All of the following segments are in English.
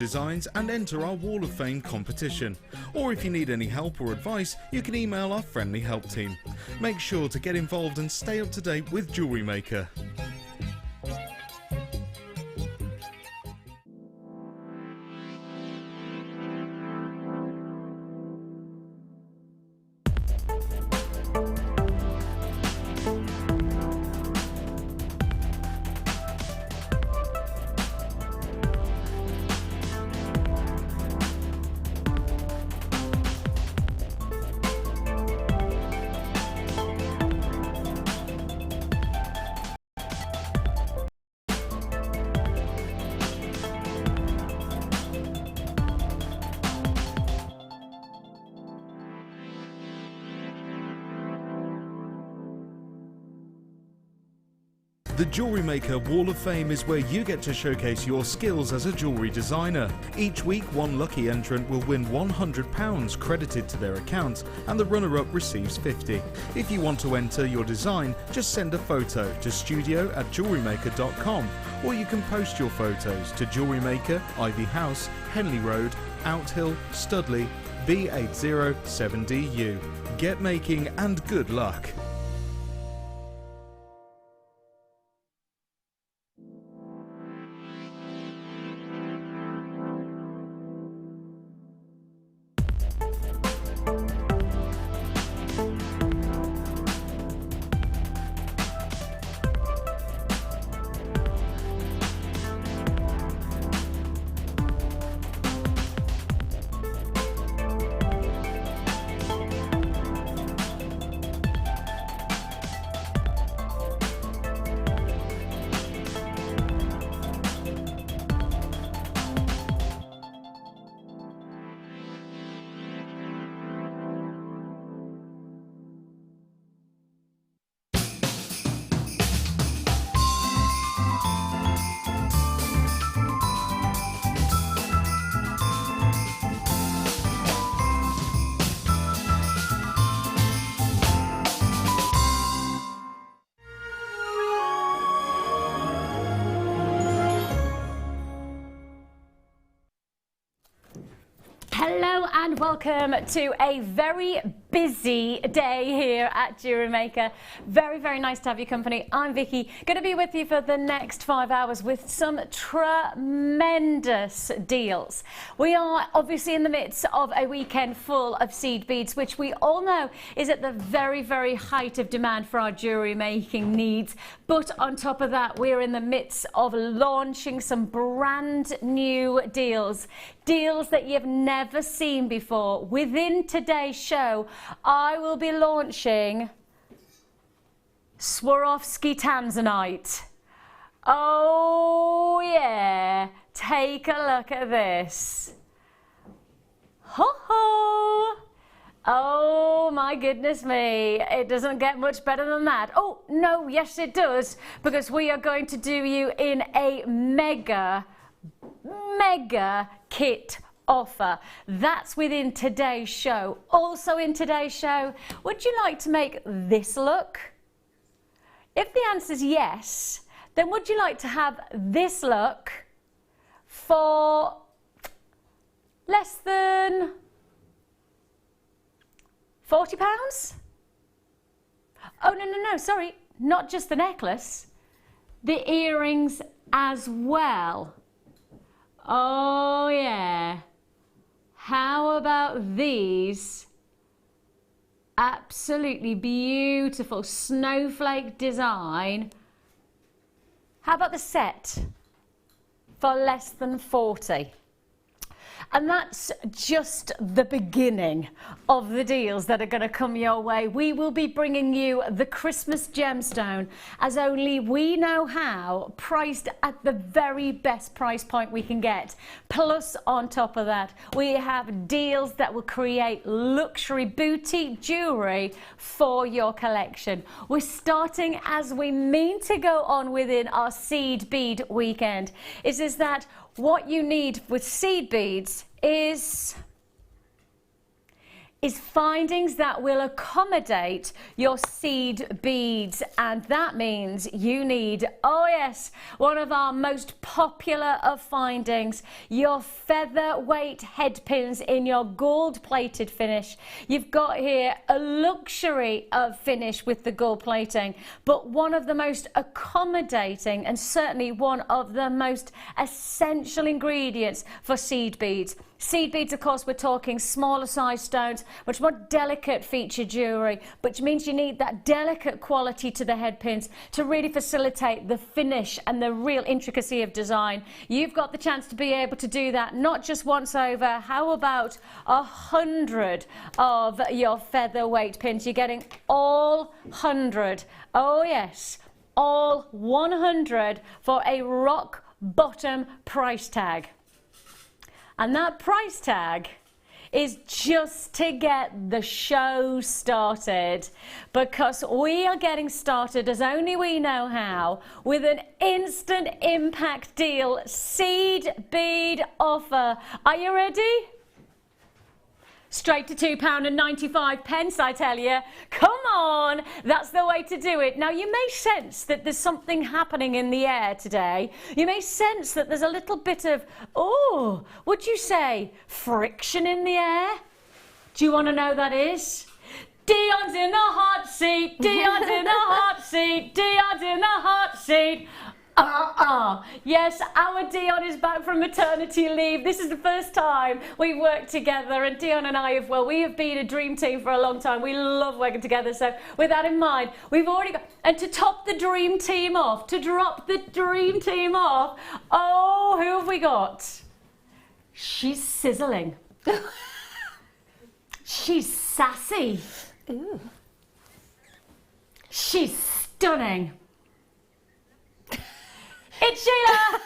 designs and enter our Wall of Fame competition. Or if you need any help or advice, you can email our friendly help team. Make sure to get involved and stay up to date with Jewellery Maker. The Jewellery Maker Wall of Fame is where you get to showcase your skills as a jewellery designer. Each week, one lucky entrant will win £100 credited to their account, and the runner-up receives £50. If you want to enter your design, just send a photo to studio@jewellerymaker.com, or you can post your photos to Jewellery Maker, Ivy House, Henley Road, Outhill, Studley, B807DU. Get making and good luck. Hello and welcome to a very busy day here at Jewellery Maker. Very, very nice to have your company. I'm Vicky, going to be with you for the next 5 hours with some tremendous deals. We are obviously in the midst of a weekend full of seed beads, which we all know is at the very, very height of demand for our jewellery making needs. But on top of that, we're in the midst of launching some brand new deals. Deals that you've never seen before. Within today's show, I will be launching Swarovski Tanzanite. Oh yeah, take a look at this. Ho ho! Oh my goodness me, it doesn't get much better than that. Oh no, yes it does, because we are going to do you in a mega kit offer. That's within today's show. Also in today's show, would you like to make this look? If the answer is yes, then would you like to have this look for less than £40? Oh no, sorry, not just the necklace, the earrings as well. Oh yeah. How about these absolutely beautiful snowflake design? How about the set for less than 40? And that's just the beginning of the deals that are going to come your way. We will be bringing you the Christmas gemstone as only we know how, priced at the very best price point we can get. Plus, on top of that, we have deals that will create luxury boutique jewellery for your collection. We're starting as we mean to go on within our seed bead weekend. Is that what you need with seed beads is is findings that will accommodate your seed beads, and that means you need, oh yes, one of our most popular of findings, your featherweight head pins in your gold plated finish. You've got here a luxury of finish with the gold plating, but one of the most accommodating and certainly one of the most essential ingredients for seed beads. Seed beads, of course, we're talking smaller size stones, much more delicate feature jewellery, which means you need that delicate quality to the head pins to really facilitate the finish and the real intricacy of design. You've got the chance to be able to do that not just once over. How about 100 of your featherweight pins? You're getting all 100. Oh yes, all 100 for a rock bottom price tag. And that price tag is just to get the show started, because we are getting started as only we know how with an instant impact deal seed bead offer. Are you ready? Straight to £2.95, I tell you. Come on, that's the way to do it. Now, you may sense that there's something happening in the air today. You may sense that there's a little bit of, oh, would you say, friction in the air? Do you want to know what that is? Dion's in the hot seat, Dion's in the hot seat, Dion's in the hot seat. Yes, our Dion is back from maternity leave. This is the first time we worked together, and Dion and I have, well, we have been a dream team for a long time. We love working together. So with that in mind, we've already got, and to top the dream team off, to drop the dream team off, oh, who have we got? She's sizzling. She's sassy. Ooh. She's stunning. It's Sheila!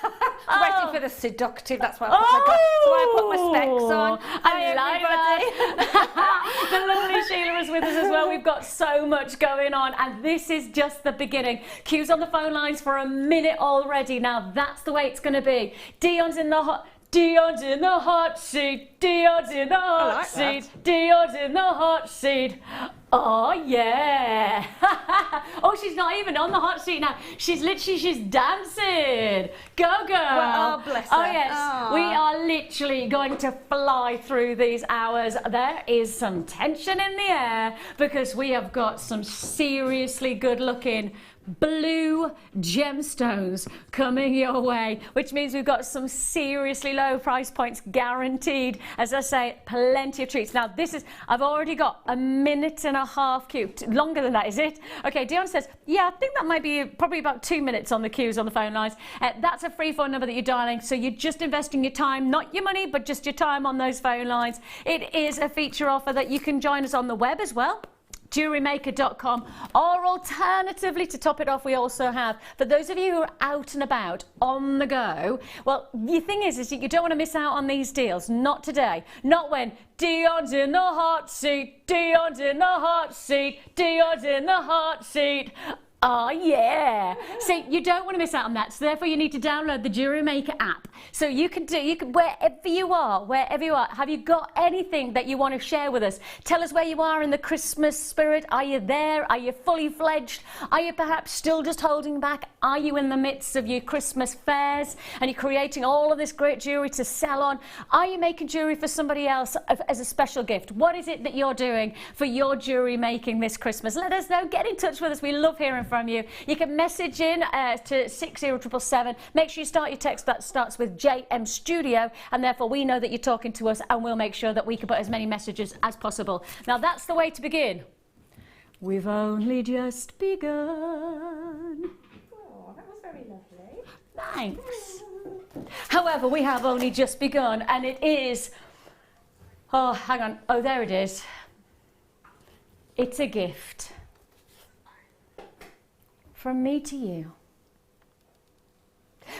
Waiting for the seductive, that's why I put my specs on. I like that. The lovely Sheila is with us as well. We've got so much going on, and this is just the beginning. Queues on the phone lines for a minute already. Now that's the way it's going to be. Dion's in the hot seat, Dion's in the hot seat, Dion's in the hot seat. Oh yeah. Oh, she's not even on the hot seat now. She's dancing. Go girl. Well, oh, bless her. Oh yes. Aww. We are literally going to fly through these hours. There is some tension in the air because we have got some seriously good looking blue gemstones coming your way, which means we've got some seriously low price points guaranteed. As I say, plenty of treats. Now this is, I've already got a minute and a half queue. Longer than that, is it? Okay, Dion says, yeah, I think that might be probably about 2 minutes on the queues on the phone lines. That's a free phone number that you're dialing, so you're just investing your time, not your money, but just your time on those phone lines. It is a feature offer that you can join us on the web as well, JewelleryMaker.com, or alternatively, to top it off, we also have, for those of you who are out and about, on the go, well, the thing is that you don't want to miss out on these deals. Not today. Not when Dion's in the hot seat, Dion's in the hot seat, Dion's in the hot seat. Oh yeah. See, you don't want to miss out on that. So therefore you need to download the Jewellery Maker app. So you can wherever you are, have you got anything that you want to share with us? Tell us where you are in the Christmas spirit. Are you there? Are you fully fledged? Are you perhaps still just holding back? Are you in the midst of your Christmas fairs and you're creating all of this great jewellery to sell on? Are you making jewellery for somebody else as a special gift? What is it that you're doing for your jewellery making this Christmas? Let us know. Get in touch with us. We love hearing from you. You can message in to 60777. Make sure you start your text that starts with JM Studio, and therefore we know that you're talking to us, and we'll make sure that we can put as many messages as possible. Now that's the way to begin. We've only just begun. Oh, that was very lovely. Thanks. However, we have only just begun, and it is, oh, hang on, oh, there it is. It's a gift from me to you.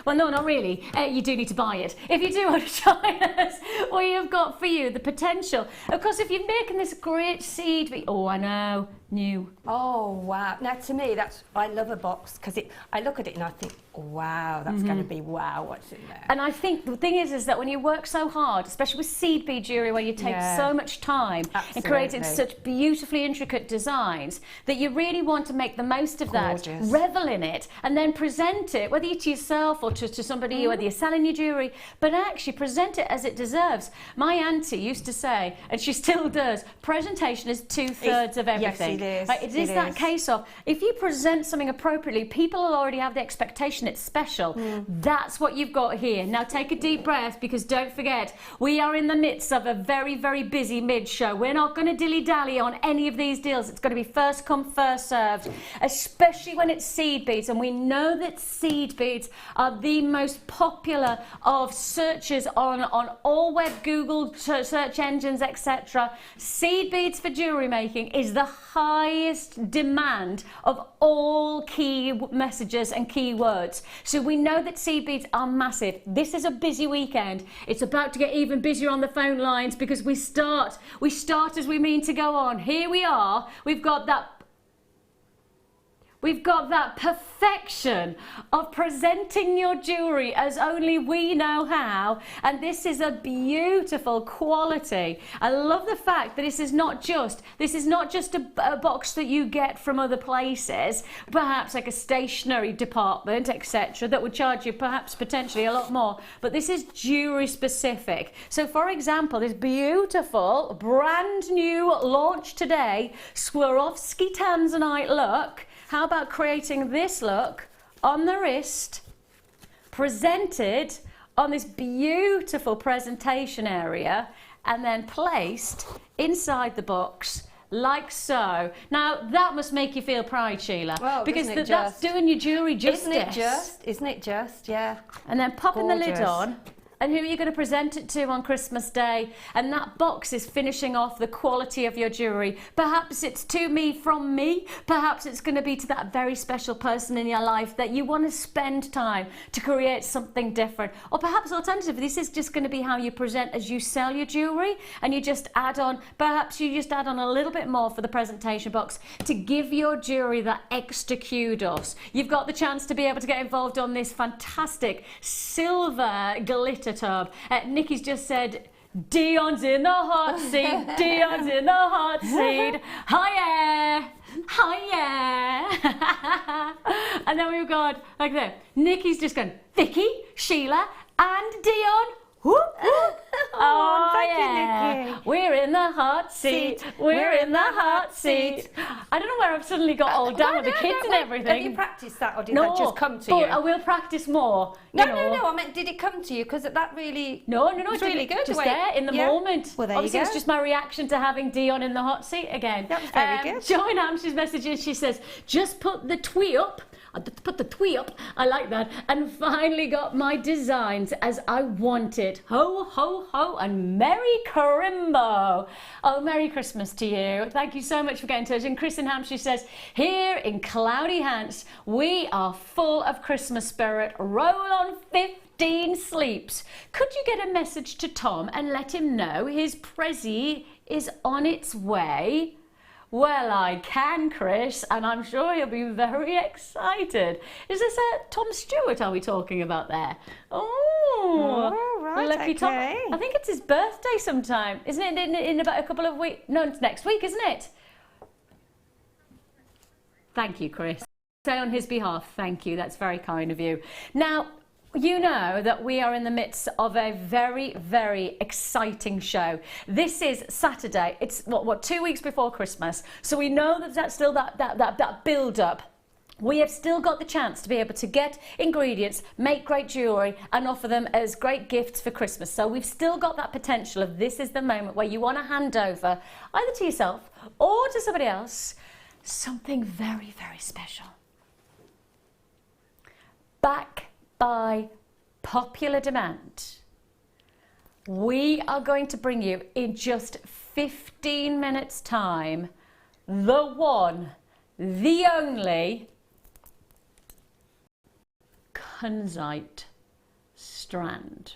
Well, no, not really. You do need to buy it. If you do want to join us, we have got for you the potential. Of course, if you're making this great seed, oh, I know, new. Oh wow! Now to me, I love a box because I look at it and I think, wow, that's going to be wow. What's in there? And I think the thing is that when you work so hard, especially with seed bead jewellery, where you take so much time in creating such beautifully intricate designs, that you really want to make the most of that, revel in it, and then present it, whether to yourself or to somebody, whether you're selling your jewellery, but actually present it as it deserves. My auntie used to say, and she still does, presentation is 2/3 of everything. Yes, it is. Right? It is that case of, if you present something appropriately, people will already have the expectation it's special. That's what you've got here. Now take a deep breath, because don't forget, we are in the midst of a very, very busy mid-show. We're not going to dilly-dally on any of these deals. It's going to be first come, first served, especially when it's seed beads. And we know that seed beads are the most popular of searches on all web, Google search engines, etc. Seed beads for jewellery making is the highest demand of all key messages and keywords. So we know that seed beads are massive. This is a busy weekend. It's about to get even busier on the phone lines, because we start as we mean to go on. Here we are. We've got that perfection of presenting your jewellery as only we know how, and this is a beautiful quality. I love the fact that this is not just a box that you get from other places, perhaps like a stationery department, etc., that would charge you perhaps potentially a lot more, but this is jewellery specific. So for example, this beautiful brand new launch today Swarovski Tanzanite look. How about creating this look on the wrist, presented on this beautiful presentation area, and then placed inside the box like so. Now that must make you feel pride, Sheila, well, because that's doing your jewellery justice. Isn't it just? Yeah. And then popping the lid on. And who are you going to present it to on Christmas Day? And that box is finishing off the quality of your jewellery. Perhaps it's to me from me. Perhaps it's going to be to that very special person in your life that you want to spend time to create something different. Or perhaps alternatively, this is just going to be how you present as you sell your jewellery, and you just add on, perhaps you just add on a little bit more for the presentation box to give your jewellery that extra kudos. You've got the chance to be able to get involved on this fantastic silver glitter tub. Nikki's just said, Dion's in the hot seat, Dion's in the hot seat, hiya, hiya. And then we've got, like that, Nikki's just going, Vicky, Sheila and Dion. Whoop, whoop. Oh, thank you, Nikki. We're in the hot seat. We're in the hot seat. I don't know where I've suddenly got all down with the kids and everything. Have you practiced that, or did that just come to you? I will practice more. No. I meant, did it come to you? Because that really... No. It's really good. Just there in the moment. Well, there Obviously, you go. it's just my reaction to having Dion in the hot seat again. That was very good. Jo in Hampshire's messages, she says, just put the twee up. I like that. And finally got my designs as I wanted. Ho, ho, ho, and Merry Crimbo. Oh, Merry Christmas to you. Thank you so much for getting in touch. And Chris in Hampshire says, here in Cloudy Hants, we are full of Christmas spirit. Roll on 15 sleeps. Could you get a message to Tom and let him know his Prezi is on its way? Well, I can, Chris, and I'm sure he'll be very excited. Is this Tom Stewart are we talking about there? Oh, right, lucky okay. Tom. I think it's his birthday sometime. Isn't it in about a couple of weeks? No, it's next week, isn't it? Thank you, Chris. Say on his behalf, thank you. That's very kind of you. Now, you know that we are in the midst of a very, very exciting show. This is Saturday. It's what 2 weeks before Christmas. So we know that that's still that build up. We have still got the chance to be able to get ingredients, make great jewellery and offer them as great gifts for Christmas. So we've still got that potential of this is the moment where you want to hand over either to yourself or to somebody else something very, very special. Back by popular demand, we are going to bring you in just 15 minutes time the one, the only Kunzite strand.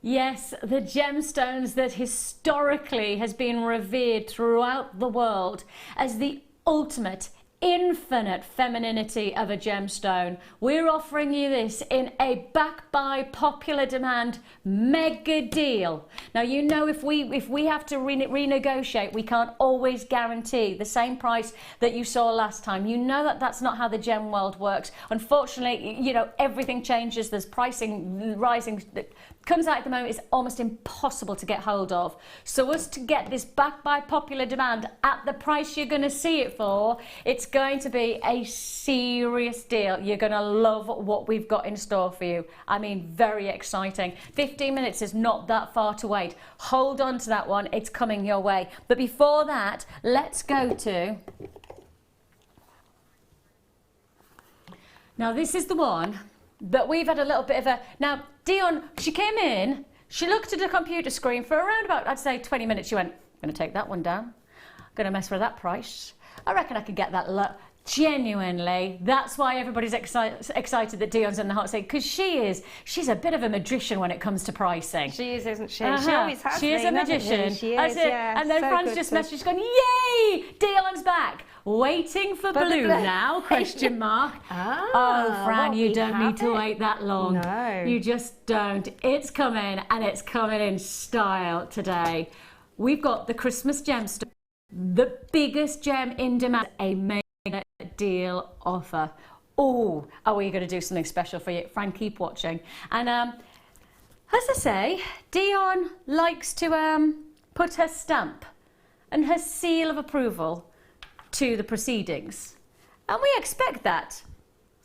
Yes, the gemstones that historically has been revered throughout the world as the ultimate infinite femininity of a gemstone. We're offering you this in a back by popular demand mega deal. Now, you know, if we have to renegotiate, we can't always guarantee the same price that you saw last time. You know that that's not how the gem world works. Unfortunately, you know, everything changes. There's pricing rising that comes out at the moment. It's almost impossible to get hold of. So us to get this back by popular demand at the price you're going to see it for, it's going to be a serious deal. You're going to love what we've got in store for you. I mean, very exciting. 15 minutes is not that far to wait. Hold on to that one. It's coming your way. But before that, let's go to... Now, this is the one that we've had a little bit of a... Now, Dion, she came in, she looked at the computer screen for around about, I'd say, 20 minutes. She went, I'm going to take that one down. I'm going to mess with that price. I reckon I could get that look. Genuinely, that's why everybody's excited that Dion's in the hot seat, because she's a bit of a magician when it comes to pricing. She is, isn't she? She always has She is a magician. She is, yeah. And then so Fran's just messaged going, yay, Dion's back. Waiting for blue now, question mark. Oh, Fran, you don't need to wait that long. No. You just don't. It's coming, and it's coming in style today. We've got the Christmas gemstone, the biggest gem in demand, a mega deal offer. Oh, are you going to do something special for you? Fran, keep watching. And as I say, Dion likes to put her stamp and her seal of approval to the proceedings. And we expect that.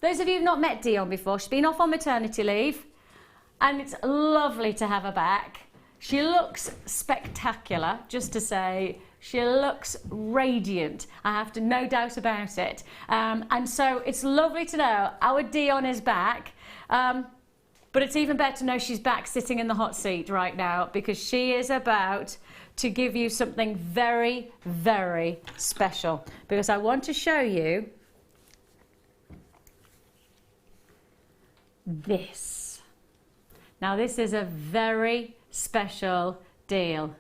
Those of you who've not met Dion before, she's been off on maternity leave, and it's lovely to have her back. She looks spectacular, just to say. She looks radiant. I have no doubt about it. And so it's lovely to know our Dion is back. But it's even better to know she's back sitting in the hot seat right now, because she is about to give you something very, very special. Because I want to show you this. Now, this is a very special deal,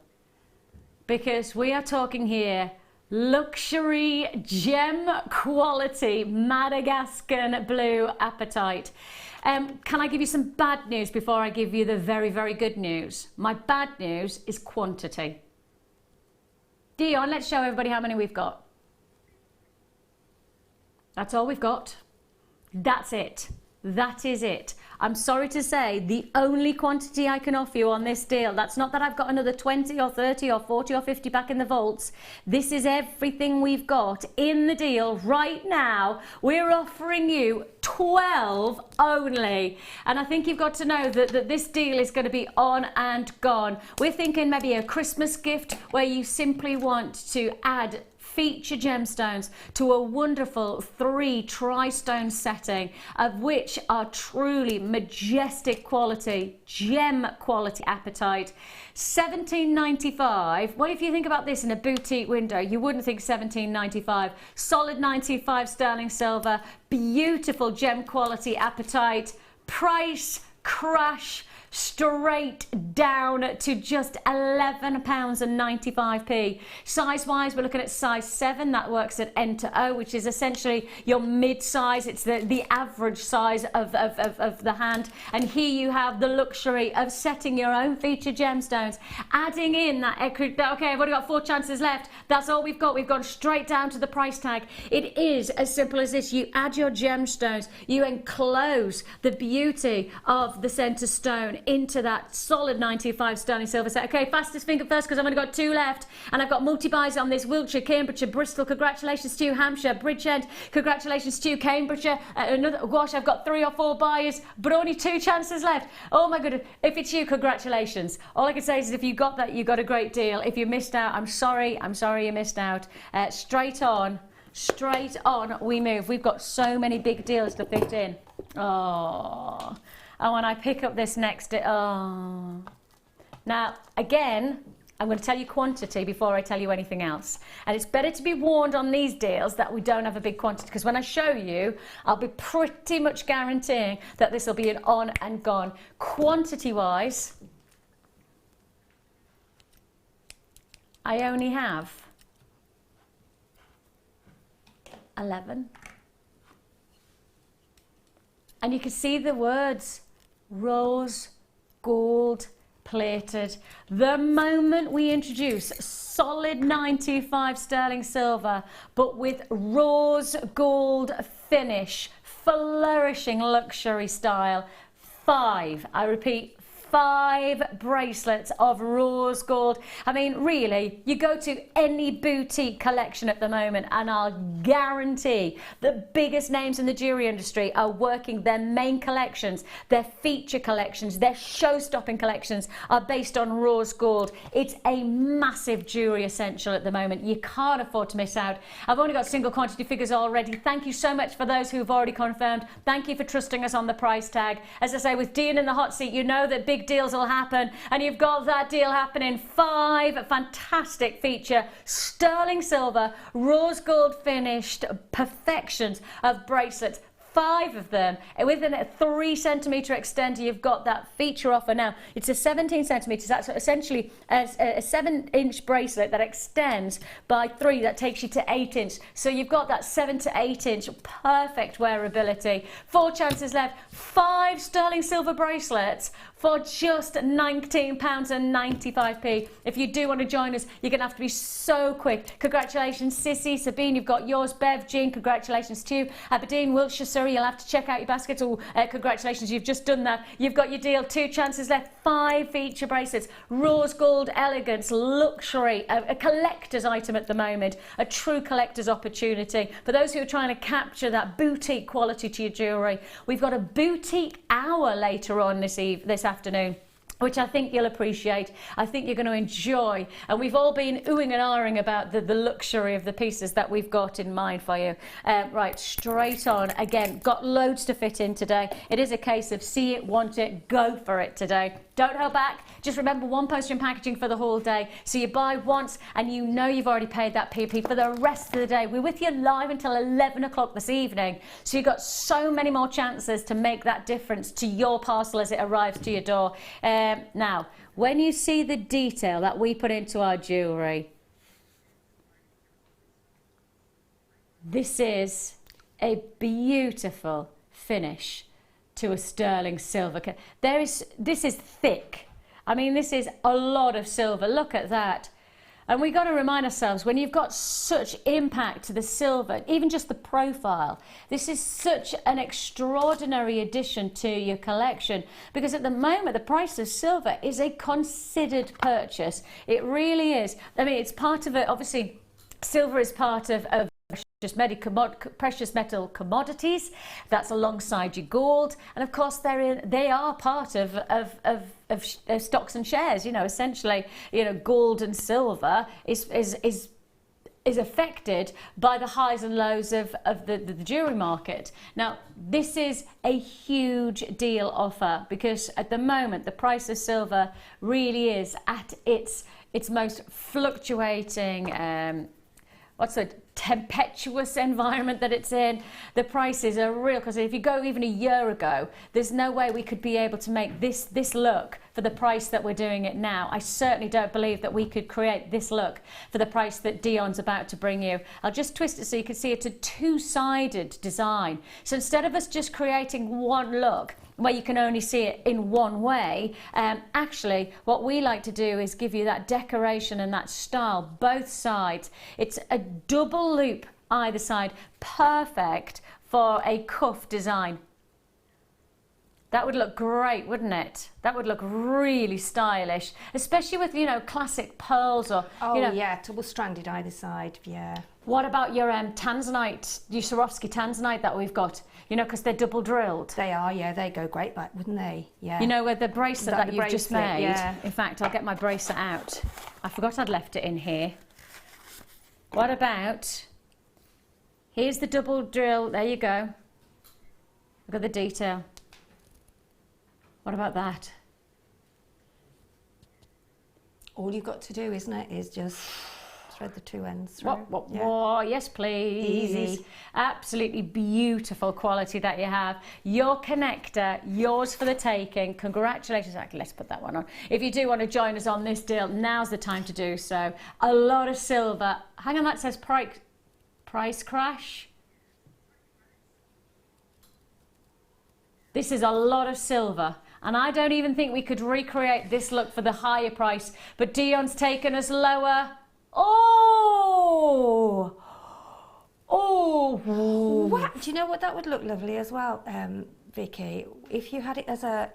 because we are talking here luxury gem quality Madagascar blue apatite. Can I give you some bad news before I give you the very, very good news? My bad news is quantity. Dion, let's show everybody how many we've got. That's all we've got. That's it. That is it. I'm sorry to say, the only quantity I can offer you on this deal, that's not that I've got another 20 or 30 or 40 or 50 back in the vaults. This is everything we've got in the deal right now. We're offering you 12 only. And I think you've got to know that this deal is going to be on and gone. We're thinking maybe a Christmas gift where you simply want to add feature gemstones to a wonderful 3 tri-stone setting, of which are truly majestic quality, gem quality apatite. $17.95. Well, if you think about this in a boutique window, you wouldn't think $17.95. Solid 95 sterling silver, beautiful gem quality apatite. Price crash straight down to just £11.95. Size wise, we're looking at size 7. That works at N to O, which is essentially your mid size. It's the average size of the hand. And here you have the luxury of setting your own feature gemstones, adding in that okay, I've only got 4 chances left. That's all we've got. We've gone straight down to the price tag. It is as simple as this. You add your gemstones, you enclose the beauty of the center stone into that solid 95 sterling silver set. Okay, fastest finger first, because I've only got 2 left, and I've got multi-buys on this. Wiltshire, Cambridgeshire, Bristol, congratulations to you. Hampshire, Bridgend, congratulations to you. Cambridgeshire, another, gosh, I've got 3 or 4 buyers, but only 2 chances left. Oh my goodness, if it's you, congratulations. All I can say is if you got that, you got a great deal. If you missed out, I'm sorry you missed out. Straight on we move. We've got so many big deals to fit in. Oh. And when I pick up this next, now again, I'm going to tell you quantity before I tell you anything else. And it's better to be warned on these deals that we don't have a big quantity, because when I show you, I'll be pretty much guaranteeing that this will be an on and gone. Quantity wise, I only have 11. And you can see the words rose gold plated. The moment we introduce solid 925 sterling silver, but with rose gold finish, flourishing luxury style, 5, I repeat, 5 bracelets of rose gold. I mean, really, you go to any boutique collection at the moment and I'll guarantee the biggest names in the jewellery industry are working their main collections, their feature collections, their show-stopping collections are based on rose gold. It's a massive jewellery essential at the moment. You can't afford to miss out. I've only got single quantity figures already. Thank you so much for those who've already confirmed. Thank you for trusting us on the price tag. As I say, with Dean in the hot seat, you know that big deals will happen, and you've got that deal happening. 5 fantastic feature sterling silver rose gold finished perfections of bracelets, 5 of them within a 3 centimetre extender. You've got that feature offer now. It's a 17 centimetres. That's essentially a 7-inch bracelet that extends by 3. That takes you to 8 inch. So you've got that 7 to 8 inch perfect wearability. 4 chances left. 5 sterling silver bracelets for just £19.95. If you do want to join us, you're going to have to be so quick. Congratulations, Sissy, Sabine, you've got yours. Bev, Jean, congratulations to you. Aberdeen, Wiltshire, Surrey, you'll have to check out your baskets. Oh, congratulations, you've just done that. You've got your deal. 2 chances left. 5 feature bracelets. Rose gold elegance, luxury, a collector's item at the moment. A true collector's opportunity. For those who are trying to capture that boutique quality to your jewellery, we've got a boutique hour later on this afternoon, which I think you'll appreciate. I think you're going to enjoy. And we've all been oohing and ahhing about the luxury of the pieces that we've got in mind for you. Right, straight on. Again, got loads to fit in today. It is a case of see it, want it, go for it today. Don't hold back. Just remember, 1 postage and packaging for the whole day. So you buy once and you know you've already paid that PP for the rest of the day. We're with you live until 11 o'clock this evening. So you've got so many more chances to make that difference to your parcel as it arrives to your door. Now, when you see the detail that we put into our jewellery, this is a beautiful finish to a sterling silver. This is thick. I mean, this is a lot of silver. Look at that. And we've got to remind ourselves, when you've got such impact to the silver, even just the profile, this is such an extraordinary addition to your collection, because at the moment the price of silver is a considered purchase. It really is. I mean, it's part of it. Obviously, silver is part of precious metal commodities. That's alongside your gold, and of course they are part of stocks and shares. You know, essentially, you know, gold and silver is affected by the highs and lows of the jewellery market. Now, this is a huge deal offer, because at the moment the price of silver really is at its most fluctuating what's the tempestuous environment that it's in. The prices are real, because if you go even a year ago, there's no way we could be able to make this look for the price that we're doing it now. I certainly don't believe that we could create this look for the price that Dion's about to bring you. I'll just twist it so you can see it's a 2-sided design. So instead of us just creating one look where you can only see it in one way, actually what we like to do is give you that decoration and that style both sides. It's a double loop either side, perfect for a cuff design. That would look great, wouldn't it? That would look really stylish, especially with, you know, classic pearls or, oh, you know, yeah, double-stranded either side, yeah. What about your tanzanite, your Swarovski tanzanite that we've got? You know, because they're double drilled. They are, yeah, they go great back, wouldn't they? Yeah. You know, with the bracelet that you've just made. Yeah. In fact, I'll get my bracelet out. I forgot I'd left it in here. What about, here's the double drill, there you go. Look at the detail. What about that? All you've got to do, isn't it, is just thread the two ends through. Yes, please. Easy. Absolutely beautiful quality that you have. Your connector, yours for the taking. Congratulations. Actually, let's put that one on. If you do want to join us on this deal, now's the time to do so. A lot of silver. Hang on, that says price crash. This is a lot of silver. And I don't even think we could recreate this look for the higher price. But Dion's taken us lower. Oh! What? Do you know what? That would look lovely as well, Vicky. If you had it as a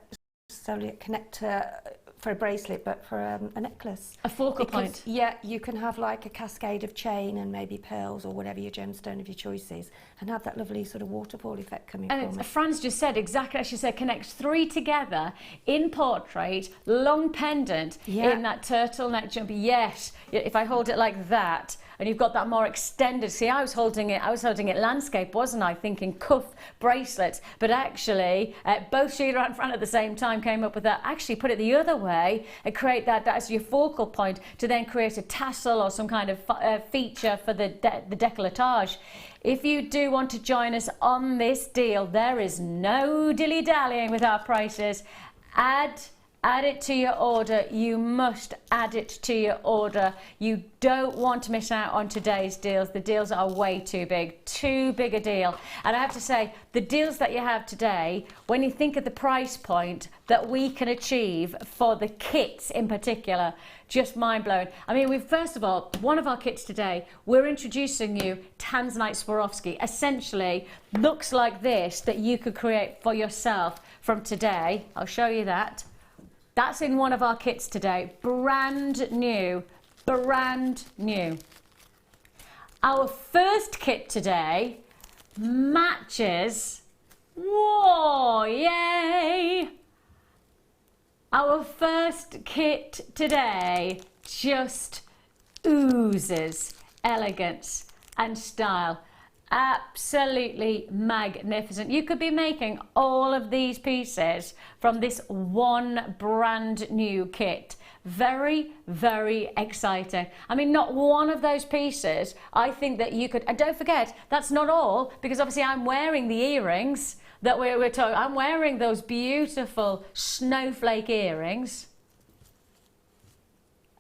connector for a bracelet, but for a necklace. A focal point. Yeah, you can have like a cascade of chain and maybe pearls or whatever your gemstone of your choice is, and have that lovely sort of waterfall effect coming from it. Fran's just said exactly as she said, connect 3 together in portrait, long pendant, in that turtleneck jumper. Yes, if I hold it like that, and you've got that more extended. See, I was holding it landscape, wasn't I? Thinking cuff bracelets, but actually, both Sheila and Fran at the same time came up with that. Actually, put it the other way and create that as your focal point to then create a tassel or some kind of feature for the décolletage. If you do want to join us on this deal, there is no dilly-dallying with our prices. Add it to your order. You must add it to your order. You don't want to miss out on today's deals. The deals are way too big a deal. And I have to say, the deals that you have today, when you think of the price point that we can achieve for the kits in particular, just mind-blowing. I mean, first of all, one of our kits today, we're introducing you Tanzanite Swarovski. Essentially, looks like this that you could create for yourself from today. I'll show you that. That's in one of our kits today, brand new, brand new. Our first kit today matches, whoa, yay! Our first kit today just oozes elegance and style. Absolutely magnificent. You could be making all of these pieces from this one brand new kit. Very, very exciting. I mean, not one of those pieces, I think that you could, and don't forget, that's not all, because obviously I'm wearing the earrings that we're talking. I'm wearing those beautiful snowflake earrings.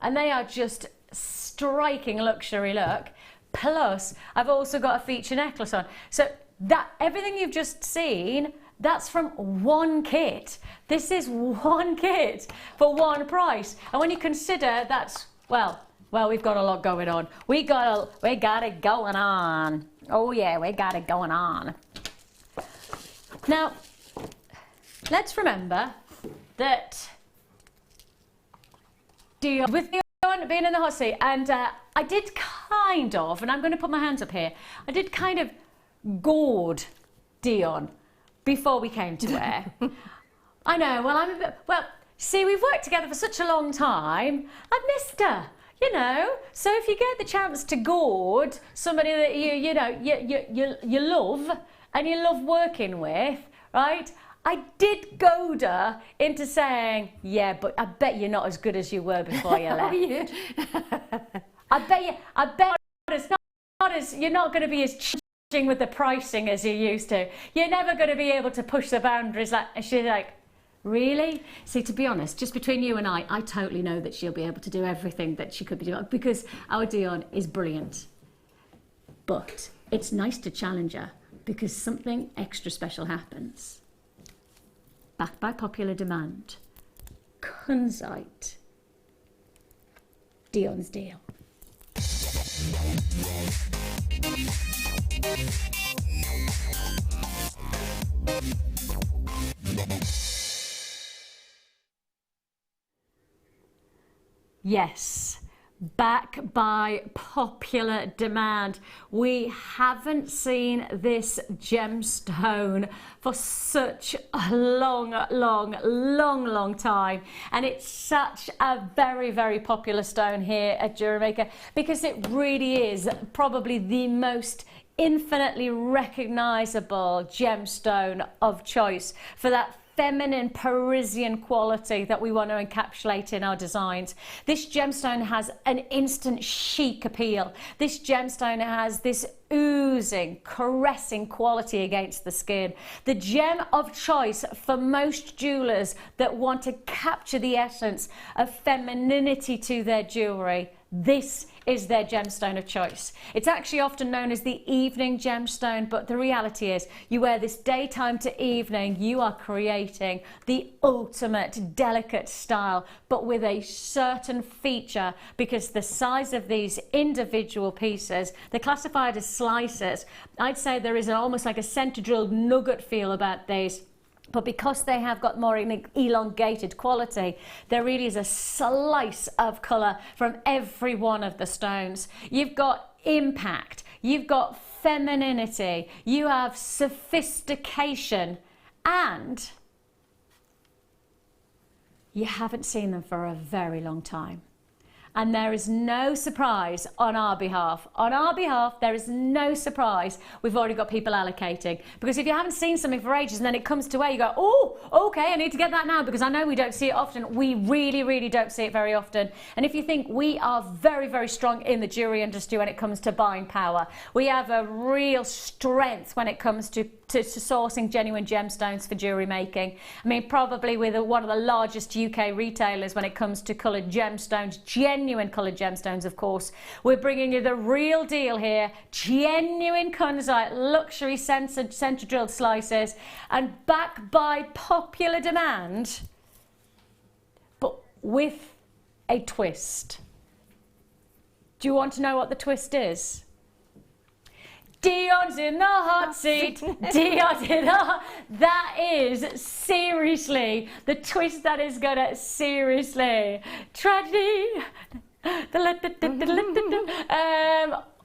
And they are just striking luxury look. Plus, I've also got a feature necklace on. So that everything you've just seen, that's from one kit. This is one kit for one price. And when you consider that's, well, we've got a lot going on. We got it going on. Oh yeah, we got it going on. Now, let's remember that with the being in the hot seat, and I did kind of, and I'm going to put my hands up here, I did kind of gourd Dion before we came to wear. I know, well, I'm a bit, well, see, we've worked together for such a long time, I've missed her, you know, so if you get the chance to gourd somebody that you love and you love working with, right? I did goad her into saying, yeah, but I bet you're not as good as you were before you left. I bet it's not as, you're not going to be as challenging with the pricing as you used to. You're never going to be able to push the boundaries. And she's like, really? See, to be honest, just between you and I totally know that she'll be able to do everything that she could be doing because our Dion is brilliant. But it's nice to challenge her because something extra special happens. Backed by popular demand, Kunzite, Dion's deal. Yes, back by popular demand. We haven't seen this gemstone for such a long time, and it's such a very, very popular stone here at Jewellery Maker because it really is probably the most infinitely recognizable gemstone of choice for that feminine Parisian quality that we want to encapsulate in our designs. This gemstone has an instant chic appeal. This gemstone has this oozing, caressing quality against the skin. The gem of choice for most jewelers that want to capture the essence of femininity to their jewellery. This is their gemstone of choice. It's actually often known as the evening gemstone, but the reality is you wear this daytime to evening, you are creating the ultimate delicate style, but with a certain feature, because the size of these individual pieces, they're classified as slices. I'd say there is almost like a center drilled nugget feel about these. But because they have got more elongated quality, there really is a slice of colour from every one of the stones. You've got impact, you've got femininity, you have sophistication, and you haven't seen them for a very long time. And there is no surprise on our behalf. On our behalf, there is no surprise. We've already got people allocating. Because if you haven't seen something for ages and then it comes to where you go, oh, okay, I need to get that now, because I know we don't see it often. We really, really don't see it very often. And if you think, we are very, very strong in the jewellery industry when it comes to buying power. We have a real strength when it comes to sourcing genuine gemstones for jewellery making. I mean, probably with one of the largest UK retailers when it comes to coloured gemstones, genuine coloured gemstones, of course. We're bringing you the real deal here, genuine kunzite, luxury centre drilled slices, and backed by popular demand, but with a twist. Do you want to know what the twist is? Dion's in the hot seat. Dion's in the hot. That is seriously the twist that is gonna seriously tragedy.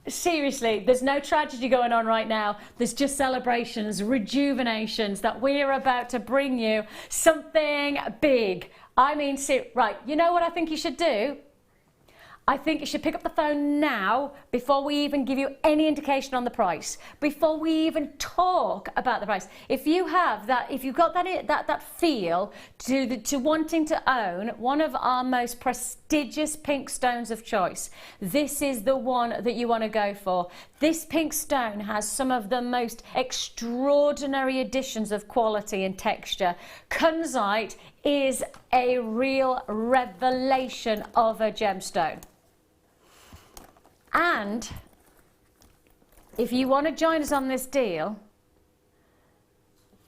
Seriously, there's no tragedy going on right now. There's just celebrations, rejuvenations that we're about to bring you something big. I mean, right, you know what I think you should do? I think you should pick up the phone now before we even give you any indication on the price, before we even talk about the price. If you have that, if you've got that feel to wanting to own one of our most prestigious pink stones of choice, this is the one that you want to go for. This pink stone has some of the most extraordinary additions of quality and texture. Kunzite is a real revelation of a gemstone. And if you want to join us on this deal,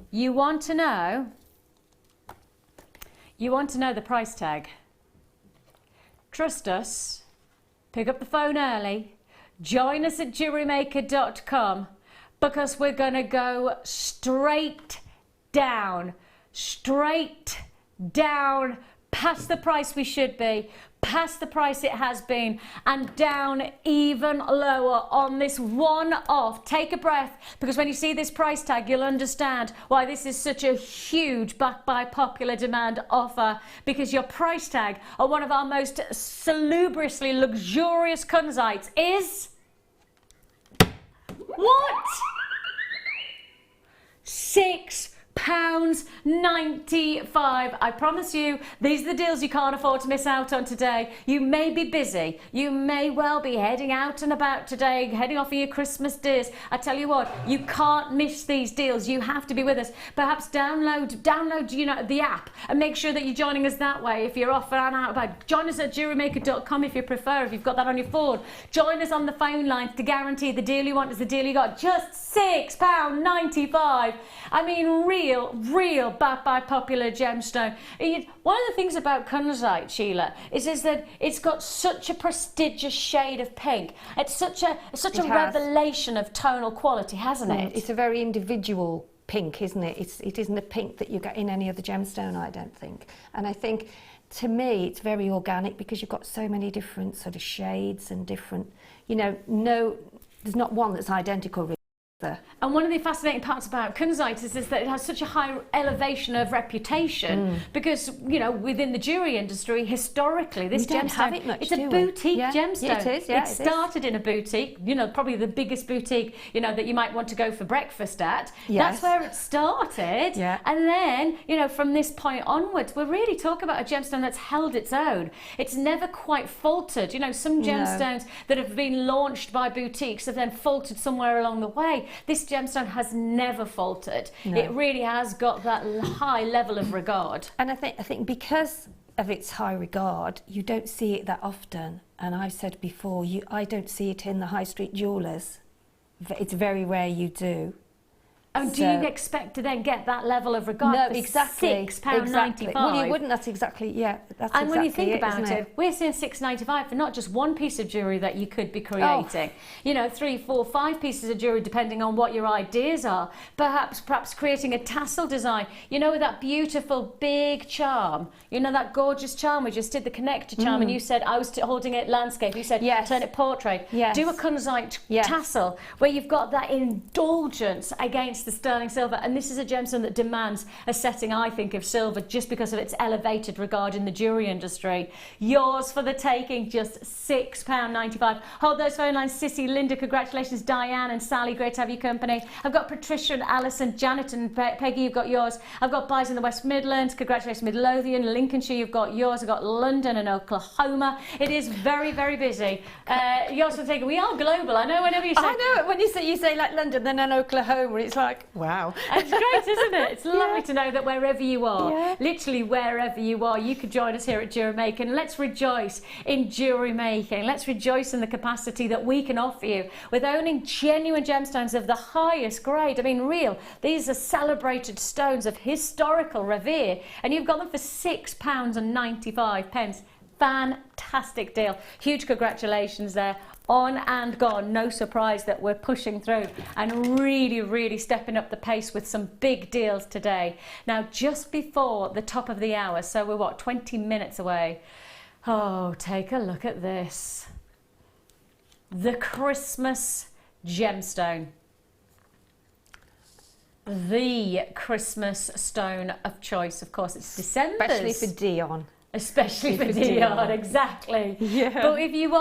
you want to know the price tag. Trust us, pick up the phone early, join us at JewelleryMaker.com, because we're going to go straight down, past the price we should be, past the price it has been, and down even lower on this one-off. Take a breath, because when you see this price tag, you'll understand why this is such a huge backed by popular demand offer, because your price tag on one of our most salubriously luxurious kunzites is what? £6.95. I promise you, these are the deals you can't afford to miss out on today. You may be busy. You may well be heading out and about today, heading off for your Christmas dinners. I tell you what, you can't miss these deals. You have to be with us. Perhaps download the app and make sure that you're joining us that way. If you're off and out about, join us at JewelleryMaker.com if you prefer, if you've got that on your phone. Join us on the phone lines to guarantee the deal you want is the deal you got. Just £6.95. I mean, real backed by popular gemstone. One of the things about kunzite, Sheila, is that it's got such a prestigious shade of pink. It's such a revelation of tonal quality, hasn't it? It's a very individual pink, isn't it? It isn't a pink that you get in any other gemstone, I don't think. And I think, to me, it's very organic, because you've got so many different sort of shades and different, there's not one that's identical really. And one of the fascinating parts about kunzite is that it has such a high elevation of reputation because, you know, within the jewellery industry, historically, this gemstone, it's a boutique gemstone. It is, yeah. It started in a boutique, you know, probably the biggest boutique, you know, that you might want to go for breakfast at. Yes. That's where it started. Yeah. And then, you know, from this point onwards, we're really talking about a gemstone that's held its own. It's never quite faltered. You know, some gemstones that have been launched by boutiques have then faltered somewhere along the way. This gemstone has never faltered. No. It really has got that high level of regard. And I think because of its high regard, you don't see it that often. And I've said before, I don't see it in the high street jewellers. It's very rare you do. And do you expect to then get that level of regard No, for exactly. £6.95? Well, you wouldn't. That's exactly, that's and when you exactly think about isn't it, we're seeing £6.95 for not just one piece of jewellery that you could be creating. You know, 3, 4, 5 pieces of jewellery, depending on what your ideas are. Perhaps creating a tassel design. You know, with that beautiful big charm. You know, that gorgeous charm we just did, the connector charm, and you said I was holding it landscape. You said turn it portrait. Yes. Do a kunzite tassel where you've got that indulgence against the sterling silver, and this is a gemstone that demands a setting, I think, of silver just because of its elevated regard in the jewellery industry. Yours for the taking, just £6.95. Hold those phone lines. Sissy, Linda, congratulations. Diane and Sally, great to have your company. I've got Patricia and Alison, Janet and Peggy, you've got yours. I've got buys in the West Midlands, congratulations. Midlothian, Lincolnshire, you've got yours. I've got London and Oklahoma. It is very, very busy. Yours for the taking. We are global. I know whenever you say... I know, when you say like London, then in Oklahoma, it's like, wow. It's great, isn't it? It's lovely to know that wherever you are, literally wherever you are, you could join us here at Jewellery Maker, and let's rejoice in jewellery making. Let's rejoice in the capacity that we can offer you with owning genuine gemstones of the highest grade. I mean, real. These are celebrated stones of historical revere, and you've got them for £6.95. Fantastic deal. Huge congratulations there. On and gone. No surprise that we're pushing through and really, really stepping up the pace with some big deals today. Now, just before the top of the hour, so we're what, 20 minutes away. Oh, take a look at this. The Christmas gemstone. The Christmas stone of choice. Of course, it's December. Especially for Dion. Especially for Dion, exactly. Yeah. But if you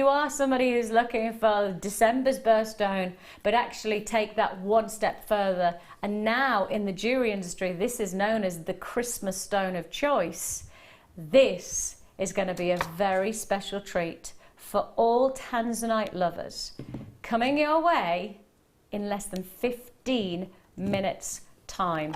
are somebody who's looking for December's birthstone, but actually take that one step further, and now in the jewellery industry, this is known as the Christmas stone of choice. This is going to be a very special treat for all tanzanite lovers, coming your way in less than 15 minutes time.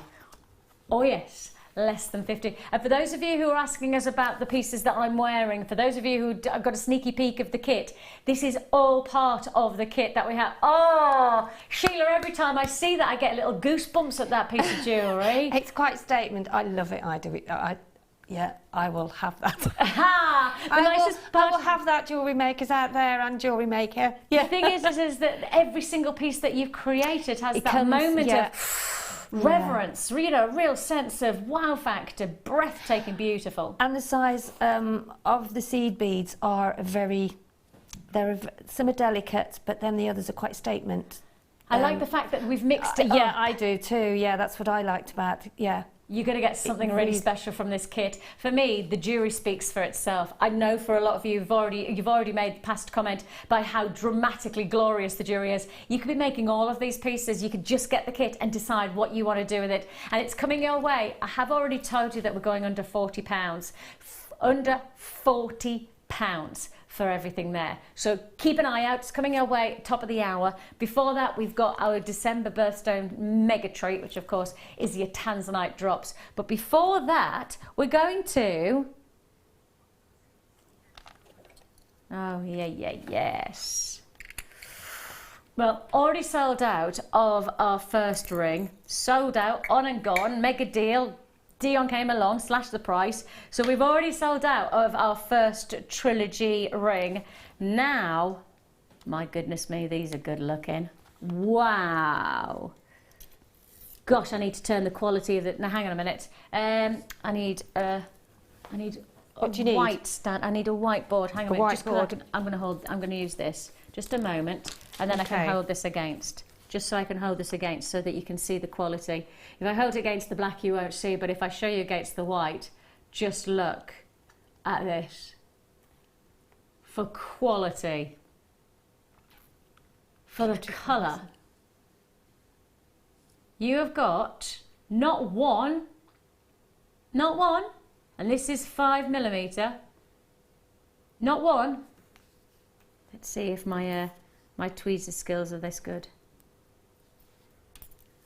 Oh yes, less than 50. And for those of you who are asking us about the pieces that I'm wearing, for those of you who got a sneaky peek of the kit, this is all part of the kit that we have. Oh, Sheila, every time I see that, I get little goosebumps at that piece of jewellery. It's quite a statement. I love it. I do it. I will have that. I will have that. Jewellery Makers out there and Jewellery Maker. Yeah. The thing is that every single piece that you've created has that moment of reverence, you know, a real sense of wow factor, breathtaking, beautiful. And the size of the seed beads are some are delicate, but then the others are quite statement. I like the fact that we've mixed it up. Yeah, I do too. Yeah, that's what I liked about it. Yeah. You're going to get something really special from this kit. For me, the jewellery speaks for itself. I know for a lot of you, you've already made past comment by how dramatically glorious the jewellery is. You could be making all of these pieces. You could just get the kit and decide what you want to do with it. And it's coming your way. I have already told you that we're going under £40. Under £40 for everything there. So keep an eye out. It's coming your way, top of the hour. Before that, we've got our December birthstone mega treat, which of course is your tanzanite drops. But before that, we're going to... Oh, yes. Well, already sold out of our first ring. Sold out, on and gone, mega deal. Dion came along, slashed the price. So we've already sold out of our first trilogy ring. Now, my goodness me, these are good looking. Wow. Gosh, I need to turn the quality of it. Now, hang on a minute. I need what do you need? White stand. I need a whiteboard. Hang on a minute. Whiteboard. I'm going to use this. Just a moment, and then I can hold this against. just so I can hold this against so that you can see the quality. If I hold it against the black, you won't see, but if I show you against the white, just look at this. For quality, for the colour. You have got not one, and this is 5mm, not one. Let's see if my tweezer skills are this good.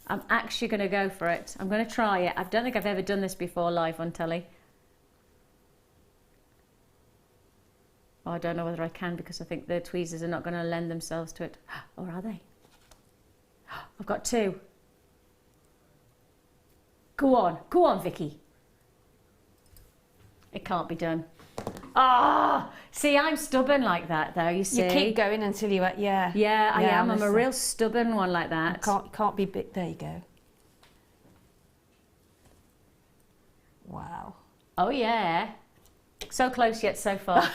I'm actually going to go for it. I'm going to try it. I don't think I've ever done this before live on telly. Oh, I don't know whether I can because I think the tweezers are not going to lend themselves to it. Or are they? I've got two. Go on, Vicky. It can't be done. Ah, see, I'm stubborn like that, though. You see, you keep going until you, yeah. Yeah, I am. I'm a real stubborn one like that. Can't be big. There you go. Wow. Oh yeah, so close yet so far.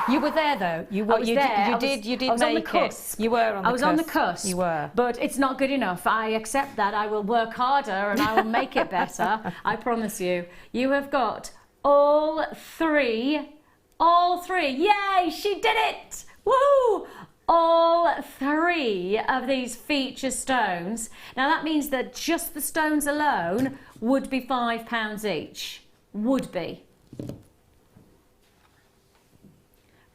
You were there though. You was there. You did I was make on the cusp. it. You were on the cusp. I was on the cusp. You were. But it's not good enough. I accept that. I will work harder and I will make it better. I promise you. You have got all three. Yay, she did it. Woo! All three of these feature stones. Now that means that just the stones alone would be £5 each. Would be.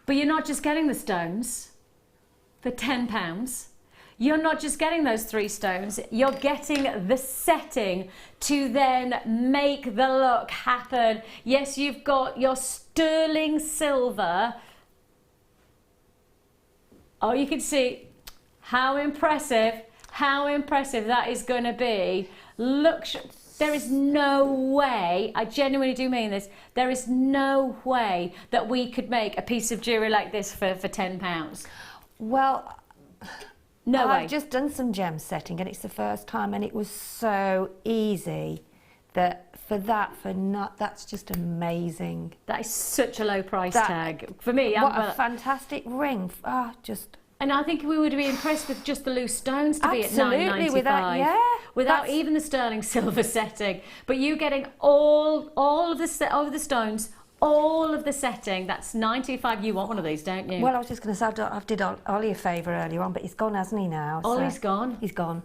But you're not just getting the stones for £10. You're not just getting those 3 stones, you're getting the setting to then make the look happen. Yes, you've got your sterling silver. Oh, you can see how impressive that is going to be. Look, there is no way, I genuinely do mean this, there is no way that we could make a piece of jewellery like this for £10. Well, no way. I've just done some gem setting and it's the first time and it was so easy that that's just amazing. That is such a low price tag. For me, what a fantastic ring. Just... And I think we would be impressed with just the loose stones to be at £9.95. Without even the sterling silver setting. But you getting all of the stones, all of the setting, that's £9.25. You want one of these, don't you? Well, I was just going to say, I did Ollie a favour earlier on, but he's gone, hasn't he, now? Ollie's gone? He's gone.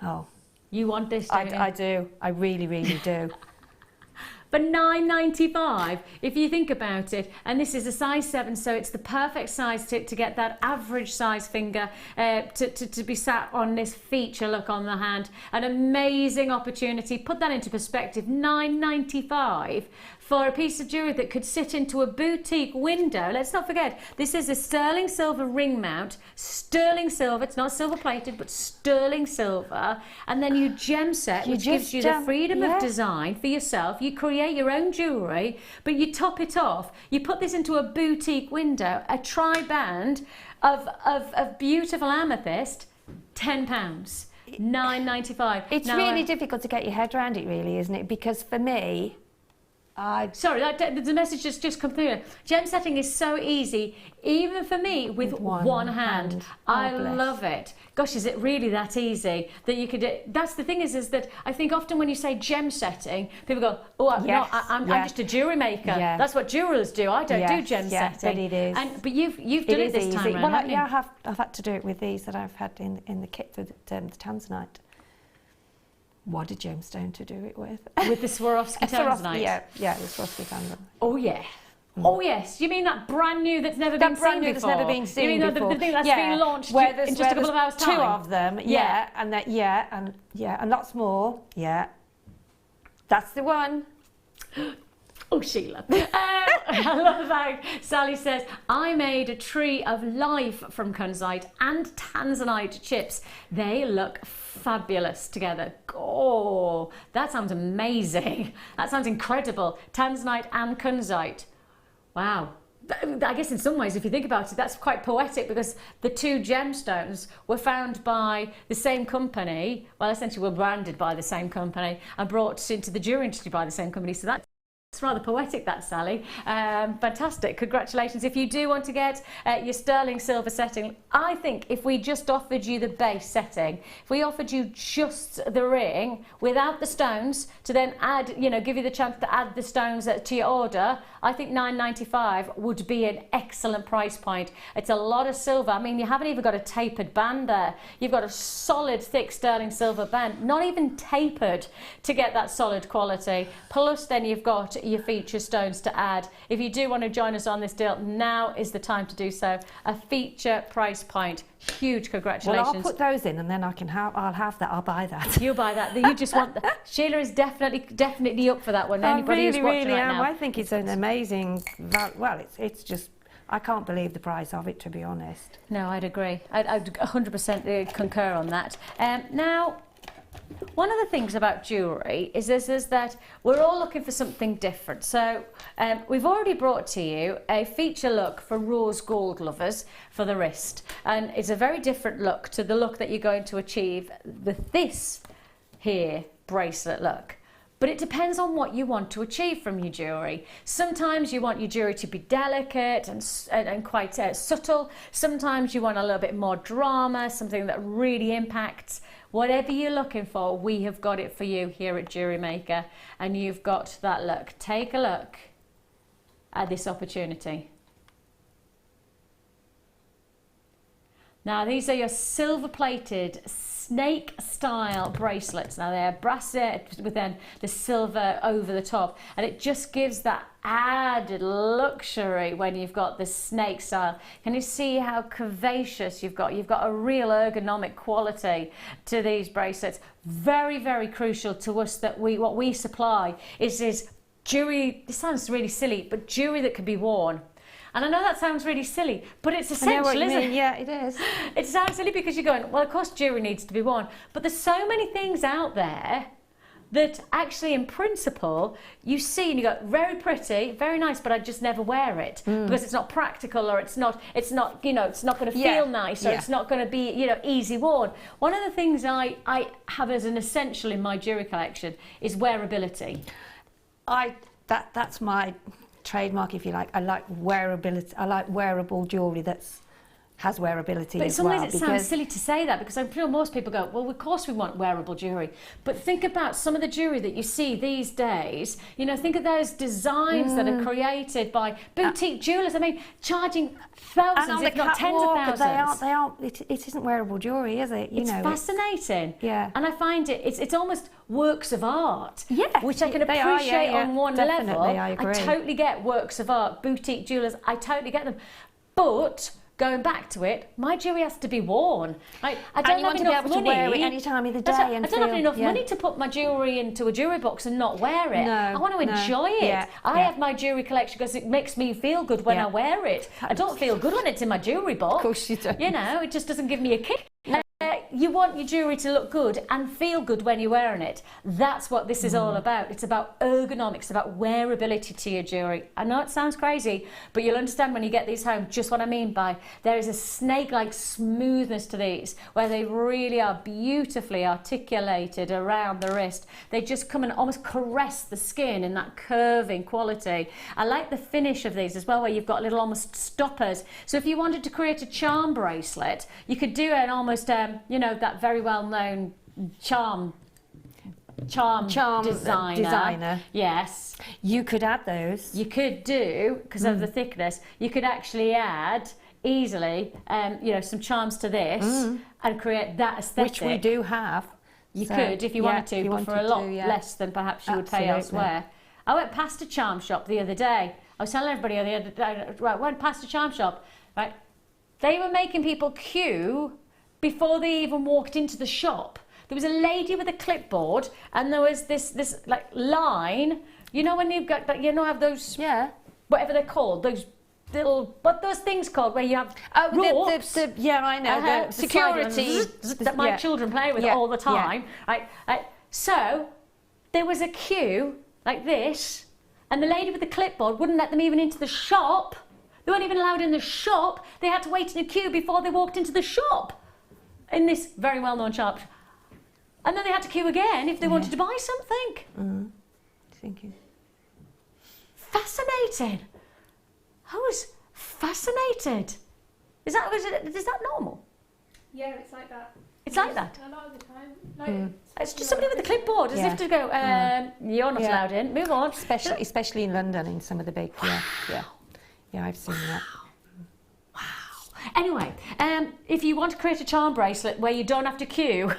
Oh. You want this, don't you? I do. I really, really do. For £9.95, if you think about it, and this is a size 7, so it's the perfect size to get that average size finger to be sat on this feature look on the hand. An amazing opportunity. Put that into perspective, £9.95 for a piece of jewellery that could sit into a boutique window. Let's not forget, this is a sterling silver ring mount, sterling silver, it's not silver plated, but sterling silver, and then you gem set, which gives you the freedom of design for yourself. You create your own jewellery, but you top it off. You put this into a boutique window, a tri-band of beautiful amethyst, £10. £9.95. It's really difficult to get your head around it, really, isn't it? Because for me, sorry, the message just come through. Gem setting is so easy, even for me, with one hand. I love it. Gosh, is it really that easy that you could? That's the thing is that I think often when you say gem setting, people go, "Oh, I'm just a jewellery maker." Yeah. That's what jewellers do. I don't do gem setting. But it is. But you've done it this time round, haven't you? I've had to do it with these that I've had in the kit for the tanzanite. What a gemstone to do it with. With the Swarovski tanzanite? Yeah, the Swarovski tanzanite. Oh, yeah. Oh, yes. You mean that brand new that's never been seen before? That's never been seen before? You mean the thing that's been launched in just a couple of hours' time? 2 of them, and lots more, That's the one. Oh, Sheila. I love that. Sally says, I made a tree of life from kunzite and tanzanite chips. They look fabulous together. Oh, that sounds amazing. That sounds incredible. Tanzanite and kunzite. Wow. I guess in some ways, if you think about it, that's quite poetic because the 2 gemstones were found by the same company, well, essentially were branded by the same company and brought into the jewelry industry by the same company. So that's It's rather poetic, that, Sally. Fantastic. Congratulations. If you do want to get your sterling silver setting, I think if we just offered you the base setting, if we offered you just the ring without the stones to then add, you know, give you the chance to add the stones to your order, I think $9.95 would be an excellent price point. It's a lot of silver. I mean, you haven't even got a tapered band there. You've got a solid, thick sterling silver band, not even tapered to get that solid quality. Plus, then you've got your feature stones to add. If you do want to join us on this deal, now is the time to do so. A feature price point. Huge congratulations. Well, I'll put those in and then I'll have that. I'll buy that. You'll buy that. You just want that. Sheila is definitely up for that one. Anybody who's watching right now. I think it's an amazing, well, it's just, I can't believe the price of it, to be honest. No, I'd agree. I'd 100% concur on that. Now, one of the things about jewellery is that we're all looking for something different. So we've already brought to you a feature look for rose gold lovers for the wrist. And it's a very different look to the look that you're going to achieve with this here bracelet look. But it depends on what you want to achieve from your jewellery. Sometimes you want your jewellery to be delicate and quite subtle. Sometimes you want a little bit more drama, something that really impacts. Whatever you're looking for, we have got it for you here at Jewellery Maker, and you've got that look. Take a look at this opportunity. Now, these are your silver-plated snake style bracelets. Now, they're bracelet with then the silver over the top, and it just gives that added luxury when you've got the snake style. Can you see how curvaceous you've got? You've got a real ergonomic quality to these bracelets. Very, very crucial to us that what we supply is jewelry. This sounds really silly, but jewelry that can be worn. And I know that sounds really silly, but it's essential, isn't it? Yeah, it is. It sounds silly because you're going, well, of course jewellery needs to be worn. But there's so many things out there that actually, in principle, you see and you go, very pretty, very nice, but I just never wear it because it's not practical, or it's not, you know, it's not going to feel nice, or it's not going to be, you know, easy worn. One of the things I have as an essential in my jewellery collection is wearability. That's my trademark, if you like. I like wearability. I like wearable jewellery has wearability but as well. But sometimes it sounds silly to say that, because I'm sure most people go, well, of course we want wearable jewellery. But think about some of the jewellery that you see these days. You know, think of those designs that are created by boutique jewellers. I mean, charging thousands, if not tens of thousands. It isn't wearable jewellery, is it? It's fascinating. Yeah. And I find it's almost works of art. Yeah. Which I can appreciate on one definitely, level. I agree. I totally get works of art, boutique jewellers. I totally get them. But going back to it, my jewellery has to be worn. I don't have enough money to wear it any time of the day. I don't have enough money to put my jewellery into a jewellery box and not wear it. No, I want to enjoy it. I have my jewellery collection because it makes me feel good when I wear it. I don't feel good when it's in my jewellery box. Of course you don't. You know, it just doesn't give me a kick. You want your jewellery to look good and feel good when you're wearing it. That's what this is all about. It's about ergonomics, about wearability to your jewellery. I know it sounds crazy, but you'll understand when you get these home just what I mean by there is a snake-like smoothness to these, where they really are beautifully articulated around the wrist. They just come and almost caress the skin in that curving quality. I like the finish of these as well, where you've got little almost stoppers. So if you wanted to create a charm bracelet, you could do an almost, you know, that very well-known charm designer. Yes. You could add those. You could do, because of the thickness, you could actually add easily, you know, some charms to this and create that aesthetic. Which we do have. You could, if you wanted to, but for a lot less than perhaps you would pay elsewhere. I went past a charm shop the other day. I was telling everybody the other day, right, went past a charm shop, right? They were making people queue before they even walked into the shop. There was a lady with a clipboard, and there was this like line. You know when you've got, you know, have those, whatever they're called, those little, what those things called where you have ropes. Yeah, I know, the security that my children play with all the time. Right? So there was a queue like this, and the lady with the clipboard wouldn't let them even into the shop. They weren't even allowed in the shop. They had to wait in a queue before they walked into the shop. In this very well-known shop. And then they had to queue again if they wanted to buy something. Thinking. Fascinating. I was fascinated. Is that normal? Yeah, it's like that. It's like that? A lot of the time. Like, It's just somebody with a clipboard, as if to go, you're not allowed in, move on. Especially in London, in some of the big, yeah, I've seen that. Anyway, if you want to create a charm bracelet where you don't have to queue,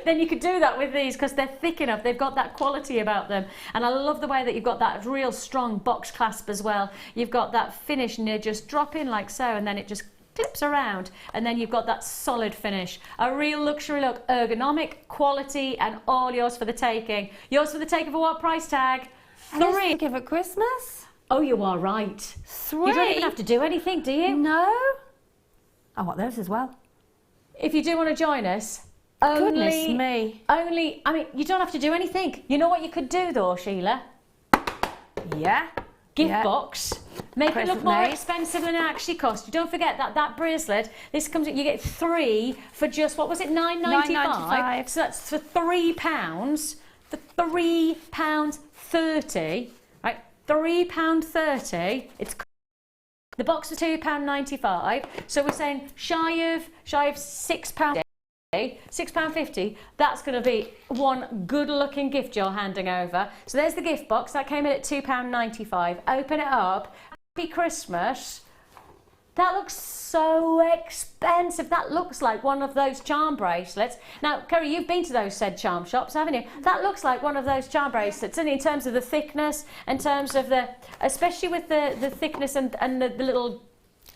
then you could do that with these because they're thick enough. They've got that quality about them. And I love the way that you've got that real strong box clasp as well. You've got that finish and you just drop in like so and then it just clips around. And then you've got that solid finish. A real luxury look, ergonomic, quality and all yours for the taking. Yours for the taking for what price tag? £3. Give at Christmas? Oh, you are right. £3? You don't even have to do anything, do you? No. I want those as well. If you do want to join us, Goodness me. I mean, you don't have to do anything. You know what you could do though, Sheila? Yeah. Gift box. Make it look more Present made. expensive than it actually costs. You don't forget that bracelet, this comes, you get 3 for just, what was it, £9.95? So that's for £3, for £3.30, right? £3.30. It's the box was £2.95, so we're saying shy of £6, £6.50. That's going to be one good-looking gift you're handing over. So there's the gift box that came in at £2.95. Open it up. Happy Christmas. That looks so expensive. That looks like one of those charm bracelets. Now, Kerry, you've been to those said charm shops, haven't you? That looks like one of those charm bracelets, and in terms of the thickness, in terms of the, especially with the thickness and the little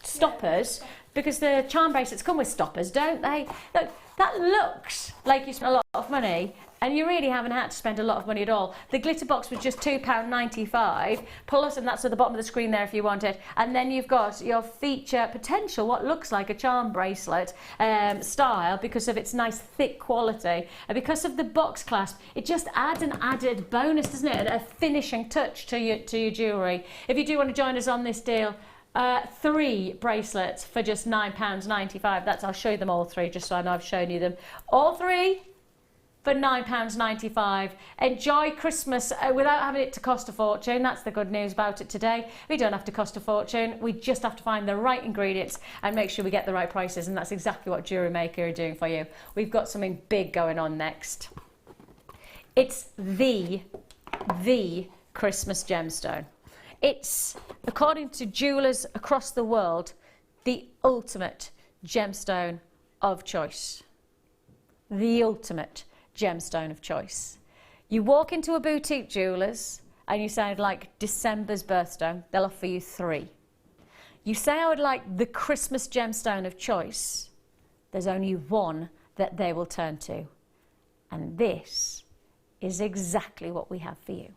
stoppers, because the charm bracelets come with stoppers, don't they? Look, that looks like you spent a lot of money, and you really haven't had to spend a lot of money at all. The glitter box was just £2.95, plus, and that's at the bottom of the screen there if you want it, and then you've got your feature potential, what looks like a charm bracelet style, because of its nice thick quality, and because of the box clasp, it just adds an added bonus, doesn't it? A finishing touch to your jewellery. If you do want to join us on this deal, 3 bracelets for just £9.95. That's, I'll show you them all 3 just so I know I've shown you them. All 3 for £9.95. Enjoy Christmas without having it to cost a fortune. That's the good news about it today. We don't have to cost a fortune. We just have to find the right ingredients and make sure we get the right prices, and that's exactly what Jewellery Maker are doing for you. We've got something big going on next. It's the Christmas gemstone. It's, according to jewellers across the world, the ultimate gemstone of choice. The ultimate gemstone of choice. You walk into a boutique jeweller's and you say, I'd like December's birthstone, they'll offer you 3. You say, I would like the Christmas gemstone of choice, there's only one that they will turn to. And this is exactly what we have for you.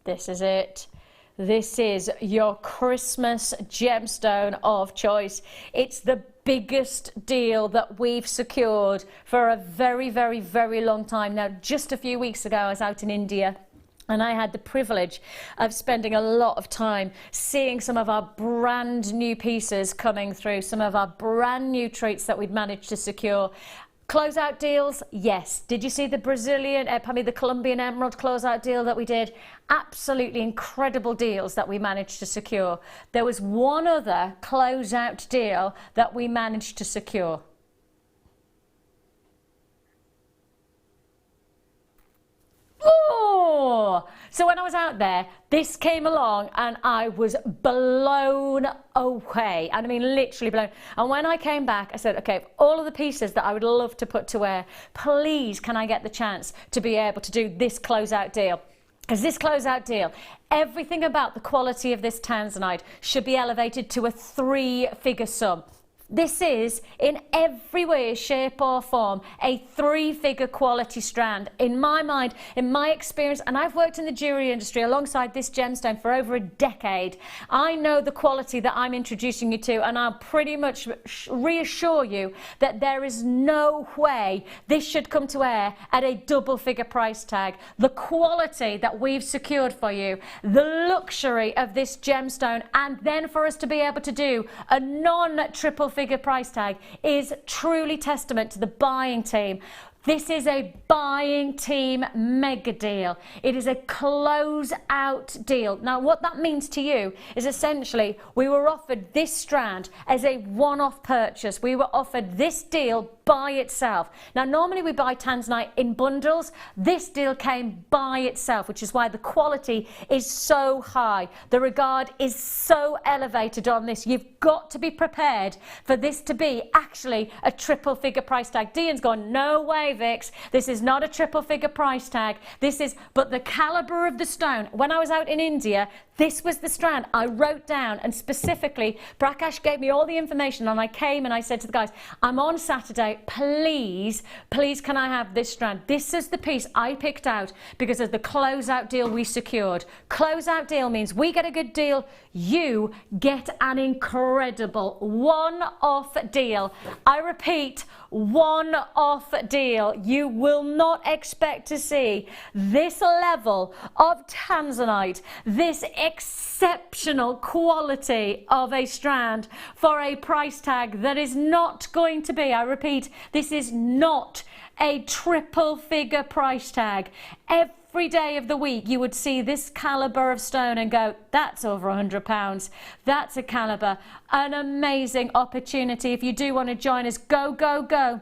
This is it. This is your Christmas gemstone of choice. It's the biggest deal that we've secured for a very, very, very long time now. Just a few weeks ago, I was out in India, and I had the privilege of spending a lot of time seeing some of our brand new pieces coming through, some of our brand new treats that we'd managed to secure. Closeout deals, yes. Did you see the the Colombian Emerald closeout deal that we did? Absolutely incredible deals that we managed to secure. There was one other closeout deal that we managed to secure. Oh! So when I was out there, this came along and I was blown away. And I mean, literally blown. And when I came back, I said, okay, all of the pieces that I would love to put to wear, please can I get the chance to be able to do this closeout deal? Because this closeout deal, everything about the quality of this tanzanite should be elevated to a 3-figure sum. This is, in every way, shape or form, a 3-figure quality strand. In my mind, in my experience, and I've worked in the jewellery industry alongside this gemstone for over a decade, I know the quality that I'm introducing you to, and I'll pretty much reassure you that there is no way this should come to air at a double-figure price tag. The quality that we've secured for you, the luxury of this gemstone, and then for us to be able to do a non-triple figure price tag is truly testament to the buying team. This is a buying team mega deal. It is a close-out deal. Now, what that means to you is essentially we were offered this strand as a one-off purchase. We were offered this deal by itself. Now, normally we buy tanzanite in bundles. This deal came by itself, which is why the quality is so high. The regard is so elevated on this. You've got to be prepared for this to be actually a triple-figure price tag. Dean's gone, no way, Vix. This is not a triple-figure price tag. This is, but the caliber of the stone. When I was out in India, this was the strand I wrote down, and specifically, Prakash gave me all the information, and I came and I said to the guys, I'm on Saturday, please can I have this strand? This is the piece I picked out because of the closeout deal we secured. Closeout deal means we get a good deal, you get an incredible one-off deal. I repeat, one-off deal. You will not expect to see this level of tanzanite, this exceptional quality of a strand for a price tag that is not going to be, I repeat, this is not a triple-figure price tag. Every day of the week you would see this caliber of stone and go, that's over £100. That's a caliber. An amazing opportunity. If you do want to join us, go, go, go.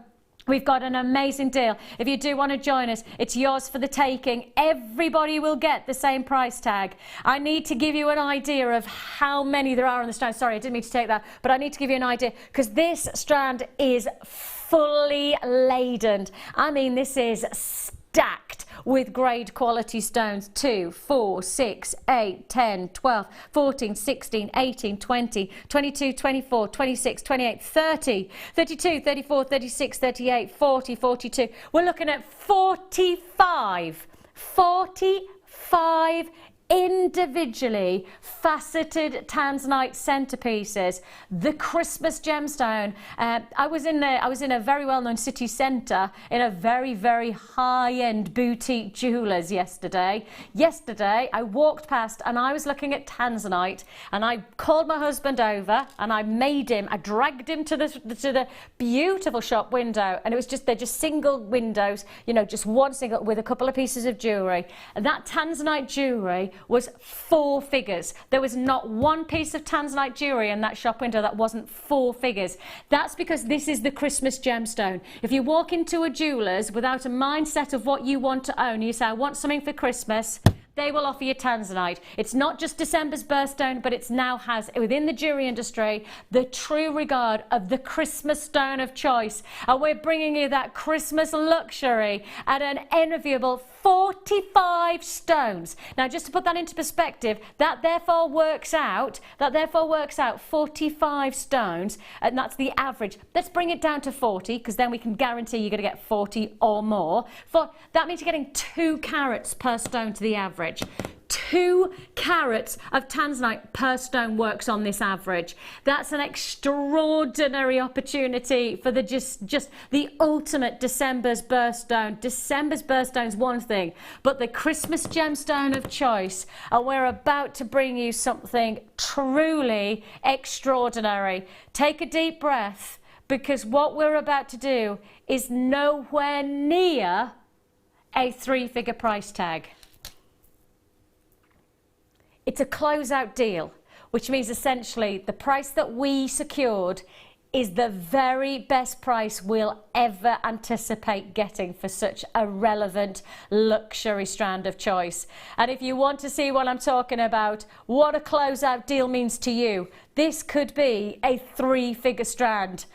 We've got an amazing deal. If you do want to join us, it's yours for the taking. Everybody will get the same price tag. I need to give you an idea of how many there are on the strand. Sorry, I didn't mean to take that, but I need to give you an idea because this strand is fully laden. I mean, this is stacked with grade quality stones. 2, 4, 6, 8, 10, 12, 14, 16, 18, 20, 22, 24, 26, 28, 30, 32, 34, 36, 38, 40, 42. We're looking at 45 individually faceted tanzanite centerpieces. The Christmas gemstone. I was in a very well-known city centre in a very, very high-end boutique jewellers yesterday. Yesterday I walked past and I was looking at tanzanite, and I called my husband over and I dragged him to the beautiful shop window, and it was they're just single windows, you know, just one single with a couple of pieces of jewellery. And that tanzanite jewellery was 4 figures. There was not one piece of tanzanite jewellery in that shop window that wasn't 4 figures. That's because this is the Christmas gemstone. If you walk into a jeweller's without a mindset of what you want to own, you say, I want something for Christmas, they will offer you tanzanite. It's not just December's birthstone, but it now has, within the jewellery industry, the true regard of the Christmas stone of choice. And we're bringing you that Christmas luxury at an enviable 45 stones. Now, just to put that into perspective, that therefore works out 45 stones, and that's the average. Let's bring it down to 40, because then we can guarantee you're going to get 40 or more. That means you're getting 2 carats per stone to the average. 2 carats of tanzanite per stone works on this average. That's an extraordinary opportunity for the just the ultimate December's birthstone. December's birthstone's one thing, but the Christmas gemstone of choice, and we're about to bring you something truly extraordinary. Take a deep breath, because what we're about to do is nowhere near a 3-figure price tag. It's a closeout deal, which means essentially the price that we secured is the very best price we'll ever anticipate getting for such a relevant luxury strand of choice. And if you want to see what I'm talking about, what a closeout deal means to you, this could be a 3-figure strand.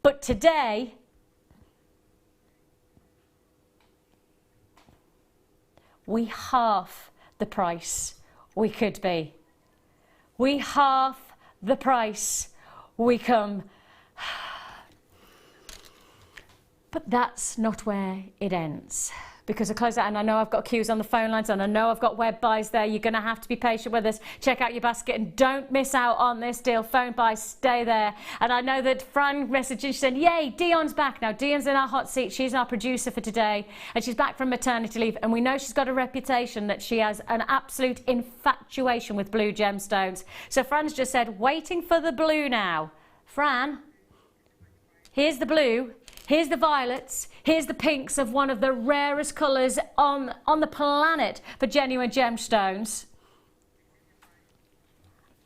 But today, we half the price we could be. We half the price we come. But that's not where it ends. Because I close out, and I know I've got queues on the phone lines, and I know I've got web buys there. You're going to have to be patient with us. Check out your basket and don't miss out on this deal. Phone buys, stay there. And I know that Fran messaged, she said, yay, Dion's back. Now, Dion's in our hot seat. She's our producer for today, and she's back from maternity leave. And we know she's got a reputation that she has an absolute infatuation with blue gemstones. So Fran's just said, waiting for the blue now. Fran, here's the blue. Here's the violets, here's the pinks of one of the rarest colours on the planet for genuine gemstones.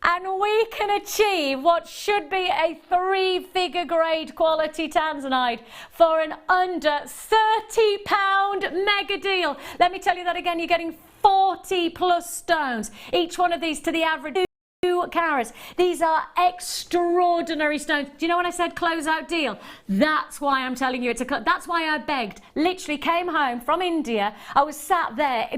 And we can achieve what should be a 3-figure grade quality tanzanite for an under £30 mega deal. Let me tell you that again, you're getting 40 plus stones, each one of these to the average 2 carats. These are extraordinary stones. Do you know when I said closeout deal? That's why I'm telling you that's why I begged. Literally came home from India. I was sat there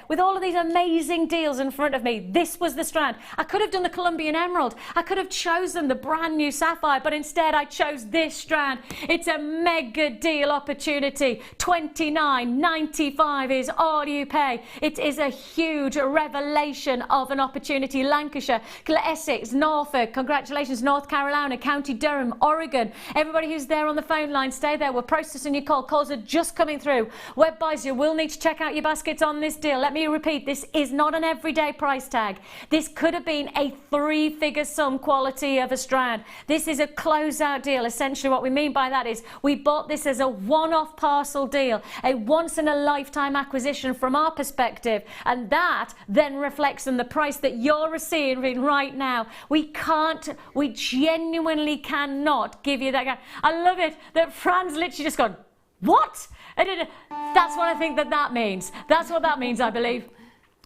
with all of these amazing deals in front of me. This was the strand. I could have done the Colombian emerald. I could have chosen the brand new sapphire, but instead I chose this strand. It's a mega deal opportunity. $29.95 is all you pay. It is a huge revelation of an opportunity. Lancashire, Essex, Norfolk, congratulations, North Carolina, County Durham, Oregon. Everybody who's there on the phone line, stay there. We're processing your call. Calls are just coming through. Web buys, you will need to check out your baskets on this deal. Let me repeat, this is not an everyday price tag. This could have been a 3-figure sum quality of a strand. This is a closeout deal. Essentially what we mean by that is we bought this as a one-off parcel deal, a once-in-a-lifetime acquisition from our perspective, and that then reflects in the price that you're receiving right now. We genuinely cannot give you that. I love it that Fran's literally just gone, what? That's what I think that means. That's what that means, I believe.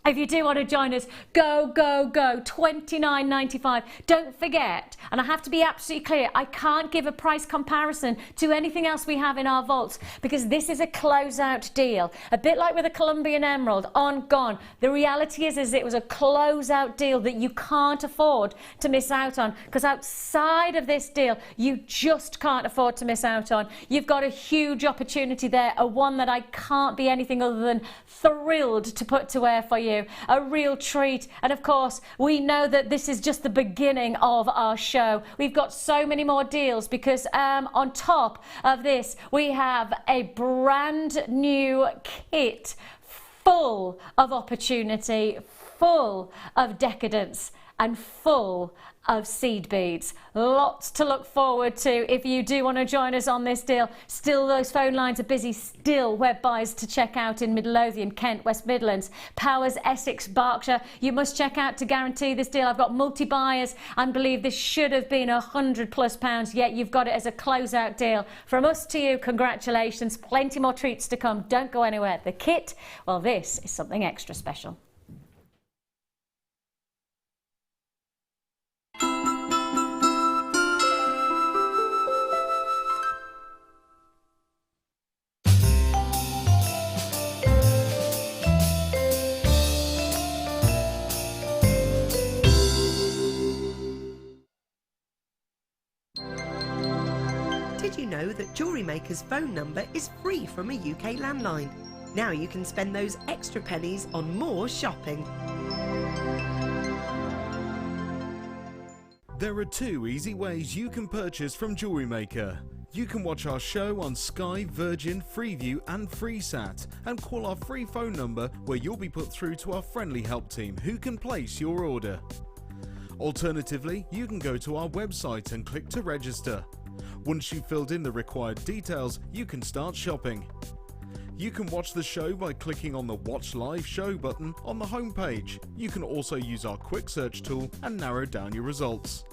If you do want to join us, go, go, go, $29.95. Don't forget, and I have to be absolutely clear, I can't give a price comparison to anything else we have in our vaults because this is a closeout deal. A bit like with the Colombian emerald, on, gone. The reality is it was a closeout deal that you can't afford to miss out on because outside of this deal, you just can't afford to miss out on. You've got a huge opportunity there, a one that I can't be anything other than thrilled to put to wear for you. A real treat. And of course, we know that this is just the beginning of our show. We've got so many more deals because on top of this, we have a brand new kit full of opportunity, full of decadence, and full of seed beads. Lots to look forward to if you do want to join us on this deal. Still, those phone lines are busy. Still, web buys to check out in Midlothian, Kent, West Midlands, Powers, Essex, Berkshire. You must check out to guarantee this deal. I've got multi-buyers and believe this should have been £100+, yet you've got it as a closeout deal. From us to you, congratulations. Plenty more treats to come. Don't go anywhere. The kit, well, this is something extra special. Did you know that Jewellery Maker's phone number is free from a UK landline? Now you can spend those extra pennies on more shopping. There are 2 easy ways you can purchase from Jewellery Maker. You can watch our show on Sky, Virgin, Freeview and Freesat and call our free phone number where you'll be put through to our friendly help team who can place your order. Alternatively, you can go to our website and click to register. Once you've filled in the required details, you can start shopping. You can watch the show by clicking on the Watch Live Show button on the homepage. You can also use our quick search tool and narrow down your results.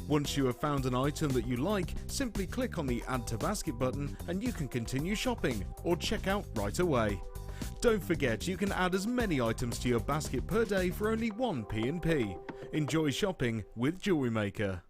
Once you have found an item that you like, simply click on the Add to Basket button and you can continue shopping or check out right away. Don't forget you can add as many items to your basket per day for only 1 P&P. Enjoy shopping with Jewellery Maker.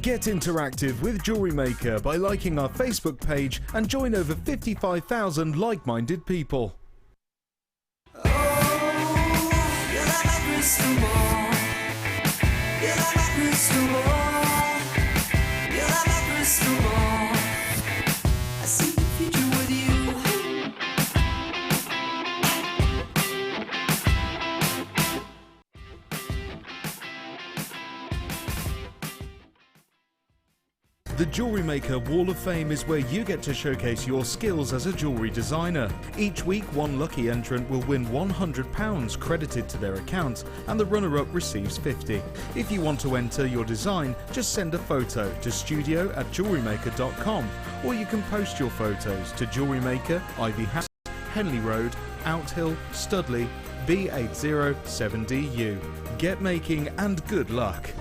Get interactive with Jewellery Maker by liking our Facebook page and join over 55,000 like-minded people. The Jewellery Maker Wall of Fame is where you get to showcase your skills as a jewellery designer. Each week, one lucky entrant will win £100 credited to their account, and the runner-up receives £50. If you want to enter your design, just send a photo to studio@jewellerymaker.com, or you can post your photos to Jewellery Maker, Ivy House, Henley Road, Outhill, Studley, B807DU. Get making and good luck.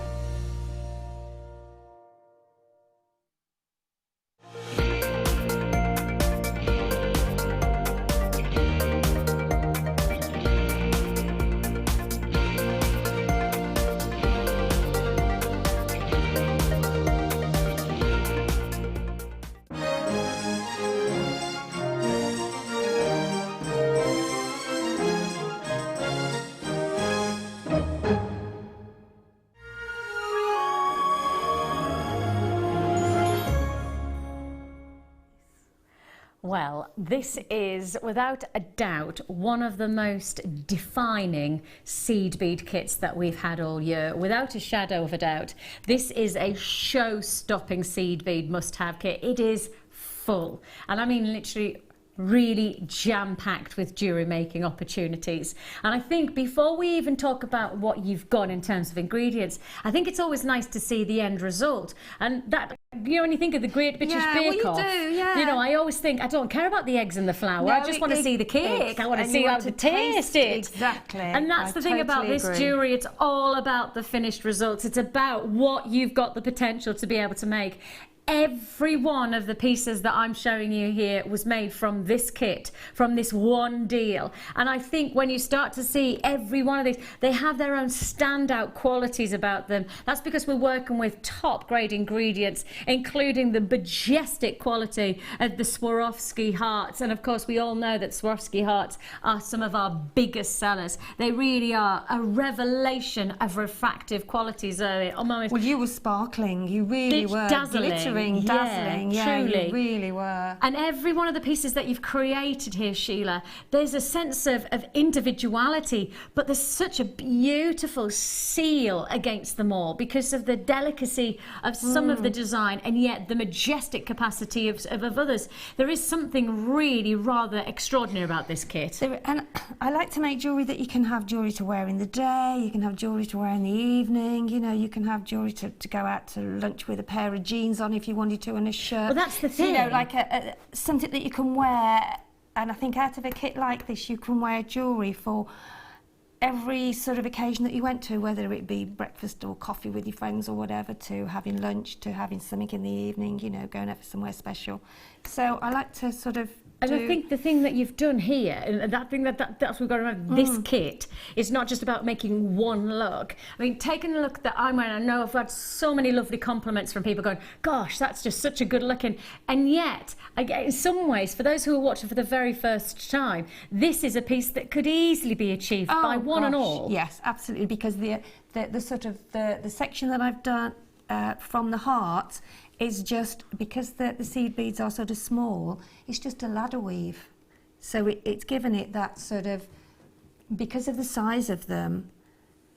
Well, this is without a doubt one of the most defining seed bead kits that we've had all year, without a shadow of a doubt. This is a show-stopping seed bead must-have kit. It is full, and I mean literally really jam-packed with jewellery making opportunities. And I think before we even talk about what you've got in terms of ingredients, I think it's always nice to see the end result. And that, you know, when you think of the Great British Bake Off, you know, I always think I don't care about the eggs and the flour. No, I just want to see the cake. I want to see how to taste it. Exactly. And that's the thing about this jewellery. It's all about the finished results. It's about what you've got the potential to be able to make. Every one of the pieces that I'm showing you here was made from this kit, from this one deal. And I think when you start to see every one of these, they have their own standout qualities about them. That's because we're working with top grade ingredients, including the majestic quality of the Swarovski hearts. And of course, we all know that Swarovski hearts are some of our biggest sellers. They really are a revelation of refractive qualities. Well, you were sparkling. You really were. Dazzling. Dazzling, truly. You really were. And every one of the pieces that you've created here, Sheila, there's a sense of individuality, but there's such a beautiful seal against them all because of the delicacy of some of the design and yet the majestic capacity of others. There is something really rather extraordinary about this kit. And I like to make jewellery that you can have jewellery to wear in the day, you can have jewellery to wear in the evening, you know, you can have jewellery to go out to lunch with a pair of jeans on if you wanted to, and a shirt. Well, that's the thing. You know, like something that you can wear. And I think out of a kit like this, you can wear jewellery for every sort of occasion that you went to, whether it be breakfast or coffee with your friends or whatever, to having lunch, to having something in the evening, you know, going out for somewhere special. So I like to sort of And I think the thing that you've done here, and that's what we've got to remember, this kit is not just about making one look. I mean, taking the look that I'm wearing, I know I've had so many lovely compliments from people going, gosh, that's just such a good looking. And yet, in some ways, for those who are watching for the very first time, this is a piece that could easily be achieved by one and all. Yes, absolutely, because the sort of the section that I've done from the heart is just, because the seed beads are sort of small, it's just a ladder weave. So it's given it that sort of, because of the size of them,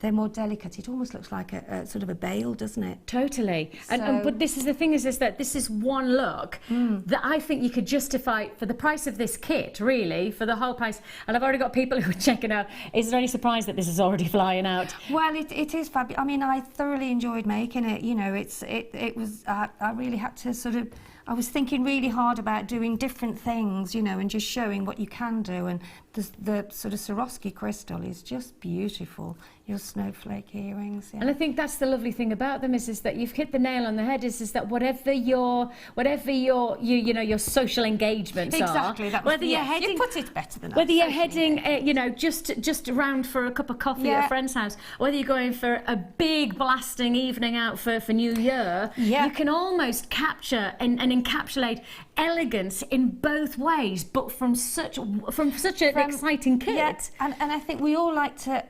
they're more delicate. It almost looks like a sort of a bail, doesn't it? Totally. But this is the thing, is that this is one look that I think you could justify for the price of this kit, really, for the whole price. And I've already got people who are checking out. Is there any surprise that this is already flying out? Well, it is fabulous. I mean, I thoroughly enjoyed making it. You know, it was. I really had to sort of. I was thinking really hard about doing different things, you know, and just showing what you can do. And the sort of Swarovski crystal is just beautiful. your snowflake earrings. Yeah. And I think that's the lovely thing about them is that you've hit the nail on the head. Is that whatever your social engagements exactly, are, that was whether you're heading, you put it better than whether you're socially heading, just around for a cup of coffee at a friend's house, whether you're going for a big blasting evening out for New Year, you can almost capture and encapsulate elegance in both ways, but from such an exciting kit. Yeah, and I think we all like to.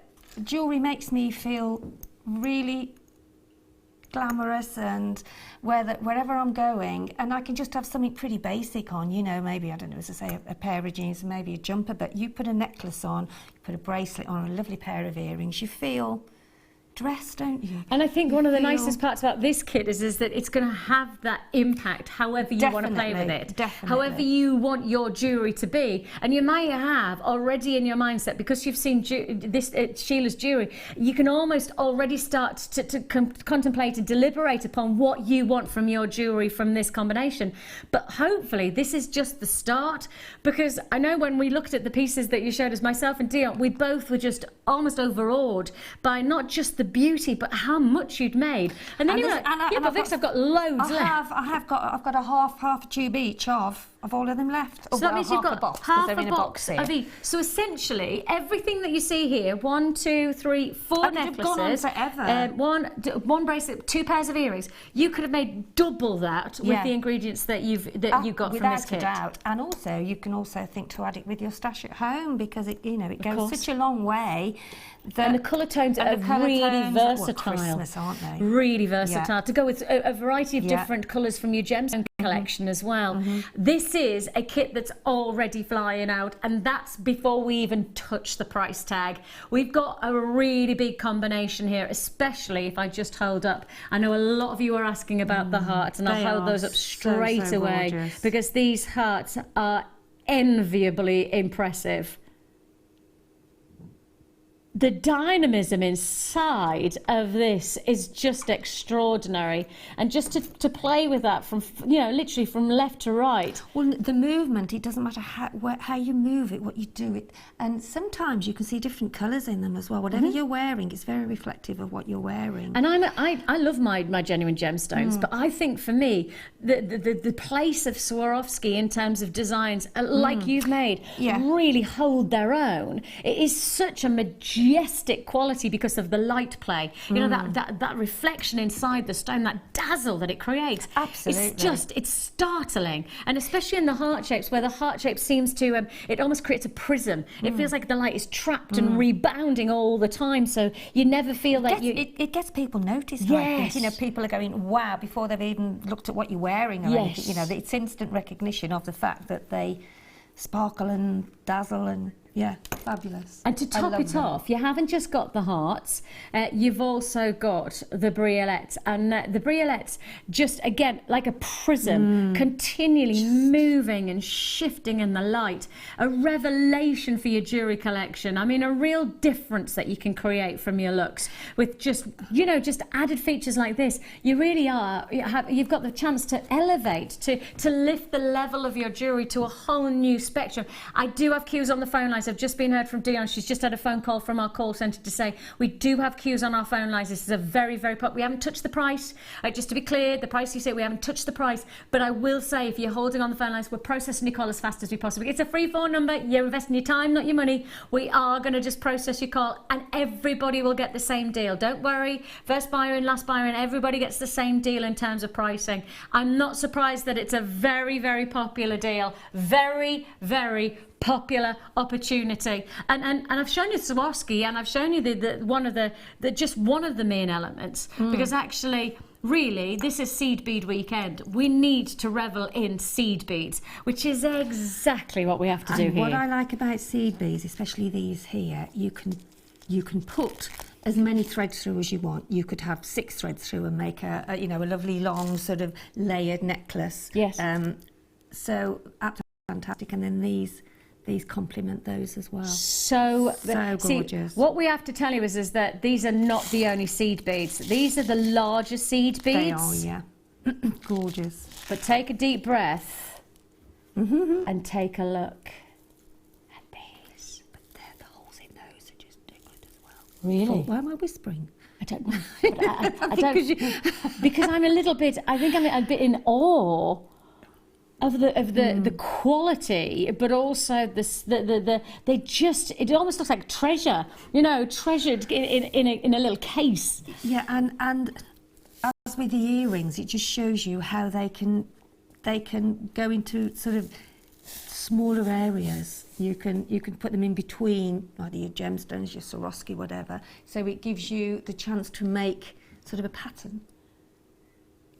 Jewellery makes me feel really glamorous, and wherever I'm going, and I can just have something pretty basic on, you know, maybe, I don't know, as I say, a pair of jeans, maybe a jumper, but you put a necklace on, you put a bracelet on, a lovely pair of earrings, you feel dressed, don't you? And I think one of the nicest parts about this kit is that it's going to have that impact however you want to play with it. Definitely. However you want your jewellery to be. And you might have already in your mindset, because you've seen Sheila's jewellery, you can almost already start to contemplate and deliberate upon what you want from your jewellery from this combination. But hopefully this is just the start, because I know when we looked at the pieces that you showed us, myself and Dion, we both were just almost overawed by not just the beauty, but how much you'd made. And then you're like, yeah, but Vix, I've got loads left. I've got a half a tube each of all of them left. So that means you've got half a box of each. So essentially, everything that you see here, 1, 2, 3, 4 necklaces, one bracelet, 2 pairs of earrings. You could have made double that with the ingredients that you got from this kit. Without a doubt. And also, you can also think to add it with your stash at home, because it goes such a long way. And the colour tones are really versatile. Christmas, aren't they? Really versatile. To go with a variety of different colours from your gemstone collection as well. This is a kit that's already flying out, and that's before we even touch the price tag. We've got a really big combination here, especially if I just hold up. I know a lot of you are asking about the hearts, and I'll hold those up straight away, gorgeous. because these hearts are enviably impressive. The dynamism inside of this is just extraordinary, and just to play with that from, literally from left to right. Well, the movement, it doesn't matter how you move it, what you do it, and sometimes you can see different colours in them as well. Whatever you're wearing, it's very reflective of what you're wearing. And I love my genuine gemstones, but I think for me, the place of Swarovski in terms of designs, like you've made, really hold their own. It is such a majestic quality because of the light play. You know, that reflection inside the stone, that dazzle that it creates. Absolutely. It's startling. And especially in the heart shapes, where the heart shape seems to, it almost creates a prism. It feels like the light is trapped and rebounding all the time, so you never feel that it gets people noticed. I think, people are going, wow, before they've even looked at what you're wearing or anything. It's instant recognition of the fact that they sparkle and dazzle, and fabulous. And to top it off, you haven't just got the hearts, you've also got the briolette, and the briolette's just, again, like a prism, continually moving and shifting in the light. A revelation for your jewellery collection. I mean, a real difference that you can create from your looks with just added features like this. You really are, you've got the chance to elevate, to lift the level of your jewellery to a whole new spectrum. I do have queues on the phone lines. I've just been heard from Dion. She's just had a phone call from our call centre to say we do have queues on our phone lines. This is a very, very we haven't touched the price. Just to be clear, the price you say, we haven't touched the price. But I will say, if you're holding on the phone lines, we're processing your call as fast as we possibly. It's a free phone number. You're investing your time, not your money. We are going to just process your call, and everybody will get the same deal. Don't worry. First buyer and last buyer, and everybody gets the same deal in terms of pricing. I'm not surprised that it's a very, very popular deal. Very, very popular opportunity, and I've shown you Swarovski, and I've shown you one of the main elements, because actually, really, this is seed bead weekend. We need to revel in seed beads, which is exactly what we have to do here. What I like about seed beads, especially these here, you can put as many threads through as you want. You could have 6 threads through and make a lovely long sort of layered necklace. Yes. So absolutely fantastic, and then these complement those as well. So gorgeous. See, what we have to tell you is that these are not the only seed beads. These are the larger seed beads. They are, yeah. Gorgeous. But take a deep breath and take a look at these. But the holes in those are just different as well. Really? Why am I whispering? I don't know. But I don't, because I'm a little bit, I think I'm a bit in awe of the quality, but also they just, it almost looks like treasure, you know, treasured in a little case. Yeah, and as with the earrings, it just shows you how they can go into sort of smaller areas. You can put them in between either your gemstones, your Swarovski, whatever. So it gives you the chance to make sort of a pattern.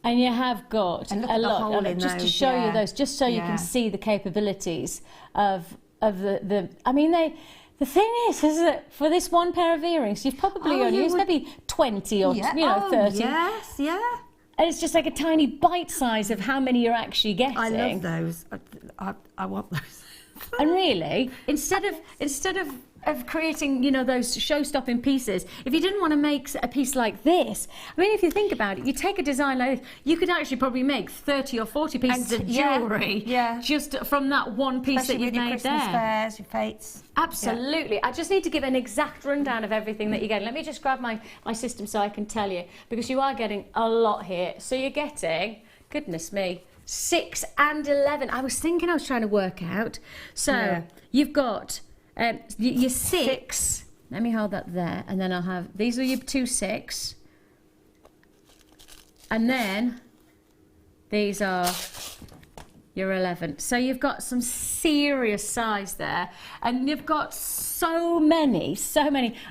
And you have got And look a at the lot hole of it, in just to those, show you yeah. those, just so you Yeah. can see the capabilities of the. I mean, the thing is that for this one pair of earrings, you've probably only used maybe 20 or 30. Yes, yeah. And it's just like a tiny bite size of how many you're actually getting. I love those. I want those. And really, instead of creating, you know, those show-stopping pieces, if you didn't want to make a piece like this, I mean, if you think about it, you take a design like this, you could actually probably make 30 or 40 pieces of jewellery just from that one piece Especially that you've with your made Christmas there. fairs, your fates. Absolutely. I just need to give an exact rundown of everything that you get. Let me just grab my system so I can tell you, because you are getting a lot here. So you're getting, goodness me, 6 and 11. I was thinking, I was trying to work out. So you've got your 6. Let me hold that there, and then I'll have, these are your 2 6. And then these are your 11. So you've got some serious size there, and you've got so many.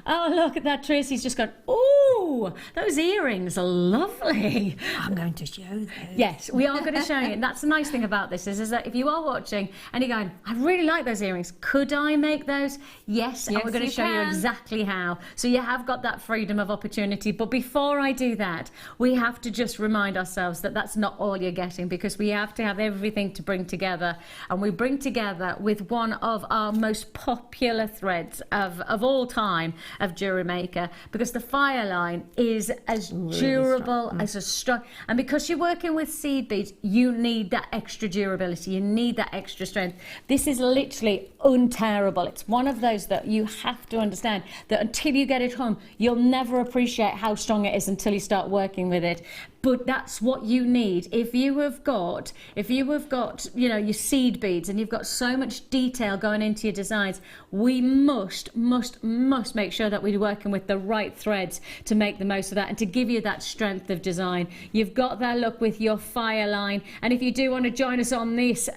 Oh, look at that, Tracy's just gone, ooh, those earrings are lovely. I'm going to show those. Yes, we are going to show you. And that's the nice thing about this is that if you are watching and you're going, I really like those earrings, could I make those? Yes, and we're going to show you exactly how. So you have got that freedom of opportunity. But before I do that, we have to just remind ourselves that that's not all you're getting, because we have to have everything to bring together. And we bring together with one of our most popular threads of all time of Jewellery Maker, because the fire line is as really durable as a strong, and because you're working with seed beads, you need that extra durability, you need that extra strength. This is literally untearable. It's one of those that you have to understand that until you get it home, you'll never appreciate how strong it is until you start working with it. But that's what you need. If you have got, you know, your seed beads and you've got so much detail going into your designs, we must make sure that we're working with the right threads to make the most of that and to give you that strength of design. You've got that look with your fire line. And if you do want to join us on this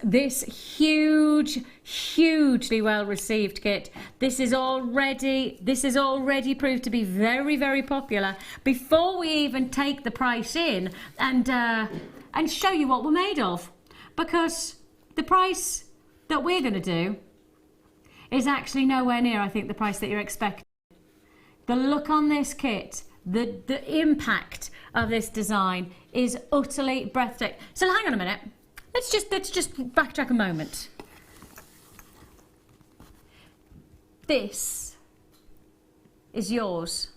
hugely well received kit, this is already proved to be very, very popular. Before we even take the price in and show you what we're made of, because the price that we're going to do is actually nowhere near, I think, the price that you're expecting. The look on this kit, the impact of this design is utterly breathtaking. So hang on a minute, let's just backtrack a moment. This is yours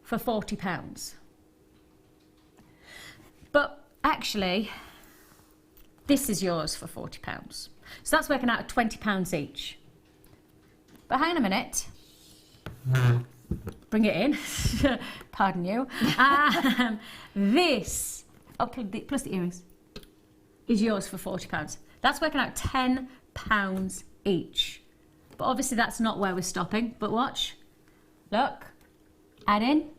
for £40. But actually, this is yours for £40. So that's working out at £20 each. But hang on a minute. Bring it in. Pardon you. This, plus the earrings, is yours for £40. That's working out £10 each. But obviously that's not where we're stopping. But watch. Look. Add in.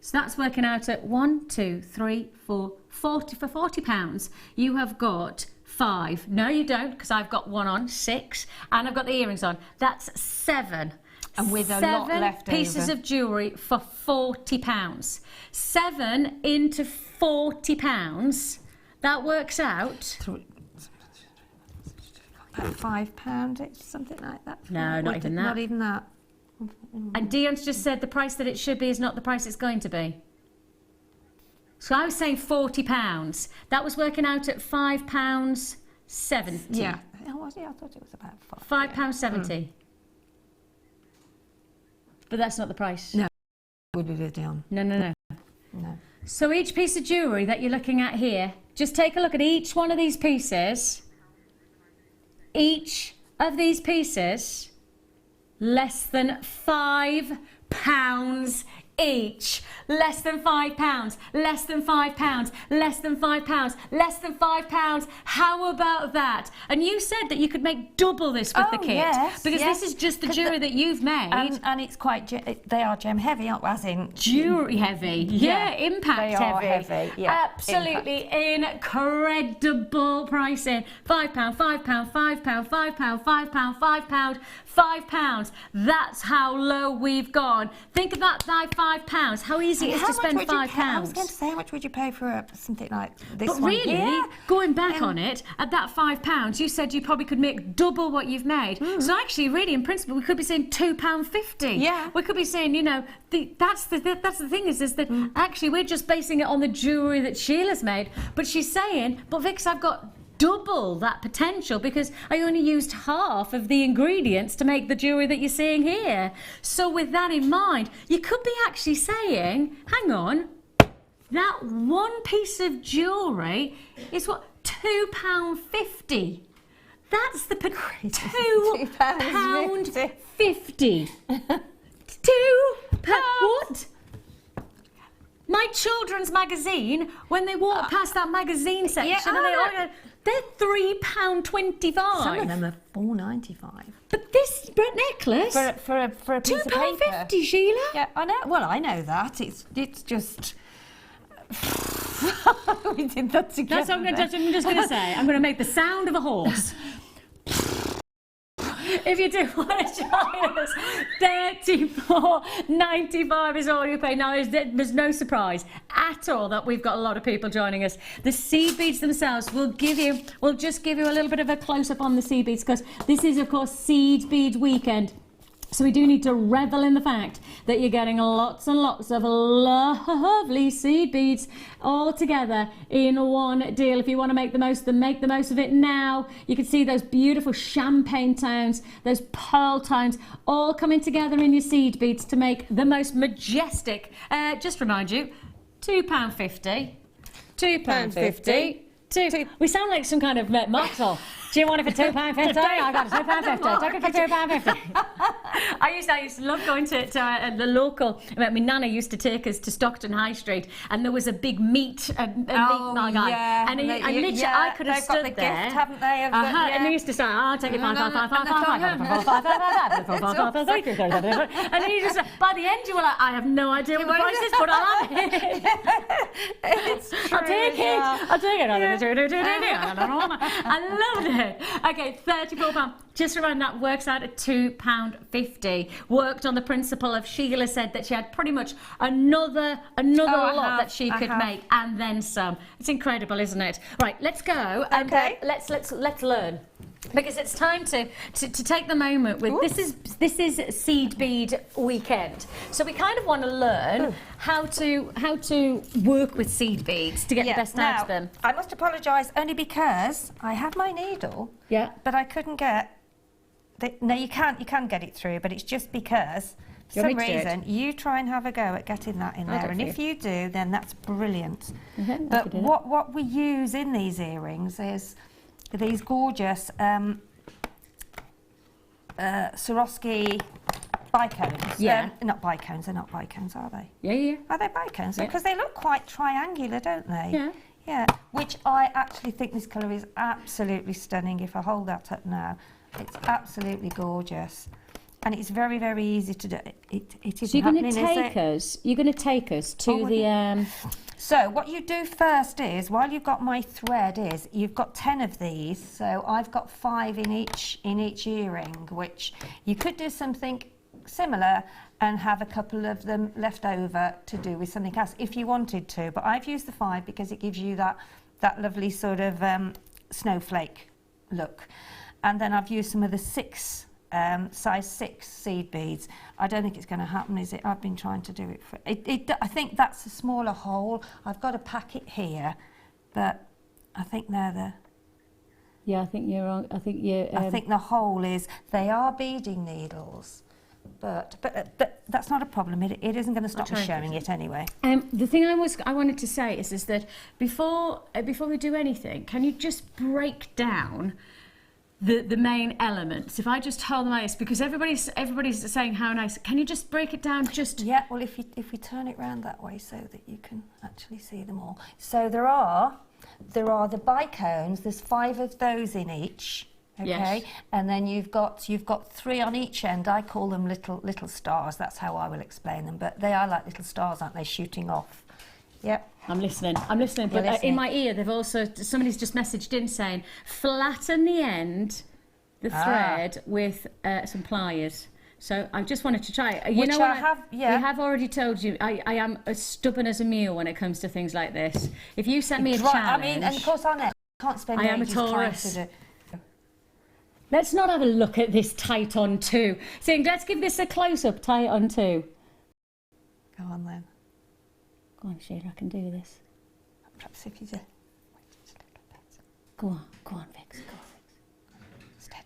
So that's working out at 1, 2, 3, 4, 40. For £40, you have got 5. No, you don't, because I've got 1 on, 6, and I've got the earrings on. That's 7. And with a lot left over. 7 pieces of jewellery for £40. 7 into £40, that works out. About £5, it's something like that. No, not even that. Not even that. And Dion's just said the price that it should be is not the price it's going to be. So I was saying £40. That was working out at £5.70. Yeah. Oh, was it? I thought it was about £5.70. But that's not the price. No. Would be down. No. No. So each piece of jewellery that you're looking at here, just take a look at each one of these pieces. Each of these pieces less than £5 each. Less than £5, less than £5, less than £5, less than £5. How about that? And you said that you could make double this with the kit. Yes, because yes. this is just the jewellery that you've made. And it's quite, they are gem heavy, aren't as in... Jewellery heavy. Yeah, impact they are heavy. heavy. Yeah, absolutely incredible pricing. £5, £5, £5, £5, £5, £5, £5. That's how low we've gone. Think about that £5. How easy it is to spend £5. I was going to say, how much would you pay for something like this But one? really, Yeah. going back on it, at that £5, you said you probably could make double what you've made. So actually, really, in principle, we could be saying £2.50. Yeah. We could be saying, you know, that's the thing is that actually we're just basing it on the jewellery that Sheila's made. But she's saying, but Vix, I've got double that potential because I only used half of the ingredients to make the jewellery that you're seeing here. So with that in mind, you could be actually saying, hang on, that one piece of jewellery is what, £2.50. That's the £2.50. £2. What? My children's magazine, when they walk past that magazine section, and they're £3.25. Some of them are £4.95. But this necklace, For a piece of paper. £2.50, Sheila. Yeah, I know. Well, I know that. It's just... we did that together. That's what I'm just going to say. I'm going to make the sound of a horse. If you do want to join us, £34.95 is all you pay. Now, there's no surprise at all that we've got a lot of people joining us. The seed beads themselves will just give you a little bit of a close-up on the seed beads because this is, of course, Seed Bead Weekend. So we do need to revel in the fact that you're getting lots and lots of lovely seed beads all together in one deal. If you want to make the most of them, make the most of it now. You can see those beautiful champagne tones, those pearl tones, all coming together in your seed beads to make the most majestic. Just remind you, £2.50, £2.50. We sound like some kind of muscle. Do you want it for £2.50? I got it, £2.50. Take it for £2.50. I used to love going to the local. My nana used to take us to Stockton High Street, and there was a big meat guy, yeah. and literally I could have stood got the there. Gift, haven't they? Of And they used to say, "I'll take it, £5, and then you just by the end you were like, I have no idea what the price is, but I'll have it. It's true. I'll take it. I'll take it. I loved it. Okay, £34. Just remember that works out at £2.50. Worked on the principle of Sheila said that she had pretty much another lot that she could make, and then some. It's incredible, isn't it? Right, let's go and let's learn. Because it's time to take the moment with this is Seed Bead Weekend. So we kind of want to learn how to work with seed beads to get the best out of them. I must apologise only because I have my needle. Yeah. But I couldn't get. No, you can get it through, but it's just because for some reason you try and have a go at getting that in there, and if you do, then that's brilliant. But what we use in these earrings is these gorgeous Swarovski bicones. Yeah. Not bicones, they're not bicones, are they? Yeah. Are they bicones? Yeah. Because they look quite triangular, don't they? Yeah. Yeah, which I actually think this colour is absolutely stunning. If I hold that up now, it's absolutely gorgeous. And it's very, very easy to do. It isn't So you're going happening, to take us to the... So what you do first is, while you've got my thread, is you've got 10 of these. So I've got 5 in each earring, which you could do something similar and have a couple of them left over to do with something else if you wanted to. But I've used the 5 because it gives you that lovely sort of snowflake look. And then I've used some of the 6 size 6 seed beads. I don't think it's going to happen, is it? I've been trying to do it for it. I think that's a smaller hole. I've got a packet here, but I think they're the... Yeah, I think you're wrong. I think the hole is... They are beading needles, but that's not a problem. It isn't going to stop me showing it anyway. The thing I wanted to say is that before we do anything, can you just break down the main elements. If I just hold them like this, because everybody's saying how nice. Can you just break it down? Just Yeah. Well, if we turn it round that way so that you can actually see them all. So there are the bicones. There's 5 of those in each. Okay, Yes. and then you've got 3 on each end. I call them little stars. That's how I will explain them. But they are like little stars, aren't they, shooting off? Yep. I'm listening. But in my ear, somebody's just messaged in saying flatten the end, the thread with some pliers. So I just wanted to try. You Which know I have, yeah. We have already told you. I am as stubborn as a mule when it comes to things like this. If you send me a Right, challenge, I mean, and of course I can't spend I am a ages trying Taurus. to do. let's not have a look at this tight on 2. Saying let's give this a close up tight on 2. Go on then. Go on, Sheila, I can do this. Perhaps if you just wait just a little bit. Go on, Vix. Go on, Vix. Steady.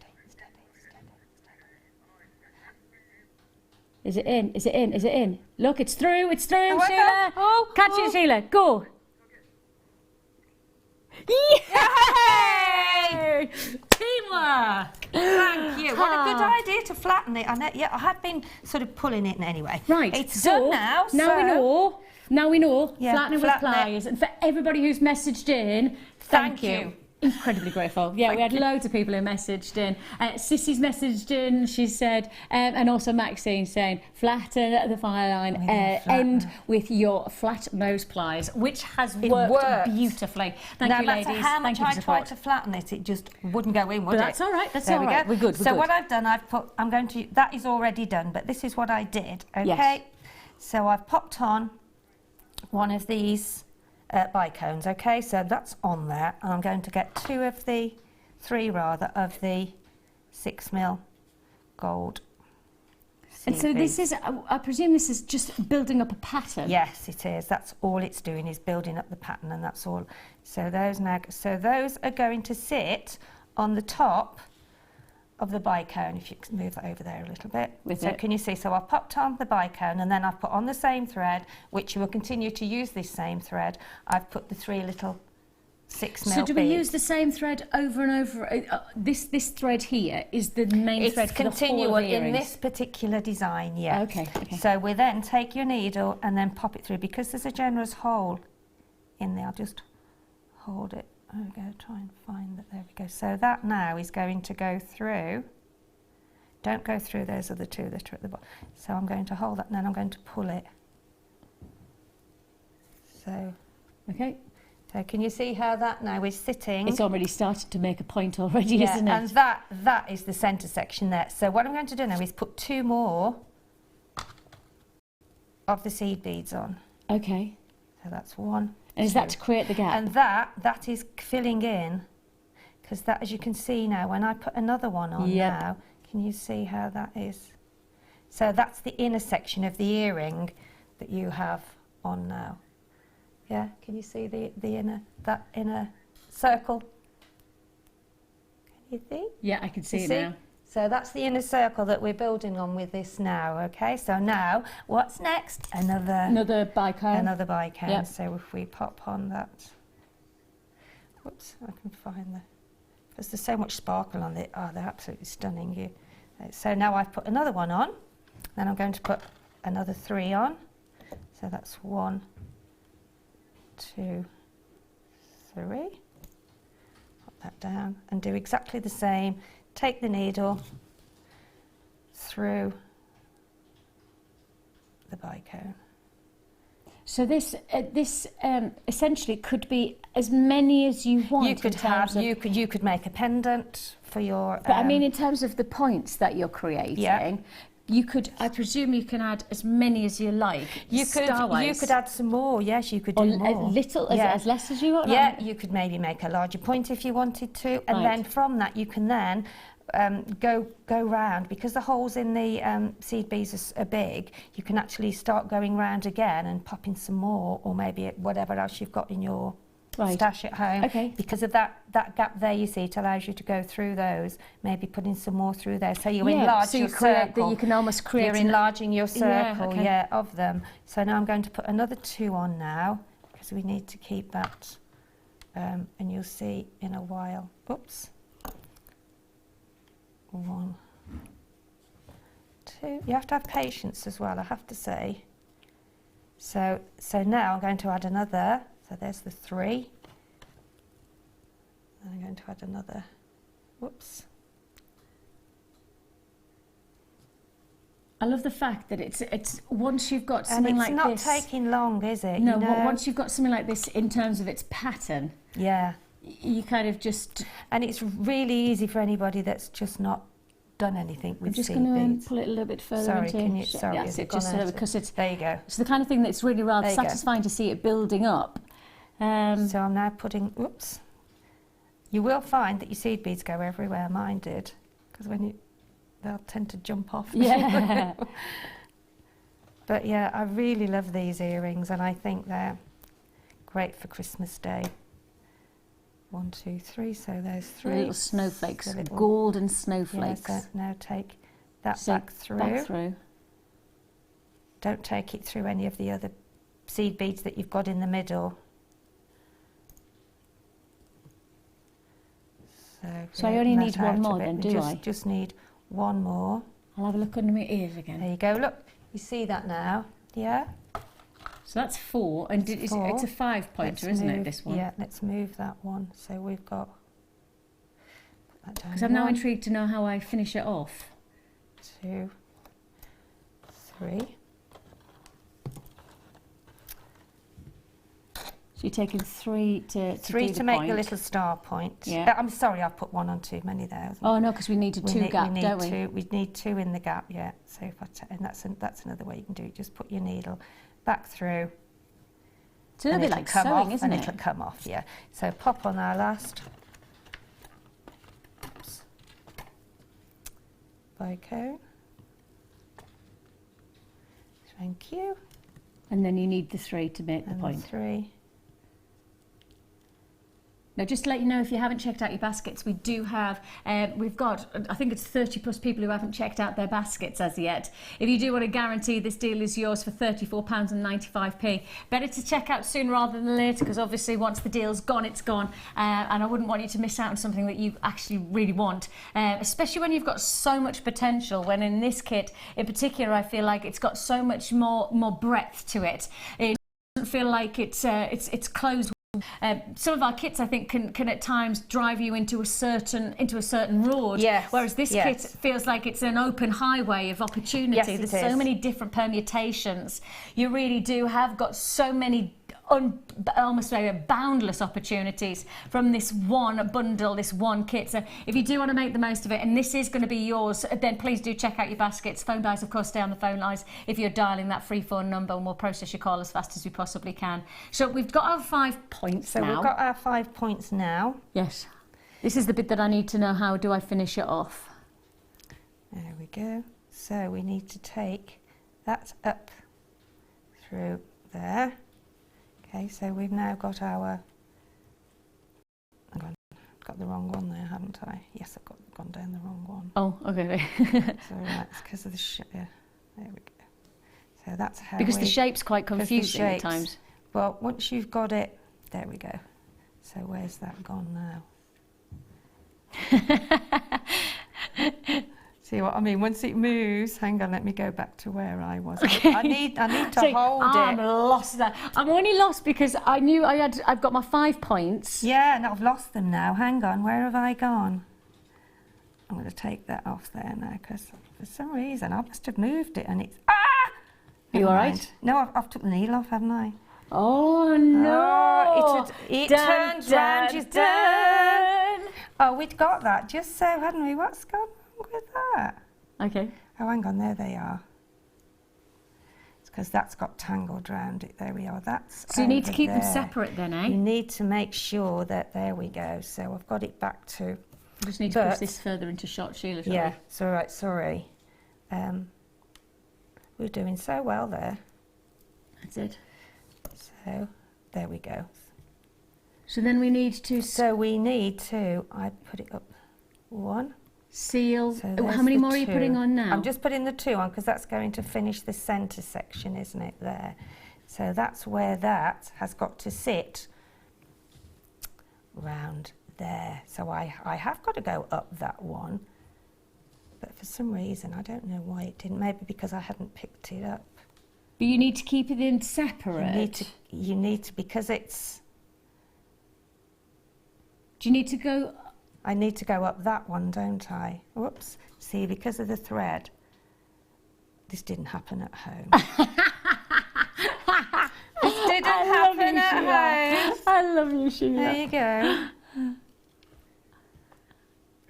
Is it in? Is it in? Look, it's through, Sheila. Oh, Catch it, Sheila. Go. Yay! Teamwork. Thank you. What a good idea to flatten it. I had been sort of pulling it anyway. Right. It's so done now. Now we know. Yeah, Flatten it with flatten it. pliers. And for everybody who's messaged in, thank you. Incredibly grateful. Yeah, we had loads of people who messaged in. Sissy's messaged in, she said, and also Maxine saying, flatten the fire line, end with your flat nose pliers, which has worked beautifully. Thank no you, matter ladies. how Thank much you for I support. tried to flatten it, it just wouldn't go in, would But it? that's all right. That's There all we right. go. We're good. So what I've done, that is already done, but this is what I did, okay? Yes. So I've popped on one of these bicones, okay? So that's on there, and I'm going to get 3 of the 6mm gold. And so seed this beads. is, I presume this is just building up a pattern. Yes, it is. That's all it's doing, is building up the pattern, and that's all. So those are going to sit on the top of the bicone. If you can move that over there a little bit. Can you see? So I've popped on the bicone, and then I've put on the same thread, which you will continue to use this same thread. I've put the 3 little 6mm So do we beads. use the same thread over and over? This thread here is the main thread for the whole continual of the in earrings? this particular design, yeah. Okay. So we then take your needle and then pop it through. Because there's a generous hole in there, I'll just hold it. There we go, try and find that. There we go. So that now is going to go through. Don't go through those other 2 that are at the bottom. So I'm going to hold that, and then I'm going to pull it. So can you see how that now is sitting? It's already started to make a point already, isn't it? And that is the centre section there. So what I'm going to do now is put 2 more of the seed beads on. Okay. So that's 1. And is that to create the gap? And that is filling in, because that, as you can see now, when I put another one on now, can you see how that is? So that's the inner section of the earring that you have on now. Yeah, can you see that inner circle? Can you see? Yeah, I can see it See? now. So that's the inner circle that we're building on with this now, okay? So now, what's next? Another bicone. Another bicone. Yep. So if we pop on that, whoops, I can find because there's so much sparkle on it. Oh, they're absolutely stunning. So now I've put another one on, then I'm going to put another 3 on. So that's 1, 2, 3. Put that down and do exactly the same. Take the needle through the bicone. So this essentially could be as many as you want. You could make a pendant for your. But I mean, in terms of the points that you're creating, you could. I presume you can add as many as you like. You could add some more. Yes, you could do or more. as less as you want. Yeah, you could maybe make a larger point if you wanted to, and then from that you can then go round, because the holes in the seed beads are big. You can actually start going round again and popping some more, or maybe whatever else you've got in your stash at home. Okay. Because of that gap there, you see, it allows you to go through those, maybe putting some more through there. So you enlarge your circle. You can almost create. You're enlarging your circle, of them. So now I'm going to put another 2 on now, because we need to keep that. And you'll see in a while. Oops. 1, 2. You have to have patience as well, I have to say. So now I'm going to add another. So there's the 3. And I'm going to add another. Whoops. I love the fact that it's once you've got something like this. And it's not taking long, is it? No, you know? once you've got something like this in terms of its pattern, yeah, you kind of just. And it's really easy for anybody that's just not done anything with I'm just seed going beads. to pull it a little bit further Sorry, into. can you? Sorry, yes, has it gone just out because it's. There you go. It's the kind of thing that's really rather There you go. satisfying to see it building up. So I'm now putting. Whoops. You will find that your seed beads go everywhere. Mine did, because they'll tend to jump off. Yeah. But yeah, I really love these earrings, and I think they're great for Christmas Day. 1, 2, 3. So there's 3. Little snowflakes, The little- golden snowflakes. Yeah, so now take that So back through. Back through. Don't take it through any of the other seed beads that you've got in the middle. So I only that need one out more of it. then, We do I? Just need one more. I'll have a look under my ears again. There you go. Look, you see that now? Yeah. So that's 4, and It's it's 4. a 5-pointer, Let's isn't it? move- This one. Yeah. Let's move that one. So we've got. Put that down. Because I'm now 1, intrigued to know how I finish it off. 2, 3. So you're taking 3 to 3 do to the make point. the little star point. Yeah. I'm sorry, I've put 1 on too many there. hasn't Oh no, because we need a 2 gap, we need don't we? 2. We need 2 in the gap, yeah. So if and that's another way you can do it. Just put your needle back through. It's a little and bit it'll like come sewing, off, isn't and it? it'll come off, yeah. So pop on our last. Oops. Bicone. Thank you. And then you need the 3 to make the And point. 3. Now, just to let you know, if you haven't checked out your baskets, we do have, we've got, I think it's 30 plus people who haven't checked out their baskets as yet. If you do want to guarantee this deal is yours for £34.95, better to check out soon rather than later, because obviously once the deal's gone, it's gone. And I wouldn't want you to miss out on something that you actually really want, especially when you've got so much potential, when in this kit in particular, I feel like it's got so much more breadth to it. It doesn't feel like it's closed. Some of our kits, I think, can at times drive you into a certain road. Yes, Whereas this kit feels like it's an open highway of opportunity. Yes, it There's is. so many different permutations. You really do have got so many almost like boundless opportunities from this one bundle, this one kit. So if you do want to make the most of it, and this is going to be yours, then please do check out your baskets. Phone buys, of course, stay on the phone lines if you're dialing that free phone number, and we'll process your call as fast as we possibly can. So we've got our 5 points So now. we've got our 5 points now. Yes. This is the bit that I need to know, how do I finish it off? There we go. So we need to take that up through there. Okay, so we've now got our. I've got the wrong one there, haven't I? Yes, I've gone down the wrong one. Oh, okay. So right, it's because of the there we go. So that's how. Because the shape's quite because the confusing at shapes- times. Well, once you've got it, there we go. So where's that gone now? See what I mean? Once it moves, hang on, let me go back to where I was. I need to See, hold I'm it. lost there. I'm only lost because I knew I've got my 5 points. Yeah, and I've lost them now. Hang on, where have I gone? I'm going to take that off there now because for some reason I must have moved it and it's... Ah! Are you Never all mind. right? No, I've took the needle off, haven't I? Oh no! Oh, it turns round, you're done. Oh, we'd got that just so, hadn't we? What's gone wrong with that? Okay. Oh, hang on, there they are. It's because that's got tangled round it. There we are. That's So you need to over keep them there. separate then, eh? You need to make sure that, there we go. So I've got it back to... I just need to push but- this further into shot, Sheila, shall Yeah, we? it's all right, sorry. We're doing so well there. That's it. So, there we go. So then we need to So we need to, I put it up 1. seal. So How there's many the more are you 2. putting on now? I'm just putting the 2 on because that's going to finish the centre section, isn't it, there? So that's where that has got to sit round there. So I have got to go up that one but for some reason, I don't know why it didn't. Maybe because I hadn't picked it up. But you need to keep it in separate. You need to, because it's... Do you need to go... I need to go up that one, don't I? Whoops. See, because of the thread. This didn't happen at home. This didn't happen at home. I love you, Sheila. There you go.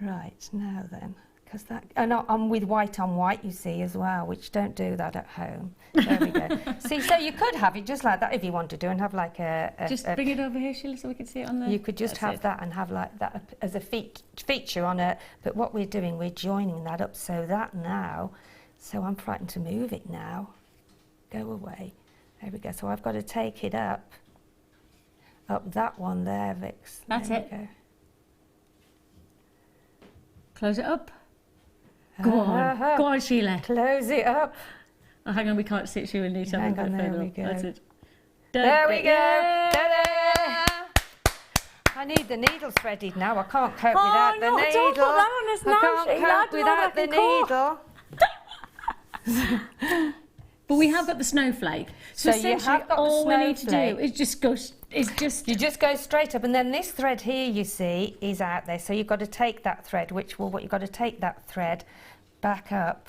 Right, now then. Because that... And I'm with white on white, you see, as well, which don't do that at home. There we go. See, so you could have it just like that if you want to do and have like a Just bring it over here, Sheila, so we can see it on the... You could just have that and have like that as a feature on it. But what we're doing, we're joining that up so that now... So I'm frightened to move it now. Go away. There we go. So I've got to take it up that one there, Vix. That's there it. We go. Close it up. Go on. Go on, Sheila. Close it up. Oh, hang on, we can't see it, Sheila. We need to have Hang a on, bit there further we up. go. That's it. There we go. Yay! Ta-da! I need the needle threaded now. I can't cope without the no, needle. don't put that on us now, I can't Sheila. cope No, without the that needle. But we have got the snowflake. So you essentially, have got the all we need to do snowflake. is just go... You just go straight up, and then this thread here, you see, is out there. So you've got to take that thread, you've got to take that thread back up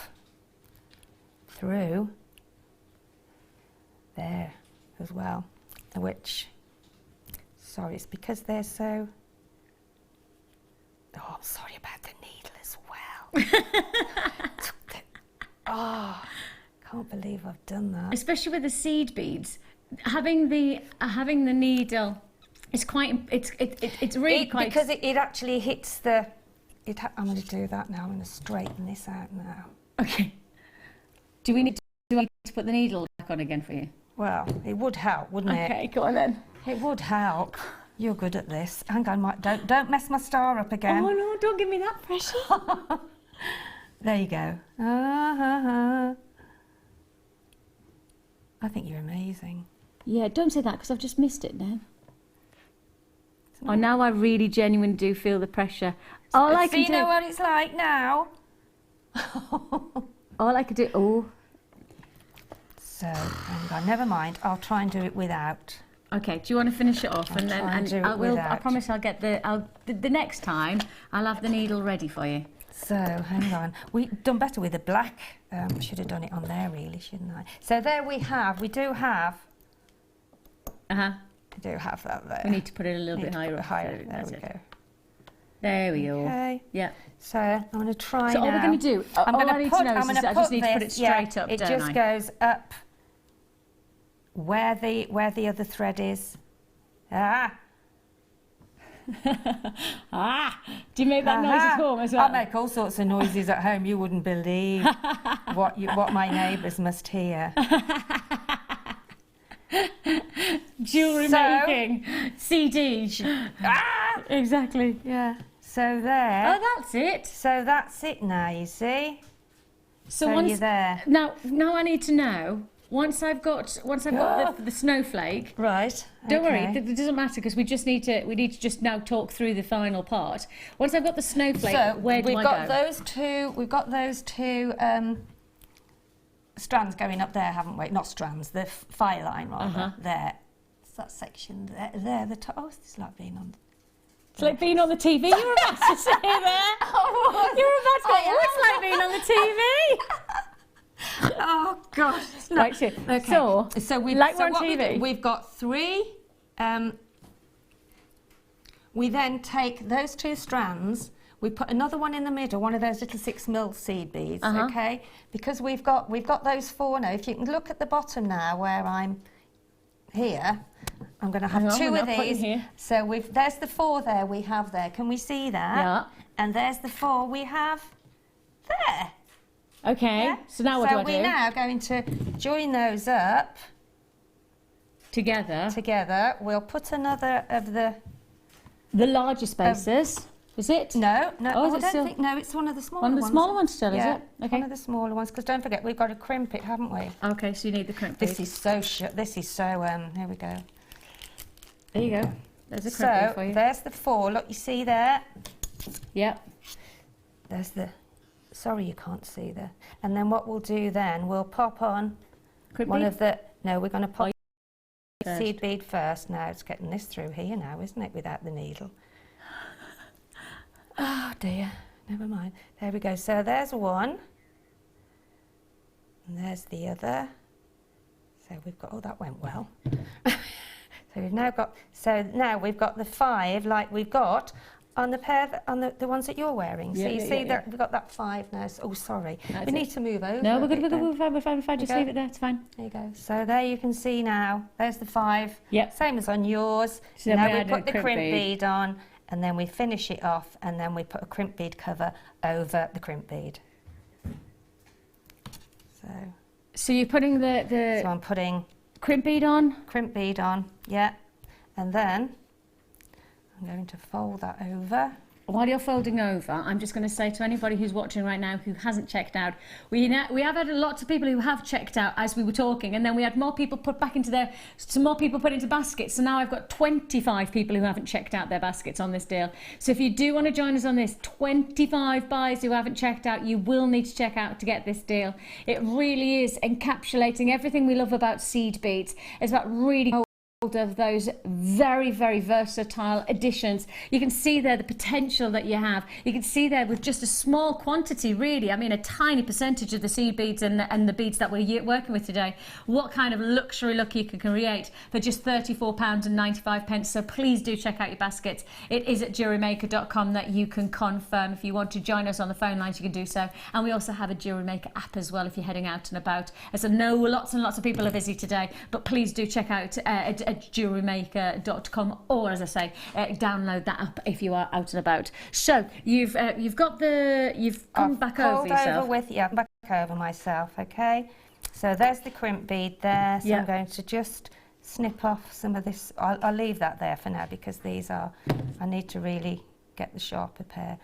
through there as well. Which, sorry, it's because they're so... Oh, I'm sorry about the needle as well. Oh, can't believe I've done that. Especially with the seed beads. Having the needle is quite it's really quite because it actually hits the I'm going to do that now. I'm going to straighten this out now. Okay. Do I need to put the needle back on again for you? Well, it would help, wouldn't it? Okay, go on then. It would help. You're good at this. Hang on, don't mess my star up again. Oh no, don't give me that pressure. There you go. I think you're amazing. Yeah, don't say that because I've just missed it then. Oh, now I really genuinely do feel the pressure. All I can you do... know what it's like now? All I could do... Oh. So, hang on, never mind. I'll try and do it without. Okay, do you want to finish it off? I'll try and do it I without. promise I'll get the next time I'll have the needle ready for you. So, hang on. We've done better with the black. Should have done it on there, really, shouldn't I? So there we do have that there. We need to put it a little bit higher up. Higher. There we go. There we go. Okay. Yeah. So I'm going to try So now. all we're going to do, all I need to know is I just need to put it straight up, it don't just I? goes up where the other thread is. Do you make that noise at home as well? I make all sorts of noises at home. You wouldn't believe what my neighbours must hear. Jewellery making, CDs. Exactly. Yeah. So there. Oh, that's it. So that's it now. You see. So So once you're there. now I need to know. Once I've got the snowflake. Right. Don't worry, okay. it doesn't matter because we need to just now talk through the final part. Once I've got the snowflake, So where do I go? we've got those two strands going up there, haven't we? Not strands, the fire line rather. There. It's that section there. The top. Oh, it's like being on. It's like being on the TV. You were about to say there. You were about to go. Oh, it's like being on the TV. Oh gosh. Right, so, Okay. So we're on TV. We've got three. We then take those two strands. We put another one in the middle, one of those little 6mm seed beads. Okay, because we've got those four now. If you can look at the bottom now, where I'm here, I'm going to have two of these. So there's the four there we have there. Can we see that? Yeah. And there's the four we have there. Okay. Yeah? So now what do I do? So we're now going to join those up together. We'll put another of the larger spaces. Is it? No. Oh, I don't think. No, it's one of the smaller ones. One of the smaller ones still, is it? Okay. One of the smaller ones. Because don't forget, we've got to crimp it, haven't we? Okay, so you need the crimp. This is so. Here we go. There you go. There's a crimp for you. There's the four. Look, you see there. Yep. There's the sorry you can't see the, and then what we'll do then, we'll pop on Could one be. of the, no, we're going to pop First. seed bead first. Now it's getting this through here now, isn't it, without the needle? Oh dear, never mind. There we go. So there's one, and there's the other. So we've got, oh, that went well. So we've now got, so now we've got the 5 like we've got on the pair, on the ones that you're wearing. Yeah, so you yeah, see yeah, that we've got that 5 now. So, oh, sorry. That's we need it. to move over. No, we're a good, bit we're then. fine. Just Okay. leave it there, it's fine. There you go. So there you can see now, there's the 5. Yep. Same as on yours. So then now we we add put a the crimp crimp bead. bead on, and then we finish it off, and then we put a crimp bead cover over the crimp bead. So you're putting the So I'm putting crimp bead on? crimp bead on, yeah, and then I'm going to fold that over. While you're folding over, I'm just going to say to anybody who's watching right now who hasn't checked out, we have had lots of people who have checked out as we were talking, and then we had more people put back into some more people put into baskets. So now I've got 25 people who haven't checked out their baskets on this deal. So if you do want to join us on this, 25 buyers who haven't checked out, you will need to check out to get this deal. It really is encapsulating everything we love about seed beads. It's about really of those very, very versatile additions. You can see there the potential that you have. You can see there with just a small quantity, really, I mean a tiny percentage of the seed beads and the beads that we're working with today, what kind of luxury look you can create for just £34.95. So please do check out your baskets. It is at JewelleryMaker.com that you can confirm. If you want to join us on the phone lines, you can do so. And we also have a Jewellery Maker app as well if you're heading out and about. As I know lots and lots of people are busy today, but please do check out at JewelleryMaker.com, or as I say, download that app if you are out and about. So you've come back over yourself. Over with, yeah, back over myself. Okay, so there's the crimp bead there. So Yeah. I'm going to just snip off some of this. I'll leave that there for now because these are, I need to really get the sharper pair.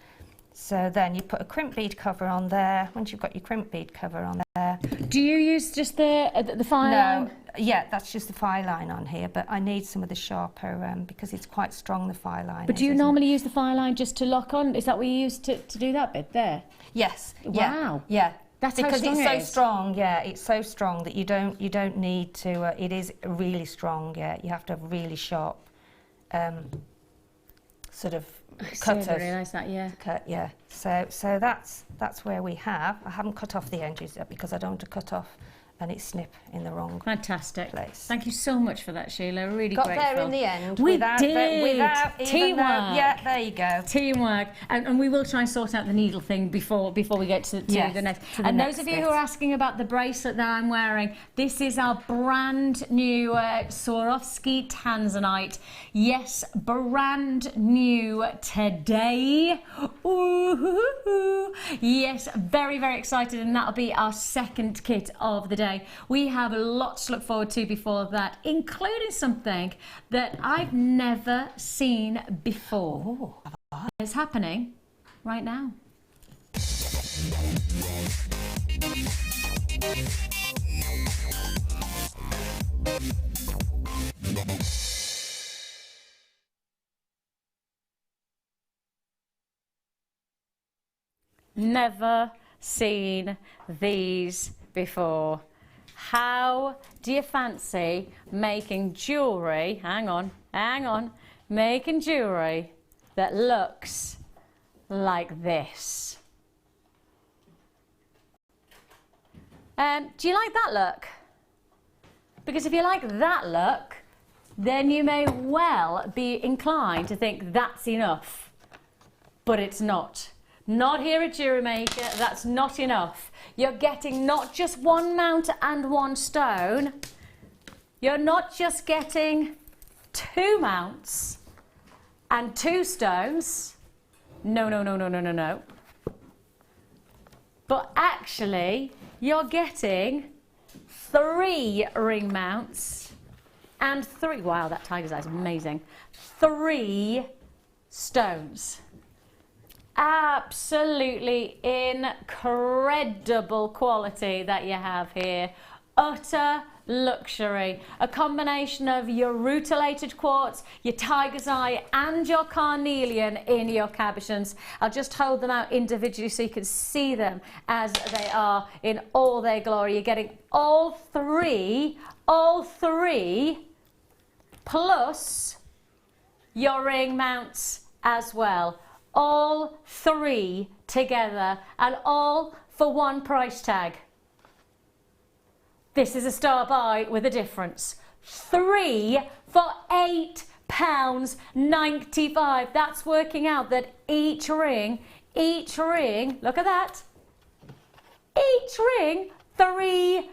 So then you put a crimp bead cover on there. Once you've got your crimp bead cover on there. Do you use just the file line? No, yeah, that's just the file line on here, but I need some of the sharper because it's quite strong, the file line. But do you isn't it? normally use the file line just to lock on? Is that what you use to do that bit there? Yes. Yeah, Wow. yeah. That's how because strong it's it so is. strong. Yeah, it's so strong that you don't need to. It is really strong. Yeah, you have to have really sharp, sort of I cutters. didn't realise that, yeah. Cut, yeah. So that's where we have. I haven't cut off the edges yet because I don't want to cut off and it snip in the wrong Fantastic. place. Thank you so much for that, Sheila. Really Got grateful. there in the end. We without did. Without even Teamwork. though, yeah, there you go. Teamwork, and we will try and sort out the needle thing before we get to Yes, the next. to the And next those of you bit. who are asking about the bracelet that I'm wearing, this is our brand new Swarovski Tanzanite. Yes, brand new today. Ooh, yes, very, very excited, and that'll be our second kit of the day. We have lots to look forward to before that, including something that I've never seen before. It's happening right now. Never seen these before. How do you fancy making jewellery, hang on, making jewellery that looks like this? Do you like that look? Because if you like that look, then you may well be inclined to think that's enough, but it's not. Not here at Jewellery Maker, that's not enough. You're getting not just one mount and one stone, you're not just getting 2 mounts and 2 stones. No. But actually, you're getting 3 ring mounts and 3, wow, that tiger's eye is amazing, 3 stones. Absolutely incredible quality that you have here utter luxury. A combination of your rutilated quartz, your tiger's eye and your carnelian in your cabochons. I'll just hold them out individually so you can see them as they are in all their glory. You're getting all three plus your ring mounts as well. All three together and all for one price tag. This is a star buy with a difference. 3 for £8.95. That's working out that each ring, look at that. Each ring, £3.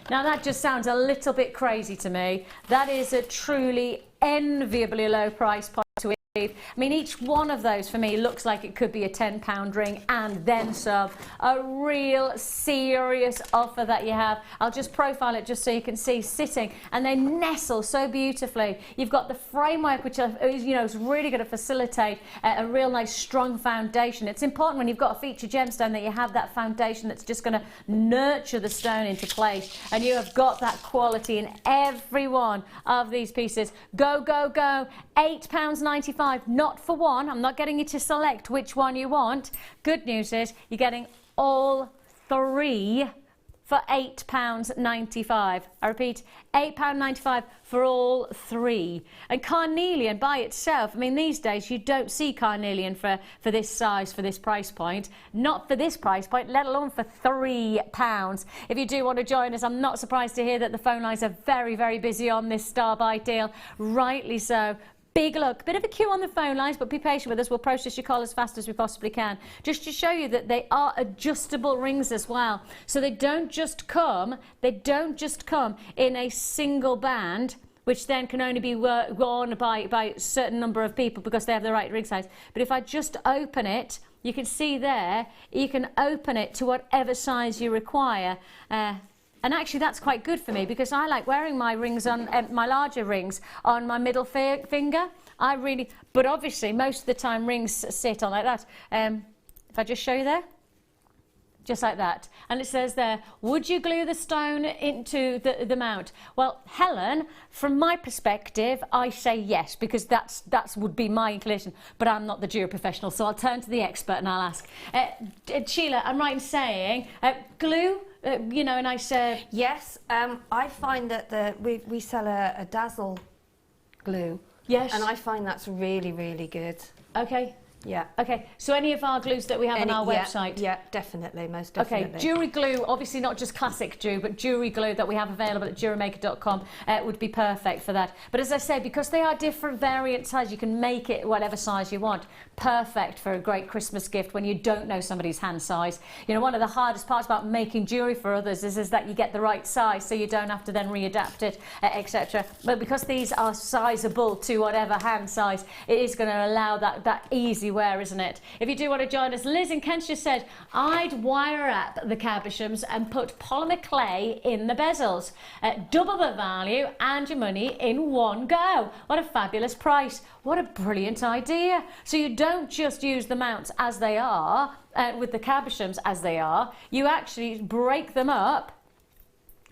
Now that just sounds a little bit crazy to me. That is a truly enviably low price point to achieve. I mean, each one of those for me looks like it could be a £10 ring and then some. A real serious offer that you have. I'll just profile it just so you can see sitting, and they nestle so beautifully. You've got the framework, which is really going to facilitate a real nice strong foundation. It's important when you've got a feature gemstone that you have that foundation that's just going to nurture the stone into place, and you have got that quality in every one of these pieces. Go, go, go. £8.95. Not for one. I'm not getting you to select which one you want. Good news is you're getting all three for £8.95. I repeat, £8.95 for all three. And carnelian by itself, I mean, these days you don't see carnelian for this size, for this price point. Not for this price point, let alone for £3. If you do want to join us, I'm not surprised to hear that the phone lines are very, very busy on this star buy deal. Rightly so. Big look, bit of a queue on the phone lines, but be patient with us. We'll process your call as fast as we possibly can. Just to show you that they are adjustable rings as well. So they don't just come in a single band, which then can only be worn by a certain number of people because they have the right ring size. But if I just open it, you can see there, you can open it to whatever size you require. And actually that's quite good for me because I like wearing my rings on, my larger rings on my middle finger. But obviously most of the time rings sit on like that. If I just show you there, just like that. And it says there, would you glue the stone into the mount? Well, Helen, from my perspective, I say yes, because that would be my inclination, but I'm not the jewelry professional, so I'll turn to the expert and I'll ask. Sheila, I'm right in saying, glue, and I say... Yes, I find that we sell a dazzle glue. Yes. And I find that's really, really good. Okay. Yeah. Okay, so any of our glues that we have on our website? Yeah, definitely, most definitely. Okay, jewellery glue, obviously not just classic Jew, but jewellery glue that we have available at JewelleryMaker.com would be perfect for that. But as I say, because they are different variant sizes, you can make it whatever size you want. Perfect for a great Christmas gift when you don't know somebody's hand size. You know, one of the hardest parts about making jewellery for others is that you get the right size, so you don't have to then readapt it, etc. But because these are sizable to whatever hand size, it is going to allow that easy wear, isn't it? If you do want to join us, Liz in Kent just said, I'd wire up the cabochons and put polymer clay in the bezels. Double the value and your money in one go. What a fabulous price. What a brilliant idea. So you don't just use the mounts as they are, with the cabochons as they are, you actually break them up.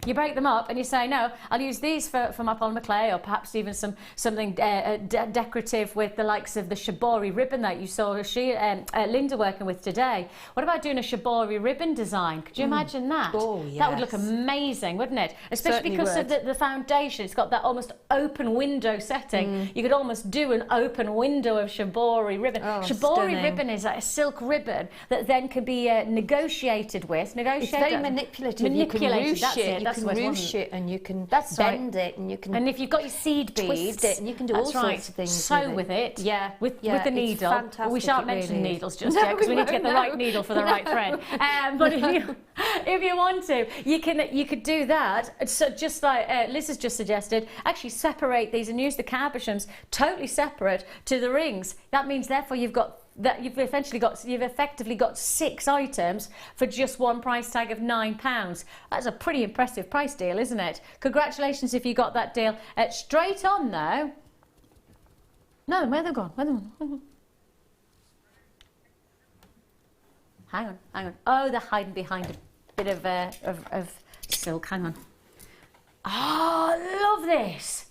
You break them up and you say, no, I'll use these for my polymer clay, or perhaps even something decorative with the likes of the shibori ribbon that you saw Linda working with today. What about doing a shibori ribbon design? Could you imagine that? Oh, yes. That would look amazing, wouldn't it? Especially because of the foundation. It's got that almost open window setting. You could almost do an open window of shibori ribbon. Oh, shibori ribbon is like a silk ribbon that then can be negotiated with. It's very manipulative. You can ruche it. You can ruche it and you can bend it and you can. And if you've got your seed beads, twist it and you can do all sorts of things. Sew with it. Yeah, with the needle. Fantastic, we shan't mention needles just yet because we need to get the right needle for the right thread. But if you want to, you could do that. So just like Liz has just suggested, actually separate these and use the cabochons totally separate to the rings. That means therefore you've effectively got 6 items for just one price tag of £9. That's a pretty impressive price deal, isn't it? Congratulations if you got that deal. Straight on though. No, where they've gone? Hang on. Oh, they're hiding behind a bit of silk. Hang on. Oh, I love this.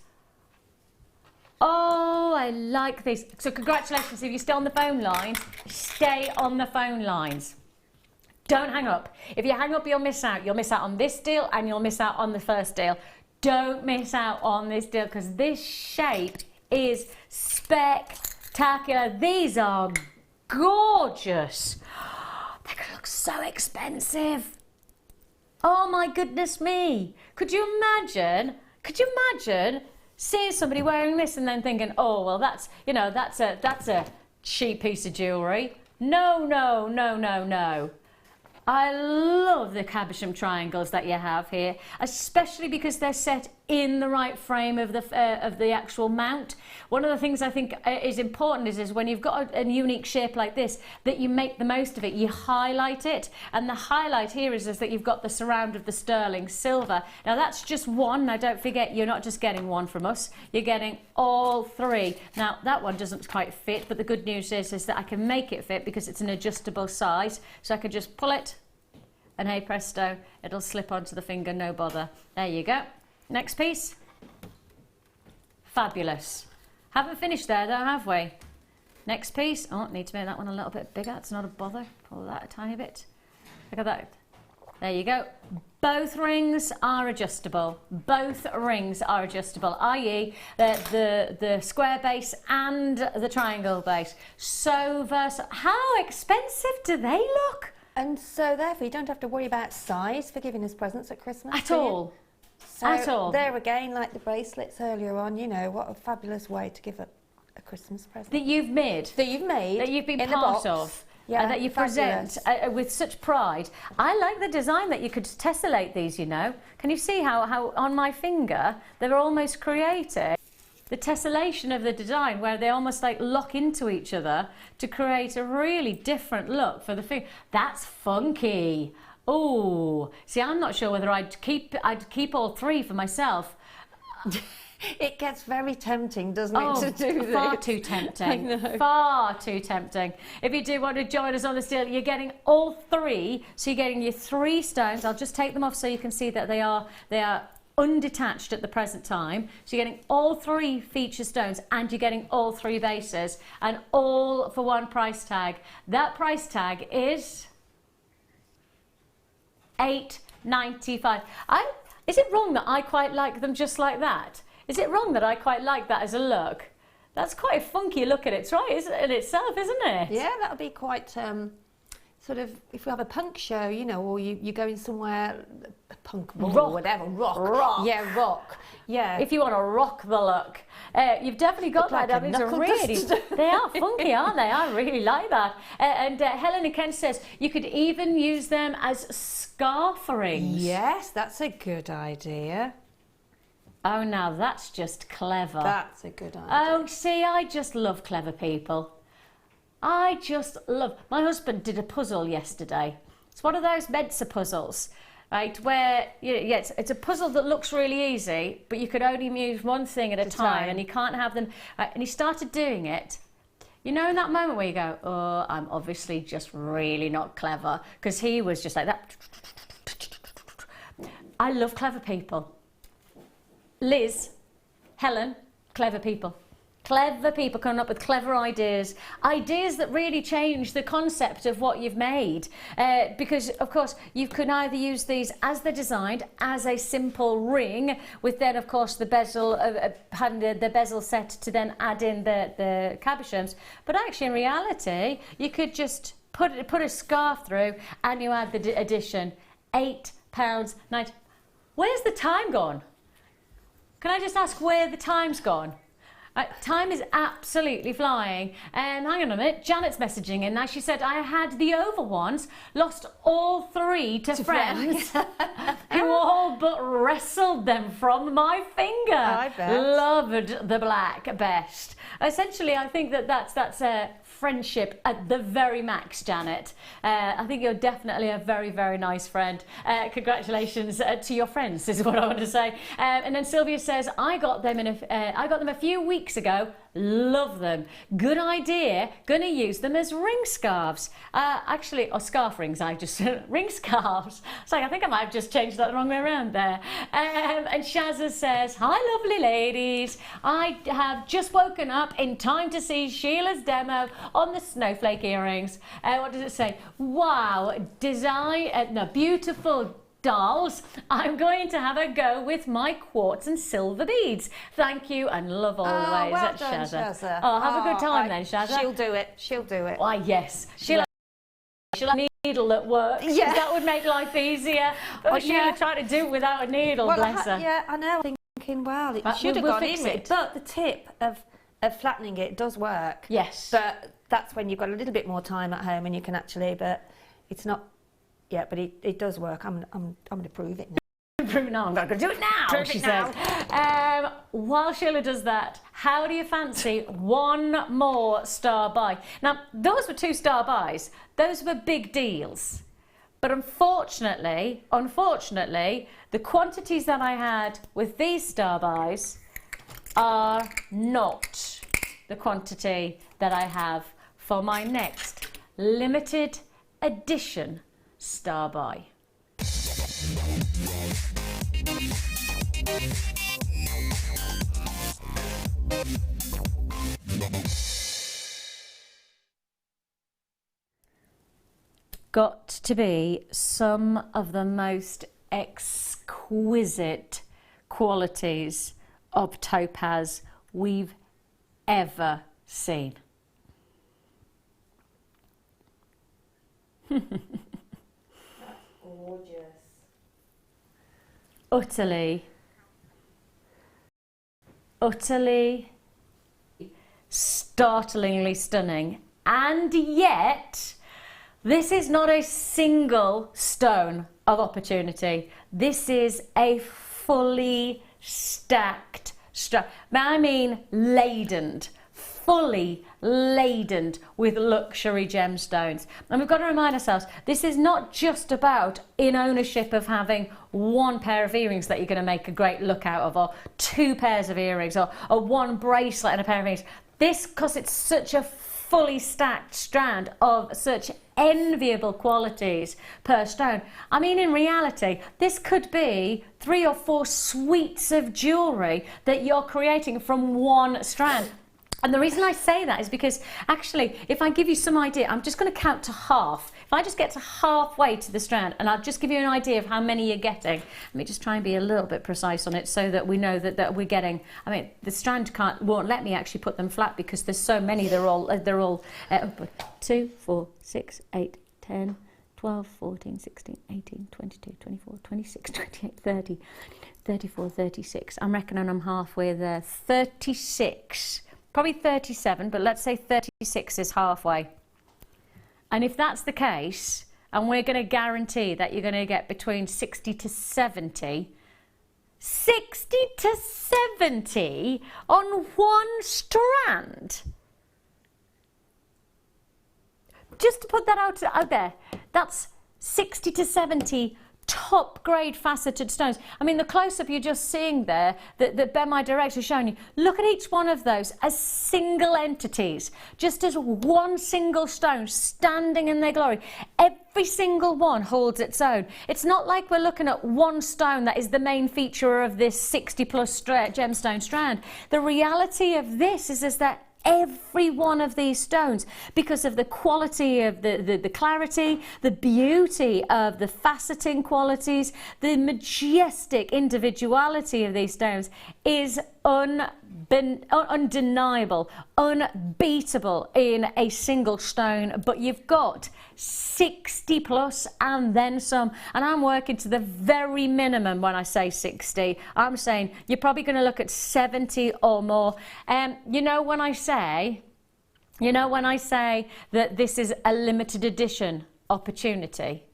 Oh, I like this. So congratulations, if you're still on the phone lines, stay on the phone lines. Don't hang up. If you hang up, you'll miss out. You'll miss out on this deal and you'll miss out on the first deal. Don't miss out on this deal because this shape is spectacular. These are gorgeous. They're going to look so expensive. Oh my goodness me. Could you imagine seeing somebody wearing this and then thinking, oh, well, that's a cheap piece of jewellery. No, no, no, no, no. I love the cabochon triangles that you have here, especially because they're set in the right frame of the actual mount. One of the things I think is important is when you've got a unique shape like this, that you make the most of it, you highlight it. And the highlight here is that you've got the surround of the sterling silver. Now that's just one. Now don't forget, you're not just getting one from us, you're getting all three. Now that one doesn't quite fit, but the good news is that I can make it fit because it's an adjustable size. So I can just pull it and hey presto, it'll slip onto the finger, no bother. There you go. Next piece. Fabulous. Haven't finished there though, have we? Next piece. Oh, need to make that one a little bit bigger. It's not a bother. Pull that a tiny bit. Look at that. There you go. Both rings are adjustable. Both rings are adjustable, i.e. the square base and the triangle base. So versatile. How expensive do they look? And so therefore you don't have to worry about size for giving us presents at Christmas. At all. So At all. There again, like the bracelets earlier on, you know, what a fabulous way to give a Christmas present. That you've made. That you've made. That you've been in part the box. of. Yeah, And that you present with such pride. I like the design that you could tessellate these, you know. Can you see how on my finger they're almost created? The tessellation of the design where they almost like lock into each other to create a really different look for the finger. That's funky. Oh, see, I'm not sure whether I'd keep all three for myself. It gets very tempting, doesn't it, to do this? Far too tempting. I know. Far too tempting. If you do want to join us on this deal, you're getting all three. So you're getting your 3 stones. I'll just take them off so you can see that they are undetached at the present time. So you're getting all 3 feature stones and you're getting all 3 bases and all for one price tag. That price tag is $8.95. Is it wrong that I quite like them just like that? Is it wrong that I quite like that as a look? That's quite a funky look at it, right? In itself, isn't it? Yeah, that'll be quite sort of, if we have a punk show, you know, or you're going somewhere, punk ball or whatever, rock. Yeah, rock. Yeah. If you want to rock the look, you've definitely got Look that. like I a mean, it's a knuckle really, duster. they are funky, aren't they? I really like that. And Helena Kent says you could even use them as scarf rings. Yes, that's a good idea. Oh, now that's just clever. That's a good idea. Oh, see, I just love clever people. I just love... My husband did a puzzle yesterday. It's one of those Mensa puzzles, right, where it's a puzzle that looks really easy, but you could only use one thing at a time, and you can't have them... Right, and he started doing it. You know, in that moment where you go, oh, I'm obviously just really not clever, because he was just like that. I love clever people. Liz, Helen, clever people. Clever people coming up with clever ideas. Ideas that really change the concept of what you've made. Because, of course, you can either use these as they're designed, as a simple ring, with then, of course, the bezel, having the bezel set to then add in the cabochons. But actually, in reality, you could just put a scarf through and you add the addition. £8.90. Where's the time gone? Can I just ask where the time's gone? Time is absolutely flying. Hang on a minute, Janet's messaging in now. She said, I had the oval ones, lost all 3 to friends who all but wrestled them from my finger. I bet. Loved the black best. Essentially, I think that's a friendship at the very max, Janet. I think you're definitely a very, very nice friend. Congratulations to your friends, is what I want to say. And then Sylvia says, I got them a few weeks weeks ago. Love them. Good idea. Going to use them as ring scarves. Actually, or scarf rings, I just ring scarves. So I think I might have just changed that the wrong way around there. And Shazza says, hi lovely ladies. I have just woken up in time to see Sheila's demo on the snowflake earrings. What does it say? Wow, beautiful dolls. I'm going to have a go with my quartz and silver beads. Thank you and love always. Oh, well at done, Shazza. Shazza. Oh, have a good time then, Shazza. She'll do it. She'll do it. Why, yes. She'll have a needle that works. Yeah. That would make life easier. But Sheila tried to do it without a needle, Well, bless her. yeah, I know. Thinking, well, it But should have we'll gone fix in with it. it. But the tip of flattening it does work. Yes. But that's when you've got a little bit more time at home and you can actually, but it's not, yeah, but it does work. I'm going to prove it now. Prove it now. I'm going to do it now, Prove she it now. says. While Sheila does that, how do you fancy one more star buy? Now, those were 2 star buys. Those were big deals. But unfortunately, the quantities that I had with these star buys are not the quantity that I have for my next limited edition star buy. Got to be some of the most exquisite qualities of topaz we've ever seen. That's gorgeous. Utterly, startlingly stunning. And yet, this is not a single stone of opportunity. This is a fully stacked I mean ladened, fully laden with luxury gemstones. And we've got to remind ourselves, this is not just about in ownership of having 1 pair of earrings that you're going to make a great look out of, or 2 pairs of earrings, or 1 bracelet and a pair of earrings. This, because it's such a fully stacked strand of such enviable qualities per stone. I mean, in reality, this could be 3 or 4 suites of jewellery that you're creating from 1 strand. And the reason I say that is because actually, if I give you some idea, I'm just going to count to half. If I just get to halfway to the strand, and I'll just give you an idea of how many you're getting. Let me just try and be a little bit precise on it so that we know that we're getting. I mean, the strand won't let me actually put them flat because there's so many. They're all 2, 4, 6, 8, 10, 12, 14, 16, 18, 22, 24, 26, 28, 30, 34, 36. I'm reckoning I'm halfway there. 36. Probably 37, but let's say 36 is halfway. And if that's the case, and we're going to guarantee that you're going to get between 60 to 70 on 1 strand. Just to put that out there, that's 60 to 70 top grade faceted stones. I mean, the close-up you're just seeing there that Ben, my director, has shown you, look at each one of those as single entities, just as 1 single stone standing in their glory. Every single one holds its own. It's not like we're looking at 1 stone that is the main feature of this 60 plus gemstone strand. The reality of this is that every one of these stones, because of the quality of the clarity, the beauty of the faceting qualities, the majestic individuality of these stones, is undeniable, unbeatable in a single stone. But you've got 60 plus and then some, and I'm working to the very minimum when I say 60. I'm saying you're probably going to look at 70 or more. You know when I say that this is a limited edition opportunity,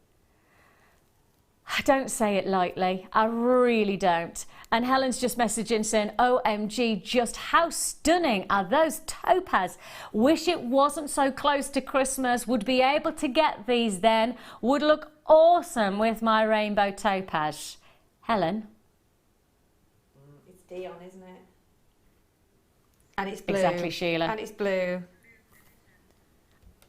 I don't say it lightly. I really don't. And Helen's just messaging saying, OMG, just how stunning are those topaz? Wish it wasn't so close to Christmas. Would be able to get these then. Would look awesome with my rainbow topaz. Helen? It's Dion, isn't it? And it's blue. Exactly, Sheila. And it's blue.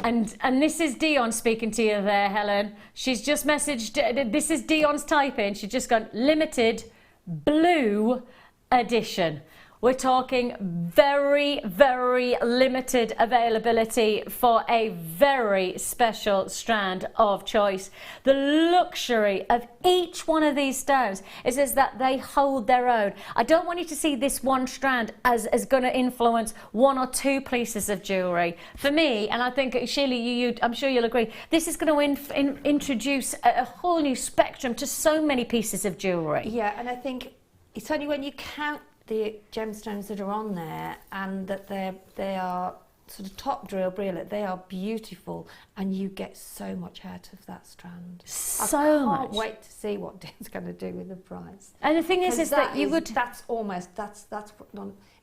And this is Dion speaking to you there, Helen. She's just messaged, this is Dion's typing. She's just gone, limited blue edition. We're talking very, very limited availability for a very special strand of choice. The luxury of each one of these stones is that they hold their own. I don't want you to see this one strand as going to influence one or two pieces of jewellery. For me, and I think, Sheila, I'm sure you'll agree, this is going to introduce a whole new spectrum to so many pieces of jewellery. Yeah, and I think it's only when you count the gemstones that are on there and that they are sort of top drill brilliant, they are beautiful, and you get so much out of that strand. I can't wait to see what Dean's going to do with the price. And the thing is that you would... That's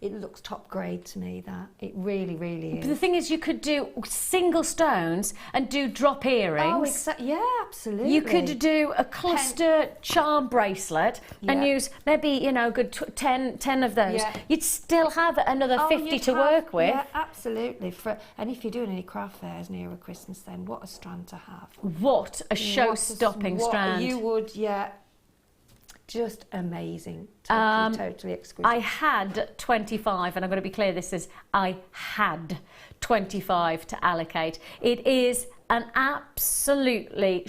it looks top grade to me, that. It really, really is. But the thing is, you could do single stones and do drop earrings. Oh, yeah, absolutely. You could do a cluster charm bracelet and use maybe, you know, good 10 of those. Yeah. You'd still have another 50 to work with. Yeah, absolutely. And if you're doing any craft fairs near a Christmas, then what a strand to have. What a show-stopping strand. You would, yeah. Just amazing. Totally exquisite. I had 25, and I'm going to be clear, this is I had 25 to allocate. It is an absolutely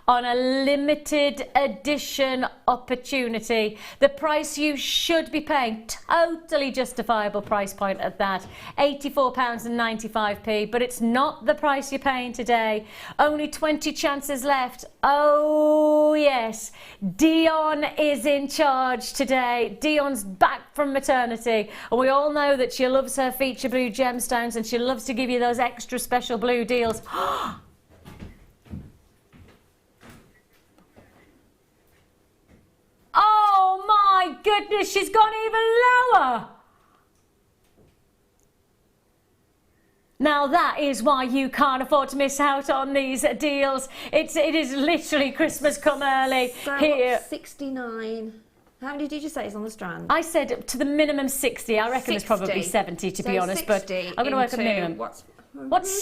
on a limited edition opportunity. The price you should be paying, totally justifiable price point at that, £84.95, but it's not the price you're paying today. Only 20 chances left. Oh yes, Dion is in charge today. Dion's back from maternity, and we all know that she loves her feature blue gemstones, and she loves to give you those extra special blue deals. Oh my goodness, she's gone even lower. Now that is why you can't afford to miss out on these deals. It is literally Christmas come early here. 69. How many did you say is on the strand? I said to the minimum 60. I reckon 60. it's probably 70 to be honest, but I'm going to work a minimum. What's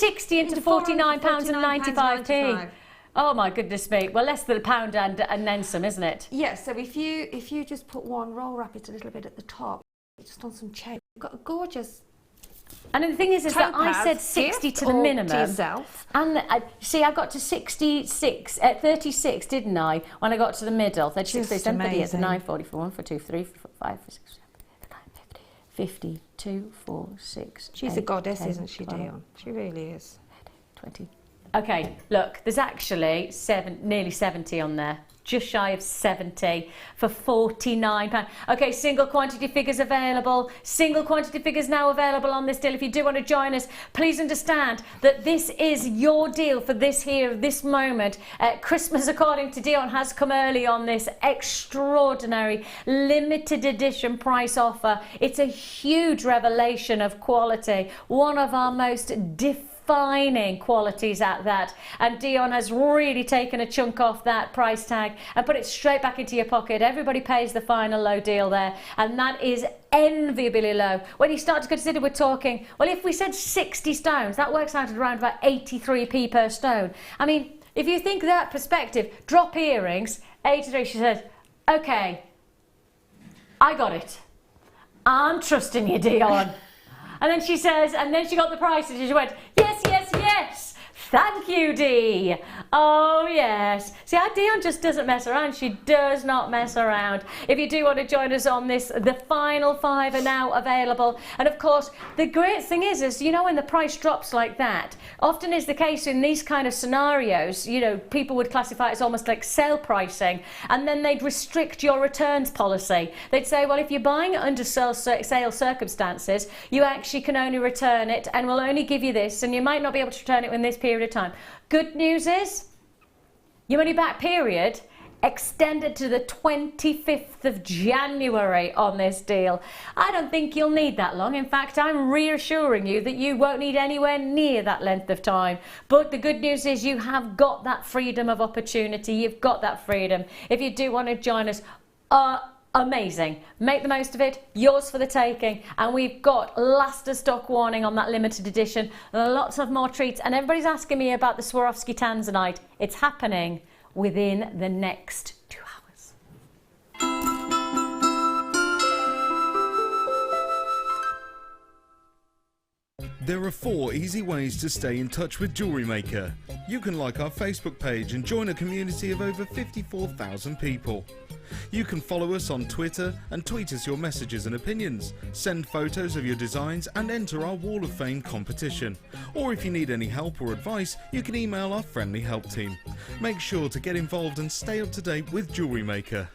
60 into £49.95? Oh my goodness me! Well, less than £1 and then some, isn't it? Yes. So if you just put one, roll wrap it a little bit at the top, just on some chain, you've got a gorgeous. And the thing is that I said 60 to the minimum. To yourself. And see, I got to 66 at 36, didn't I? When I got to the middle, that's 67, 38, 9, 44, 1, 4, 2, 3, 4, 5, 6, 7, 8, 9, 50, 52, 4, 6. She's 8, a goddess, 10, isn't she, 12, Dion? She really is. 20. Okay, look, there's actually nearly 70 on there. Just shy of 70 for £49. Okay, single quantity figures available. Single quantity figures now available on this deal. If you do want to join us, please understand that this is your deal for this moment. Christmas, according to Dion, has come early on this extraordinary limited edition price offer. It's a huge revelation of quality. One of our most defining qualities at that, and Dion has really taken a chunk off that price tag and put it straight back into your pocket. Everybody pays the final low deal there, and that is enviably low. When you start to consider, we're talking, well, if we said 60 stones, that works out at around about 83p per stone. I mean, if you think that perspective, drop earrings, 83, she says, okay, I got it. I'm trusting you, Dion. And then she says, and then she got the prices, and she went, yes, yes, yes. Thank you, Dee. Oh, yes. See, how Dion just doesn't mess around. She does not mess around. If you do want to join us on this, the final 5 are now available. And of course, the great thing is, you know, when the price drops like that, often is the case in these kind of scenarios, you know, people would classify it as almost like sale pricing, and then they'd restrict your returns policy. They'd say, well, if you're buying it under sale circumstances, you actually can only return it, and we'll only give you this, and you might not be able to return it in this period of time. Good news is your money back period extended to the 25th of January on this deal. I don't think you'll need that long. In fact, I'm reassuring you that you won't need anywhere near that length of time. But the good news is you have got that freedom of opportunity. You've got that freedom. If you do want to join us, amazing. Make the most of it. Yours for the taking. And we've got last of stock warning on that limited edition. Lots of more treats. And everybody's asking me about the Swarovski Tanzanite. It's happening within the next 2 hours. There are 4 easy ways to stay in touch with Jewellery Maker. You can like our Facebook page and join a community of over 54,000 people. You can follow us on Twitter and tweet us your messages and opinions, send photos of your designs and enter our Wall of Fame competition. Or if you need any help or advice, you can email our friendly help team. Make sure to get involved and stay up to date with Jewellery Maker.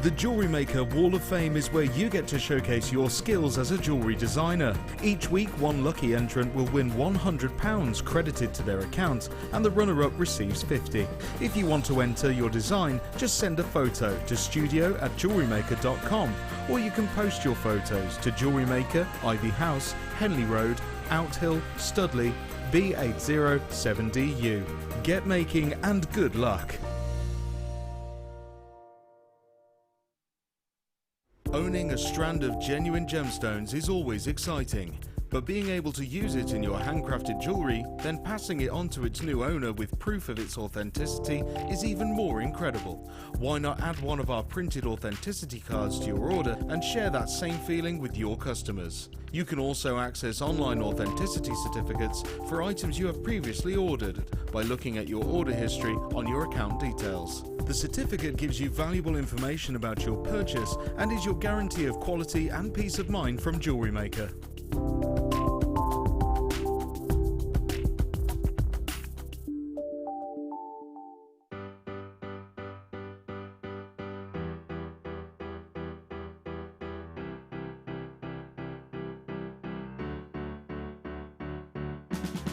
The Jewellery Maker Wall of Fame is where you get to showcase your skills as a jewellery designer. Each week, one lucky entrant will win £100 credited to their account, and the runner-up receives £50. If you want to enter your design, just send a photo to studio@jewellerymaker.com, or you can post your photos to Jewellery Maker, Ivy House, Henley Road, Outhill, Studley, B807DU. Get making and good luck. Owning a strand of genuine gemstones is always exciting, but being able to use it in your handcrafted jewellery, then passing it on to its new owner with proof of its authenticity is even more incredible. Why not add one of our printed authenticity cards to your order and share that same feeling with your customers? You can also access online authenticity certificates for items you have previously ordered by looking at your order history on your account details. The certificate gives you valuable information about your purchase and is your guarantee of quality and peace of mind from Jewellery Maker.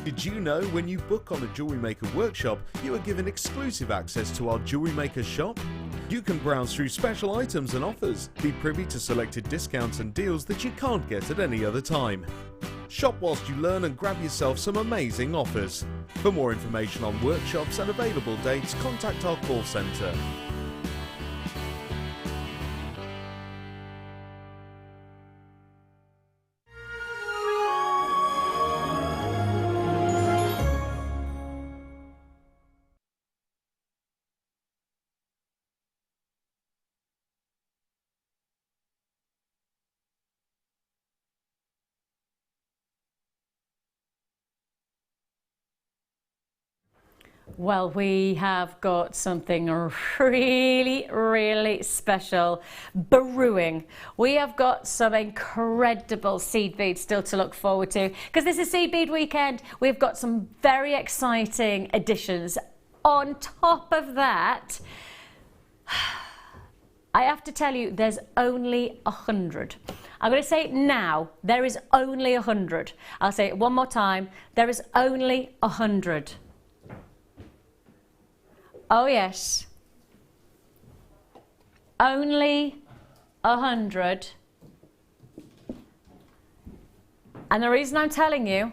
Did you know when you book on a Jewellery Maker workshop, you are given exclusive access to our Jewellery Maker shop? You can browse through special items and offers, be privy to selected discounts and deals that you can't get at any other time. Shop whilst you learn and grab yourself some amazing offers. For more information on workshops and available dates, contact our call centre. Well, we have got something really, really special brewing. We have got some incredible seed beads still to look forward to. Because this is Seed Bead Weekend, we've got some very exciting additions. On top of that, I have to tell you, there's only 100. I'm going to say it now, there is only 100. I'll say it one more time, there is only 100. Oh yes, only 100. And the reason I'm telling you,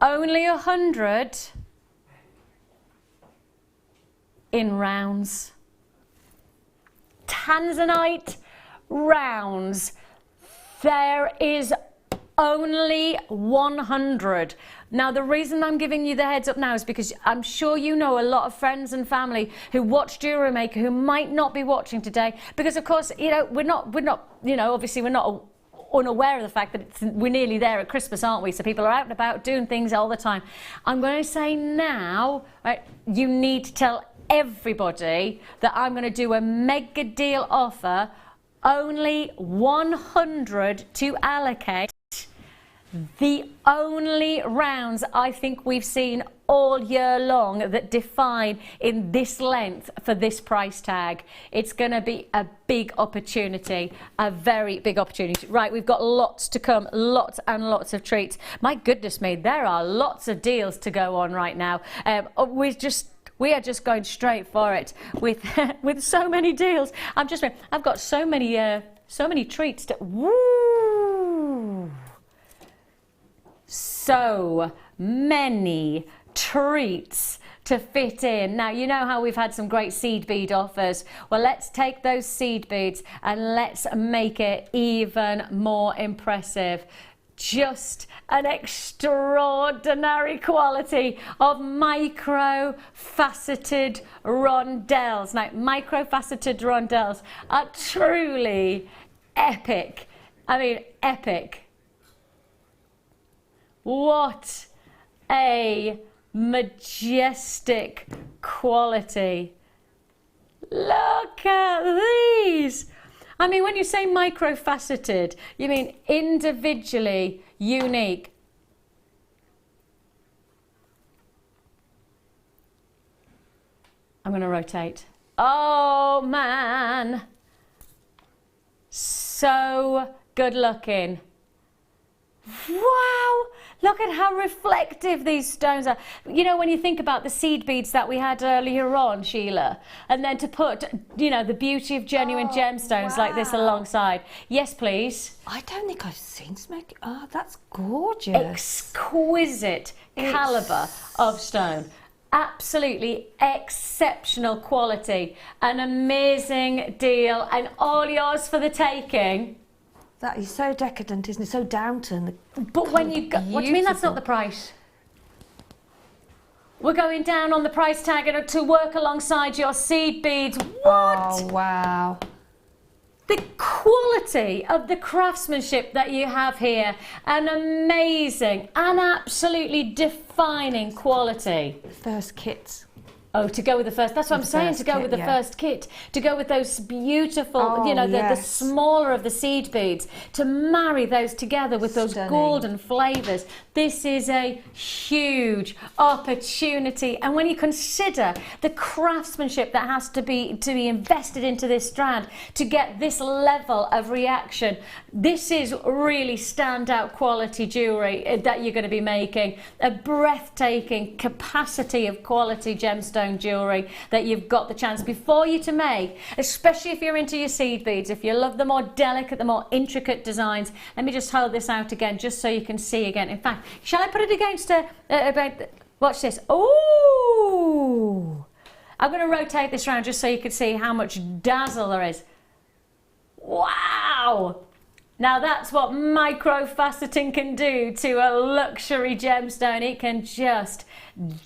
only 100 in rounds. Tanzanite rounds. There is only 100. Now, the reason I'm giving you the heads up now is because I'm sure you know a lot of friends and family who watch Jewellery Maker who might not be watching today because, of course, you know, we're not, you know, obviously we're not unaware of the fact that we're nearly there at Christmas, aren't we? So people are out and about doing things all the time. I'm going to say now, right, you need to tell everybody that I'm going to do a mega deal offer, only 100 to allocate. The only rounds I think we've seen all year long that define in this length for this price tag. It's going to be a big opportunity, a very big opportunity. Right, we've got lots to come, lots and lots of treats. My goodness me, there are lots of deals to go on right now. We are just going straight for it with with so many deals. I've got so many treats to woo. So many treats to fit in. Now, you know how we've had some great seed bead offers. Well, let's take those seed beads and let's make it even more impressive. Just an extraordinary quality of micro-faceted rondelles. Now, micro-faceted rondelles are truly epic. I mean, epic. What a majestic quality. Look at these. I mean, when you say micro-faceted, you mean individually unique. I'm going to rotate. Oh, man. So good looking. Wow! Look at how reflective these stones are. You know, when you think about the seed beads that we had earlier on, Sheila, and then to put, you know, the beauty of genuine gemstones like this alongside. Yes, please. I don't think I've seen smoke. Oh, that's gorgeous. Exquisite caliber of stone. Absolutely exceptional quality. An amazing deal and all yours for the taking. That is so decadent, isn't it? So Downton. But when you go, what do you mean that's not the price? We're going down on the price tag and to work alongside your seed beads. What? Oh, wow. The quality of the craftsmanship that you have here, an amazing and absolutely defining quality. First kits. Oh, to go with the first, that's what I'm saying, to go with the first kit, to go with those beautiful, you know, the smaller of the seed beads, to marry those together with those golden flavours. This is a huge opportunity. And when you consider the craftsmanship that has to be invested into this strand to get this level of reaction, this is really standout quality jewellery that you're going to be making. A breathtaking capacity of quality gemstone jewellery that you've got the chance before you to make, especially if you're into your seed beads, if you love the more delicate, the more intricate designs. Let me just hold this out again just so you can see again. In fact, shall I put it against watch this. Oh, I'm going to rotate this around just so you can see how much dazzle there is. Wow. Now that's what micro-faceting can do to a luxury gemstone. It can just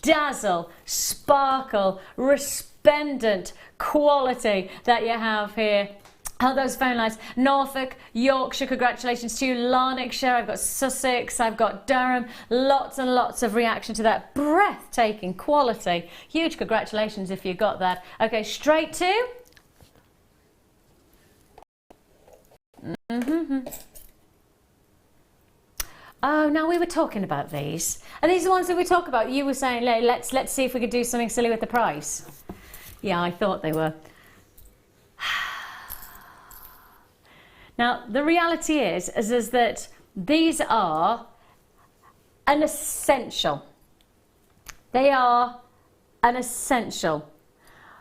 dazzle, sparkle, resplendent quality that you have here. Oh, those phone lines. Norfolk, Yorkshire, congratulations to you. Lanarkshire, I've got Sussex, I've got Durham. Lots and lots of reaction to that breathtaking quality. Huge congratulations if you got that. Okay, straight to... Oh, now we were talking about these. Are these the ones that we talk about? You were saying, let's see if we could do something silly with the price. Yeah, I thought they were. Now, the reality is that these are an essential. They are an essential.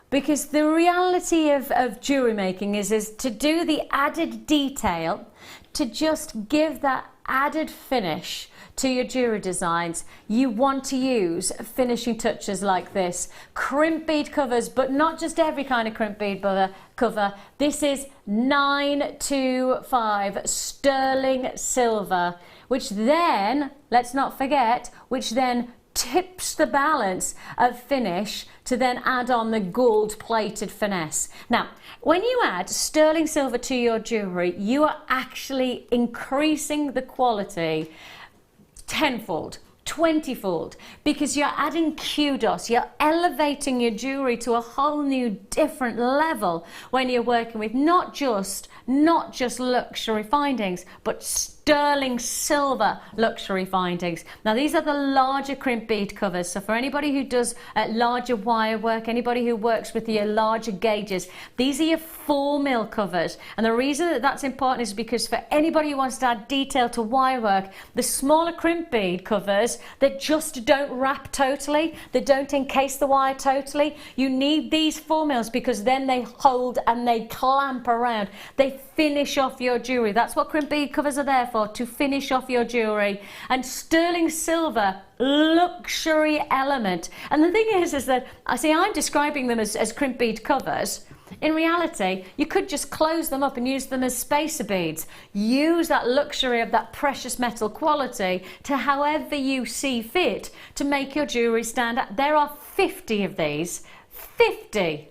Because the reality of jewellery making is to do the added detail, to just give that added finish to your jewellery designs, you want to use finishing touches like this. Crimp bead covers, but not just every kind of crimp bead cover. This is 925 sterling silver, which then, let's not forget, which then tips the balance of finish to then add on the gold plated finesse. Now, when you add sterling silver to your jewellery, you are actually increasing the quality tenfold, 20-fold, because you're adding kudos, you're elevating your jewellery to a whole new different level when you're working with not just luxury findings, but sterling silver luxury findings. Now these are the larger crimp bead covers, so for anybody who does larger wire work, anybody who works with your larger gauges, these are your 4mm covers. And the reason that that's important is because for anybody who wants to add detail to wire work, the smaller crimp bead covers that just don't wrap totally, that don't encase the wire totally, you need these 4mm because then they hold and they clamp around, they finish off your jewellery. That's what crimp bead covers are there for, to finish off your jewellery. And sterling silver, luxury element. And the thing is that I see I'm describing them as crimp bead covers. In reality, you could just close them up and use them as spacer beads. Use that luxury of that precious metal quality to however you see fit to make your jewellery stand out. There are 50 of these. 50!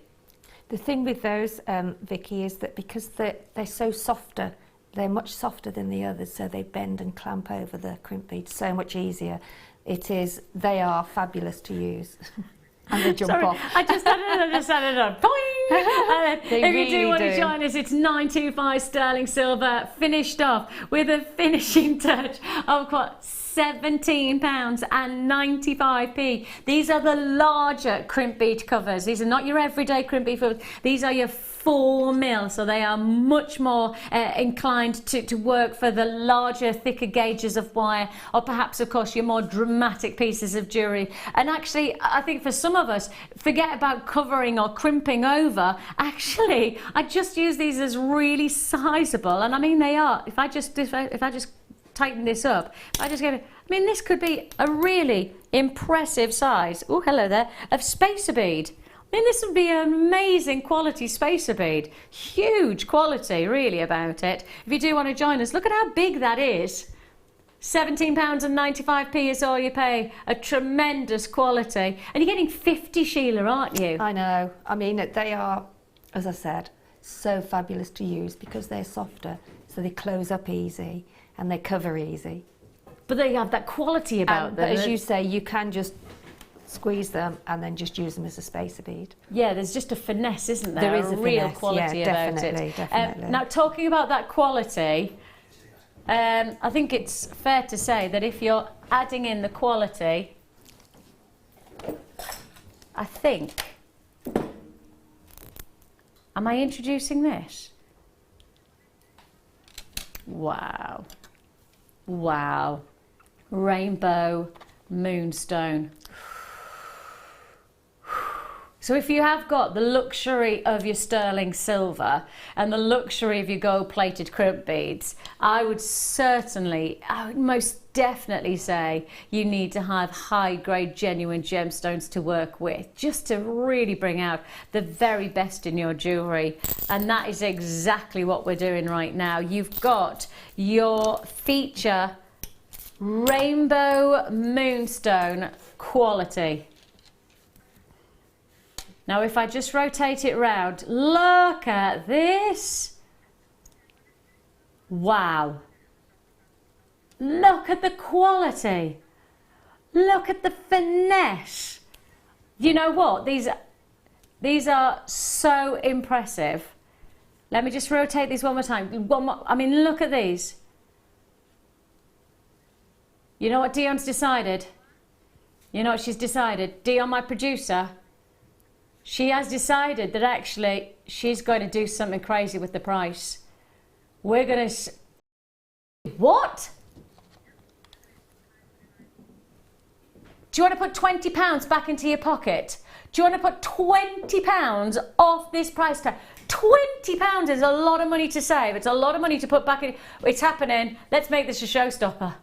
The thing with those, Vicky, is that because they're so softer, they're much softer than the others, so they bend and clamp over the crimp beads so much easier. They are fabulous to use. And they jump off. I just added a boing! If you do want to join us, it's 925 sterling silver, finished off with a finishing touch of £17.95. These are the larger crimp bead covers. These are not your everyday crimp bead covers. These are your 4mm, so they are much more inclined to work for the larger, thicker gauges of wire, or perhaps, of course, your more dramatic pieces of jewellery. And actually, I think for some of us, forget about covering or crimping over. Actually, I just use these as really sizable, and I mean they are. If I just tighten this up, this could be a really impressive size. Oh, hello there, of spacer bead. This would be an amazing quality spacer bead. Huge quality, really, about it. If you do want to join us, look at how big that is. £17.95 is all you pay. A tremendous quality. And you're getting 50, Sheila, aren't you? I know. They are, as I said, so fabulous to use because they're softer, so they close up easy and they cover easy. But they have that quality about them. But as you say, you can just squeeze them and then just use them as a spacer bead. Yeah, there's just a finesse, isn't there? There is a real finesse, quality about it. Definitely. Now, talking about that quality, I think it's fair to say that if you're adding in the quality, I think, am I introducing this? Wow. Wow. Rainbow moonstone. So if you have got the luxury of your sterling silver and the luxury of your gold-plated crimp beads, I would most definitely say you need to have high-grade genuine gemstones to work with, just to really bring out the very best in your jewellery. And that is exactly what we're doing right now. You've got your feature rainbow moonstone quality. Now if I just rotate it round, look at this. Wow. Look at the quality. Look at the finesse. You know what? These are so impressive. Let me just rotate these one more time. Look at these. You know what Dion's decided? You know what she's decided? Dion, my producer, she has decided that actually she's going to do something crazy with the price. We're going to... What? Do you want to put £20 back into your pocket? Do you want to put £20 off this price tag? £20 is a lot of money to save. It's a lot of money to put back in. It's happening. Let's make this a showstopper.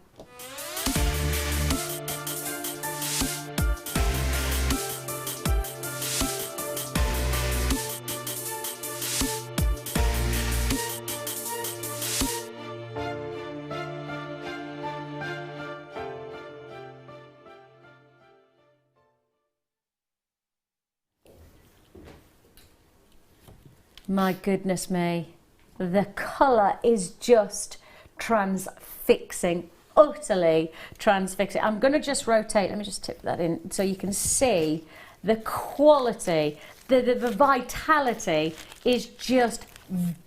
My goodness me, the colour is just transfixing, utterly transfixing. I'm going to just rotate, let me just tip that in so you can see the quality, the vitality is just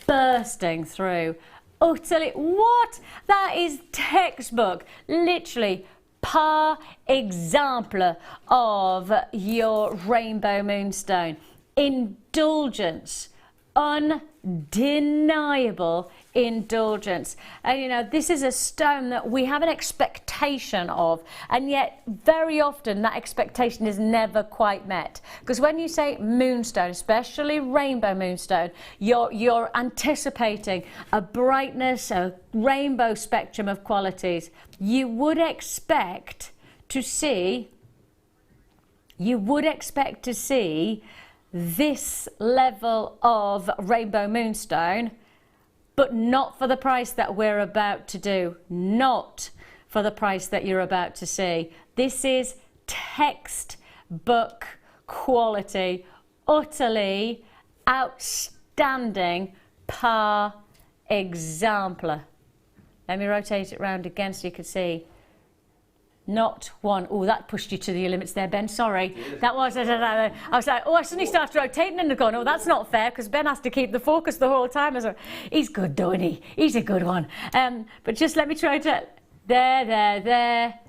bursting through. Utterly, what? That is textbook, literally par exemple of your rainbow moonstone. Indulgence. Undeniable indulgence. And you know, this is a stone that we have an expectation of, and yet very often that expectation is never quite met, because when you say moonstone, especially rainbow moonstone, you're anticipating a brightness, a rainbow spectrum of qualities. You would expect to see this level of rainbow moonstone, but not for the price that we're about to do, not for the price that you're about to see. This is textbook quality, utterly outstanding, par exemple. Let me rotate it round again so you can see. Not one. Oh, that pushed you to the limits there, Ben. Sorry. That was. I was like, oh, I suddenly started rotating and going, oh, that's not fair, because Ben has to keep the focus the whole time. He's good, though, isn't he? He's a good one. But just let me try to. There.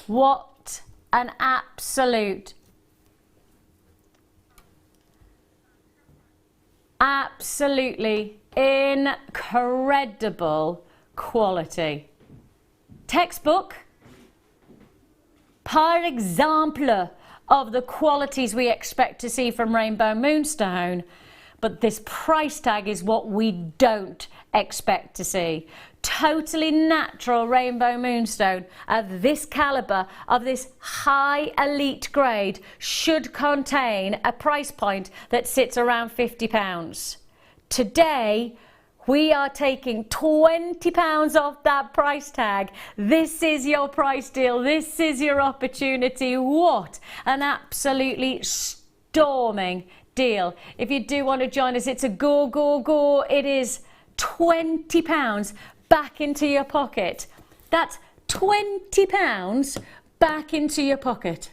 What an absolutely incredible quality. Textbook, par exemple of the qualities we expect to see from rainbow moonstone, but this price tag is what we don't expect to see. Totally natural rainbow moonstone of this caliber, of this high elite grade, should contain a price point that sits around £50. Today, we are taking £20 off that price tag. This is your price deal. This is your opportunity. What an absolutely storming deal. If you do want to join us, it's a go. It is £20 back into your pocket. That's £20 back into your pocket.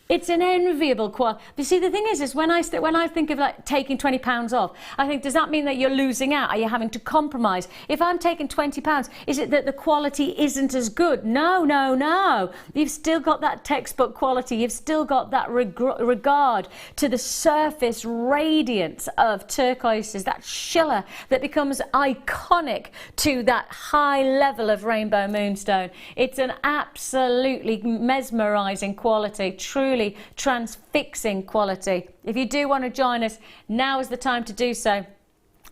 It's an enviable quality. You see, the thing is when I think of like taking £20 off, I think, does that mean that you're losing out? Are you having to compromise? If I'm taking £20, is it that the quality isn't as good? No. You've still got that textbook quality. You've still got that regard to the surface radiance of turquoises, that shiller that becomes iconic to that high level of rainbow moonstone. It's an absolutely mesmerising quality, truly transfixing quality. If you do want to join us, now is the time to do so.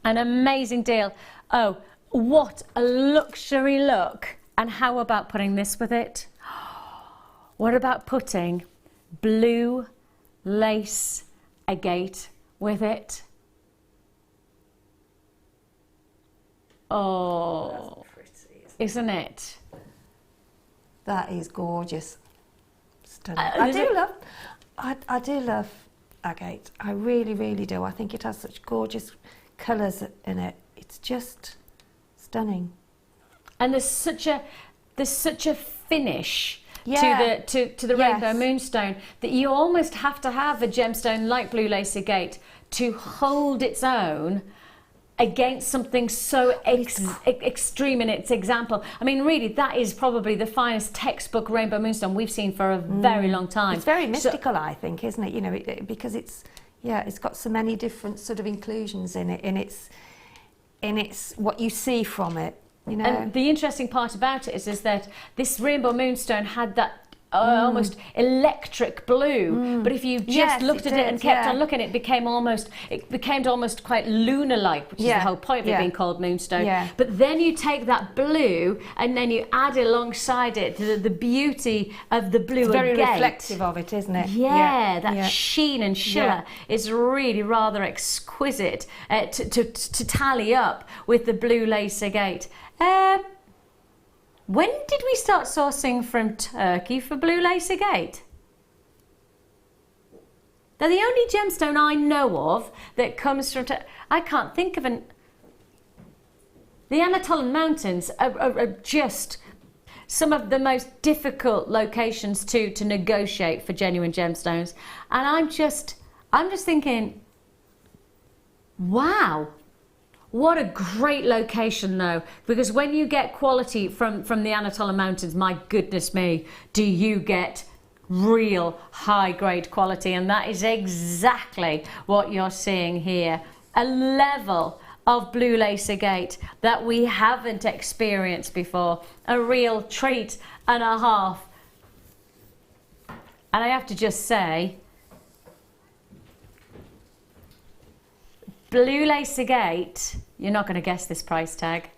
An amazing deal. Oh, what a luxury look. And how about putting this with it? What about putting blue lace agate with it? Oh, that's pretty, isn't it? That is gorgeous. I do love agate. I really do. I think it has such gorgeous colours in it. It's just stunning. And there's such a finish to the rainbow moonstone that you almost have to have a gemstone like blue lace agate to hold its own against something so extreme in its example. I mean, really, that is probably the finest textbook rainbow moonstone we've seen for a very long time. It's very mystical, I think, isn't it? You know, because it's got so many different sort of inclusions in it, and it's what you see from it. You know? And the interesting part about it is that this rainbow moonstone had that almost electric blue, but if you just Yes, looked it at it and is, kept yeah. on looking, it became almost quite lunar-like, which is the Yeah, whole point of it yeah. being called moonstone. Yeah. But then you take that blue and then you add alongside it the beauty of the blue It's very agate. reflective of it, isn't it? Yeah, that yeah. sheen and shimmer is really rather exquisite to tally up with the blue lace agate. When did we start sourcing from Turkey for blue lace agate? They're the only gemstone I know of that comes from I can't think of an... The Anatolian Mountains are just some of the most difficult locations to negotiate for genuine gemstones. And I'm just thinking, wow, what a great location though, because when you get quality from the Anatolian Mountains, my goodness me, do you get real high grade quality. And that is exactly what you're seeing here. A level of blue lace agate that we haven't experienced before. A real treat and a half. And I have to just say, blue lace agate, you're not going to guess this price tag.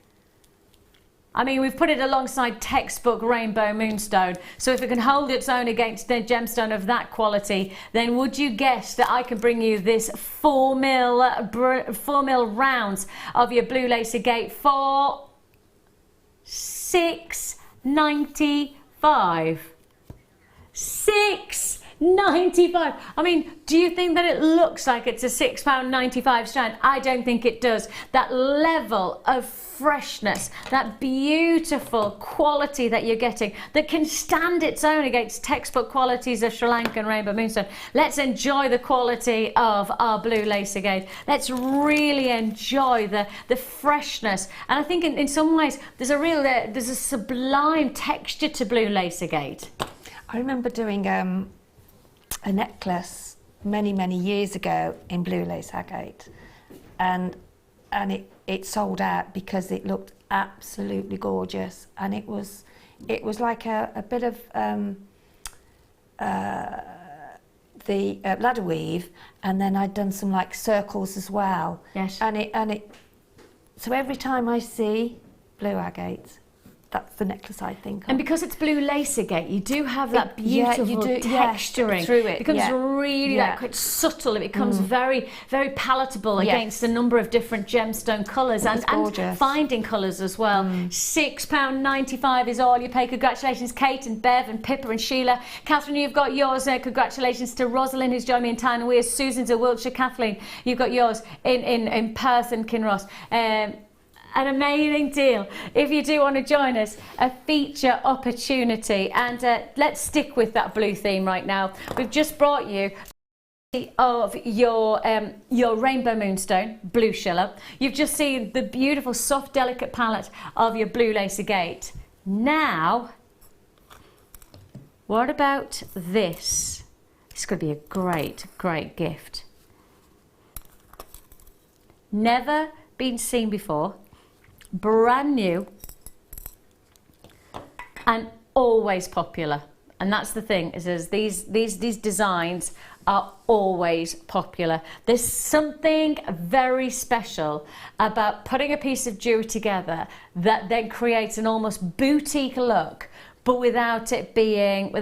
I mean, we've put it alongside textbook rainbow moonstone. So if it can hold its own against a gemstone of that quality, then would you guess that I can bring you this 4 mil rounds of your blue lace agate for $6.95? $6.95. I mean, do you think that it looks like it's a £6.95 strand? I don't think it does. That level of freshness, that beautiful quality that you're getting, that can stand its own against textbook qualities of Sri Lankan rainbow moonstone. Let's enjoy the quality of our blue lace agate. Let's really enjoy the freshness. And I think in some ways there's a sublime texture to blue lace agate. I remember doing a necklace many years ago in blue lace agate, and it sold out because it looked absolutely gorgeous, and it was like a bit of the ladder weave, and then I'd done some like circles as well. Yes. And it so every time I see blue agate, that's the necklace I think of. And because it's blue lace agate, you do have that beautiful texturing. Through it. It becomes really like quite subtle. It becomes very palatable against a number of different gemstone colours and finding colours as well. £6.95 is all you pay. Congratulations, Kate and Bev and Pippa and Sheila. Catherine, you've got yours. Congratulations to Rosalind, who's joined me in Tyne and Weir. Susan's in Wiltshire. Kathleen, you've got yours in Perth and Kinross. An amazing deal if you do want to join us, a feature opportunity. And let's stick with that blue theme right now. We've just brought you of your rainbow moonstone, blue schiller. You've just seen the beautiful soft delicate palette of your blue lace agate. Now, what about this? This could be a great gift. Never been seen before. Brand new and always popular, and that's the thing, is these designs are always popular. There's something very special about putting a piece of jewelry together that then creates an almost boutique look, but without it being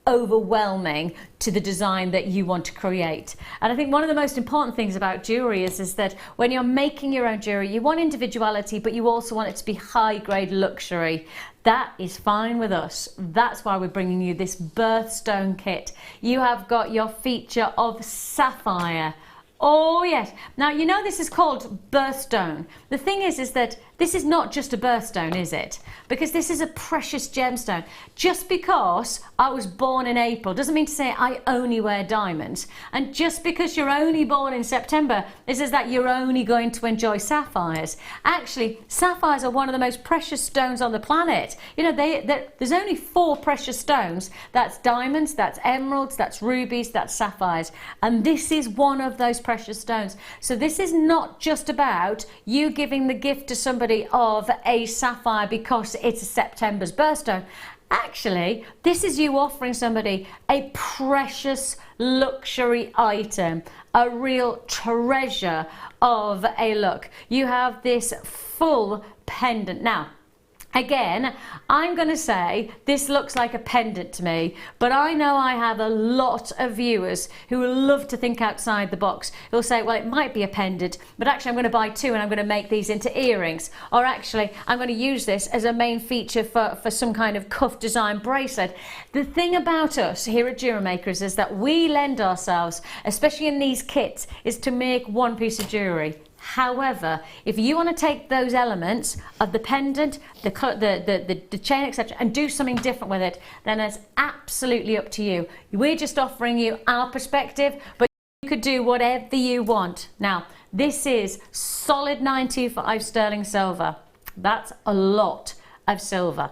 overwhelming to the design that you want to create. And I think one of the most important things about jewelry is that when you're making your own jewelry, you want individuality, but you also want it to be high grade luxury. That is fine with us. That's why we're bringing you this birthstone kit. You have got your feature of sapphire. Oh yes. Now you know this is called birthstone. The thing is that this is not just a birthstone, is it? Because this is a precious gemstone. Just because I was born in April doesn't mean to say I only wear diamonds. And just because you're only born in September is that you're only going to enjoy sapphires. Actually, sapphires are one of the most precious stones on the planet. You know, there's only 4 precious stones. That's diamonds, that's emeralds, that's rubies, that's sapphires. And this is one of those precious stones. So this is not just about you giving the gift to somebody of a sapphire because it's September's birthstone. Actually, this is you offering somebody a precious luxury item, a real treasure of a look. You have this full pendant. Now, again, I'm going to say this looks like a pendant to me, but I know I have a lot of viewers who love to think outside the box. Who'll say, well, it might be a pendant, but actually I'm going to buy two and I'm going to make these into earrings. Or actually, I'm going to use this as a main feature for some kind of cuff design bracelet. The thing about us here at Jewellery Makers is that we lend ourselves, especially in these kits, is to make one piece of jewellery. However, if you want to take those elements of the pendant, the chain, etc., and do something different with it, then it's absolutely up to you. We're just offering you our perspective, but you could do whatever you want. Now, this is solid 925 sterling silver. That's a lot of silver.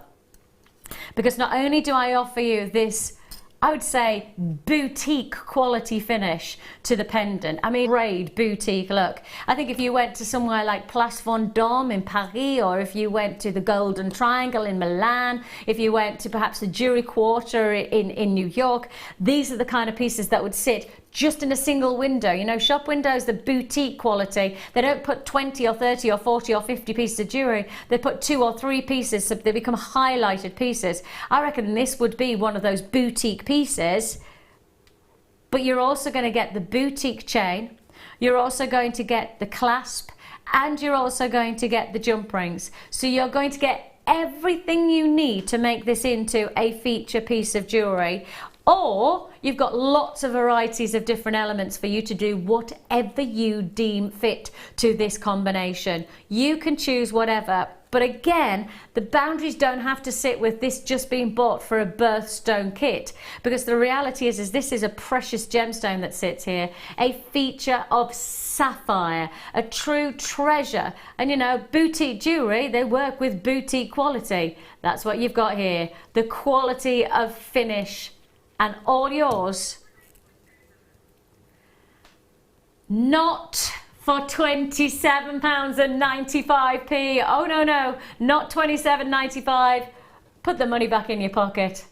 Because not only do I offer you this, I would say, boutique quality finish to the pendant. I mean, great boutique look. I think if you went to somewhere like Place Vendôme in Paris, or if you went to the Golden Triangle in Milan, if you went to perhaps the Jewelry Quarter in New York, these are the kind of pieces that would sit just in a single window. You know, shop windows, the boutique quality, they don't put 20 or 30 or 40 or 50 pieces of jewellery. They put 2 or 3 pieces, so they become highlighted pieces. I reckon this would be one of those boutique pieces, but you're also going to get the boutique chain, you're also going to get the clasp, and you're also going to get the jump rings. So you're going to get everything you need to make this into a feature piece of jewellery. Or you've got lots of varieties of different elements for you to do whatever you deem fit to this combination. You can choose whatever. But again, the boundaries don't have to sit with this just being bought for a birthstone kit, because the reality is this is a precious gemstone that sits here, a feature of sapphire, a true treasure. And you know, boutique jewellery, they work with boutique quality. That's what you've got here, the quality of finish. And all yours, not for £27.95. Oh no, not $27.95. Put the money back in your pocket.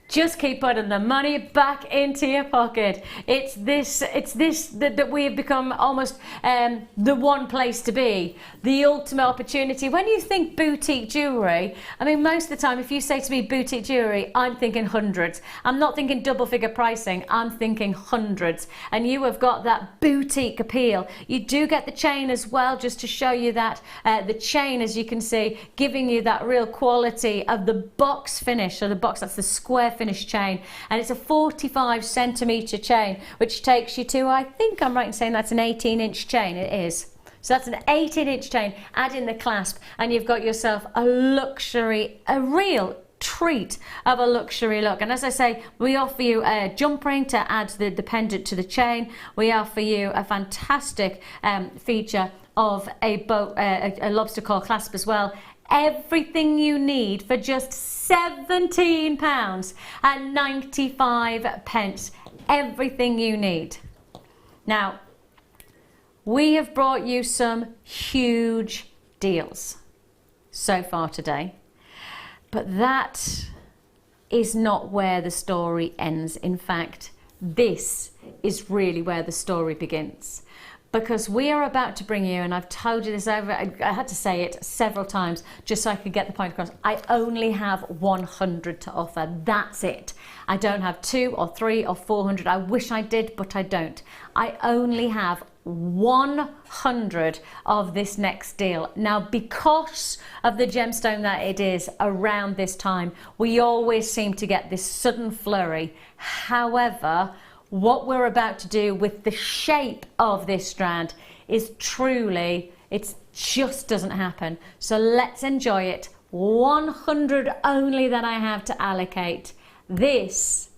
Just keep putting the money back into your pocket. It's this that we have become almost the one place to be, the ultimate opportunity. When you think boutique jewellery, I mean, most of the time, if you say to me boutique jewellery, I'm thinking hundreds. I'm not thinking double figure pricing, I'm thinking hundreds. And you have got that boutique appeal. You do get the chain as well, just to show you that the chain, as you can see, giving you that real quality of the box finish. So the box, that's the square finish chain, and it's a 45 centimetre chain, which takes you to, I think I'm right in saying that's an 18-inch chain. It is. So that's an 18-inch chain. Add in the clasp, and you've got yourself a luxury, a real treat of a luxury look. And as I say, we offer you a jump ring to add the pendant to the chain. We offer you a fantastic feature of a lobster claw clasp as well. Everything you need for just £17.95. Everything you need. Now, we have brought you some huge deals so far today, but that is not where the story ends. In fact, this is really where the story begins. Because we are about to bring you, and I've told you this over, I had to say it several times just so I could get the point across. I only have 100 to offer. That's it. I don't have 2 or 3 or 400. I wish I did, but I don't. I only have 100 of this next deal. Now, because of the gemstone that it is around this time, we always seem to get this sudden flurry. However, what we're about to do with the shape of this strand is truly, it just doesn't happen. So let's enjoy it. 100 only that I have to allocate. This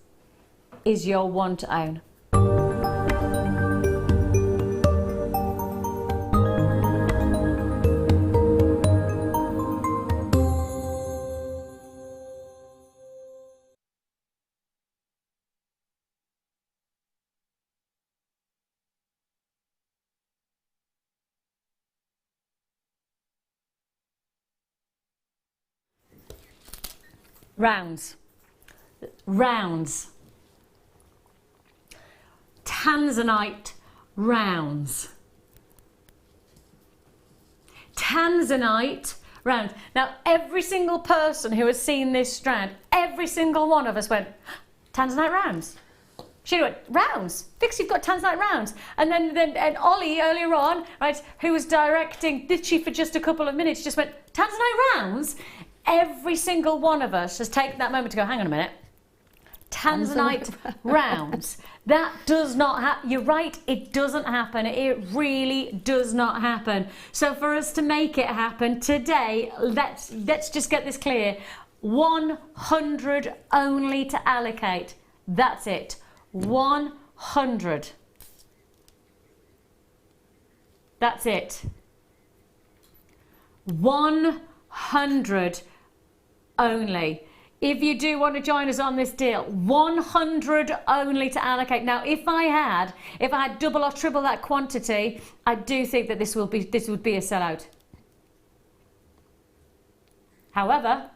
is your one to own. rounds, rounds, tanzanite rounds, tanzanite rounds. Now, every single person who has seen this strand, every single one of us went, tanzanite rounds. She went, rounds? Vix, you've got tanzanite rounds. And then Ollie earlier on, right, who was directing, did she for just a couple of minutes, just went, tanzanite rounds? Every single one of us has taken that moment to go, hang on a minute. Tanzanite rounds. That does not happen. You're right, it doesn't happen. It really does not happen. So for us to make it happen today, let's just get this clear. 100 only to allocate. That's it. 100. That's it. 100 only. If you do want to join us on this deal, 100 only to allocate. Now, if I had double or triple that quantity, I do think that this would be a sellout. However,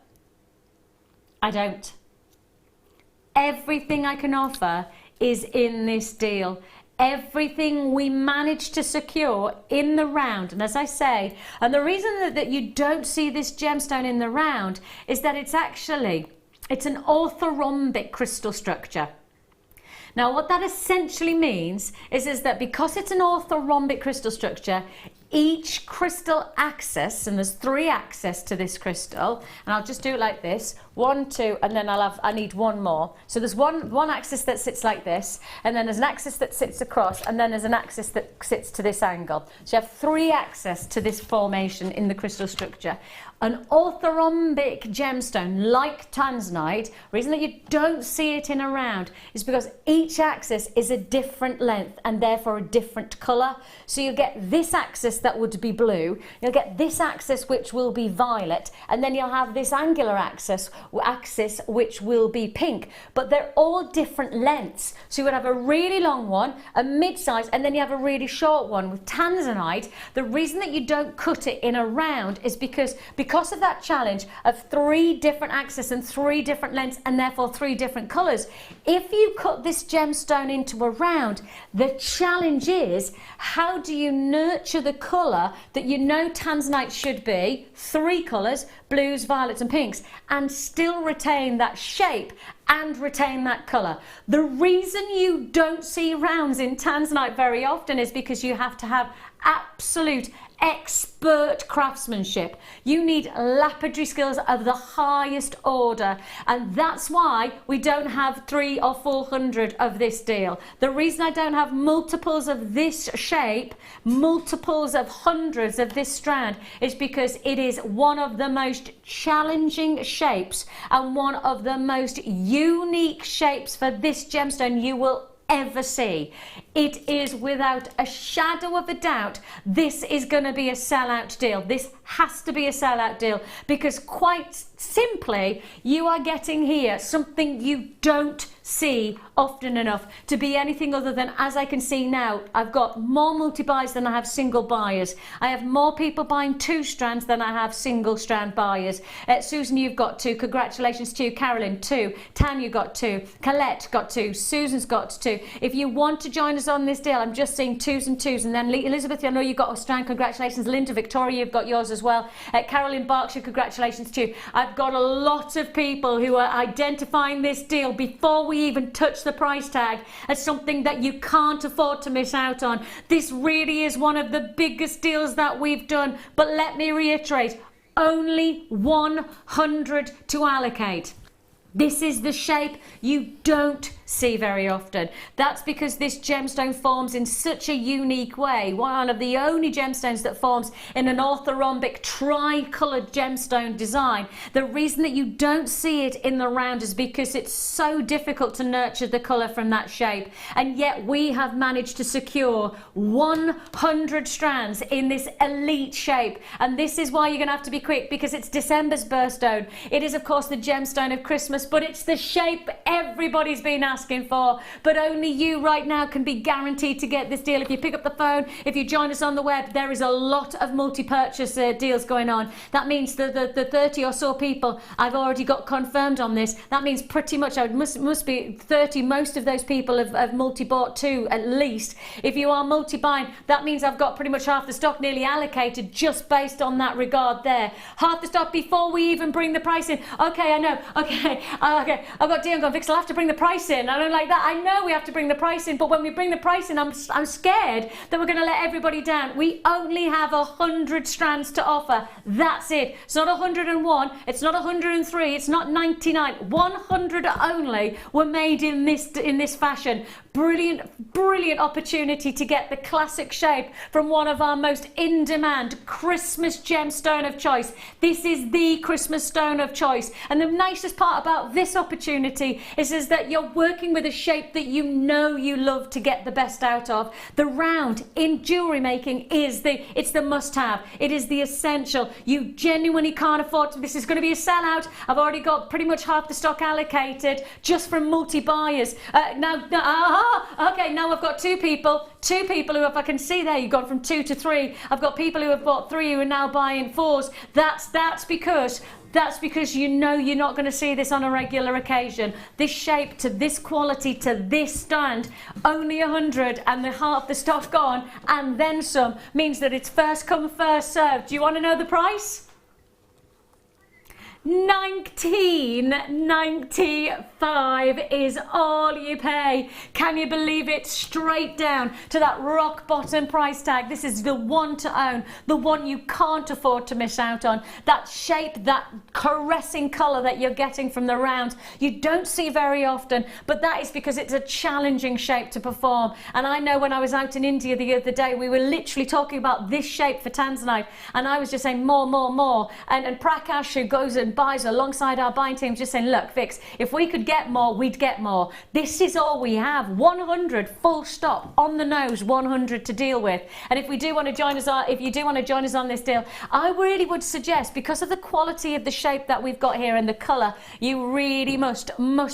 I don't. Everything I can offer is in this deal. Everything we managed to secure in the round, and as I say, and the reason that you don't see this gemstone in the round is that it's an orthorhombic crystal structure. Now, what that essentially means is that because it's an orthorhombic crystal structure, each crystal axis, and there's 3 axes to this crystal, and I'll just do it like this, 1, 2, and then I need one more. So there's one axis that sits like this, and then there's an axis that sits across, and then there's an axis that sits to this angle. So you have 3 axes to this formation in the crystal structure. An orthorhombic gemstone like tanzanite, reason that you don't see it in a round is because each axis is a different length and therefore a different colour. So you get this axis that would be blue, you'll get this axis which will be violet, and then you'll have this angular axis which will be pink. But they're all different lengths. So you would have a really long one, a mid-size, and then you have a really short one. With tanzanite, the reason that you don't cut it in a round is because of that challenge of 3 different axes and 3 different lengths and therefore 3 different colours. If you cut this gemstone into a round, the challenge is how do you nurture the colour that you know tanzanite should be, 3 colours, blues, violets and pinks, and still retain that shape and retain that colour. The reason you don't see rounds in tanzanite very often is because you have to have absolute expert craftsmanship. You need lapidary skills of the highest order, and that's why we don't have 300 or 400 of this deal. The reason I don't have multiples of this shape, multiples of hundreds of this strand, is because it is one of the most challenging shapes and one of the most unique shapes for this gemstone you will ever see. It is without a shadow of a doubt, this is going to be a sellout deal. This has to be a sellout deal because quite simply, you are getting here something you don't see often enough to be anything other than, as I can see now, I've got more multi-buys than I have single buyers. I have more people buying 2 strands than I have single strand buyers. Susan, you've got 2. Congratulations to you. Carolyn, 2. Tanya got 2. Colette got 2. Susan's got 2. If you want to join us on this deal, I'm just seeing 2s and 2s. And then Elizabeth, I know you've got a strand. Congratulations. Linda, Victoria, you've got yours as well. Carolyn Berkshire, congratulations to you. I've got a lot of people who are identifying this deal before we even touch the price tag as something that you can't afford to miss out on. This really is one of the biggest deals that we've done, but let me reiterate, only 100 to allocate. This is the shape you don't see very often. That's because this gemstone forms in such a unique way. One of the only gemstones that forms in an orthorhombic tri-coloured gemstone design. The reason that you don't see it in the round is because it's so difficult to nurture the colour from that shape. And yet we have managed to secure 100 strands in this elite shape. And this is why you're going to have to be quick, because it's December's birthstone. It is of course the gemstone of Christmas, but it's the shape everybody's been asking asking for, but only you right now can be guaranteed to get this deal. If you pick up the phone, if you join us on the web, there is a lot of multi-purchase deals going on. That means the 30 or so people I've already got confirmed on this. That means pretty much must be 30. Most of those people have multi-bought too, at least. If you are multi-buying, that means I've got pretty much half the stock nearly allocated just based on that regard there. Half the stock before we even bring the price in. Okay, I know. Okay. I've got Dion going, Vix, I'll have to bring the price in. I don't like that. I know we have to bring the price in, but when we bring the price in, I'm scared that we're going to let everybody down. We only have 100 strands to offer. That's it. It's not 101. It's not 103. It's not 99. 100 only were made in this fashion. Brilliant opportunity to get the classic shape from one of our most in-demand Christmas gemstone of choice. This is the Christmas stone of choice, and the nicest part about this opportunity is that you're working with a shape that you know you love to get the best out of. The round in jewellery making is it's the must-have. It is the essential. You genuinely can't afford to. This is going to be a sellout. I've already got pretty much half the stock allocated just from multi-buyers. Okay, now I've got two people who, if I can see there, you've gone from 2 to 3. I've got people who have bought 3 who are now buying 4s. That's because you know you're not going to see this on a regular occasion. This shape to this quality to this stand, only 100 and the half the stock gone and then some, means that it's first come first served. Do you want to know the price? $19.95 is all you pay. Can you believe it? Straight down to that rock bottom price tag. This is the one to own, the one you can't afford to miss out on. That shape, that caressing colour that you're getting from the round, you don't see very often, but that is because it's a challenging shape to perform. And I know when I was out in India the other day, we were literally talking about this shape for tanzanite, and I was just saying more. And Prakash, who goes and buys alongside our buying team, just saying, look, Vix, if we could get more, we'd get more. This is all we have. 100 full stop, on the nose, 100 to deal with. And if you do want to join us on this deal, I really would suggest, because of the quality of the shape that we've got here and the colour, you really must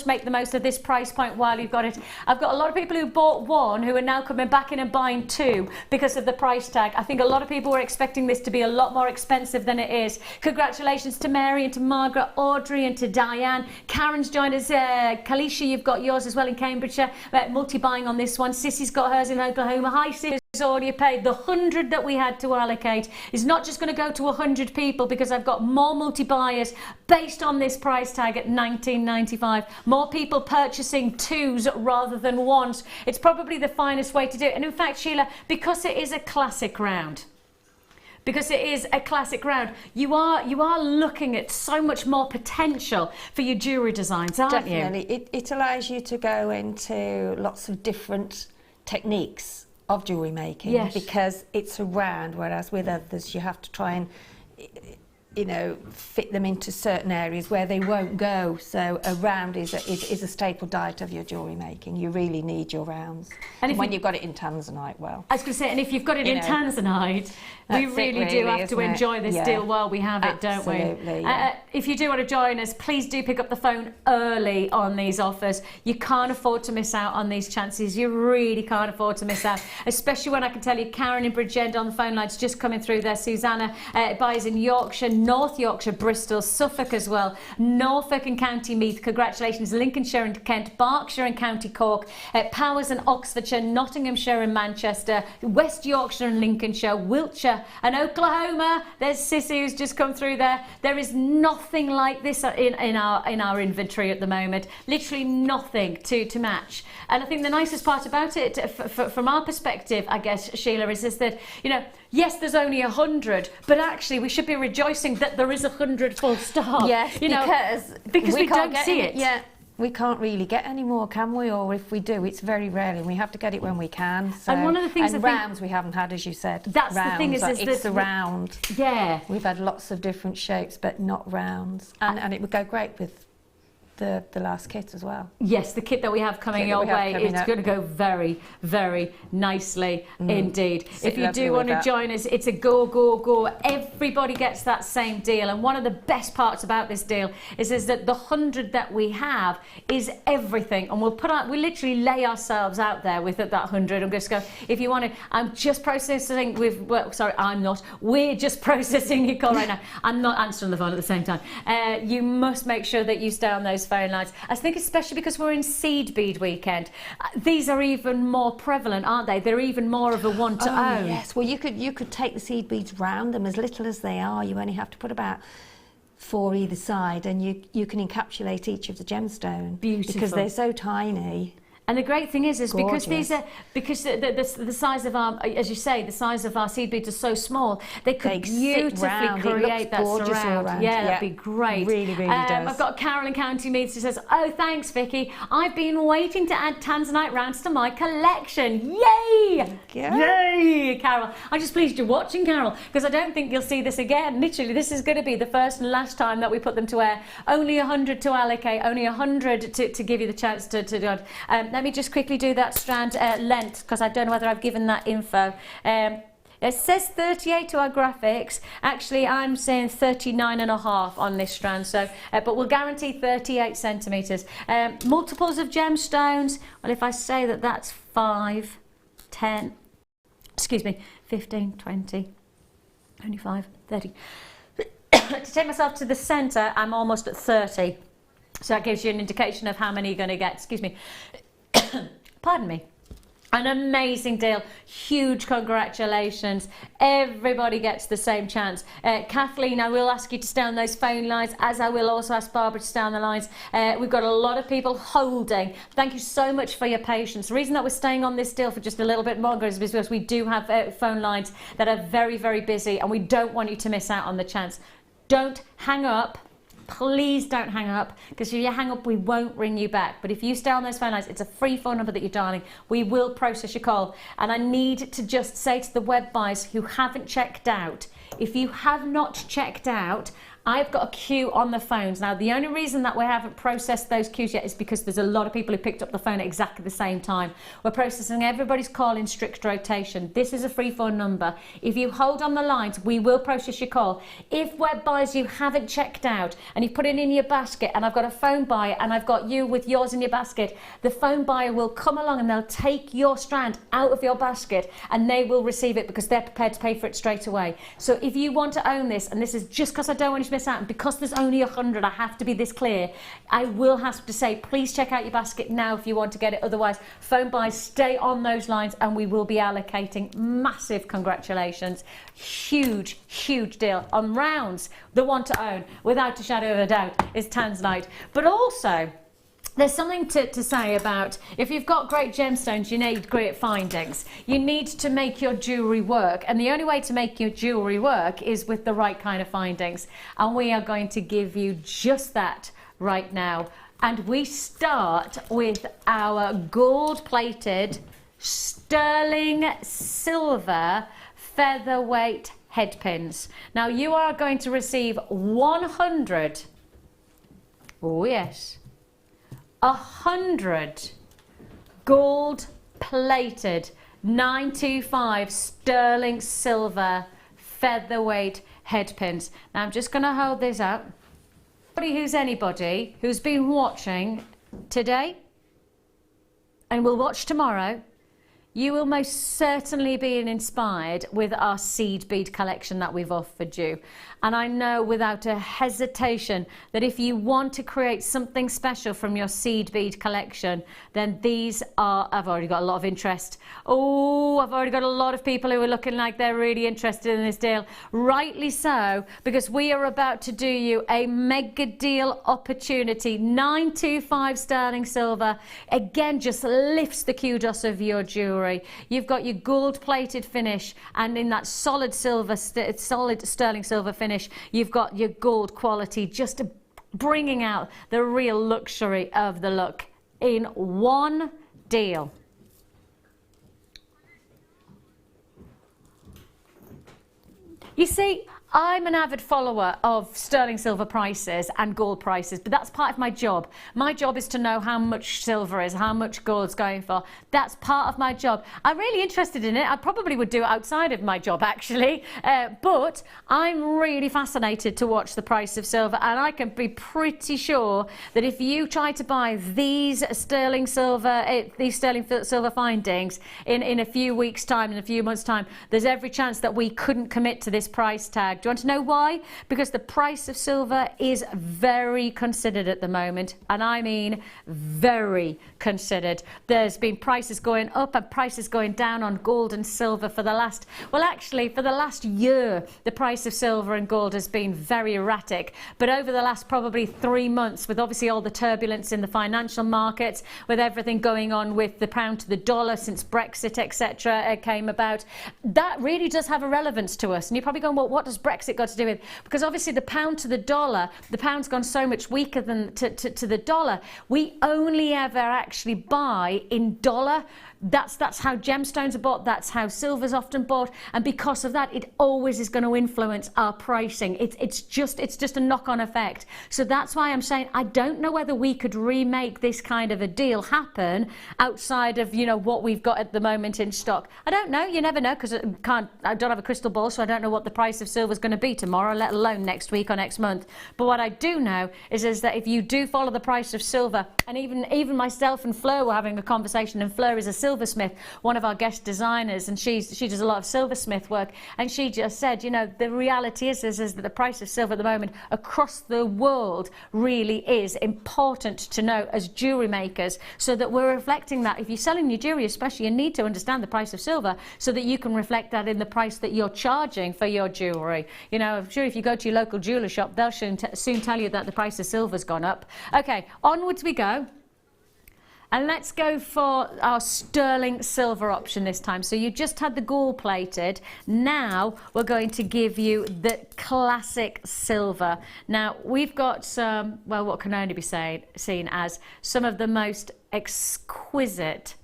make the most of this price point while you've got it. I've got a lot of people who bought 1 who are now coming back in and buying 2 because of the price tag. I think a lot of people were expecting this to be a lot more expensive than it is. Congratulations to Mary and to Margaret, Audrey and to Diane. Karen's joined us. Kalisha, you've got yours as well in Cambridgeshire. Multi-buying on this one. Sissy's got hers in Oklahoma. Hi, Sis. All you paid. The 100 that we had to allocate is not just going to go to 100 people, because I've got more multi-buyers based on this price tag at $19.95. More people purchasing 2s rather than 1s. It's probably the finest way to do it. And in fact, Sheila, because it is a classic round, you are looking at so much more potential for your jewellery designs, aren't you? Definitely. It allows you to go into lots of different techniques of jewellery making, yes, because it's a round, whereas with others you have to try and, you know, fit them into certain areas where they won't go. So a round is a staple diet of your jewellery making. You really need your rounds. And when you've got it in tanzanite, well, I was going to say, and if you've got it in tanzanite, we really do have to enjoy this deal while we have it, don't we? Yeah. If you do want to join us, please do pick up the phone early on these offers. You can't afford to miss out on these chances. You really can't afford to miss out, especially when I can tell you Karen in Bridgend on the phone line's just coming through there. Susanna buys in Yorkshire, North Yorkshire, Bristol, Suffolk as well, Norfolk and County Meath. Congratulations, Lincolnshire and Kent, Berkshire and County Cork, Powers and Oxfordshire, Nottinghamshire and Manchester, West Yorkshire and Lincolnshire, Wiltshire and Oklahoma. There's Sissy who's just come through there. There is nothing like this in our inventory at the moment. Literally nothing to match. And I think the nicest part about it, from our perspective, I guess, Sheila, is that, you know, yes, there's only 100, but actually we should be rejoicing that there is 100 full stop. Yes, you know, because we don't see it. Yeah, we can't really get any more, can we? Or if we do, it's very rarely. We have to get it when we can. So, and one of the things, rounds we haven't had, as you said. That's rounds, the thing it's the round. Yeah, we've had lots of different shapes, but not rounds, and it would go great with the last kit as well. Yes, the kit that we have coming your way is going to go very, very nicely indeed. If you do want to join us, it's a go, go, go. Everybody gets that same deal. And one of the best parts about this deal is that the 100 that we have is everything. And we literally lay ourselves out there with that 100. I'm just going, if you want to, I'm just processing we're just processing your call right now. I'm not answering the phone at the same time. You must make sure that you stay on those phone lines. I think especially because we're in seed bead weekend, these are even more prevalent, aren't they? They're even more of a want to own. Yes, well you could take the seed beads round them, as little as they are. You only have to put about 4 either side, and you can encapsulate each of the gemstones. Beautiful. Because they're so tiny. And the great thing is Gorgeous. because the size of our, as you say, the size of our seed beads are so small, they could beautifully create that surround. Yeah, that'd be great. Really, really does. I've got Carol in County Meath who says, "Oh, thanks, Vicky. I've been waiting to add tanzanite rounds to my collection. Yay! Yay, Carol! I'm just pleased you're watching, Carol, because I don't think you'll see this again. Literally, this is going to be the first and last time that we put them to air. Only 100 to allocate. Only 100 to give you the chance to do it." Let me just quickly do that strand length, because I don't know whether I've given that info. It says 38 to our graphics. Actually, I'm saying 39.5 on this strand. So, but we'll guarantee 38 centimetres. Multiples of gemstones. Well, if I say that that's 5, 10, 15, 20, 25, 30. To take myself to the centre, I'm almost at 30. So that gives you an indication of how many you're going to get. Pardon me. An amazing deal. Huge congratulations. Everybody gets the same chance. Kathleen, I will ask you to stay on those phone lines, as I will also ask Barbara to stay on the lines. We've got a lot of people holding. Thank you so much for your patience. The reason that we're staying on this deal for just a little bit longer is because we do have phone lines that are very, very busy, and we don't want you to miss out on the chance. Don't hang up. Please don't hang up, because if you hang up, we won't ring you back. But if you stay on those phone lines, it's a free phone number that you're dialing. We will process your call. And I need to just say to the web buyers who haven't checked out, if you have not checked out, I've got a queue on the phones. Now, the only reason that we haven't processed those queues yet is because there's a lot of people who picked up the phone at exactly the same time. We're processing everybody's call in strict rotation. This is a free phone number. If you hold on the lines, we will process your call. If web buyers you haven't checked out and you put it in your basket, and I've got a phone buyer and I've got you with yours in your basket, the phone buyer will come along and they'll take your strand out of your basket and they will receive it because they're prepared to pay for it straight away. So if you want to own this, and this is just because I don't want you to miss out, and because there's only 100, I have to be this clear. I will have to say, please check out your basket now if you want to get it. Otherwise, phone buys, stay on those lines and we will be allocating. Massive congratulations. Huge, huge deal on rounds. The one to own, without a shadow of a doubt, is tanzanite. But also, there's something to say about, if you've got great gemstones, you need great findings. You need to make your jewellery work. And the only way to make your jewellery work is with the right kind of findings. And we are going to give you just that right now. And we start with our gold-plated sterling silver featherweight head pins. Now, you are going to receive 100. Oh, yes. 100 gold-plated 925 sterling silver featherweight head pins. Now I'm just going to hold this up. Anybody who's been watching today and will watch tomorrow, you will most certainly be inspired with our seed bead collection that we've offered you. And I know without a hesitation that if you want to create something special from your seed bead collection, then these are, I've already got a lot of interest. Oh, I've already got a lot of people who are looking like they're really interested in this deal. Rightly so, because we are about to do you a mega deal opportunity. 925 sterling silver. Again, just lifts the kudos of your jewellery. You've got your gold plated finish, and in that solid silver, solid sterling silver finish, you've got your gold quality, just bringing out the real luxury of the look in one deal. You see, I'm an avid follower of sterling silver prices and gold prices, but that's part of my job. My job is to know how much silver is, how much gold's going for. That's part of my job. I'm really interested in it. I probably would do it outside of my job, actually. But I'm really fascinated to watch the price of silver, and I can be pretty sure that if you try to buy these sterling silver findings in a few weeks' time, in a few months' time, there's every chance that we couldn't commit to this price tag. Do you want to know why? Because the price of silver is very considered at the moment, and I mean very considered. There's been prices going up and prices going down on gold and silver for the last, well, actually for the last year, the price of silver and gold has been very erratic. But over the last probably 3 months, with obviously all the turbulence in the financial markets, with everything going on with the pound to the dollar since Brexit, etc., came about, that really does have a relevance to us. And you're probably going, well, what does Brexit got to do with? Because obviously the pound to the dollar, the pound's gone so much weaker than to the dollar. We only ever actually buy in dollar. That's how gemstones are bought, that's how silver's often bought, and because of that it always is going to influence our pricing. It's just a knock-on effect. So that's why I'm saying I don't know whether we could remake this kind of a deal happen outside of, you know, what we've got at the moment in stock. I don't know, you never know, because I don't have a crystal ball, so I don't know what the price of silver is going to be tomorrow, let alone next week or next month. But what I do know is that if you do follow the price of silver, and even myself and Fleur were having a conversation, and Fleur is a silversmith, one of our guest designers, and she does a lot of silversmith work, and she just said, you know, the reality is that the price of silver at the moment across the world really is important to know as jewellery makers, so that we're reflecting that. If you're selling your jewellery especially, you need to understand the price of silver so that you can reflect that in the price that you're charging for your jewellery. You know, I'm sure if you go to your local jeweller shop, they'll soon tell you that the price of silver's gone up. Okay, onwards we go. And let's go for our sterling silver option this time. So you just had the gold plated. Now we're going to give you the classic silver. Now we've got some, well, what can only be seen as some of the most exquisite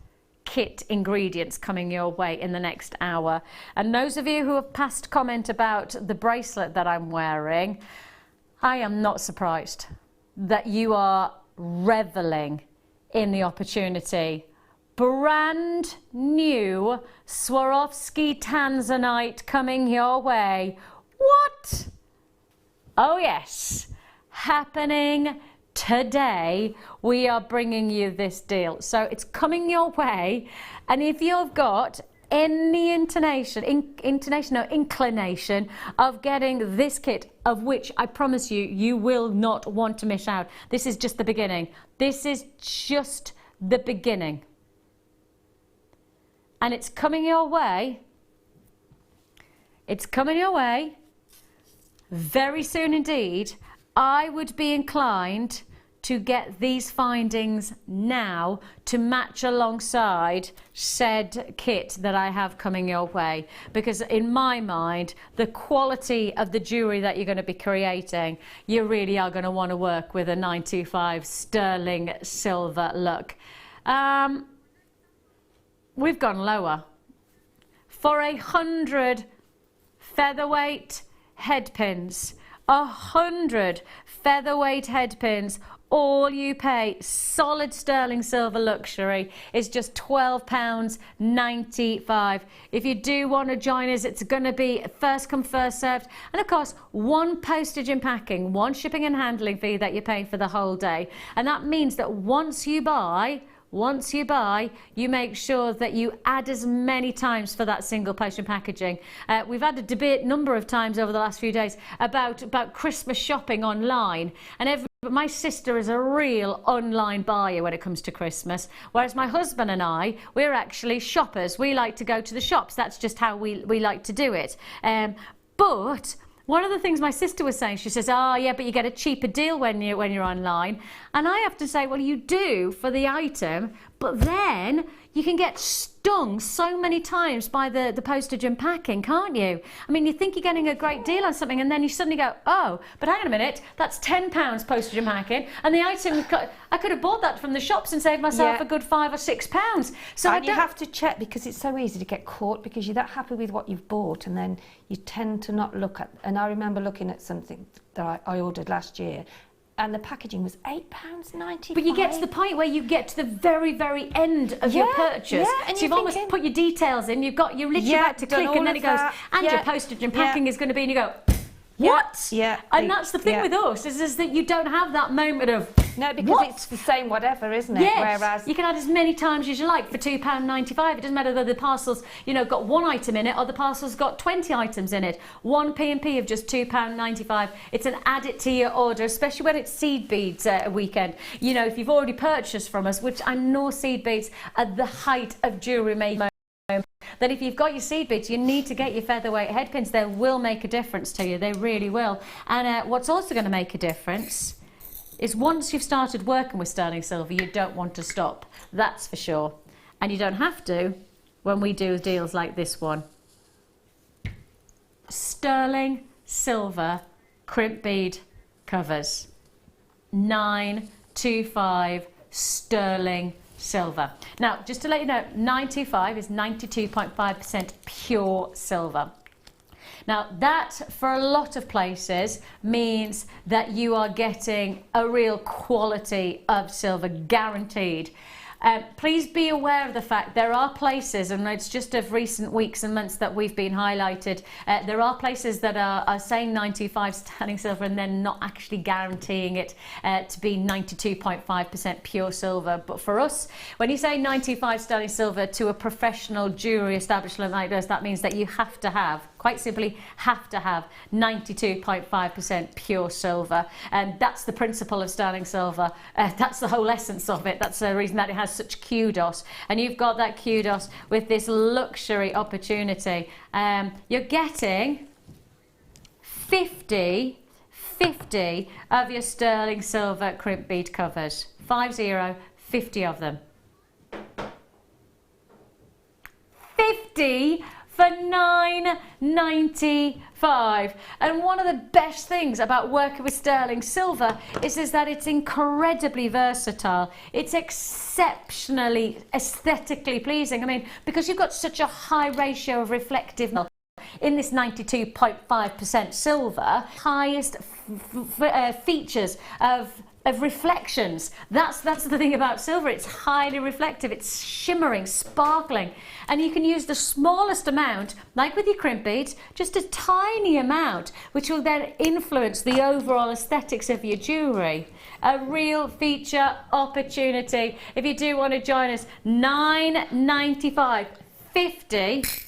kit ingredients coming your way in the next hour. And those of you who have passed comment about the bracelet that I'm wearing, I am not surprised that you are reveling in the opportunity. Brand new Swarovski Tanzanite coming your way. What? Oh yes, happening today. We are bringing you this deal. So it's coming your way, and if you've got any inclination of getting this kit, of which I promise you, you will not want to miss out. This is just the beginning. This is just the beginning. And it's coming your way. It's coming your way very soon indeed. I would be inclined to get these findings now to match alongside said kit that I have coming your way, because in my mind the quality of the jewellery that you're going to be creating, you really are going to want to work with a 925 sterling silver look. We've gone lower for 100 featherweight head pins. 100 featherweight head pins. All you pay, solid sterling silver luxury, is just £12.95. If you do want to join us, it's going to be first come, first served. And of course, one postage and packing, one shipping and handling fee that you're paying for the whole day. And that means that once you buy, you make sure that you add as many times for that single postage and packaging. We've had a debate a number of times over the last few days about Christmas shopping online, and my sister is a real online buyer when it comes to Christmas, whereas my husband and I, we're actually shoppers. We like to go to the shops. That's just how we like to do it. But one of the things my sister was saying, she says, oh yeah, but you get a cheaper deal when you're online. And I have to say, well, you do for the item, but then you can get stung so many times by the postage and packing, can't you? I mean, you think you're getting a great deal on something and then you suddenly go, oh, but hang on a minute, that's £10 postage and packing, and the item, I could have bought that from the shops and saved myself a good £5 or £6. So and you have to check, because it's so easy to get caught, because you're that happy with what you've bought and then you tend to not look at, and I remember looking at something that I ordered last year, and the packaging was £8.95. But you get to the point where you get to the very, very end of your purchase. And so you've almost put your details in, you're literally about to click, and then it goes, and your postage and packing is going to be, and you go, what? Yeah. And that's the thing with us, is that you don't have that moment of, no, because it's the same whatever, isn't it? Yes. Whereas you can add as many times as you like for £2.95. It doesn't matter whether the parcel's, got one item in it or the parcel's got 20 items in it. One P&P of just £2.95. It's an add it to your order, especially when it's seed beads weekend. If you've already purchased from us, which I know seed beads are the height of jewellery making, that if you've got your seed beads, you need to get your featherweight head pins. They will make a difference to you. They really will. And what's also going to make a difference is once you've started working with sterling silver, you don't want to stop. That's for sure. And you don't have to when we do deals like this one. Sterling silver crimp bead covers. 925 sterling silver. Now, just to let you know, 925 is 92.5% pure silver. Now, that for a lot of places means that you are getting a real quality of silver, guaranteed. Please be aware of the fact there are places, and it's just of recent weeks and months that we've been highlighted, there are places that are saying 925 sterling silver and then not actually guaranteeing it to be 92.5% pure silver. But for us, when you say 925 sterling silver to a professional jewellery establishment like this, that means that you have to have, quite simply have to have 92.5% pure silver. And that's the principle of sterling silver. That's the whole essence of it. That's the reason that it has such kudos. And you've got that kudos with this luxury opportunity. You're getting 50 of your sterling silver crimp bead covers. 50 of them. 50 for £9.95. And one of the best things about working with sterling silver is that it's incredibly versatile. It's exceptionally aesthetically pleasing. I mean, because you've got such a high ratio of reflective in this 92.5% silver, highest features of reflections. That's the thing about silver. It's highly reflective, it's shimmering, sparkling, and you can use the smallest amount, like with your crimp beads, just a tiny amount, which will then influence the overall aesthetics of your jewellery. A real feature opportunity. If you do want to join us, £9.95,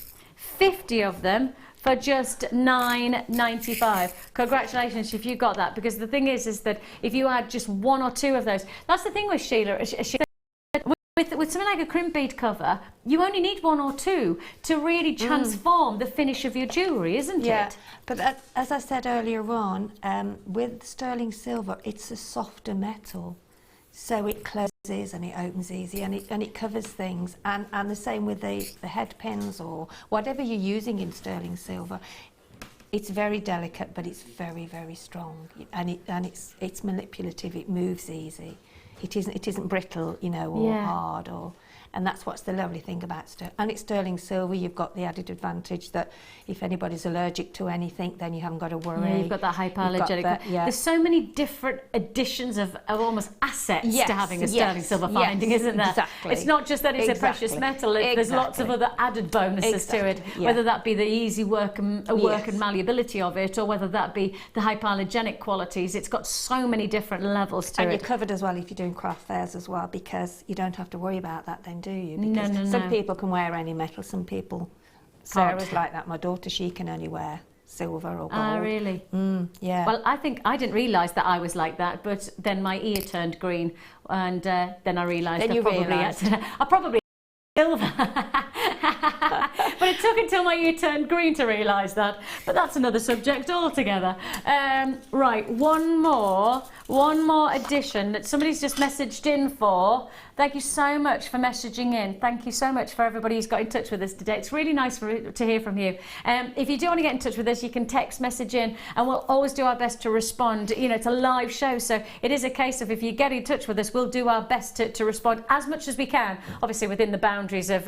50 of them for just £9.95. Congratulations if you got that, because the thing is that if you add just one or two of those, that's the thing with Sheila. With something like a crimp bead cover, you only need one or two to really transform the finish of your jewellery, isn't it? But as I said earlier on, with sterling silver, it's a softer metal. So it closes and it opens easy, and it covers things, and the same with the head pins or whatever you're using in sterling silver. It's very delicate, but it's very, very strong, and it's manipulative. It moves easy. It isn't brittle, or hard, and that's what's the lovely thing about sterling. And it's sterling silver. You've got the added advantage that if anybody's allergic to anything, then you haven't got to worry. Yeah, you've got that hypoallergenic. There's so many different additions of almost assets to having a sterling silver finding, isn't there? Exactly. It's not just that it's a precious metal. There's lots of other added bonuses to it, whether that be the easy work and malleability of it, or whether that be the hypoallergenic qualities. It's got so many different levels to it. And you're covered as well if you're doing craft fairs as well, because you don't have to worry about that then, do you? No. Some people can wear any metal, some people. Sarah's like that. My daughter, she can only wear silver or gold. Ah, really? Yeah. Well, I think I didn't realise that I was like that, but then my ear turned green, and then I realised I probably silver. But it took until until my ear turned green to realise that. But that's another subject altogether. Right, one more addition that somebody's just messaged in for. Thank you so much for messaging in. Thank you so much for everybody who's got in touch with us today. It's really nice to hear from you. If you do want to get in touch with us, you can text message in, and we'll always do our best to respond. You know, it's a live show, so it is a case of if you get in touch with us, we'll do our best to respond as much as we can, obviously within the boundaries of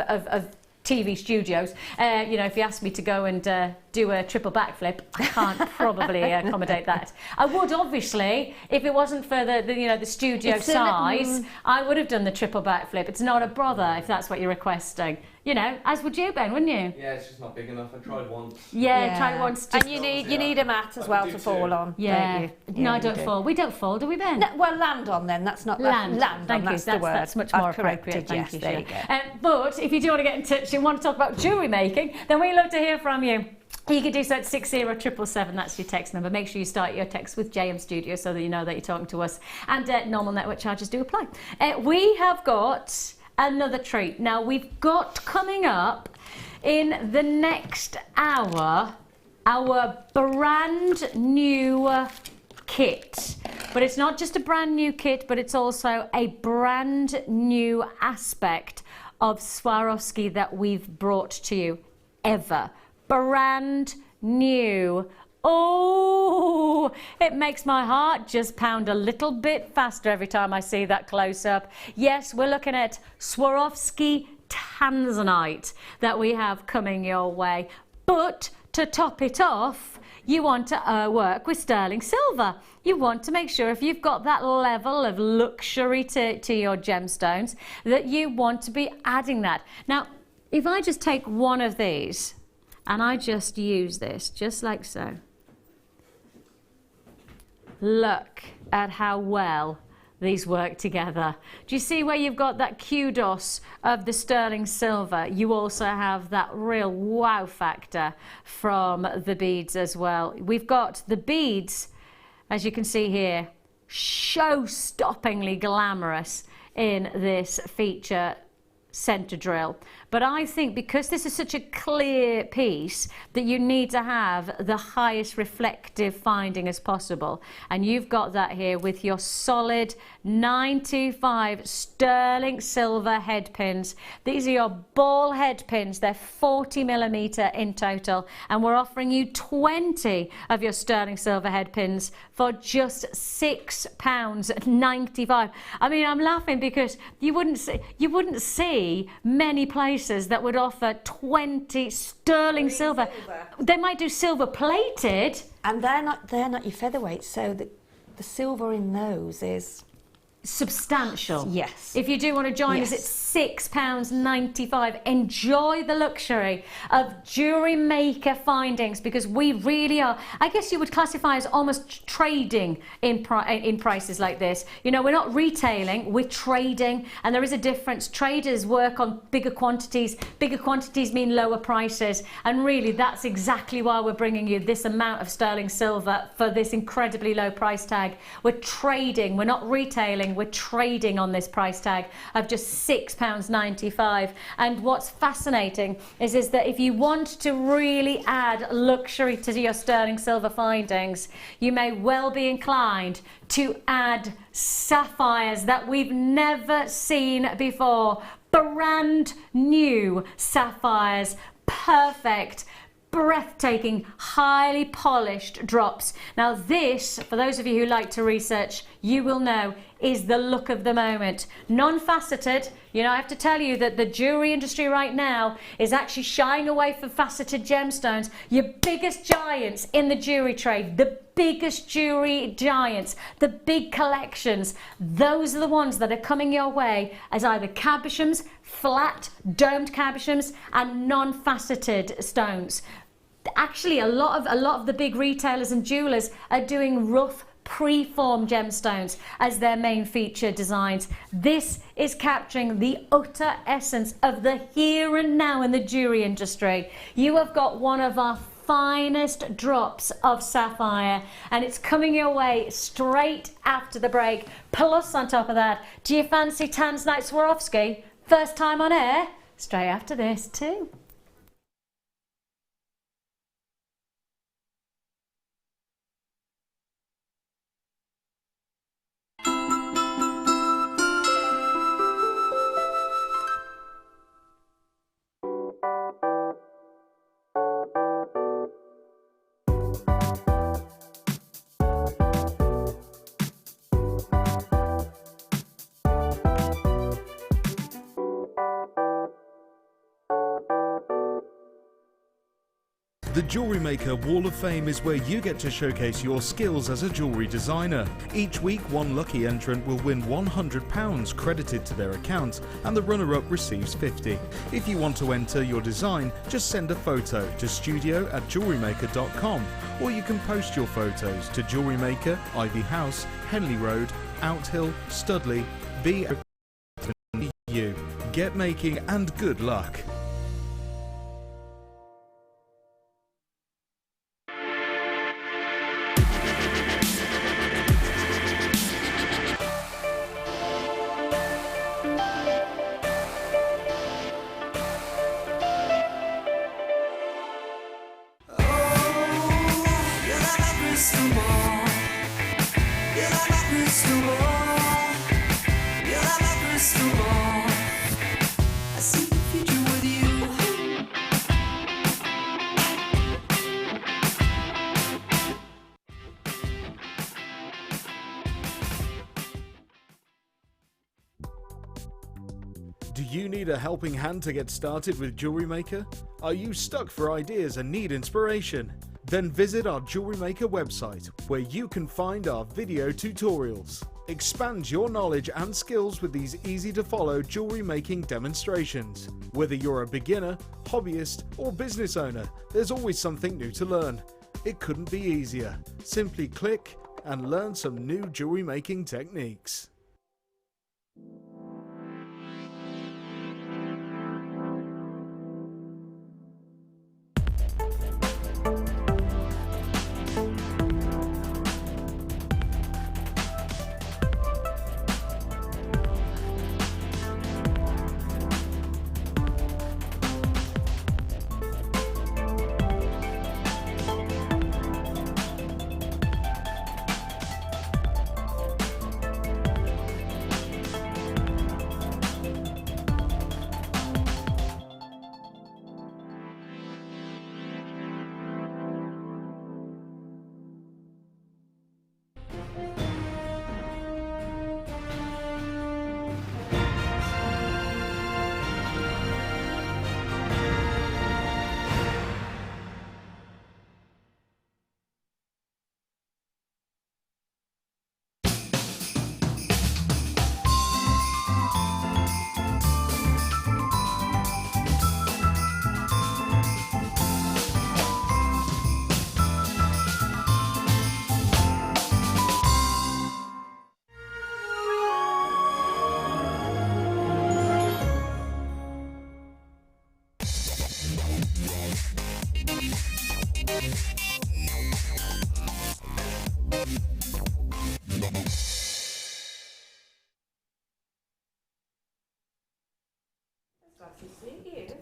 TV studios. You know, if you ask me to go and do a triple backflip, I can't probably accommodate that. I would, obviously, if it wasn't for the studio size, I would have done the triple backflip. It's not a bother if that's what you're requesting. You know, as would you, Ben, wouldn't you? Yeah, it's just not big enough. I tried once. Yeah, tried once. And you need a mat as well to fall on. Yeah. Don't you? No, I don't fall. We don't fall, do we, Ben? No, well, land on then. That's not Land. Land Thank on. you. That's the word. That's much more I've corrected, appropriate. Thank yes, you. there you go. But if you do want to get in touch and want to talk about jewellery making, then we love to hear from you. You can do so at 60777. That's your text number. Make sure you start your text with JM Studio so that you know that you're talking to us. And normal network charges do apply. We have got another treat. Now, we've got coming up in the next hour our brand new kit. But it's not just a brand new kit, but it's also a brand new aspect of Swarovski that we've brought to you ever. Brand new. Oh, it makes my heart just pound a little bit faster every time I see that close up. Yes, we're looking at Swarovski Tanzanite that we have coming your way. But to top it off, you want to work with sterling silver. You want to make sure if you've got that level of luxury to your gemstones, that you want to be adding that. Now, if I just take one of these and I just use this, just like so. Look at how well these work together. Do you see where you've got that kudos of the sterling silver? You also have that real wow factor from the beads as well. We've got the beads, as you can see here, show-stoppingly glamorous in this feature center drill. But I think because this is such a clear piece that you need to have the highest reflective finding as possible. And you've got that here with your solid 925 sterling silver head pins. These are your ball head pins. They're 40mm in total. And we're offering you 20 of your sterling silver head pins for just £6.95. I mean, I'm laughing because you wouldn't see many places that would offer 20 sterling silver. They might do silver plated, and they're not your featherweights, so the silver in those is substantial. Yes. If you do want to join us, it's £6.95. Enjoy the luxury of Jewellery Maker findings, because we really are, I guess you would classify as almost trading in prices like this. You know, we're not retailing, we're trading, and there is a difference. Traders work on bigger quantities. Bigger quantities mean lower prices, and really that's exactly why we're bringing you this amount of sterling silver for this incredibly low price tag. We're trading, we're not retailing, we're trading on this price tag of just £6.95. And what's fascinating is that if you want to really add luxury to your sterling silver findings, you may well be inclined to add sapphires that we've never seen before. Brand new sapphires, perfect, breathtaking, highly polished drops. Now this, for those of you who like to research, you will know is the look of the moment. Non-faceted. You know, I have to tell you that the jewellery industry right now is actually shying away from faceted gemstones. Your biggest giants in the jewellery trade, the biggest jewellery giants, the big collections, those are the ones that are coming your way as either cabochons, flat domed cabochons, and non-faceted stones. Actually, a lot of the big retailers and jewelers are doing rough pre-formed gemstones as their main feature designs. This is capturing the utter essence of the here and now in the jewelry industry. You have got one of our finest drops of sapphire, and it's coming your way straight after the break. Plus, on top of that, do you fancy Tanzanite Swarovski? First time on air? Straight after this too. The Jewellery Maker Wall of Fame is where you get to showcase your skills as a jewellery designer. Each week, one lucky entrant will win £100 credited to their account, and the runner-up receives £50. If you want to enter your design, just send a photo to studio@jewellerymaker.com, or you can post your photos to Jewellery Maker, Ivy House, Henley Road, Outhill, Studley, BU. Get making and good luck. Do you need a helping hand to get started with Jewellery Maker? Are you stuck for ideas and need inspiration? Then visit our Jewellery Maker website, where you can find our video tutorials. Expand your knowledge and skills with these easy-to-follow jewellery making demonstrations. Whether you're a beginner, hobbyist, or business owner, there's always something new to learn. It couldn't be easier. Simply click and learn some new jewellery making techniques.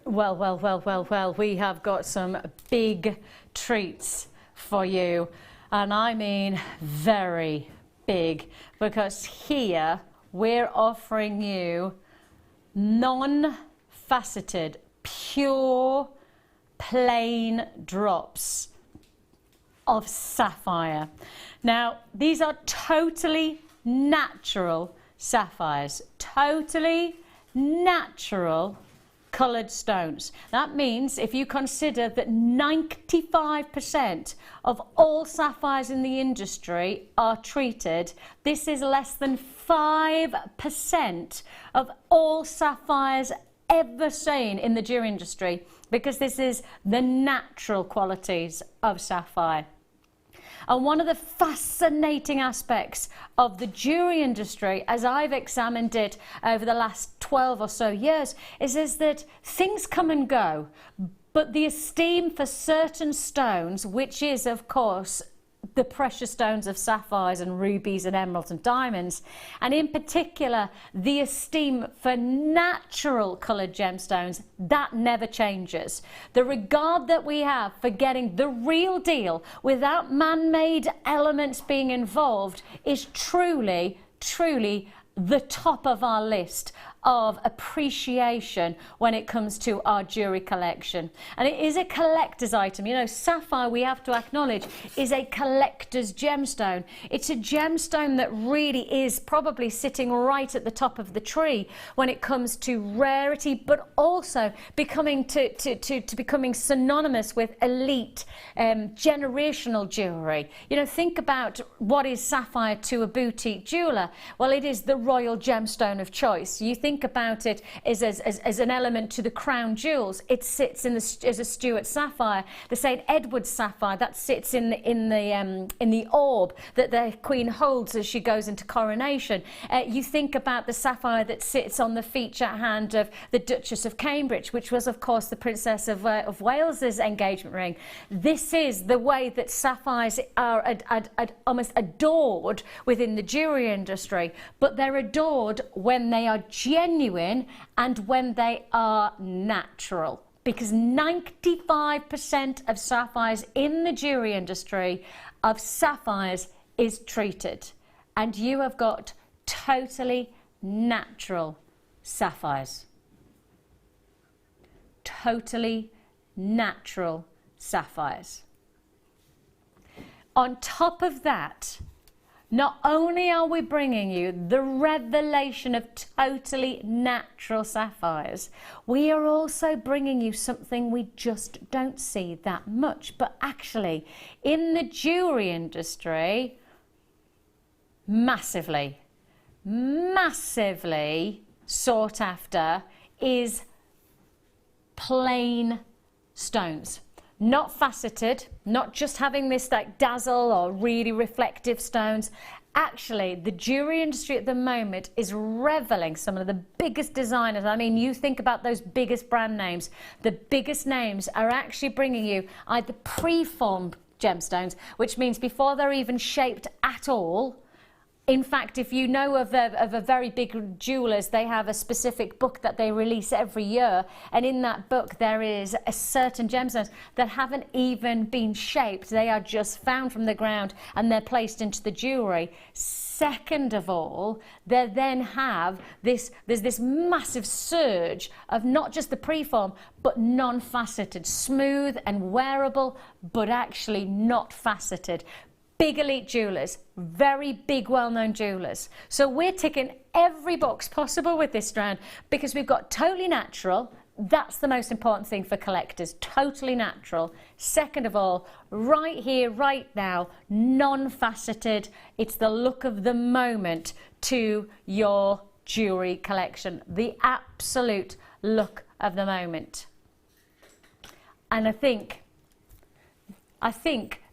Well, we have got some big treats for you, and I mean very big, because here we're offering you non-faceted, pure, plain drops of sapphire. Now, these are totally natural sapphires, totally natural coloured stones. That means if you consider that 95% of all sapphires in the industry are treated, this is less than 5% of all sapphires ever seen in the jewellery industry, because this is the natural qualities of sapphire. And one of the fascinating aspects of the jewellery industry, as I've examined it over the last 12 or so years, is that things come and go, but the esteem for certain stones, which is of course the precious stones of sapphires and rubies and emeralds and diamonds, and in particular the esteem for natural coloured gemstones, that never changes. The regard that we have for getting the real deal without man-made elements being involved is truly the top of our list of appreciation when it comes to our jewellery collection. And it is a collector's item. You know, sapphire, we have to acknowledge, is a collector's gemstone. It's a gemstone that really is probably sitting right at the top of the tree when it comes to rarity, but also becoming becoming synonymous with elite generational jewellery. You know, think about what is sapphire to a boutique jeweller. Well, it is the royal gemstone of choice. You think about it as an element to the crown jewels. It sits in as a Stuart sapphire. The St Edward's sapphire, that sits in the orb that the Queen holds as she goes into coronation. You think about the sapphire that sits on the feature hand of the Duchess of Cambridge, which was, of course, the Princess of Wales's engagement ring. This is the way that sapphires are almost adored within the jewellery industry, but they're adored when they are genuine and when they are natural, because 95% of sapphires in the jewellery industry of sapphires is treated, and you have got totally natural sapphires. Totally natural sapphires. On top of that, not only are we bringing you the revelation of totally natural sapphires, we are also bringing you something we just don't see that much. But actually, in the jewellery industry, massively sought after is plain stones. Not faceted, not just having this like dazzle or really reflective stones. Actually, the jewellery industry at the moment is reveling some of the biggest designers. I mean, you think about those biggest brand names. The biggest names are actually bringing you either pre-formed gemstones, which means before they're even shaped at all. In fact, if you know of a very big jewellers, they have a specific book that they release every year, and in that book there is a certain gemstones that haven't even been shaped. They are just found from the ground and they're placed into the jewellery. Second of all, they then have there's this massive surge of not just the preform, but non-faceted, smooth and wearable, but actually not faceted. Big elite jewellers, very big well-known jewellers. So we're ticking every box possible with this strand because we've got totally natural. That's the most important thing for collectors, totally natural. Second of all, right here, right now, non-faceted. It's the look of the moment to your jewellery collection, the absolute look of the moment. And I think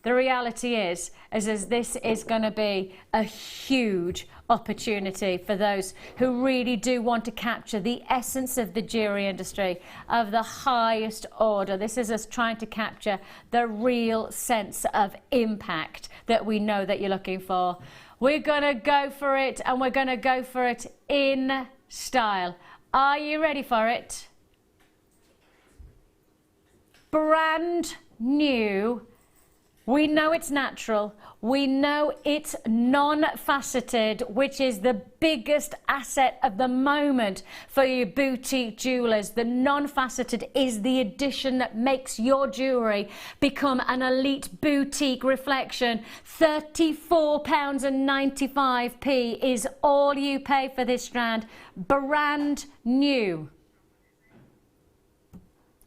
the reality is this is going to be a huge opportunity for those who really do want to capture the essence of the jewellery industry of the highest order. This is us trying to capture the real sense of impact that we know that you're looking for. We're going to go for it, and we're going to go for it in style. Are you ready for it? Brand new. We know it's natural, we know it's non-faceted, which is the biggest asset of the moment for your boutique jewellers. The non-faceted is the addition that makes your jewellery become an elite boutique reflection. £34.95 is all you pay for this strand, brand new.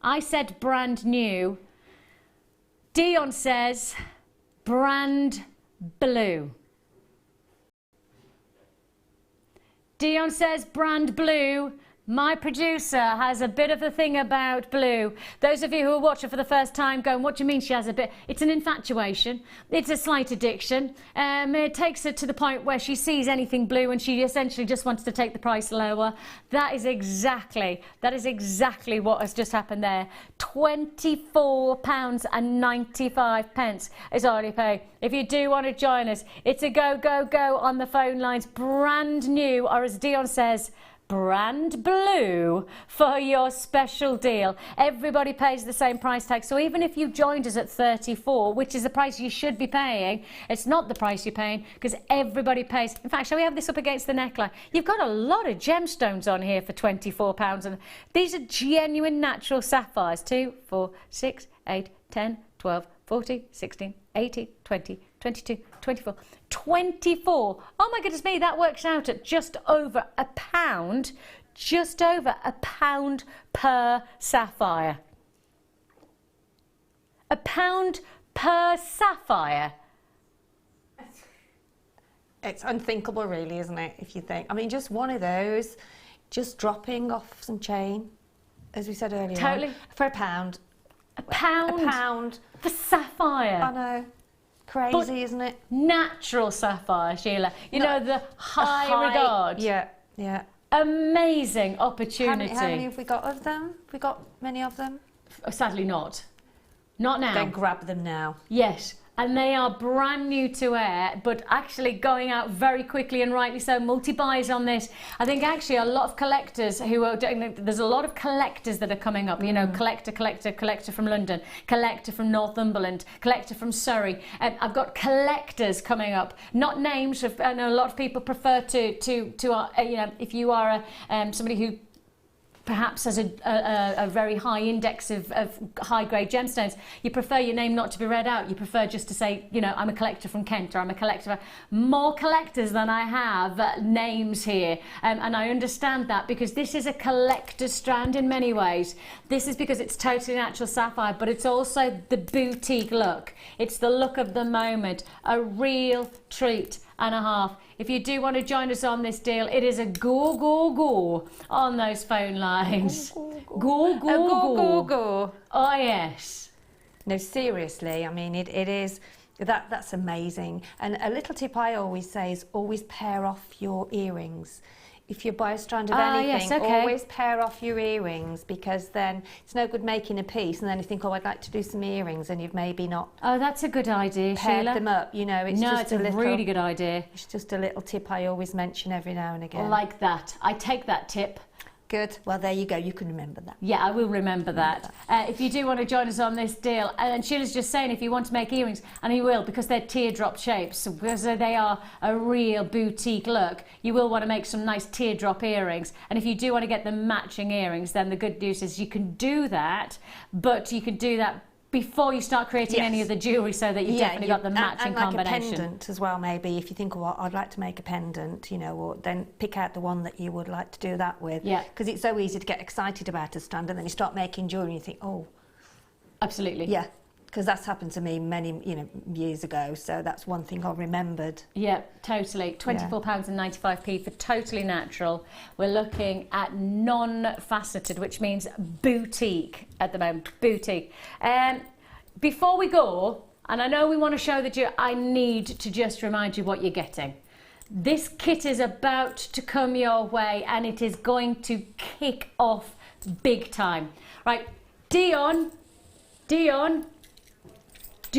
I said brand new. Dion says brand blue. Dion says brand blue. My producer has a bit of a thing about blue. Those of you who are watching for the first time going, what do you mean she has a bit? It's an infatuation. It's a slight addiction. It takes her to the point where she sees anything blue and she essentially just wants to take the price lower. That is exactly what has just happened there. £24.95 is all you pay. If you do want to join us, it's a go, go, go on the phone lines. Brand new, or as Dion says, brand blue for your special deal. Everybody pays the same price tag, so even if you joined us at 34, which is the price you should be paying, it's not the price you're paying because everybody pays. In fact, shall we have this up against the neckline? You've got a lot of gemstones on here for £24, and these are genuine natural sapphires. 2, 4, 6, 8, 10, 12, 14, 16, 18, 20, 22, 24, 24. Oh my goodness me, that works out at just over £1, just over £1 per sapphire. £1 per sapphire. It's unthinkable, really, isn't it, if you think? I mean, just one of those, just dropping off some chain, as we said earlier. Totally. On, for £1. £1 for sapphire. I know. Crazy, But isn't it? natural sapphire, Sheila. You know, the high regard. Yeah, yeah. Amazing opportunity. How many have we got of them? Have we got many of them? Sadly not. Not now. Then grab them now. Yes, and they are brand new to air, but actually going out very quickly, and rightly so. Multi-buys on this. I think actually a lot of collectors who are doing, there's a lot of collectors that are coming up, you know, collector from London, collector from Northumberland, collector from Surrey. I've got collectors coming up, not names. I know a lot of people prefer to you know, if you are somebody who perhaps has a very high index of high-grade gemstones, you prefer your name not to be read out. You prefer just to say, you know, I'm a collector from Kent, or I'm a collector. More collectors than I have names here, and I understand that because this is a collector's strand in many ways. This is because it's totally natural sapphire, but it's also the boutique look. It's the look of the moment, a real treat and a half. If you do want to join us on this deal, it is a go on those phone lines. Go. Oh yes. No, seriously, I mean, it is, that's amazing. And a little tip I always say is always pair off your earrings. If you buy a strand of anything, yes, okay. always pair off your earrings, because then it's no good making a piece and then you think, oh, I'd like to do some earrings, and you've maybe not Oh, that's a good idea, paired Sheila. them up. You know, it's No, just it's a a little, really good idea. It's just a little tip I always mention every now and again. Like that. I take that tip. Good. Well, there you go. You can remember that. Yeah, I will remember that. If you do want to join us on this deal, and Sheila's just saying if you want to make earrings, and you will, because they're teardrop shapes, because they are a real boutique look, you will want to make some nice teardrop earrings. And if you do want to get the matching earrings, then the good news is you can do that, but you can do that before you start creating any of the jewellery, so that you've definitely got the matching and like combination. a pendant as well, maybe. If you think, oh, I'd like to make a pendant, you know, or then pick out the one that you would like to do that with. Yeah. Because it's so easy to get excited about a strand, and then you start making jewellery and you think, oh. Absolutely. Yeah, because that's happened to me many, years ago. So that's one thing I remembered. Yeah, totally. £24.95 for totally natural. We're looking at non-faceted, which means boutique at the moment. Boutique. Before we go, and I know we want to show that I need to just remind you what you're getting. This kit is about to come your way, and it is going to kick off big time. Right, Dion, do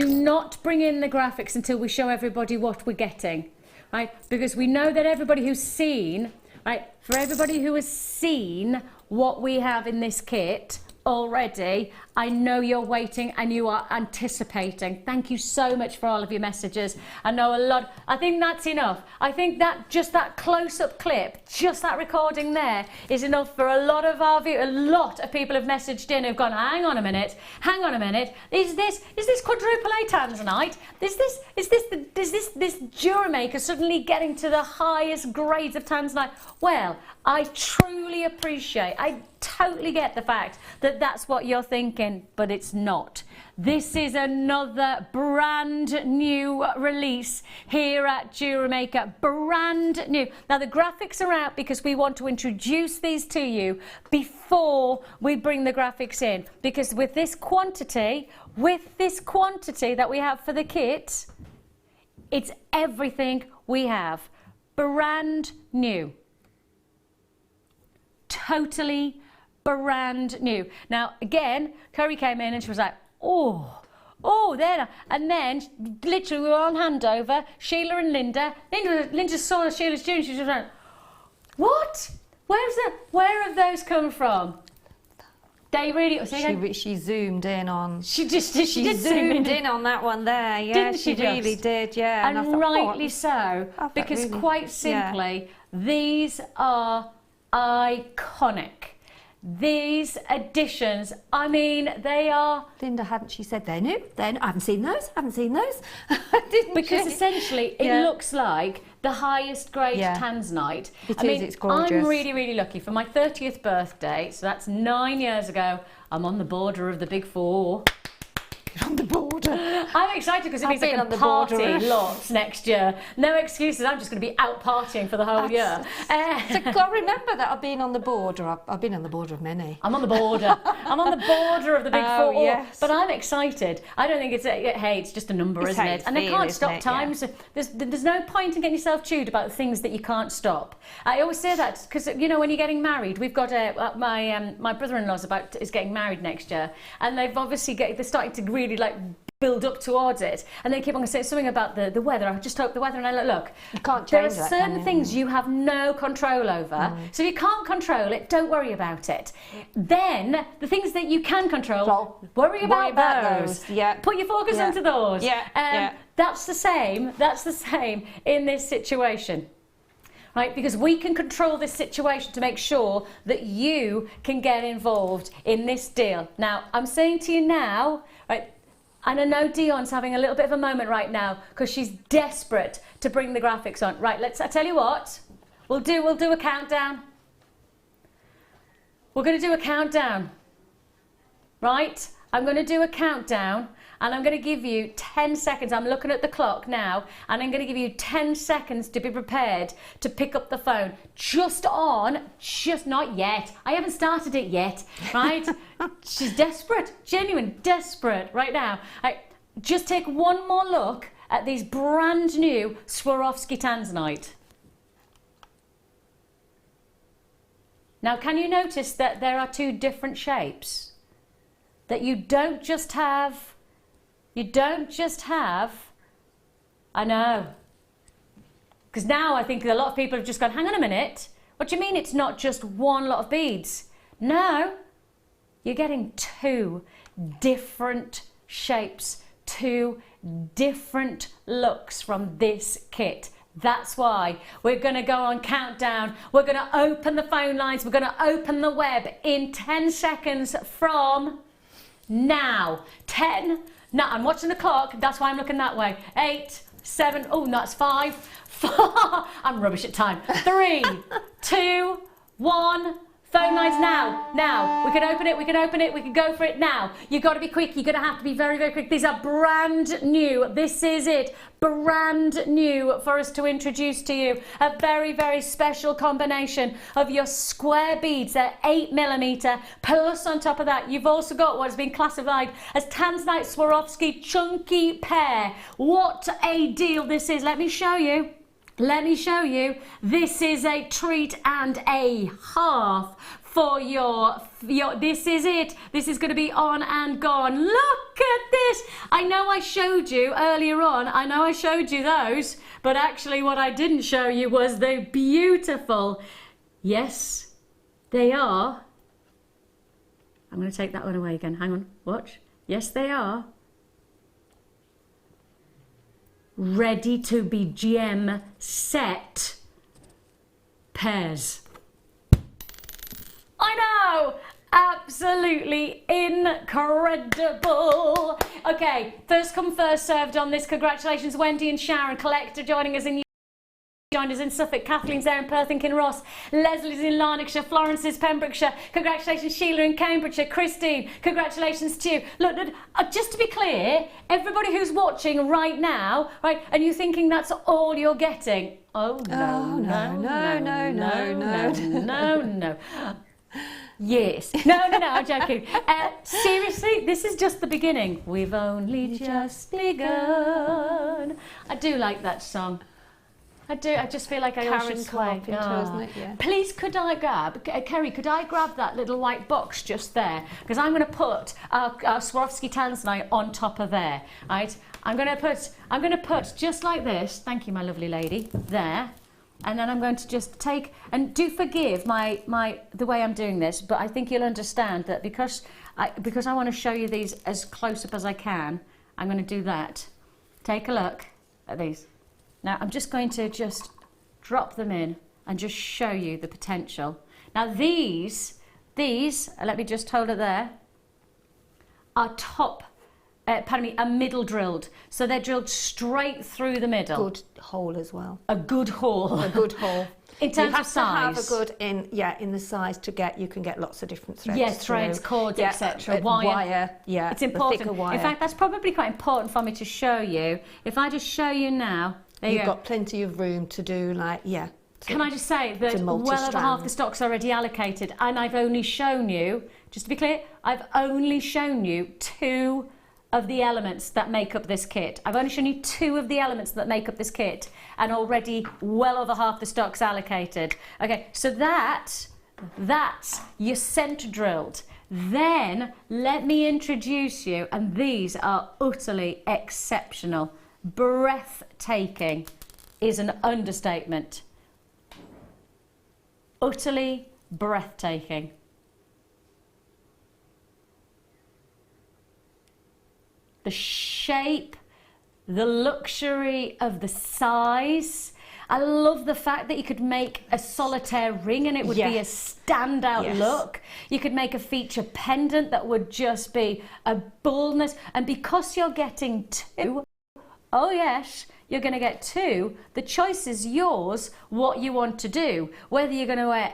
not bring in the graphics until we show everybody what we're getting, right? Because we know that everybody who's seen, right, for everybody who has seen what we have in this kit already, I know you're waiting and you are anticipating. Thank you so much for all of your messages. I know a lot. I think that's enough. I think that just that close-up clip, just that recording there, is enough for a lot of our viewers. A lot of people have messaged in who've gone, hang on a minute. Is this quadruple A tanzanite? Is this Jewellery Maker suddenly getting to the highest grades of tanzanite? Well, I truly appreciate, I totally get the fact that that's what you're thinking, but it's not. This is another brand new release here at Jewellery Maker, brand new. Now the graphics are out because we want to introduce these to you before we bring the graphics in, because with this quantity that we have for the kit, it's everything we have, brand new. Totally brand new. Now again, Curry came in and she was like, oh there, and then literally we were on handover, Sheila and Linda saw Sheila's jewelry, she was like, what? Where have those come from? They really. She zoomed in on. She did zoomed in on that one there. Yeah, Didn't she she really just? did. Yeah, And I thought, rightly so, that because really- quite simply, these are iconic. These additions, I mean, they are. Linda, hadn't she said they're new? Then I haven't seen those. Didn't Because she? essentially, it looks like the highest grade tanzanite. It's gorgeous. I'm really, really lucky. For my 30th birthday, so that's 9 years ago, I'm on the border of the big 4. On the border. I'm excited because it means I been can on the party border. lots next year. No excuses, I'm just going to be out partying for the whole year. So I remember that I've been on the border. I've been on the border of many. I'm on the border. I'm on the border of the big 4. Yes. But I'm excited. I don't think it's just a number, isn't it? And they can't stop time. So there's no point in getting yourself chewed about the things that you can't stop. I always say that because, you know, when you're getting married, we've got my brother-in-law's is getting married next year, and they've obviously they're starting to really like build up towards it, and they keep on saying something about the weather. I just hope the weather, and I look, You can't there are change that, certain can you? things you have no control over. So if you can't control it, don't worry about it. Then the things that you can control, worry about those. Yeah. Put your focus Yeah. onto those. Yeah. That's the same in this situation. Right, because we can control this situation to make sure that you can get involved in this deal. Now, I'm saying to you now, right, and I know Dion's having a little bit of a moment right now because she's desperate to bring the graphics on. Right, I tell you what, we'll do a countdown. We're going to do a countdown. Right, I'm going to do a countdown. And I'm going to give you 10 seconds. I'm looking at the clock now, and I'm going to give you 10 seconds to be prepared to pick up the phone. Just not yet. I haven't started it yet, right? She's desperate, genuine, desperate right now. Just take one more look at these brand new Swarovski tanzanite. Now, can you notice that there are 2 different shapes? That you don't just have... I know. Because now I think a lot of people have just gone, hang on a minute, what do you mean it's not just one lot of beads? No, you're getting 2 different shapes, 2 different looks from this kit. That's why we're going to go on countdown. We're going to open the phone lines. We're going to open the web in 10 seconds from now. 10. No, I'm watching the clock. That's why I'm looking that way. 8, 7. Oh, no, that's 5. 4. I'm rubbish at time. 3, 2, 1. Phone lines now. Now. We can open it. We can open it. We can go for it now. You've got to be quick. You're going to have to be very, very quick. These are brand new. This is it. Brand new for us to introduce to you. A very, very special combination of your square beads. They're 8mm. Plus on top of that, you've also got what has been classified as Tanzanite Swarovski chunky pair. What a deal this is. Let me show you. Let me show you. This is a treat and a half for your this is it. This is going to be on and gone. Look at this. I know I showed you earlier on. I know I showed you those, but actually what I didn't show you was the beautiful. Yes, they are. I'm going to take that one away again. Hang on. Watch. Yes, they are. Ready to be gem set pairs. I know, absolutely incredible. Okay, first come first served on this. Congratulations, Wendy and Sharon Collector joining us in joined us in Suffolk, Kathleen's there in Perthington Ross, Leslie's in Lanarkshire, Florence is Pembrokeshire, congratulations Sheila in Cambridgeshire, Christine, congratulations to you. Look, just to be clear, everybody who's watching right now, right, and you're thinking that's all you're getting, no. Yes. No, I'm joking. Seriously, this is just the beginning. We've only just begun. I do like that song. I do. I just feel like I Karen should play. Carpenter, isn't it? Yeah. Please, could I grab, Kerry? Could I grab that little white box just there? Because I'm going to put our Swarovski tanzanite on top of there. Right? I'm going to put just like this. Thank you, my lovely lady. There. And then I'm going to just take, and do forgive the way I'm doing this, but I think you'll understand that because I want to show you these as close up as I can, I'm going to do that. Take a look at these. Now I'm just going to just drop them in and just show you the potential. Now these, let me just hold it there, are are middle drilled. So they're drilled straight through the middle. Good hole as well. A good hole. A good hole. In terms of size. You have to have a good in the size to get, you can get lots of different threads. Yes, threads, cords, etc. Wire, yeah. It's important. The thicker wire. In fact, that's probably quite important for me to show you. If I just show you now, You've got plenty of room to do Can I just say that well over half the stock's already allocated, and I've only shown you, just to be clear, I've only shown you 2 of the elements that make up this kit. I've only shown you 2 of the elements that make up this kit, and already well over half the stock's allocated. Okay, so that's your centre drilled. Then let me introduce you, and these are utterly exceptional. Breathtaking is an understatement. Utterly breathtaking. The shape, the luxury of the size. I love the fact that you could make a solitaire ring and it would be a standout look. You could make a feature pendant that would just be a boldness. And because you're getting 2, oh yes, you're going to get 2. The choice is yours, what you want to do. Whether you're going to wear,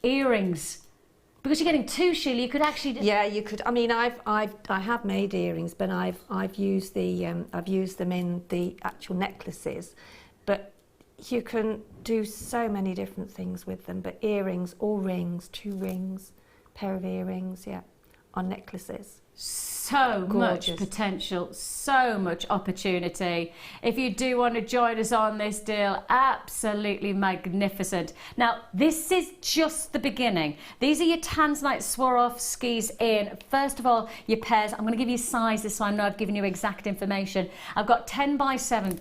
earrings. Because you're getting 2, Sheila, you could actually... Yeah, you could. I mean, I have made earrings, but I've used them in the actual necklaces. But you can do so many different things with them. But earrings, or rings, 2 rings, pair of earrings, on necklaces. So much potential, so much opportunity. If you do want to join us on this deal, absolutely magnificent. Now, this is just the beginning. These are your Tanzanite Swarovskis in, first of all, your pairs. I'm going to give you sizes so I know I've given you exact information. I've got 10 by 7,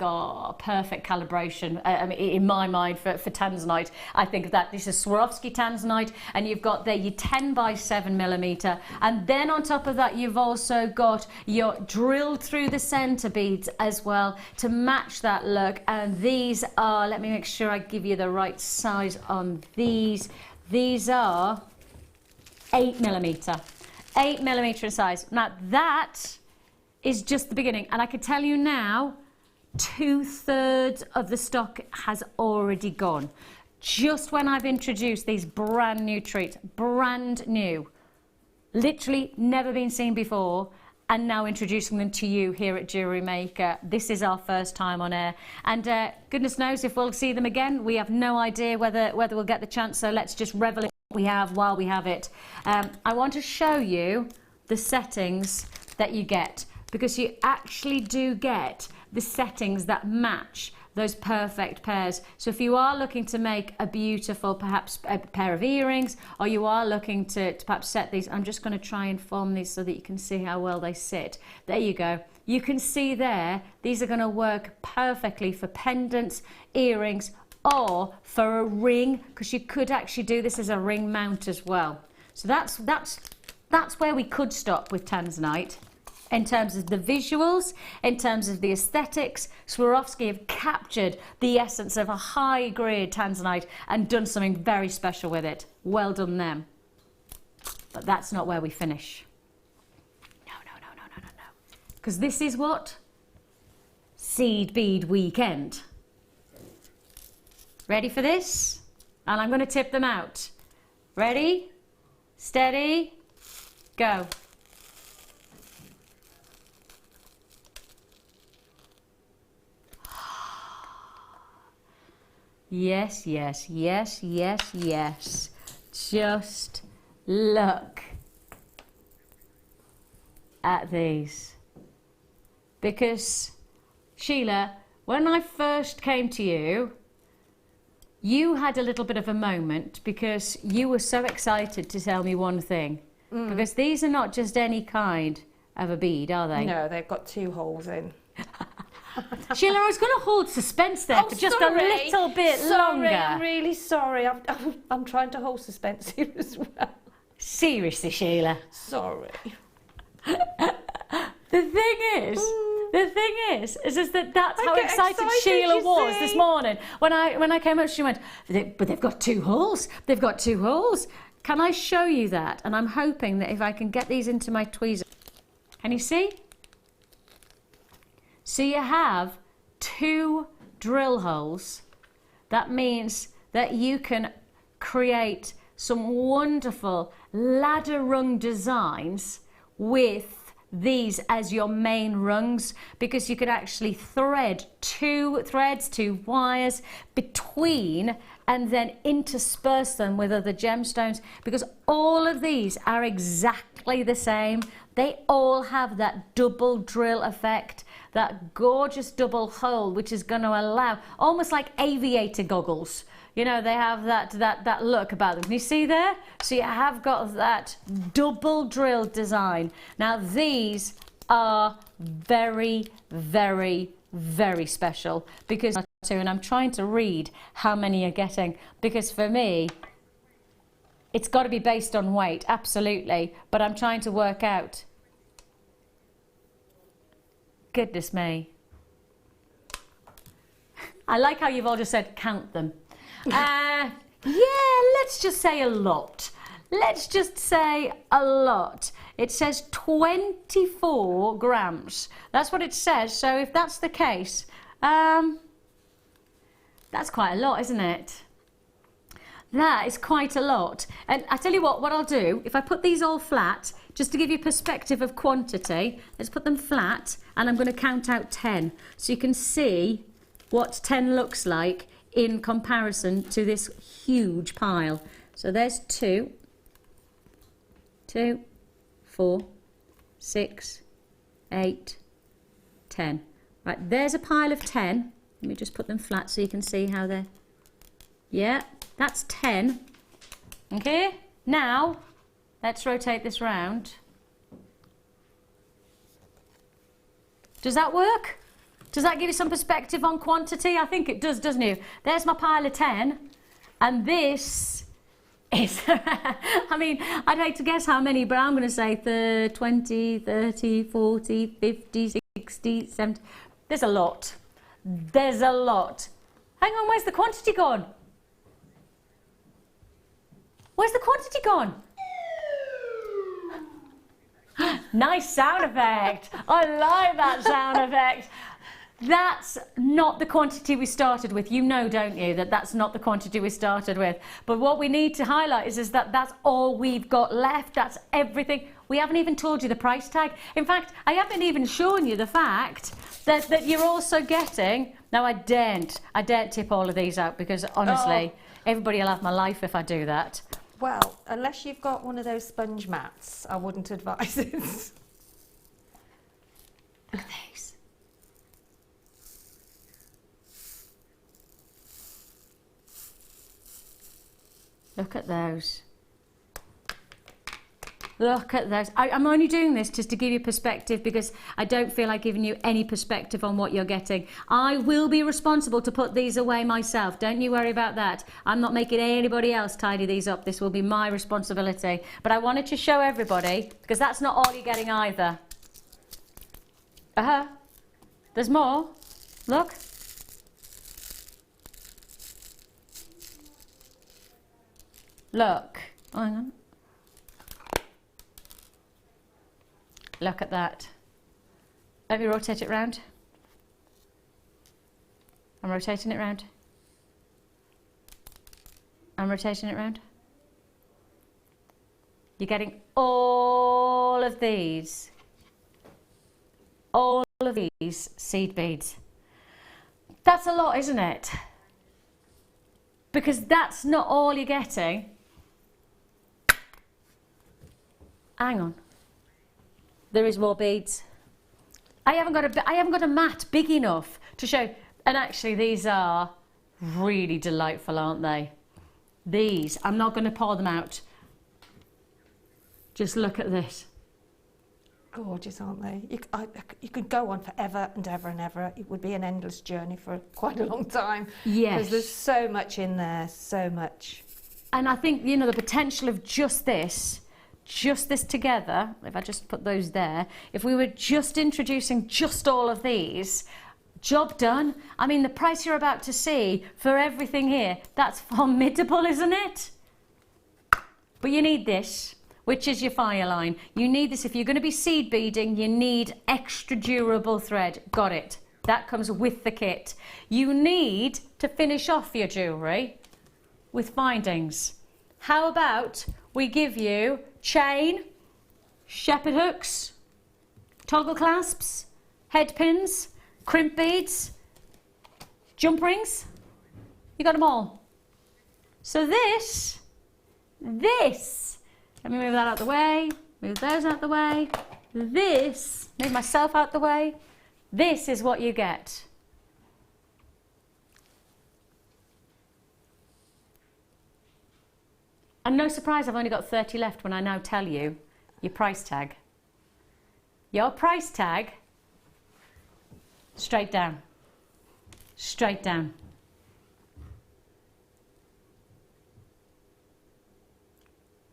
perfect calibration in my mind for Tanzanite. I think that this is Swarovski Tanzanite, and you've got there your 10 by 7 millimeter, and then on top of that you've also got your drilled through the center beads as well to match that look. And these are, let me make sure I give you the right size on these. These are 8 millimeter in size. Now that is just the beginning, and I can tell you now 2/3 of the stock has already gone just when I've introduced these brand new treats, brand new, literally never been seen before, and now introducing them to you here at Jewellery Maker. This is our first time on air, and goodness knows if we'll see them again. We have no idea whether we'll get the chance, so let's just revel in what we have while we have it. I want to show you the settings that you get, because you actually do get the settings that match those perfect pairs. So if you are looking to make a beautiful, perhaps a pair of earrings, or you are looking to perhaps set these, I'm just going to try and form these so that you can see how well they sit. There you go. You can see there, these are going to work perfectly for pendants, earrings, or for a ring, because you could actually do this as a ring mount as well. So that's where we could stop with Tanzanite. In terms of the visuals, in terms of the aesthetics, Swarovski have captured the essence of a high-grade Tanzanite and done something very special with it. Well done them. But that's not where we finish. No. Because this is what? Seed Bead Weekend. Ready for this? And I'm going to tip them out. Ready? Steady? Go. Yes. Just look at these. Because, Sheila, when I first came to you, you had a little bit of a moment because you were so excited to tell me one thing. Because these are not just any kind of a bead, are they? No, they've got 2 holes in. Sheila, I was going to hold suspense there for just a little bit longer. I'm really sorry. I'm trying to hold suspense here as well. Seriously, Sheila. Sorry. The thing is that that's how excited Sheila was this morning. When I came up, she went, but they've got 2 holes. They've got 2 holes. Can I show you that? And I'm hoping that if I can get these into my tweezer. Can you see? So you have 2 drill holes. That means that you can create some wonderful ladder rung designs with these as your main rungs, because you could actually thread 2 threads, 2 wires between and then intersperse them with other gemstones, because all of these are exactly the same. They all have that double drill effect, that gorgeous double hole, which is going to allow, almost like aviator goggles. You know, they have that look about them. Can you see there? So you have got that double drill design. Now these are very, very, very special, because, and I'm trying to read how many you're getting, because for me, it's got to be based on weight, absolutely. But I'm trying to work out. Goodness me. I like how you've all just said count them. Yeah, let's just say a lot. Let's just say a lot. It says 24 grams. That's what it says. So if that's the case, that's quite a lot, isn't it? That is quite a lot. And I tell you what I'll do, if I put these all flat, just to give you perspective of quantity, let's put them flat, and I'm going to count out 10. So you can see what 10 looks like in comparison to this huge pile. So there's 2, 4, 6, 8, 10. Right, there's a pile of 10. Let me just put them flat so you can see how they're... Yeah, that's 10. Okay, now let's rotate this round. Does that work? Does that give you some perspective on quantity? I think it does, doesn't it? There's my pile of 10, and this is, I mean, I'd hate to guess how many, but I'm going to say 20, 30, 40, 50, 60, 70. There's a lot. There's a lot. Hang on, where's the quantity gone? Where's the quantity gone? Nice sound effect. I like that sound effect. That's not the quantity we started with. You know, don't you, that that's not the quantity we started with. But what we need to highlight is that that's all we've got left. That's everything. We haven't even told you the price tag. In fact, I haven't even shown you the fact that you're also getting... Now, I daren't tip all of these out, because honestly, everybody will have my life if I do that. Well, unless you've got one of those sponge mats, I wouldn't advise it. Look at these. Look at those. Look at those. I'm only doing this just to give you perspective, because I don't feel like giving you any perspective on what you're getting. I will be responsible to put these away myself. Don't you worry about that. I'm not making anybody else tidy these up. This will be my responsibility. But I wanted to show everybody, because that's not all you're getting either. There's more. Look. Look. Oh, hang on. Look at that. Let me rotate it round. I'm rotating it round. I'm rotating it round. You're getting all of these. All of these seed beads. That's a lot, isn't it? Because that's not all you're getting. Hang on. There is more beads. I haven't got a mat big enough to show. And actually, these are really delightful, aren't they? These, I'm not going to pour them out. Just look at this. gorgeous, aren't they? You could go on forever and ever and ever. It would be an endless journey for quite a long time. Yes. Because there's so much in there, so much. And I think, you know, the potential of just this together, if I just put those there, if we were just introducing just all of these, job done. I mean, the price you're about to see for everything here, that's formidable, isn't it? But you need this, which is your fire line. You need this if you're going to be seed beading. You need extra durable thread. Got it. That comes with the kit. You need to finish off your jewellery with findings. How about we give you chain, shepherd hooks, toggle clasps, head pins, crimp beads, jump rings. You got them all. So this, let me move that out the way, move those out the way, this, move myself out the way, this is what you get. And no surprise, I've only got 30 left when I now tell you your price tag. Your price tag, straight down, straight down.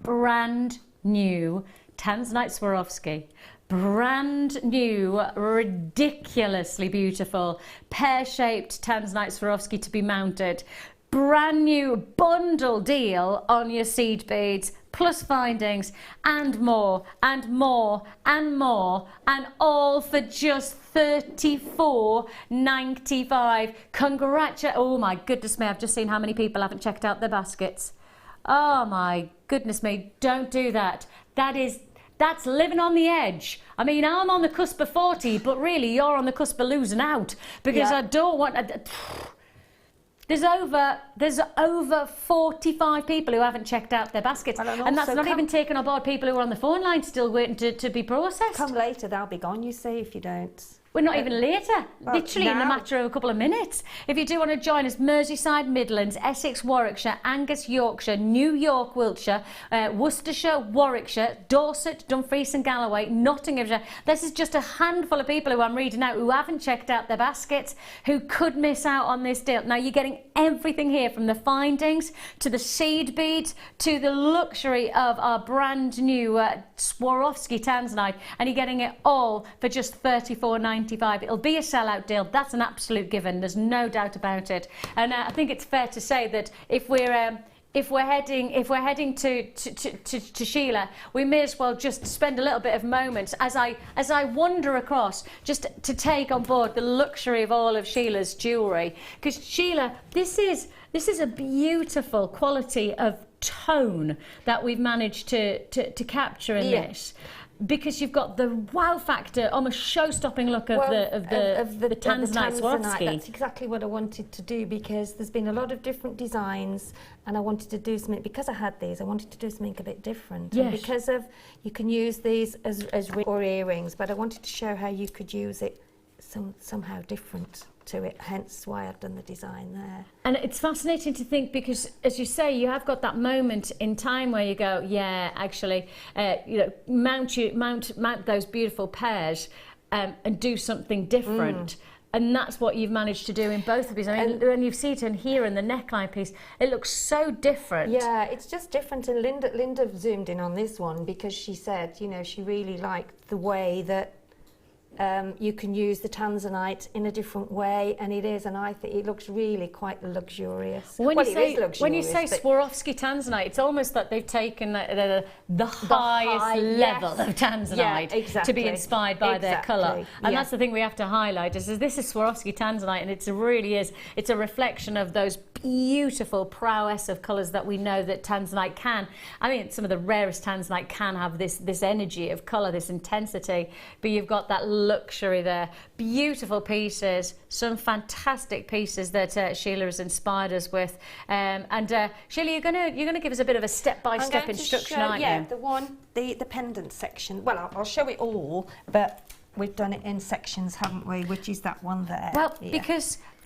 Brand new Tanzanite Swarovski. Brand new, ridiculously beautiful, pear-shaped Tanzanite Swarovski to be mounted. Brand new bundle deal on your seed beads, plus findings, and more, and more, and more, and all for just $34.95. Oh my goodness me, I've just seen how many people haven't checked out their baskets. Oh my goodness me, don't do that. That's living on the edge. I mean, I'm on the cusp of 40, but really you're on the cusp of losing out, because I don't want... There's over 45 people who haven't checked out their baskets, and that's not even taking on board people who are on the phone line still waiting to be processed. Come later, they'll be gone, you see, if you don't. We're not even later, literally in a matter of a couple of minutes. If you do want to join us, Merseyside, Midlands, Essex, Warwickshire, Angus, Yorkshire, New York, Wiltshire, Worcestershire, Warwickshire, Dorset, Dumfries and Galloway, Nottinghamshire. This is just a handful of people who I'm reading out who haven't checked out their baskets, who could miss out on this deal. Now, you're getting everything here, from the findings to the seed beads to the luxury of our brand new Swarovski Tanzanite, and you're getting it all for just $34.95. It'll be a sellout deal. That's an absolute given. There's no doubt about it. And I think it's fair to say that if we're heading to Sheila, we may as well just spend a little bit of moments as I wander across, just to take on board the luxury of all of Sheila's jewellery. Because Sheila, this is a beautiful quality of tone that we've managed to capture in this. Because you've got the wow factor, almost show-stopping look of the Tanzanite Swarovski. That's exactly what I wanted to do, because there's been a lot of different designs, and I wanted to do something, because I had these, I wanted to do something a bit different. Yes. And because of, you can use these as or earrings, but I wanted to show how you could use it somehow different to it, hence why I've done the design there. And it's fascinating to think, because as you say, you have got that moment in time where you go, yeah, actually, you know, mount those beautiful pairs and do something different. And that's what you've managed to do in both of these. I mean, when you see it in here in the neckline piece, it looks so different. Yeah, it's just different. And Linda zoomed in on this one, because she said, you know, she really liked the way that you can use the Tanzanite in a different way, and it is, and I think it looks really quite luxurious. When you say Swarovski Tanzanite, it's almost like they've taken the highest level of Tanzanite to be inspired by their colour. And that's the thing we have to highlight, is this is Swarovski Tanzanite, and it really is, it's a reflection of those beautiful prowess of colours that we know that Tanzanite can. I mean, some of the rarest Tanzanite can have this energy of colour, this intensity, but you've got that luxury there. Beautiful pieces, some fantastic pieces that Sheila has inspired us with. Sheila, you're gonna give us a bit of a step-by-step instruction, aren't you? Yeah, the pendant section. Well, I'll show it all, but we've done it in sections, haven't we? Which is that one there. Well, here.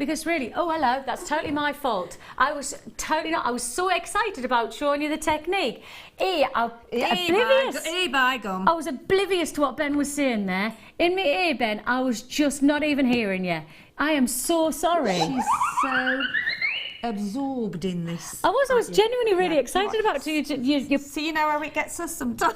because really, oh hello, that's totally my fault. I was totally not. I was so excited about showing you the technique. Oblivious. By gum. I was oblivious to what Ben was saying there. In my ear, Ben, I was just not even hearing you. I am so sorry. She's so absorbed in this. I was genuinely really excited about you. So you know how it gets us sometimes.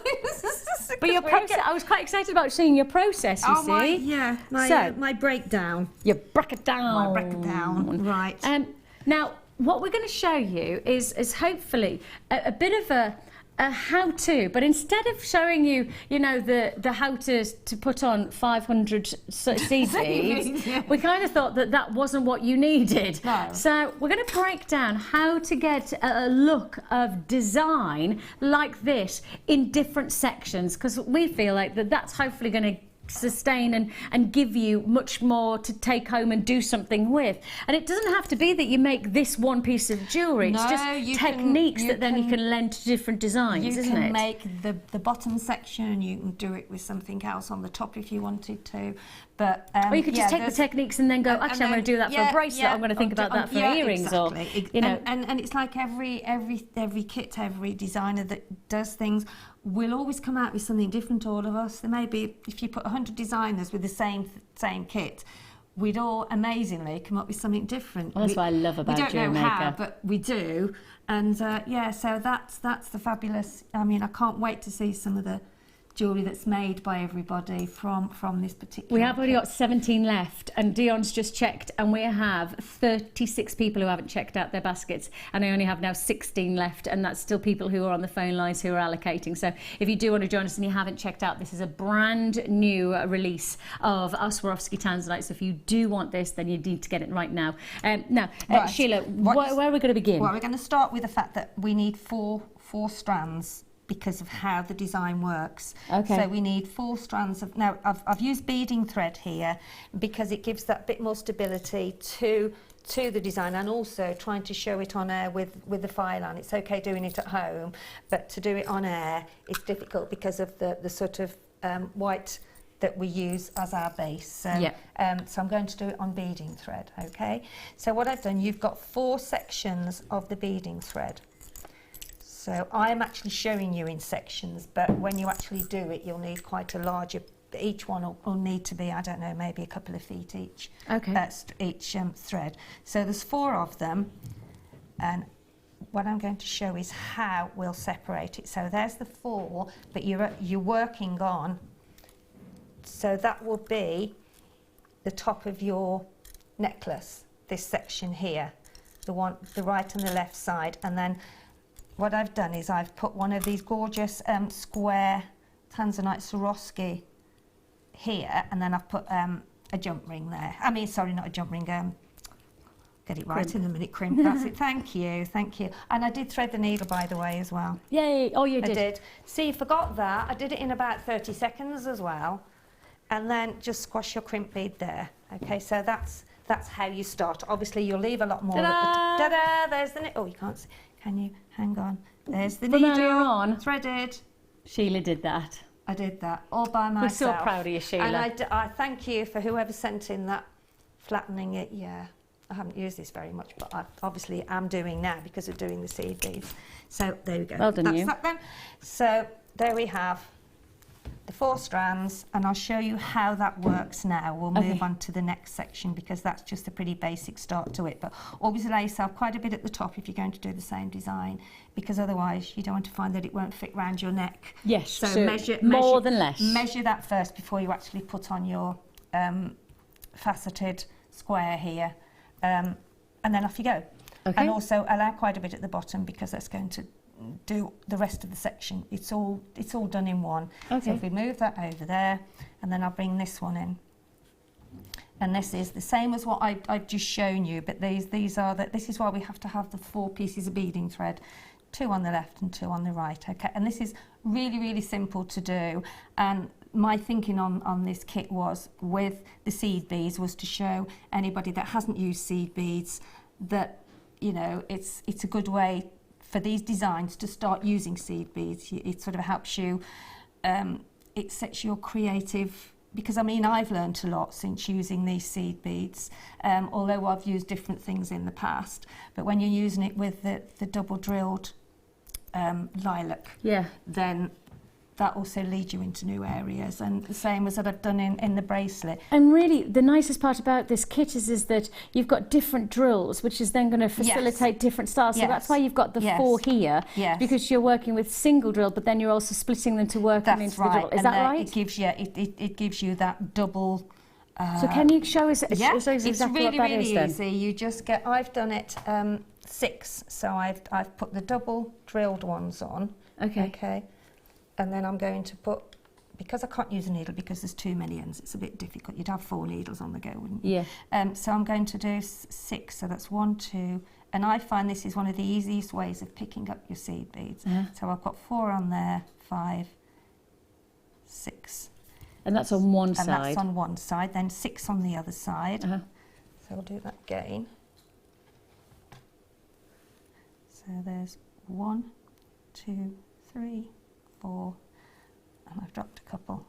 But your process, I was quite excited about seeing your process, you see. My breakdown. You break it down. My breakdown, right. Now, what we're going to show you is hopefully a bit of a how-to, but instead of showing you, you know, the how to put on 500 seed beads, we kind of thought that wasn't what you needed. No. So we're going to break down how to get a look of design like this in different sections, because we feel like that's hopefully going to sustain and give you much more to take home and do something with. And it doesn't have to be that you make this one piece of jewellery. It's just techniques that then you can lend to different designs, isn't it? You can make the bottom section, you can do it with something else on the top if you wanted to. But or you could just take the techniques and then go, actually, I'm going to do that for a bracelet. I'm going to think about that for earrings, exactly. or you know. And it's like every kit, every designer that does things will always come out with something different. All of us. There may be, if you put 100 designers with the same kit, we'd all amazingly come up with something different. Well, that's what I love about Jewellery Maker. We don't know how, but we do. And so that's the fabulous. I mean, I can't wait to see some of the jewellery that's made by everybody from this particular We have only got 17 left, and Dion's just checked, and we have 36 people who haven't checked out their baskets, and I only have now 16 left, and that's still people who are on the phone lines who are allocating. So if you do want to join us and you haven't checked out, this is a brand new release of our Swarovski Tanzanite, so if you do want this, then you need to get it right now. Right. Sheila, where are we going to begin? Well, we're going to start with the fact that we need four strands because of how the design works. Okay. So we need 4 strands of... Now, I've used beading thread here because it gives that bit more stability to the design, and also trying to show it on air with the file on. It's okay doing it at home, but to do it on air, it's difficult because of the sort of white that we use as our base. So, so I'm going to do it on beading thread, okay? So what I've done, you've got 4 sections of the beading thread. So I'm actually showing you in sections, but when you actually do it, you'll need quite a larger, each one will need to be, I don't know, maybe a couple of feet each. Okay. Each thread. So there's 4 of them, and what I'm going to show is how we'll separate it. So there's the 4, but you're working on, so that will be the top of your necklace, this section here, the right and the left side, and then what I've done is I've put one of these gorgeous square Tanzanite Swarovski here, and then I've put a jump ring there. I mean, sorry, not a jump ring. Get it right in a minute, crimp. That's it. Thank you, thank you. And I did thread the needle, by the way, as well. Yay! Oh, you did. I did. See, you forgot that. I did it in about 30 seconds as well, and then just squash your crimp bead there. Okay, so that's how you start. Obviously, you'll leave a lot more. Ta-da! There's the needle. Oh, you can't see. Can you? Hang on. There's the needle. On. Threaded. Sheila did that. I did that all by myself. We're so proud of you, Sheila. And I thank you for whoever sent in that flattening it. Yeah, I haven't used this very much, but I obviously am doing now because of doing the seed beads. So there we go. Well done, you. That's that then. So there we have the 4 strands, and I'll show you how that works now. We'll move on to the next section because that's just a pretty basic start to it. But always allow yourself quite a bit at the top if you're going to do the same design, because otherwise you don't want to find that it won't fit round your neck. Yes, so measure more than less. Measure that first before you actually put on your faceted square here, and then off you go. Okay. And also allow quite a bit at the bottom because that's going to do the rest of the section. It's all done in one. Okay. So if we move that over there, and then I'll bring this one in, and this is the same as what I've just shown you, but this is why we have to have the 4 pieces of beading thread, 2 on the left and 2 on the right. Okay, and this is really simple to do. And my thinking on this kit was, with the seed beads, was to show anybody that hasn't used seed beads that, you know, it's a good way for these designs to start using seed beads. It sort of helps you, it sets your creative because I mean I've learnt a lot since using these seed beads, although I've used different things in the past, but when you're using it with the double drilled lilac, then that also leads you into new areas, and the same as that I've done in the bracelet. And really, the nicest part about this kit is that you've got different drills, which is then going to facilitate different styles. So that's why you've got the 4 here, because you're working with single drill, but then you're also splitting them to work them into the drill. Is that right? It gives you it gives you that double. So can you show us? Yeah, exactly it's really what that is, then? easy. You just get. I've done it 6, so I've put the double drilled ones on. Okay. And then I'm going to put, because I can't use a needle because there's too many ends, it's a bit difficult. You'd have 4 needles on the go, wouldn't you? Yeah. So I'm going to do 6, so that's 1, 2, and I find this is one of the easiest ways of picking up your seed beads. So I've got 4 on there, 5, 6. And that's on one side? And that's on one side, then 6 on the other side. So I'll do that again. So there's 1, 2, 3, 4, and I've dropped a couple.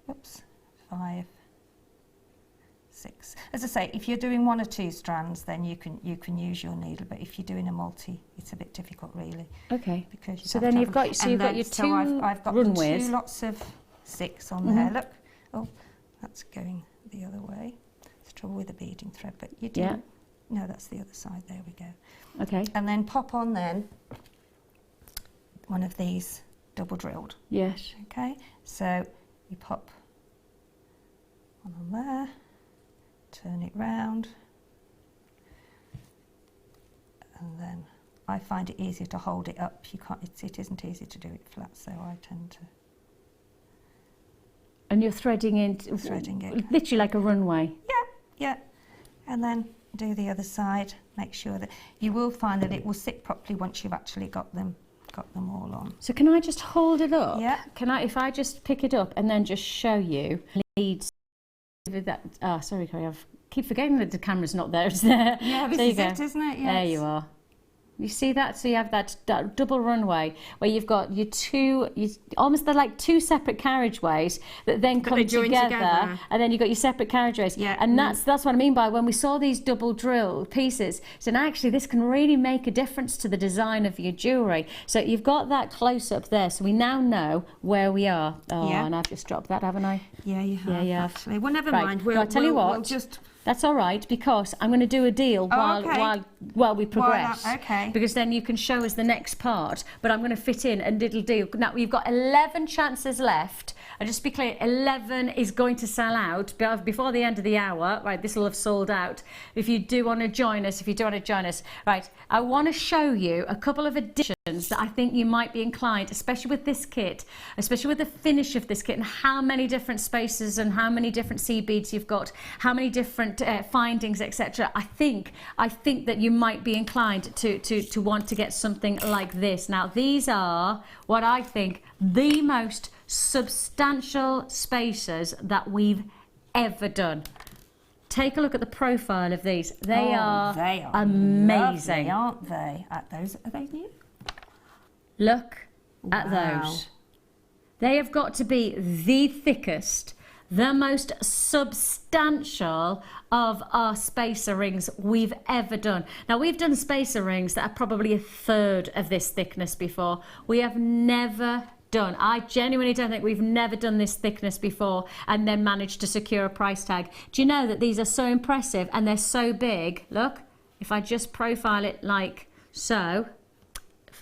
Oops, 5, 6. As I say, if you're doing 1 or 2 strands, then you can use your needle. But if you're doing a multi, it's a bit difficult, really. Okay. Because so then you've got your 2 so I've got runways. 2 lots of 6 on there. Look, oh, that's going the other way. It's trouble with the beading thread, but you do. Yeah. No, that's the other side. There we go. Okay. And then pop on then one of these double drilled. Yes. Okay, so you pop one on there, turn it round, and then I find it easier to hold it up. You can't. It isn't easy to do it flat, so I tend to. And you're threading it. Literally like a runway. Yeah, and then do the other side. Make sure that you will find that it will sit properly once you've actually got them all on. So can I just hold it up? Yeah. Can I, if I just pick it up and then just show you leads with that? Ah, sorry, Corey, I keep forgetting that the camera's not there. It's there. Yeah, this is it, isn't it? Yes. There you are. You see that? So you have that double runway where you've got your almost they're like 2 separate carriageways that then come together, and then you've got your separate carriageways. Yeah. And that's what I mean by when we saw these double drill pieces. So now actually this can really make a difference to the design of your jewellery. So you've got that close up there, so we now know where we are. Oh, and I've just dropped that, haven't I? Yeah, you have. Yeah, actually. Well, never right. mind. I'll tell you what. We'll just. That's all right, because I'm going to do a deal while we progress. Okay. Because then you can show us the next part, but I'm going to fit in a little deal. Now, we've got 11 chances left. And just to be clear, 11 is going to sell out before the end of the hour. Right, this will have sold out. If you do want to join us, right, I want to show you a couple of additions that I think you might be inclined, especially with this kit, especially with the finish of this kit, and how many different spaces and how many different seed beads you've got, how many different findings, etc. I think that you might be inclined to want to get something like this. Now, these are what I think the most substantial spacers that we've ever done. Take a look at the profile of these. They are amazing, lovely, aren't they? Are they new? Look at those. They have got to be the thickest, the most substantial of our spacer rings we've ever done. Now, we've done spacer rings that are probably a third of this thickness before. We have never done. I genuinely don't think we've never done this thickness before and then managed to secure a price tag. Do you know that these are so impressive and they're so big? Look, if I just profile it like so,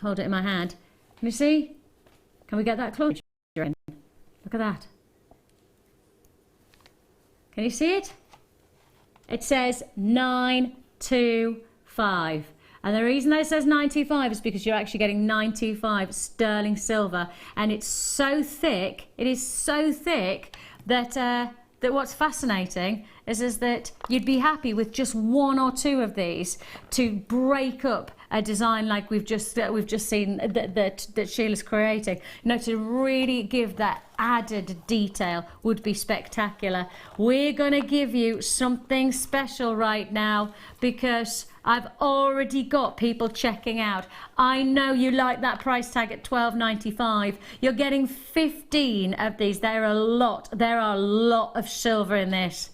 hold it in my hand. Can you see? Can we get that closer in? Look at that. Can you see it? It says 925. And the reason that it says 925 is because you're actually getting 925 sterling silver, and it's so thick. It is so thick that that what's fascinating is that you'd be happy with just 1 or 2 of these to break up a design like we've just seen that Sheila's creating. You know, to really give that added detail would be spectacular. We're going to give you something special right now because I've already got people checking out. I know you like that price tag at $12.95. You're getting 15 of these. There are a lot of silver in this.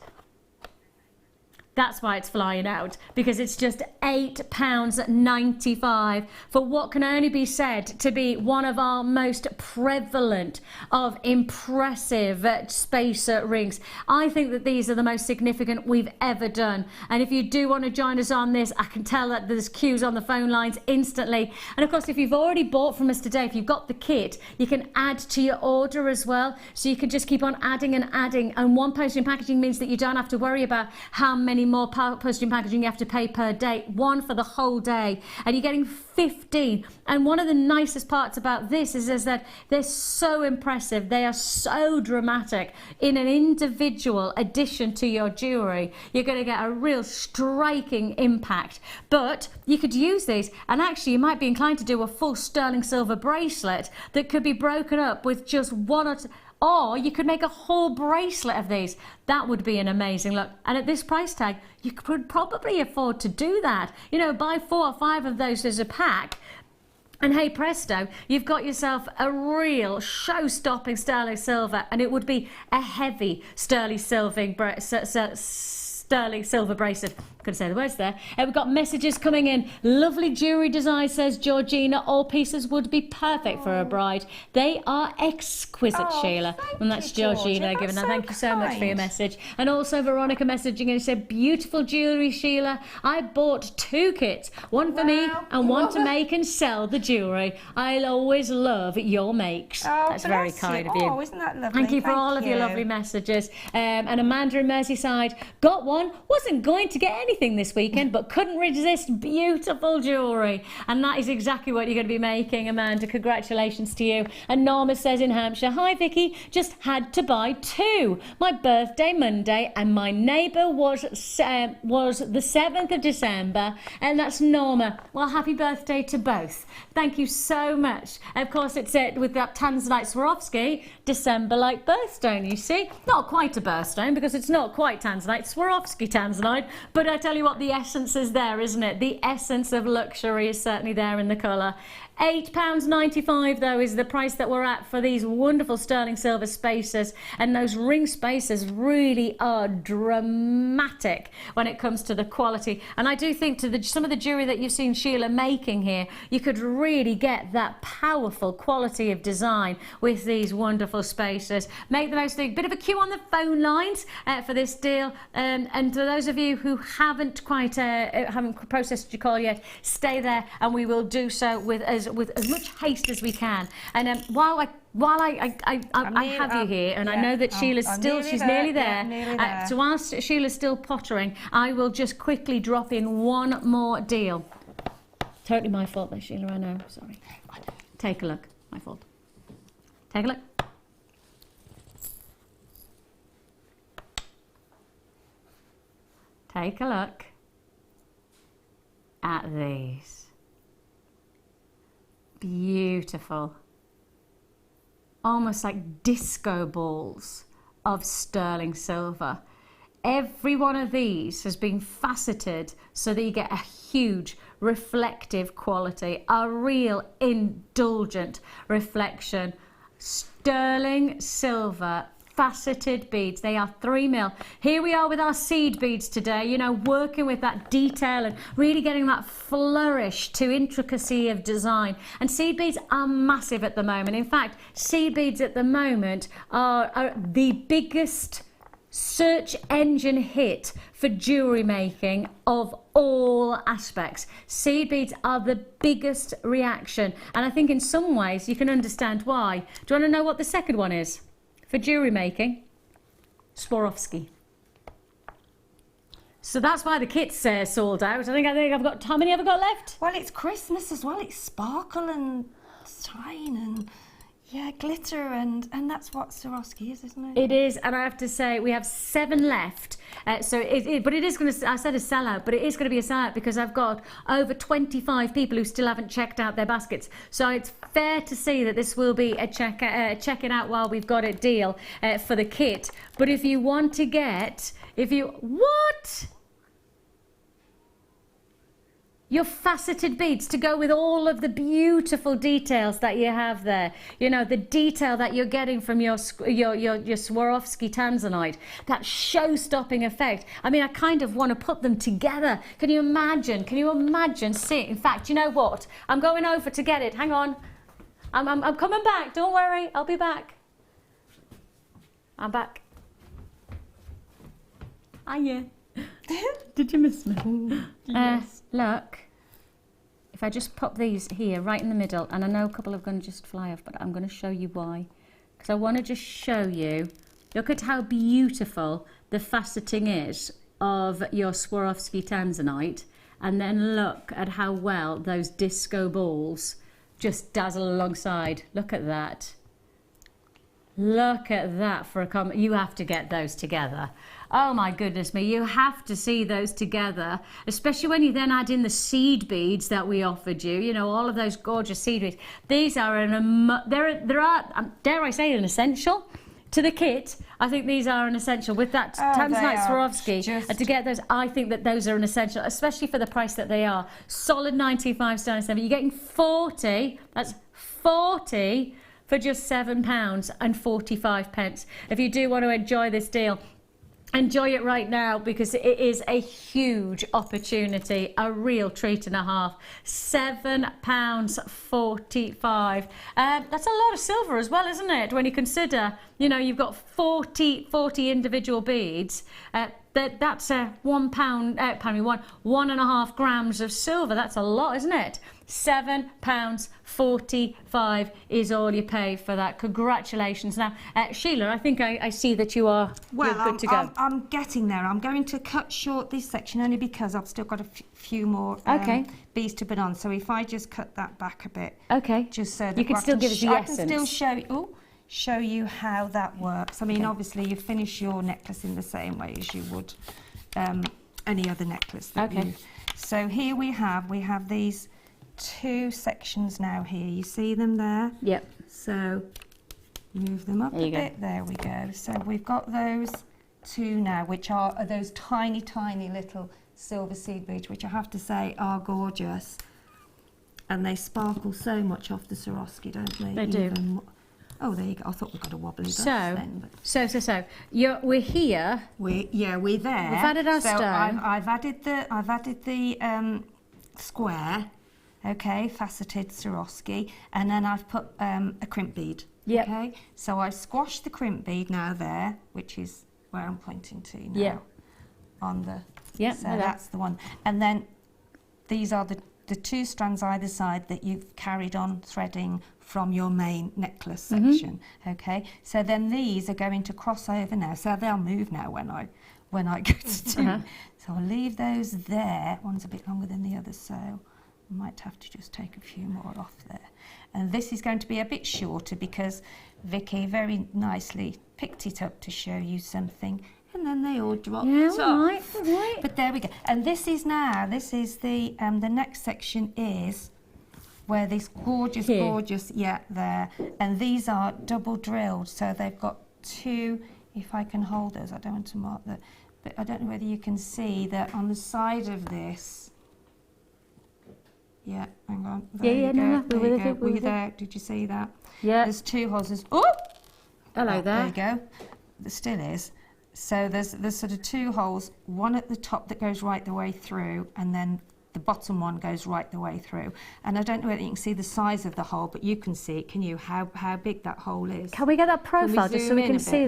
That's why it's flying out, because it's just £8.95 for what can only be said to be one of our most prevalent of impressive spacer rings. I think that these are the most significant we've ever done. And if you do want to join us on this, I can tell that there's queues on the phone lines instantly. And of course, if you've already bought from us today, if you've got the kit, you can add to your order as well. So you can just keep on adding and adding. And one postage and packaging means that you don't have to worry about how many more postage and packaging you have to pay per day. 1 for the whole day, and you're getting 15. And one of the nicest parts about this is that they're so impressive. They are so dramatic. In an individual addition to your jewellery, you're going to get a real striking impact. But you could use these, and actually you might be inclined to do a full sterling silver bracelet that could be broken up with just 1 or 2. Or you could make a whole bracelet of these. That would be an amazing look. And at this price tag, you could probably afford to do that. You know, buy 4 or 5 of those as a pack. And hey presto, you've got yourself a real show-stopping sterling silver. And it would be a heavy sterling silver bracelet. Couldn't say the words there. We've got messages coming in. Lovely jewellery design, says Georgina. All pieces would be perfect for a bride. They are exquisite, Sheila. And that's Georgina giving that. Thank you so much for your message. And also Veronica messaging and said, beautiful jewellery, Sheila. I bought 2 kits, one for me and one to make and sell the jewellery. I'll always love your makes. That's very kind of you. Oh, isn't that lovely? Thank you for all of your lovely messages. And Amanda in Merseyside, got one, wasn't going to get anything this weekend, but couldn't resist beautiful jewellery. And that is exactly what you're going to be making, Amanda. Congratulations to you. And Norma says in Hampshire, hi Vicky, just had to buy 2. My birthday Monday and my neighbour was the 7th of December. And that's Norma. Well, happy birthday to both. Thank you so much. And of course, it's with that Tanzanite Swarovski, December-like birthstone, you see. Not quite a birthstone because it's not quite Tanzanite, Swarovski Tanzanite. But I tell you what, the essence is there, isn't it? The essence of luxury is certainly there in the colour. £8.95 though is the price that we're at for these wonderful sterling silver spacers, and those ring spacers really are dramatic when it comes to the quality. And I do think to some of the jewellery that you've seen Sheila making here, you could really get that powerful quality of design with these wonderful spacers. Make the most of it. Bit of a queue on the phone lines for this deal, and to those of you who haven't processed your call yet, stay there and we will do so with as much haste as we can. And while I have you here, and I know that she's nearly there. So whilst Sheila's still pottering, I will just quickly drop in one more deal. Totally my fault there, Sheila, I know, sorry. Take a look, my fault. Take a look. Take a look at these. Beautiful, almost like disco balls of sterling silver. Every one of these has been faceted so that you get a huge reflective quality, a real indulgent reflection. Sterling silver faceted beads. They are 3mm. Here we are with our seed beads today, you know, working with that detail and really getting that flourish to intricacy of design. And seed beads are massive at the moment. In fact, seed beads at the moment are the biggest search engine hit for jewellery making of all aspects. Seed beads are the biggest reaction, and I think in some ways you can understand why. Do you want to know what the second one is? For jewellery making, Swarovski. So that's why the kit's sold out. I think I've got, how many have I got left? Well, it's Christmas as well. It's sparkle and shine and glitter, and that's what Swarovski is, isn't it? It is, and I have to say we have 7 left. But it is going to, I said a sellout, but it is going to be a sellout because I've got over 25 people who still haven't checked out their baskets. So it's fair to say that this will be a check it out while we've got it deal for the kit. But if you want to get, what? Your faceted beads to go with all of the beautiful details that you have there. You know, the detail that you're getting from your Swarovski tanzanite, that show-stopping effect. I mean, I kind of want to put them together. Can you imagine? Can you imagine seeing? In fact, you know what? I'm going over to get it. Hang on. I'm coming back. Don't worry. I'll be back. I'm back. Hiya. Did you miss me? Yes. Look, if I just pop these here right in the middle, and I know a couple are going to just fly off, but I'm going to show you why. Because I want to just show you, look at how beautiful the faceting is of your Swarovski tanzanite, and then look at how well those disco balls just dazzle alongside. Look at that. Look at that for a comment. You have to get those together. Oh my goodness me, you have to see those together, especially when you then add in the seed beads that we offered you, you know, all of those gorgeous seed beads. These are dare I say, an essential to the kit. I think these are an essential with that tanzanite Swarovski. And to get those, I think that those are an essential, especially for the price that they are. Solid £95.97. You're getting 40, that's 40 for just £7.45. If you do want to enjoy this deal, enjoy it right now, because it is a huge opportunity, a real treat and a half. £7.45. That's a lot of silver as well, isn't it? When you consider, you know, you've got 40 individual beads. That's a £1.5 grams of silver. That's a lot, isn't it? £7.45 is all you pay for that. Congratulations. Now, Sheila, I think I see that you're good to go. I'm getting there. I'm going to cut short this section only because I've still got a few more beads to put on. So if I just cut that back a bit, just so that you can still give us the essence. I can still show you how that works. I mean, obviously, you finish your necklace in the same way as you would any other necklace. So here we have these two sections now here. You see them there? Yep. So move them up a bit. There we go. So we've got those two now, which are those tiny, tiny little silver seed beads, which I have to say are gorgeous. And they sparkle so much off the Swarovski, don't they? They do. Oh, there you go. I thought we got a wobbly bus then. So we're here. We're there. We've added our stone. I've added the square, faceted Swarovski, and then I've put a crimp bead. Yep. Okay, so I squashed the crimp bead now there, which is where I'm pointing to now. Yeah. On the. Yeah. So that's the one, and then these are the two strands either side that you've carried on threading from your main necklace section. Okay, so then these are going to cross over now, so they'll move now when I go to do. So I'll leave those there. One's a bit longer than the other, so I might have to just take a few more off there. And this is going to be a bit shorter because Vicky very nicely picked it up to show you something, and then they all dropped off. All right. But there we go. And this is the next section is where this gorgeous, there. And these are double drilled, so they've got two, if I can hold those, I don't want to mark that, but I don't know whether you can see that on the side of this. Yeah, hang on. There you go. Were you there? Did you see that? Yeah. There's two holes. Oh! Hello there. There you go. There still is. So there's sort of two holes, one at the top that goes right the way through, and then the bottom one goes right the way through. And I don't know whether you can see the size of the hole, but you can see it, can you, how big that hole is? Can we get that profile just so we can see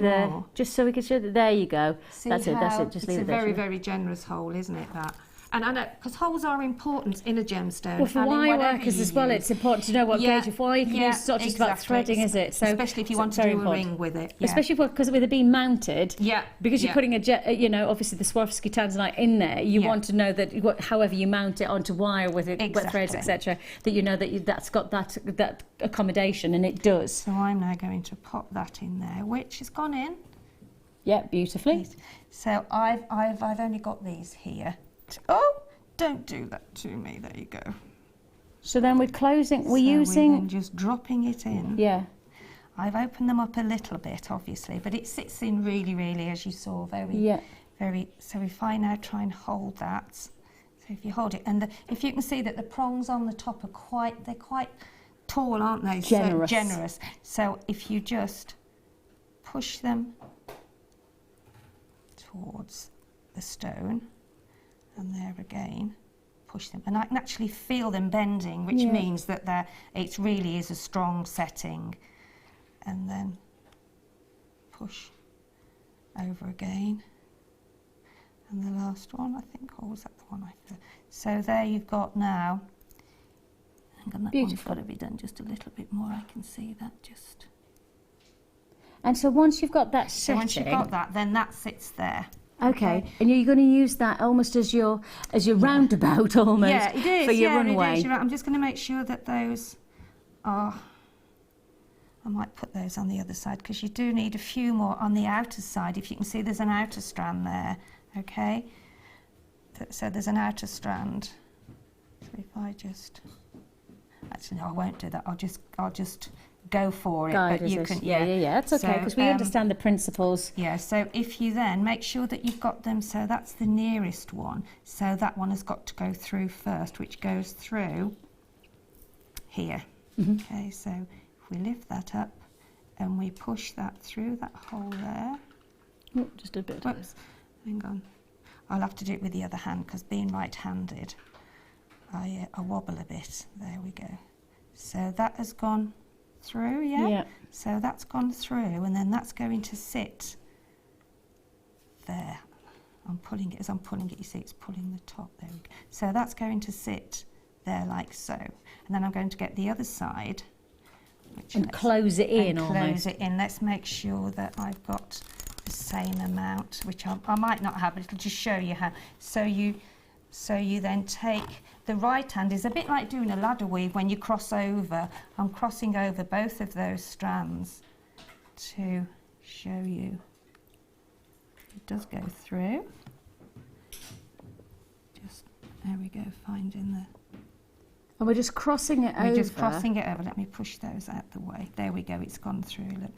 just so we can show that? There you go. See that's it. Just leave it there. It's a very, very generous hole, isn't it, that? And I know, because holes are important in a gemstone. Well, for wire workers as well, it's important to know what gauge of wire you can use. It's not just about threading, is it? So especially if you want to do a ring with it. Yeah. Especially because with it being mounted. Yeah. Because you're putting obviously the Swarovski tanzanite in there, you want to know that however you mount it onto wire with it, with threads, etc., that you know that that's got that accommodation, and it does. So I'm now going to pop that in there, which has gone in. Yeah, beautifully. So I've only got these here. Oh, don't do that to me. There you go. So then we're closing, we're So using... we're then just dropping it in. Yeah. I've opened them up a little bit, obviously, but it sits in really, really, as you saw, very, Yeah. very. So if I now try and hold that, so if you hold it, and if you can see that the prongs on the top are they're quite tall, aren't they? Generous. So generous. So if you just push them towards the stone, and there again, push them, and I can actually feel them bending, which means that it really is a strong setting. And then push over again, and the last one, I think, or was that the one I feel? So there you've got now. Hang on, that one's got to be done just a little bit more. I can see that just. And so once you've got that setting... So once you've got that, then that sits there. Okay, and you're going to use that almost as your roundabout almost Yeah, it is. for your yeah, runway. It is. You're right. I'm just going to make sure that those are. I might put those on the other side because you do need a few more on the outer side. If you can see, there's an outer strand there. Okay, so there's an outer strand. So if I just, actually no, I won't do that. I'll just go for it. Guide but you us. can, Yeah, that's okay because we understand the principles. Yeah. So if you then make sure that you've got them. So that's the nearest one. So that one has got to go through first, which goes through here. Okay. So we lift that up and we push that through that hole there. Oh, just a bit. Whoops, hang on. I'll have to do it with the other hand because being right-handed, I wobble a bit. There we go. So that has gone through, yeah? So that's gone through and then that's going to sit there. I'm pulling it, as I'm pulling it, you see it's pulling the top, there we go. So that's going to sit there like so. And then I'm going to get the other side, And close it in almost. Close it in. Let's make sure that I've got the same amount, which I might not have, but it'll just show you how. So you then take, the right hand is a bit like doing a ladder weave when you cross over. I'm crossing over both of those strands to show you. It does go through. Just, there we go, finding the... And we're just crossing it over. We're just crossing it over. Let me push those out the way. There we go, it's gone through, look.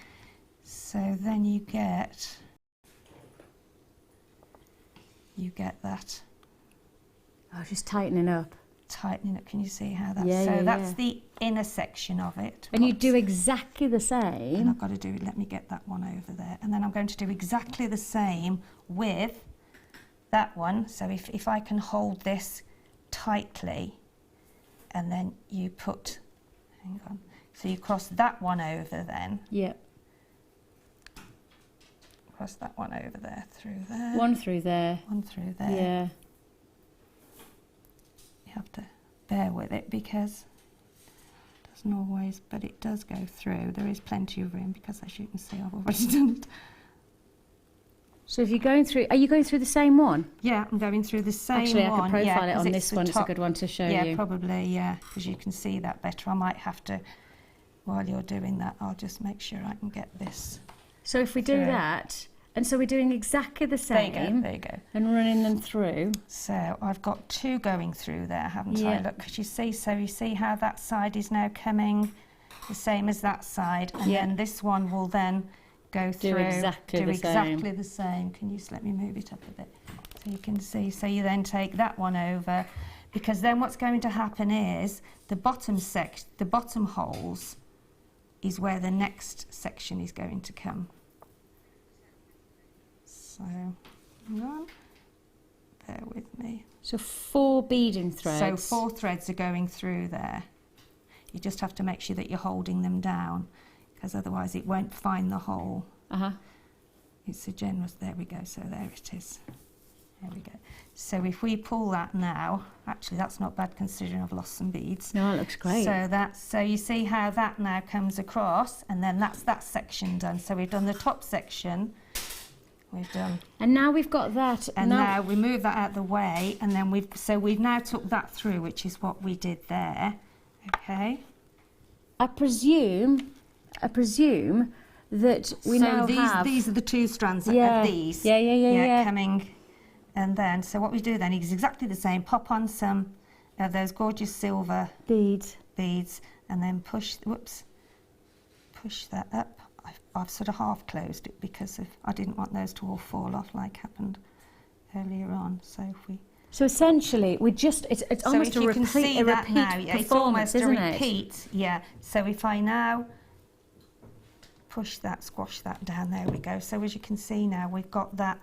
So then you get that. Oh, just tightening up. Tightening up, can you see how that's... Yeah, so that's the inner section of it. And you do exactly the same. And I've got to do, let me get that one over there. And then I'm going to do exactly the same with that one. So if I can hold this tightly, and then you put, hang on, so you cross that one over then. Yeah. Cross that one over there, through there. One through there. One through there. Yeah. You have to bear with it because it doesn't always, but it does go through. There is plenty of room because, as you can see, I've already done it. So if you're going through, are you going through the same one? Yeah, I'm going through the same one. Actually, I could profile yeah, it on this one. It's a good one to show you. Yeah, probably, yeah, because you can see that better. I might have to, while you're doing that, I'll just make sure I can get this. So if we do that, and so we're doing exactly the same. There you go. And running them through. So I've got two going through there, haven't I? Look, because you see, so you see how that side is now coming the same as that side, and then this one will then go through, do exactly the same. Can you just let me move it up a bit so you can see? So you then take that one over, because then what's going to happen is the bottom holes is where the next section is going to come. So, hang on, bear with me. So 4 beading threads. So 4 threads are going through there. You just have to make sure that you're holding them down, because otherwise it won't find the hole. It's a generous, there we go, so there it is. There we go. So if we pull that now, actually that's not bad considering I've lost some beads. No, it looks great. So you see how that now comes across, and then that's that section done. So we've done the top section, we've done. And now we've got that. And now we move that out of the way, and then we've now took that through, which is what we did there. Okay. I presume that we now have. These are the 2 strands Yeah. of these. Yeah. Coming, and then, so what we do then is exactly the same. Pop on some of those gorgeous silver Beads. and then push that up. I've sort of half closed it because I didn't want those to all fall off like happened earlier on. So essentially, it's almost a repeat it's performance, almost isn't a it? repeat. Yeah. So if I now push that, squash that down, there we go. So as you can see now, we've got the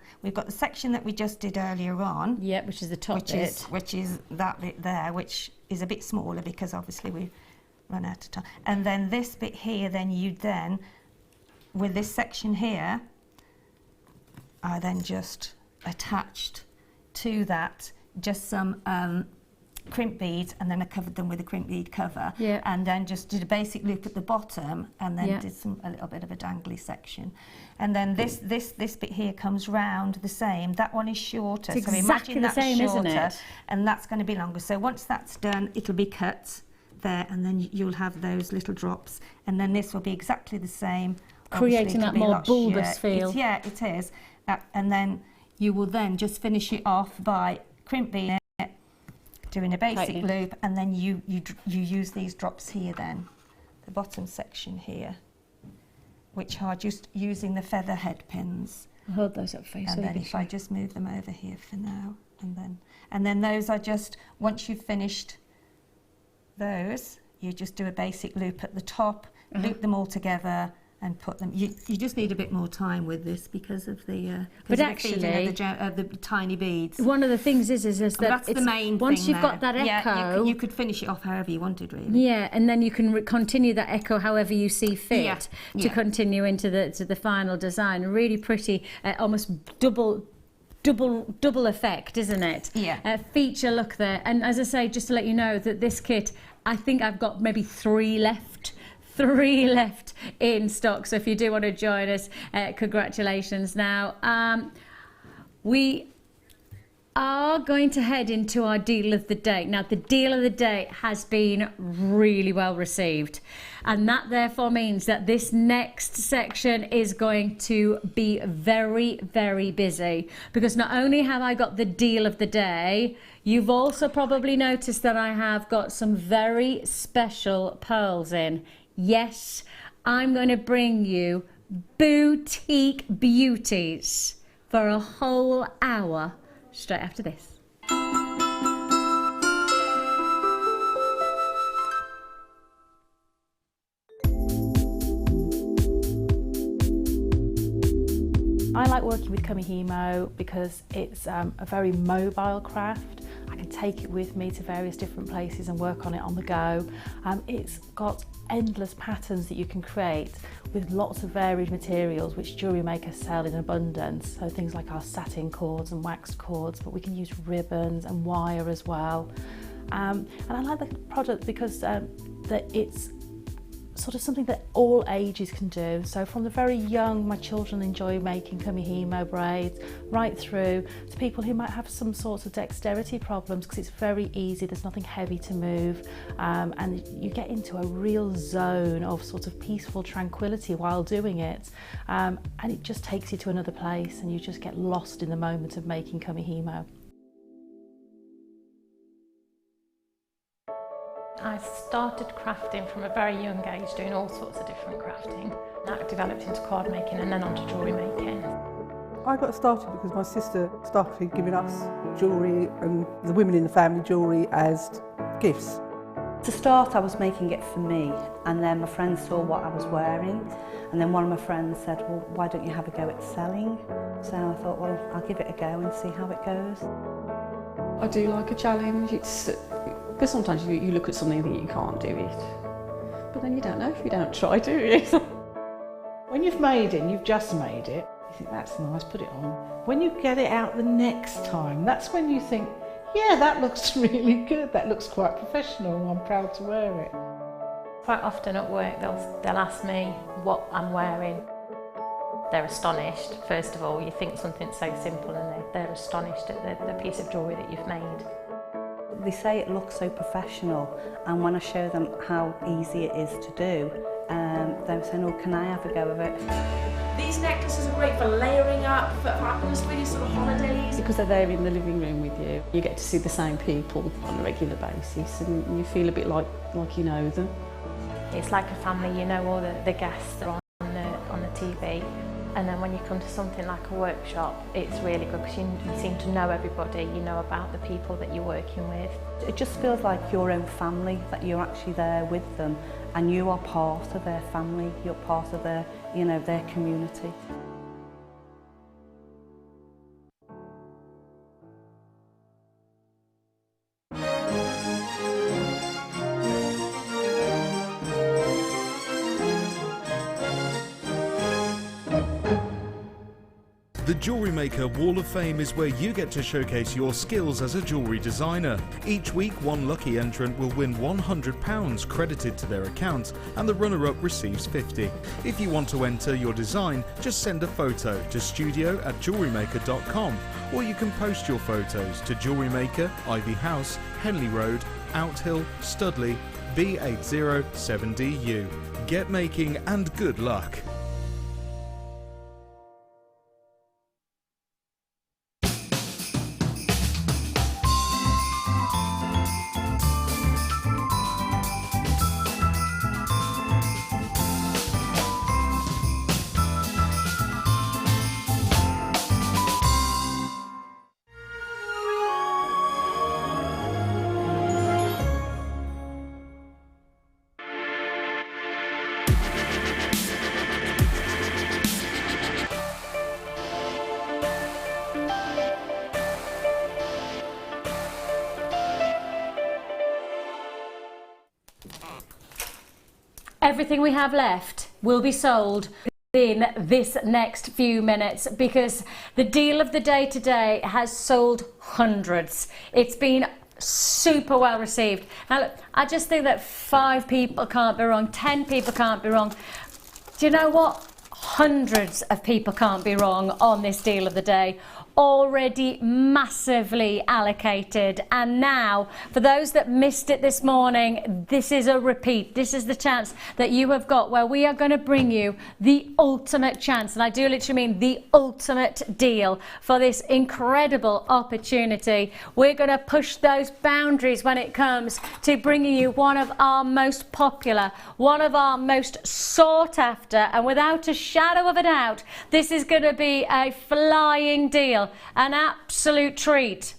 section that we just did earlier on. Yeah, which is the top bit. Which is that bit there, which is a bit smaller because obviously we run out of time. And then this bit here, with this section here, I then just attached to that just some crimp beads, and then I covered them with a crimp bead cover, and then just did a basic loop at the bottom, and then did a little bit of a dangly section, and then this bit here comes round the same. That one is shorter, it's so exactly imagine the that's same, shorter, isn't it? and that's going to be longer. So once that's done, it'll be cut there, and then you'll have those little drops, and then this will be exactly the same, creating that more bulbous feel. It is, and then you will then just finish it off by crimp beading it, doing a basic loop, and then you use these drops here then, the bottom section here, which are just using the feather head pins. I'll hold those up for you. And then if I just move them over here for now, and then those are just, once you've finished those, you just do a basic loop at the top, loop them all together, and put them. You just need a bit more time with this because of the the tiny beads. One of the things is that that's the main once thing you've got that echo, you could finish it off however you wanted, really. Yeah, and then you can continue that echo however you see fit to continue into the final design. Really pretty, almost double effect, isn't it? Yeah. Feature look there, and as I say, just to let you know that this kit, I think I've got maybe 3 left in stock, so if you do want to join us, congratulations. Now we are going to head into our deal of the day. Now the deal of the day has been really well received, and that therefore means that this next section is going to be very, very busy, because not only have I got the deal of the day, you've also probably noticed that I have got some very special pearls in. Yes, I'm going to bring you boutique beauties for a whole hour straight after this. I like working with Kamihimo because it's a very mobile craft. I can take it with me to various different places and work on it on the go. It's got endless patterns that you can create with lots of varied materials which Jewellery Maker sell in abundance. So things like our satin cords and waxed cords, but we can use ribbons and wire as well. And I like the product because that it's sort of something that all ages can do. So from the very young, my children enjoy making Kamihimo braids, right through to people who might have some sorts of dexterity problems, because it's very easy, there's nothing heavy to move, and you get into a real zone of sort of peaceful tranquility while doing it, and it just takes you to another place, and you just get lost in the moment of making Kamihimo. I started crafting from a very young age, doing all sorts of different crafting. That developed into card making and then onto jewellery making. I got started because my sister started giving us jewellery and the women in the family jewellery as gifts. To start, I was making it for me, and then my friends saw what I was wearing, and then one of my friends said, well, why don't you have a go at selling? So I thought, well, I'll give it a go and see how it goes. I do like a challenge. Because sometimes you look at something and think you can't do it, but then you don't know if you don't try, do you? When you've made it and you've just made it, you think that's nice, put it on. When you get it out the next time, that's when you think, yeah, that looks really good, that looks quite professional, I'm proud to wear it. Quite often at work they'll ask me what I'm wearing. They're astonished. First of all, you think something so simple and they're astonished at the piece of jewellery that you've made. They say it looks so professional, and when I show them how easy it is to do, they were saying, oh, can I have a go of it? These necklaces are great for layering up, for atmosphere, sort of holidays. Because they're there in the living room with you, you get to see the same people on a regular basis and you feel a bit like you know them. It's like a family, you know all the guests that are on the TV. And then when you come to something like a workshop, it's really good because you seem to know everybody, you know about the people that you're working with. It just feels like your own family, that you're actually there with them and you are part of their family, you're part of their, you know, their community. The Jewellery Maker Wall of Fame is where you get to showcase your skills as a jewellery designer. Each week, one lucky entrant will win £100 credited to their account, and the runner-up receives £50. If you want to enter your design, just send a photo to studio@jewellerymaker.com, or you can post your photos to Jewellery Maker, Ivy House, Henley Road, Outhill, Studley, B807DU. Get making and good luck. Everything we have left will be sold in this next few minutes because the deal of the day today has sold hundreds. It's been super well received. Now look, I just think that 5 people can't be wrong, 10 people can't be wrong. Do you know what? Hundreds of people can't be wrong on this deal of the day. Already massively allocated, and now for those that missed it this morning, this is a repeat. This is the chance that you have got where we are going to bring you the ultimate chance, and I do literally mean the ultimate deal for this incredible opportunity. We're going to push those boundaries when it comes to bringing you one of our most popular, one of our most sought after, and without a shadow of a doubt, this is going to be a flying deal. An absolute treat.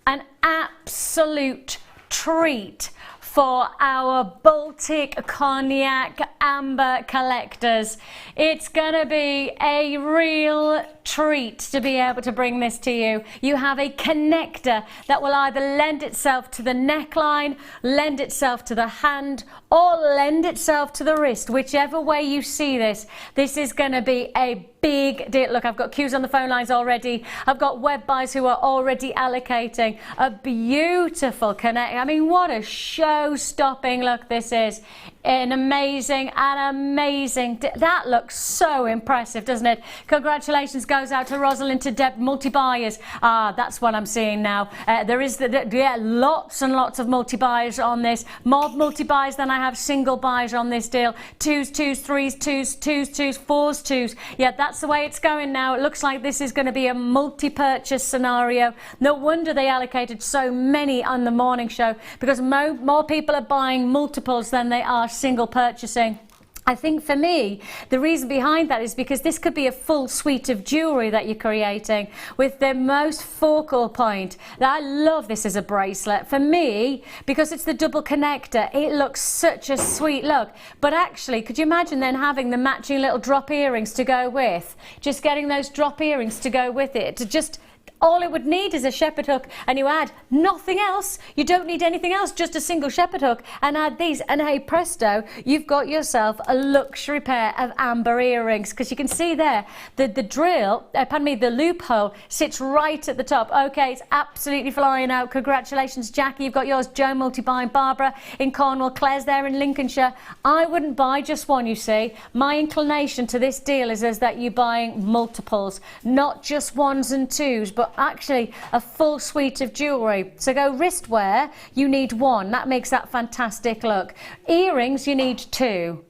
An absolute treat for our Baltic Cognac Amber collectors. It's gonna be a real treat to be able to bring this to you. You have a connector that will either lend itself to the neckline, lend itself to the hand, or lend itself to the wrist. Whichever way you see this, this is gonna be a big deal. Look, I've got queues on the phone lines already. I've got web buys who are already allocating a beautiful connect. I mean, what a show-stopping look this is. An amazing, that looks so impressive, doesn't it? Congratulations goes out to Rosalind, to Deb, multi-buyers. That's what I'm seeing now. There is lots and lots of multi-buyers on this. More multi-buyers than I have single buyers on this deal. 2s, 2s, 3s, 2s, 2s, 2s, 4s, 2s. Yeah, that's the way it's going now. It looks like this is going to be a multi-purchase scenario. No wonder they allocated so many on the morning show, because more people are buying multiples than they are single purchasing. I think for me, the reason behind that is because this could be a full suite of jewellery that you're creating with the most focal point. I love this as a bracelet. For me, because it's the double connector, it looks such a sweet look. But actually, could you imagine then having the matching little drop earrings to go with? Just getting those drop earrings to go with it. To just all it would need is a shepherd hook, and you add nothing else. You don't need anything else, just a single shepherd hook, and add these, and hey presto, you've got yourself a luxury pair of amber earrings, because you can see there the drill, pardon me, the loophole sits right at the top. Okay, it's absolutely flying out. Congratulations, Jackie, you've got yours. Joe multi-buying, Barbara in Cornwall, Claire's there in Lincolnshire. I wouldn't buy just one, you see. My inclination to this deal is that you're buying multiples, not just ones and twos, but actually a full suite of jewellery. So go wristwear, you need one. That makes that fantastic look. Earrings, you need two.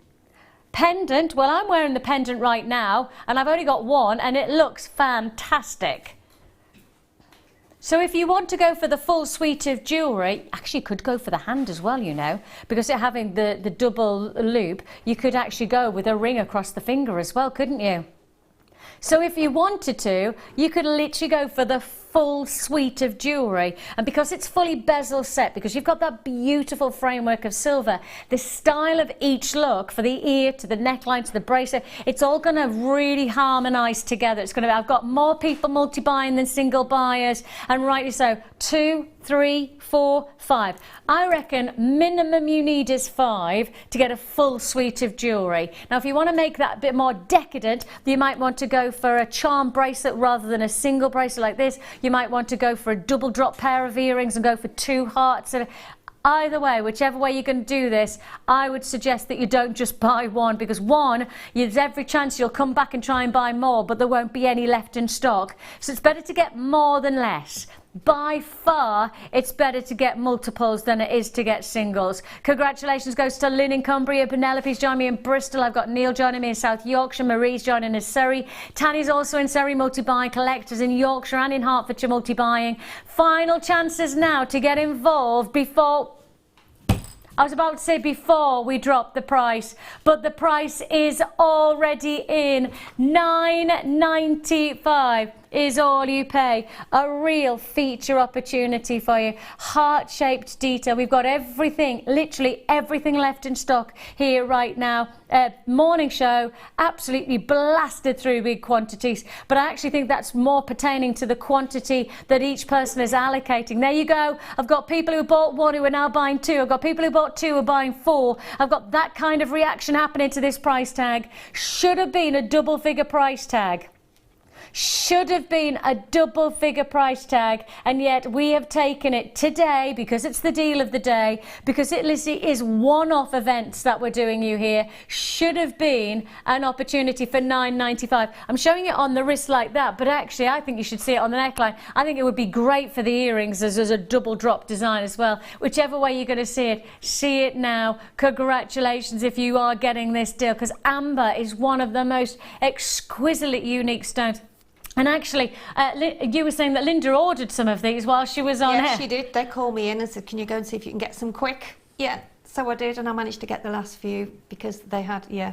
Pendant, well, I'm wearing the pendant right now and I've only got one and it looks fantastic. So if you want to go for the full suite of jewellery, actually you could go for the hand as well, you know, because it having the double loop, you could actually go with a ring across the finger as well, couldn't you? So if you wanted to, you could literally go for the full suite of jewellery, and because it's fully bezel set, because you've got that beautiful framework of silver, the style of each look, for the ear to the neckline to the bracelet, it's all going to really harmonise together. It's going to, I've got more people multi-buying than single buyers, and rightly so. 2, 3, 4, 5. I reckon minimum you need is 5 to get a full suite of jewellery. Now if you want to make that a bit more decadent, you might want to go for a charm bracelet rather than a single bracelet like this. You might want to go for a double drop pair of earrings and go for 2 hearts. Either way, whichever way you're going to do this, I would suggest that you don't just buy one, because one, there's every chance you'll come back and try and buy more, but there won't be any left in stock. So it's better to get more than less. By far, it's better to get multiples than it is to get singles. Congratulations goes to Lynn in Cumbria, Penelope's joining me in Bristol, I've got Neil joining me in South Yorkshire, Marie's joining in Surrey, Tanny's also in Surrey multi-buying, Collectors in Yorkshire and in Hertfordshire multi-buying. Final chances now to get involved before... I was about to say before we drop the price, but the price is already in. £9.95 is all you pay. A real feature opportunity for you. Heart-shaped detail. We've got everything, literally everything left in stock here right now. Morning show, absolutely blasted through big quantities, but I actually think that's more pertaining to the quantity that each person is allocating. There you go. I've got people who bought 1 who are now buying 2. I've got people who bought 2 who are buying 4. I've got that kind of reaction happening to this price tag. Should have been a double figure price tag. Should have been a double figure price tag, and yet we have taken it today because it's the deal of the day, because it is one-off events that we're doing you here. Should have been an opportunity for £9.95. I'm showing it on the wrist like that, but actually I think you should see it on the neckline. I think it would be great for the earrings as a double drop design as well. Whichever way you're going to see it now. Congratulations if you are getting this deal, because amber is one of the most exquisitely unique stones. And actually, you were saying that Linda ordered some of these while she was on air. Yeah, she did. They called me in and said, can you go and see if you can get some quick? Yeah, so I did, and I managed to get the last few because they had, yeah.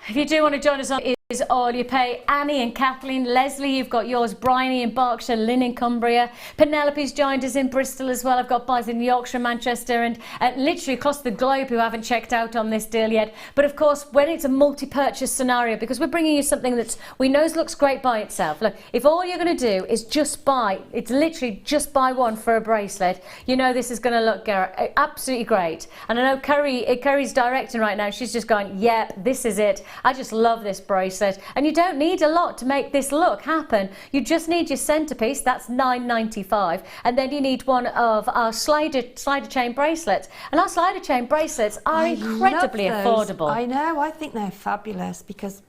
If you do want to join us on is all you pay. Annie and Kathleen, Leslie, you've got yours, Bryony in Berkshire, Lynn in Cumbria, Penelope's joined us in Bristol as well. I've got buyers in Yorkshire, Manchester, and literally across the globe who haven't checked out on this deal yet. But of course, when it's a multi-purchase scenario, because we're bringing you something that we know looks great by itself. Look, if all you're going to do is just buy, it's literally just buy one for a bracelet, you know this is going to look absolutely great. And I know Curry's directing right now. She's just going, yep, this is it. I just love this bracelet. And you don't need a lot to make this look happen. You just need your centerpiece, that's £9.95, and then you need one of our slider chain bracelets. And our slider chain bracelets are incredibly affordable. I know, I think they're fabulous because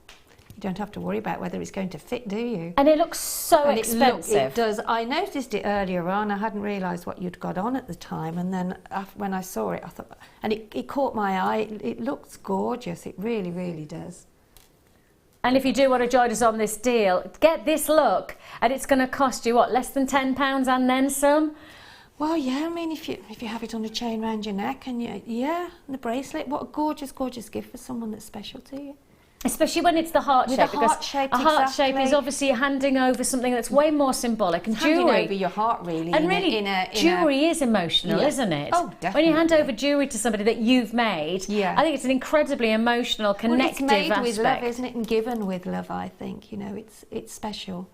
you don't have to worry about whether it's going to fit, do you? And it looks so expensive. It does. I noticed it earlier on. I hadn't realised what you'd got on at the time, and then when I saw it, I thought, and it caught my eye. It looks gorgeous. It really, really does. And if you do want to join us on this deal, get this look, and it's going to cost you, what, less than £10 and then some? Well, yeah, I mean, if you have it on a chain around your neck, and and the bracelet, what a gorgeous, gorgeous gift for someone that's special to you. Especially when it's the heart shape, because a heart shape is obviously handing over something that's way more symbolic. And jewellery, handing over your heart, really. And really, jewellery is emotional, isn't it? Oh, definitely. When you hand over jewellery to somebody that you've made, I think it's an incredibly emotional, connective aspect. It's made with love, isn't it? And given with love, I think. You know, it's special.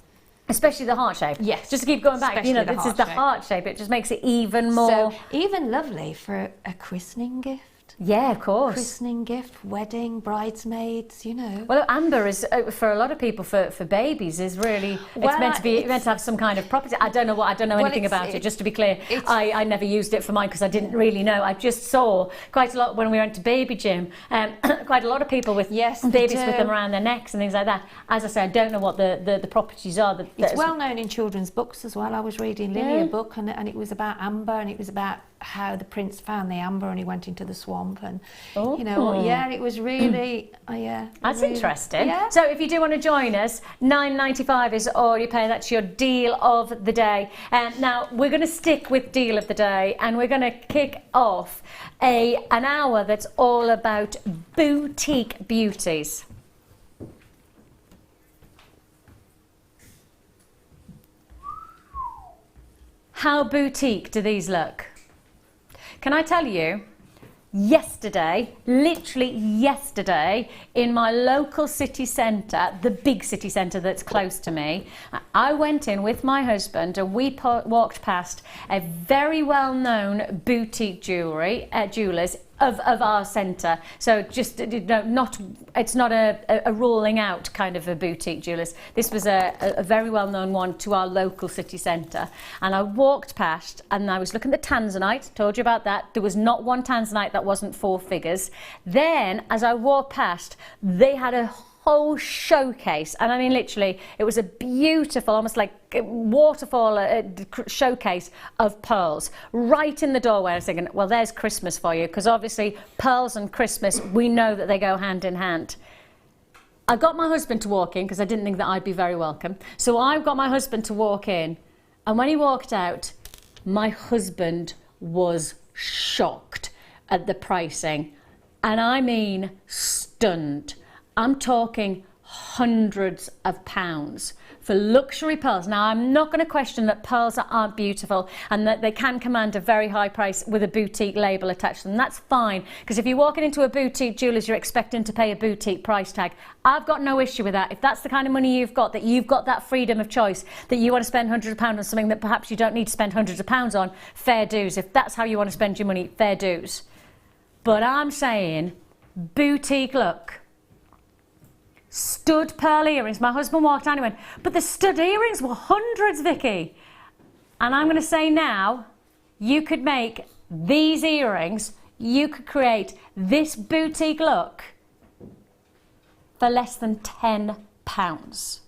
Especially the heart shape. Yes. Just to keep going back, you know, this is the heart shape. It just makes it even more... So, even lovely for a christening gift. gift. Yeah, of course. Christening gift, wedding, bridesmaids, you know. Well, amber is, for a lot of people, for babies, is really, it's meant to have some kind of property. I don't know anything about it, just to be clear. I never used it for mine because I didn't really know. I just saw quite a lot when we went to baby gym, quite a lot of people with babies with them around their necks and things like that. As I say, I don't know what the properties are. It's well known in children's books as well. I was reading Lily a book and it was about amber, and it was about how the prince found the amber and he went into the swamp, and you know, it was really that's really interesting. Yeah. So if you do want to join us, £9.95 is all you pay. That's your deal of the day. Now we're going to stick with deal of the day, and we're going to kick off an hour that's all about boutique beauties. How boutique do these look? Can I tell you, yesterday, literally yesterday, in my local city centre, the big city centre that's close to me, I went in with my husband and we walked past a very well-known boutique jewellers of our centre. So just, you know, it's not a ruling out kind of a boutique jewellers. This was a very well-known one to our local city centre. And I walked past and I was looking at the tanzanite, told you about that. There was not one tanzanite that wasn't 4 figures. Then, as I walked past, they had a whole showcase, and I mean literally it was a beautiful, almost like waterfall showcase of pearls right in the doorway. I was thinking, well, there's Christmas for you, because obviously pearls and Christmas, we know that they go hand in hand. I got my husband to walk in because I didn't think that I'd be very welcome, so I got my husband to walk in, and when he walked out, my husband was shocked at the pricing, and I mean stunned. I'm talking hundreds of pounds for luxury pearls. Now, I'm not going to question that pearls aren't beautiful and that they can command a very high price with a boutique label attached to them. That's fine, because if you're walking into a boutique jeweller's, you're expecting to pay a boutique price tag. I've got no issue with that. If that's the kind of money you've got that freedom of choice, that you want to spend hundreds of pounds on something that perhaps you don't need to spend hundreds of pounds on, fair dues. If that's how you want to spend your money, fair dues. But I'm saying boutique look. Stud pearl earrings. My husband walked down and went, but the stud earrings were hundreds, Vicky. And I'm going to say now, you could make these earrings, you could create this boutique look for less than £10.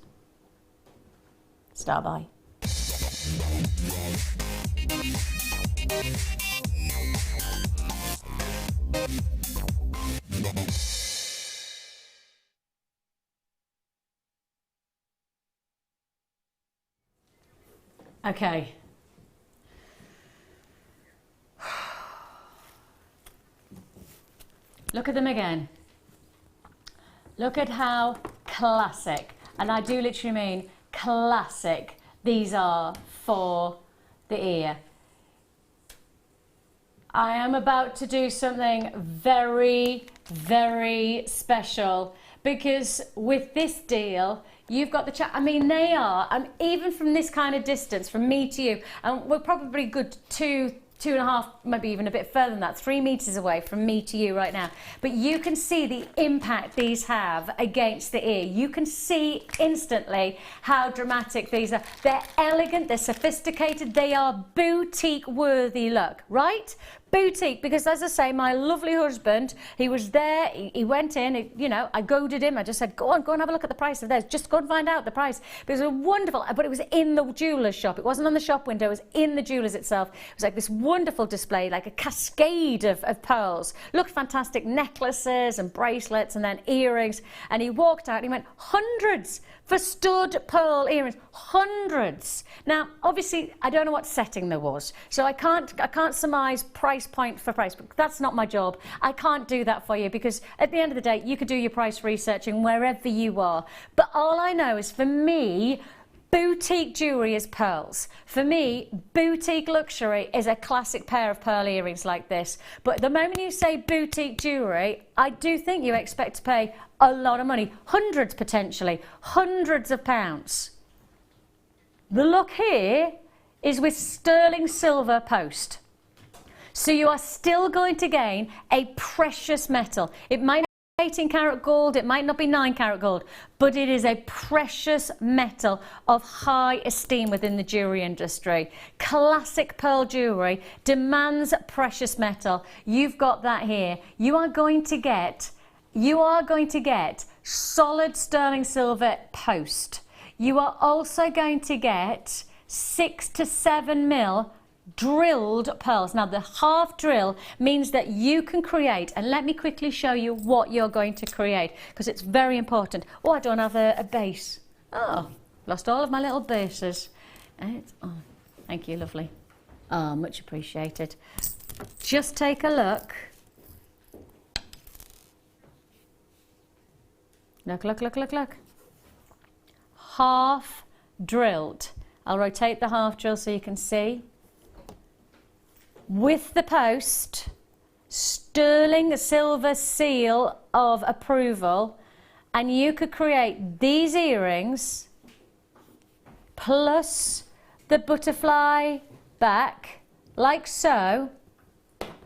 Start by. Okay. Look at them again. Look at how classic, and I do literally mean classic, these are for the ear. I am about to do something very, very special, because with this deal, you've got the I mean, they are, even from this kind of distance, from me to you, and we're probably good 2.5, maybe even a bit further than that, 3 meters away from me to you right now. But you can see the impact these have against the ear. You can see instantly how dramatic these are. They're elegant, they're sophisticated, they are boutique worthy look, right? Boutique, because as I say, my lovely husband, he was there, he went in, you know, I goaded him, I just said, go and have a look at the price of theirs, just go and find out the price. But it was wonderful, but it was in the jeweller's shop, it wasn't on the shop window, it was in the jeweller's itself. It was like this wonderful display, like a cascade of pearls. Looked fantastic, necklaces and bracelets and then earrings. And he walked out and he went, hundreds for stud pearl earrings, hundreds. Now, obviously, I don't know what setting there was, so I can't surmise price point for price, but that's not my job. I can't do that for you, because at the end of the day, you could do your price researching wherever you are. But all I know is, for me, boutique jewellery is pearls. For me, boutique luxury is a classic pair of pearl earrings like this. But the moment you say boutique jewellery, I do think you expect to pay a lot of money, hundreds potentially, hundreds of pounds. The look here is with sterling silver post. So you are still going to gain a precious metal. It might be 18 karat gold, it might not be 9 karat gold, but it is a precious metal of high esteem within the jewellery industry. Classic pearl jewellery demands precious metal. You've got that here. You are going to get solid sterling silver post. You are also going to get 6 to 7 mil drilled pearls. Now the half drill means that you can create, and let me quickly show you what you're going to create because it's very important. Oh, I don't have a base. Oh, lost all of my little bases. Oh, thank you, lovely. Oh, much appreciated. Just take a look. Look, look, look, look, look. Half drilled. I'll rotate the half drill so you can see. With the post, sterling silver seal of approval, and you could create these earrings plus the butterfly back, like so.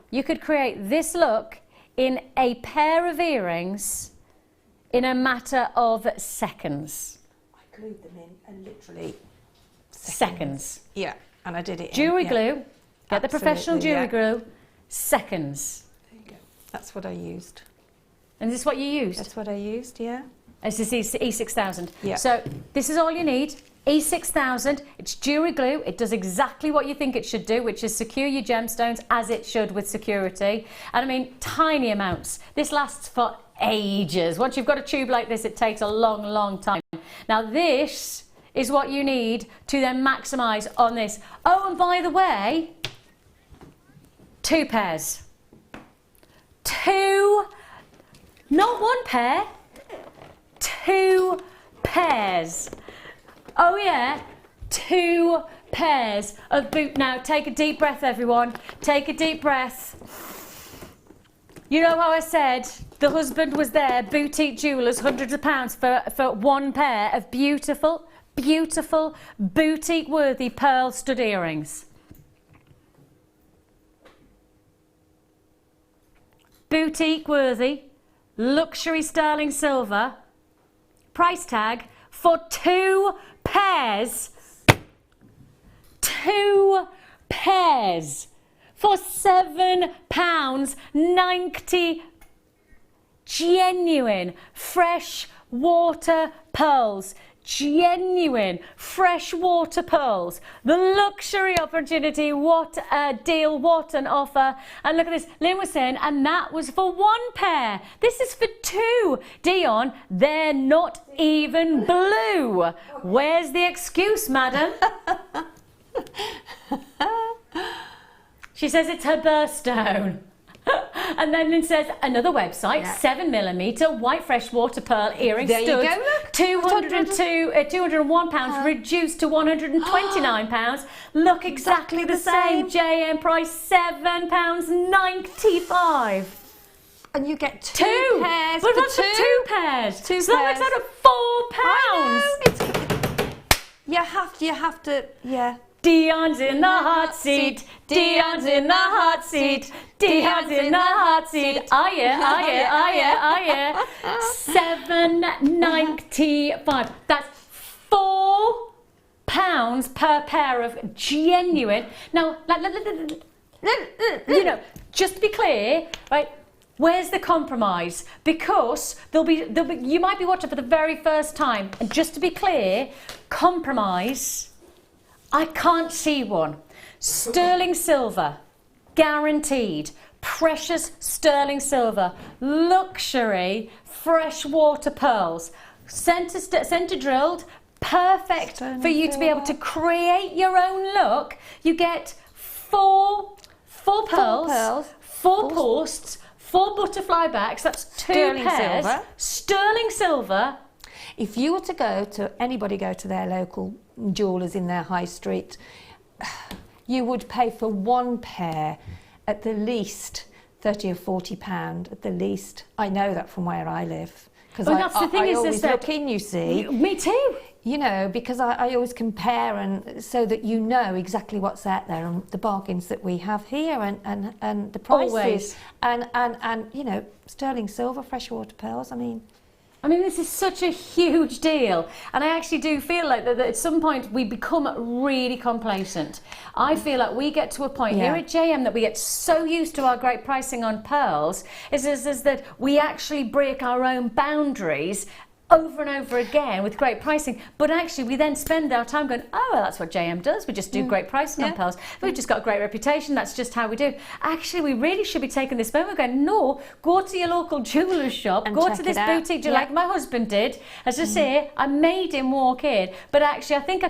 You could create this look in a pair of earrings in a matter of seconds. I glued them in and literally seconds. Yeah, and I did it. Jewellery yeah. glue. Get the professional Absolutely, jewellery yeah. glue. Seconds. There you go. That's what I used. And this is what you used? That's what I used, yeah. This is E6000. Yeah. So this is all you need. E6000, it's jewellery glue. It does exactly what you think it should do, which is secure your gemstones as it should with security. And I mean, tiny amounts. This lasts for ages. Once you've got a tube like this, it takes a long, long time. Now this is what you need to then maximise on this. Oh, and by the way, 2 pairs. 2, not 1 pair, 2 pairs. Oh yeah, 2 pairs of boot. Now take a deep breath, everyone. Take a deep breath. You know how I said the husband was there, boutique jewellers, hundreds of pounds for 1 pair of beautiful, beautiful, boutique-worthy pearl stud earrings. Boutique-worthy, luxury sterling silver, price tag for 2 pairs. 2 pairs for £7.90. Genuine fresh water pearls. Genuine freshwater pearls. The luxury opportunity. What a deal, what an offer. And look at this, Lynn was saying, and that was for 1 pair. This is for 2. Dion, they're not even blue. Where's the excuse, madam? She says it's her birthstone. And then Lynn says, another website, 7mm white freshwater pearl earring there studs, you go, look. £201 reduced to £129. Look exactly the same. JM price £7.95. And you get 2 pairs. But for that's 2 for 2 pairs. 2 so that works pairs. out at £4. You have to, yeah. Dion's in the hot seat. Dion's in the hot seat. Dion's in the hot seat. Oh yeah, oh yeah, oh yeah, oh yeah. £7.95. That's £4 per pair of genuine. Now, you know, just to be clear, right? Where's the compromise? Because there'll be you might be watching for the very first time, and just to be clear, compromise. I can't see one. Sterling silver, guaranteed. Precious sterling silver, luxury freshwater pearls, centre drilled, perfect for you to be able to create your own look. You get 4 pearls, 4 posts, 4 butterfly backs. That's 2 Sterling pairs. silver. Sterling silver. If you were to go to their local jewellers in their high street, you would pay for 1 pair at the least £30 or £40 at the least. I know that from where I live because Well, that's the thing I is always that look in. You see, me too. you know, because I always compare, and so that you know exactly what's out there and the bargains that we have here, and the prices. Always. And you know, sterling silver, freshwater pearls. I mean, this is such a huge deal, and I actually do feel like that at some point we become really complacent. I feel like we get to a point here at JM that we get so used to our great pricing on pearls is that we actually break our own boundaries over and over again with great pricing, but actually we then spend our time going, oh, well, that's what JM does, we just do great pricing on pearls, we've just got a great reputation, that's just how we do. Actually, we really should be taking this moment going, no, go to your local jeweller's shop, and go to this boutique, like my husband did. As I say, I made him walk in, but actually I think I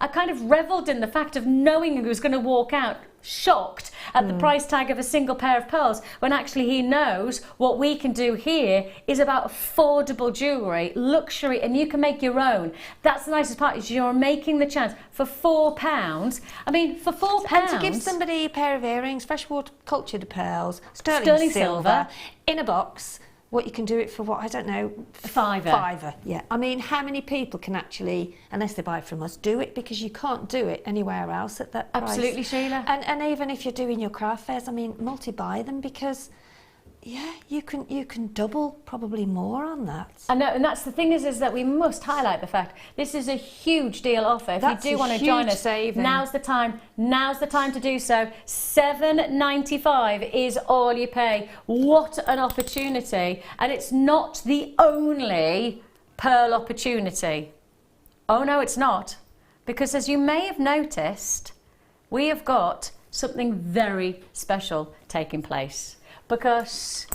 kind of revelled in the fact of knowing he was going to walk out shocked at the price tag of a single pair of pearls, when actually he knows what we can do here is about affordable jewellery, luxury, and you can make your own. That's the nicest part, is you're making the chance for £4. I mean, for £4. And to give somebody a pair of earrings, freshwater cultured pearls, sterling silver, in a box, what you can do it for, what, I don't know, £5. Yeah. I mean, how many people can actually, unless they buy from us, do it? Because you can't do it anywhere else at that price. Absolutely, Sheila. And even if you're doing your craft fairs, I mean, multi-buy them, because you can double, probably more on that. I know, and that's the thing is that we must highlight the fact this is a huge deal offer. If you do want to join us, now's the time. Now's the time to do so. $7.95 is all you pay. What an opportunity! And it's not the only pearl opportunity. Oh no, it's not, because as you may have noticed, we have got something very special taking place. Because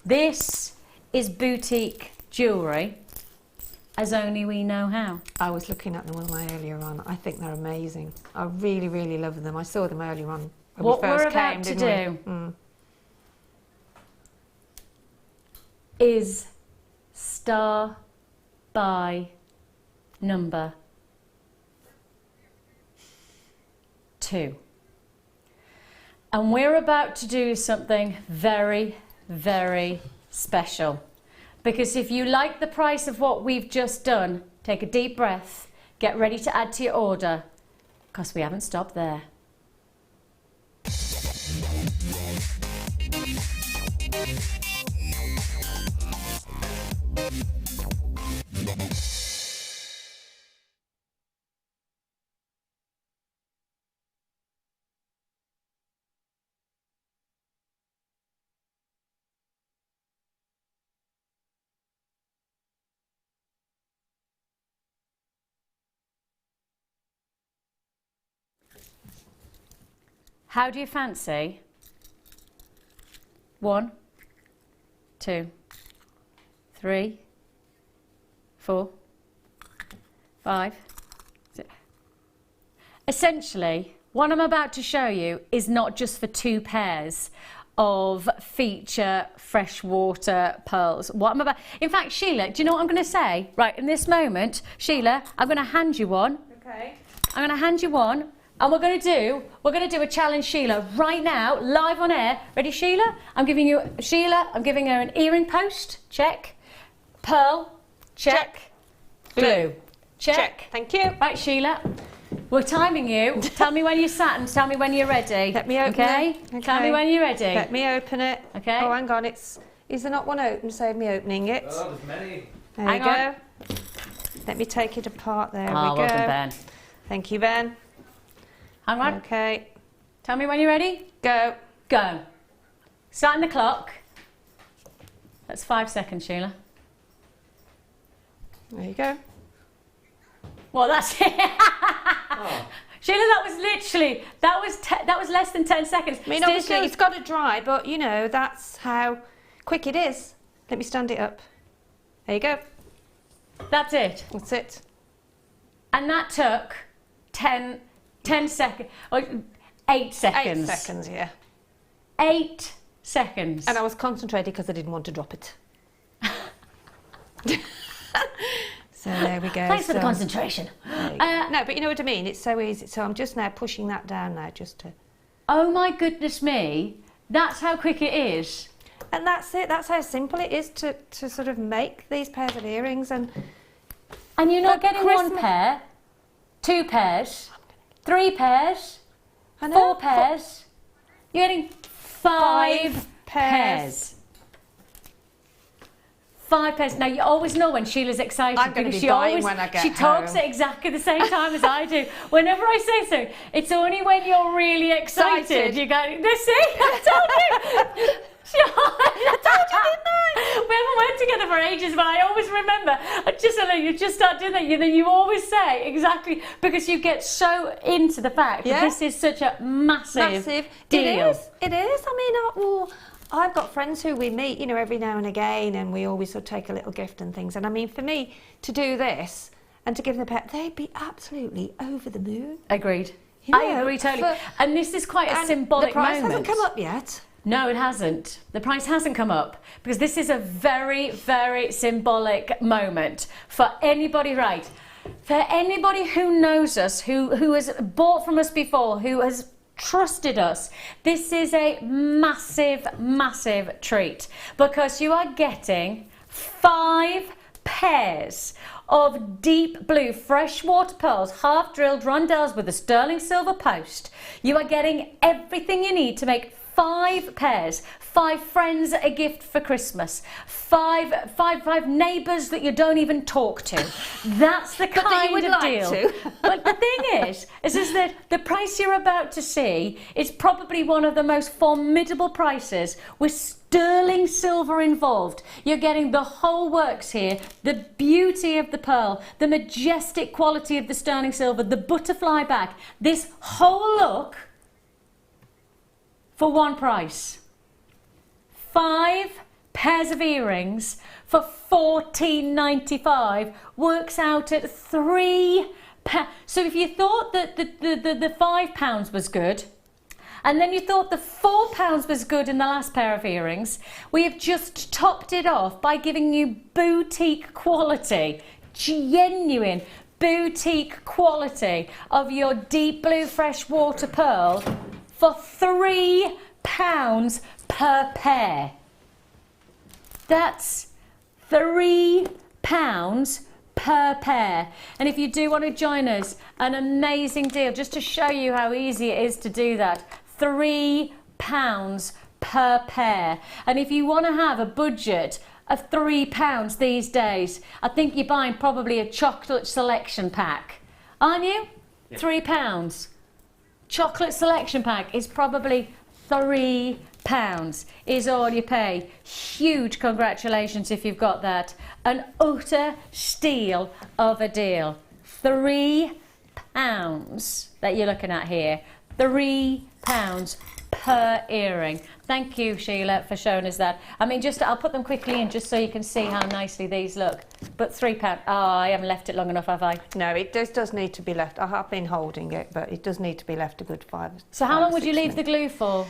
this is boutique jewellery as only we know how. I was looking at them with my earlier on. I think they're amazing. I really, really love them. I saw them earlier on when what we first we're about came, to do is star by number 2. And we're about to do something very, very special. Because if you like the price of what we've just done, take a deep breath, get ready to add to your order, because we haven't stopped there. How do you fancy 1, 2, 3, 4, 5, 6. Essentially, what I'm about to show you is not just for 2 pairs of feature freshwater pearls. In fact, Sheila, do you know what I'm going to say? Right, in this moment, Sheila, I'm going to hand you one. Okay. I'm going to hand you one. And we're going to do a challenge, Sheila, right now, live on air. Ready, Sheila? I'm giving her an earring post, check. Pearl, check. Glue, check. Thank you. Right, Sheila, we're timing you. Tell me when you're sat and tell me when you're ready. Let me open it. Tell me when you're ready. Let me open it. Okay. Oh, hang on, is there not one open? Save me opening it. Oh, there's many. There you go. Let me take it apart. There we go. Well done, Ben. Thank you, Ben. Hang on. Okay. Tell me when you're ready. Go. Go. Starting the clock. That's 5 seconds, Sheila. There you go. Well, that's it. Oh. Sheila, that was less than 10 seconds. I mean, obviously it's got to dry, but you know, that's how quick it is. Let me stand it up. There you go. That's it. That's it. And that took 10 seconds, or 8 seconds. 8 seconds, yeah. 8 seconds. And I was concentrated because I didn't want to drop it. So there we go. Thanks for the concentration. No, but you know what I mean? It's so easy. So I'm just now pushing that down now just to... Oh my goodness me. That's how quick it is. And that's it. That's how simple it is to sort of make these pairs of earrings. And And you're not For getting one Christmas- pair, 2 pairs, 3 pairs, I know, 4 pairs. You're getting 5 pairs. 5 pairs. Now you always know when Sheila's excited. I'm gonna because be she buying always, when I get she talks home. at exactly the same time as I do. Whenever I say so, it's only when you're really excited. You go, this see, I told you. I told you, didn't I? We haven't worked together for ages, but I always remember. You just start doing that. You always say exactly, because you get so into the fact that this is such a massive deal. It is. I mean, I've got friends who we meet, you know, every now and again, and we always sort of take a little gift and things. And I mean, for me to do this and to give them a pet, they'd be absolutely over the moon. Agreed. You know, I agree totally. And this is quite a symbolic moment. The price hasn't come up yet. No, it hasn't. The price hasn't come up because this is a very, very symbolic moment for anybody, right? For anybody who knows us, who has bought from us before, who has trusted us, this is a massive, massive treat because you are getting 5 pairs of deep blue freshwater pearls, half drilled rondelles with a sterling silver post. You are getting everything you need to make 5 pairs, 5 friends a gift for Christmas, 5 neighbours that you don't even talk to. That's the kind of deal. But the thing is that the price you're about to see is probably one of the most formidable prices with sterling silver involved. You're getting the whole works here, the beauty of the pearl, the majestic quality of the sterling silver, the butterfly back, this whole look for one price. 5 pairs of earrings for $14.95 works out at £3. So if you thought that the £5 was good, and then you thought the £4 was good in the last pair of earrings, we have just topped it off by giving you boutique quality, genuine boutique quality of your deep blue freshwater pearl for £3 per pair. That's £3 per pair. And if you do want to join us, an amazing deal, just to show you how easy it is to do that, £3 per pair. And if you want to have a budget of £3 these days, I think you're buying probably a chocolate selection pack, aren't you? Yeah. £3. Chocolate selection pack is probably £3 is all you pay. Huge congratulations if you've got that. An utter steal of a deal. £3 that you're looking at here. £3 per earring. Thank you, Sheila, for showing us that. I mean, I'll put them quickly in just so you can see how nicely these look. But £3, I haven't left it long enough, have I? No, it does need to be left. I have been holding it, but it does need to be left a good 5. So how long would you leave the glue for?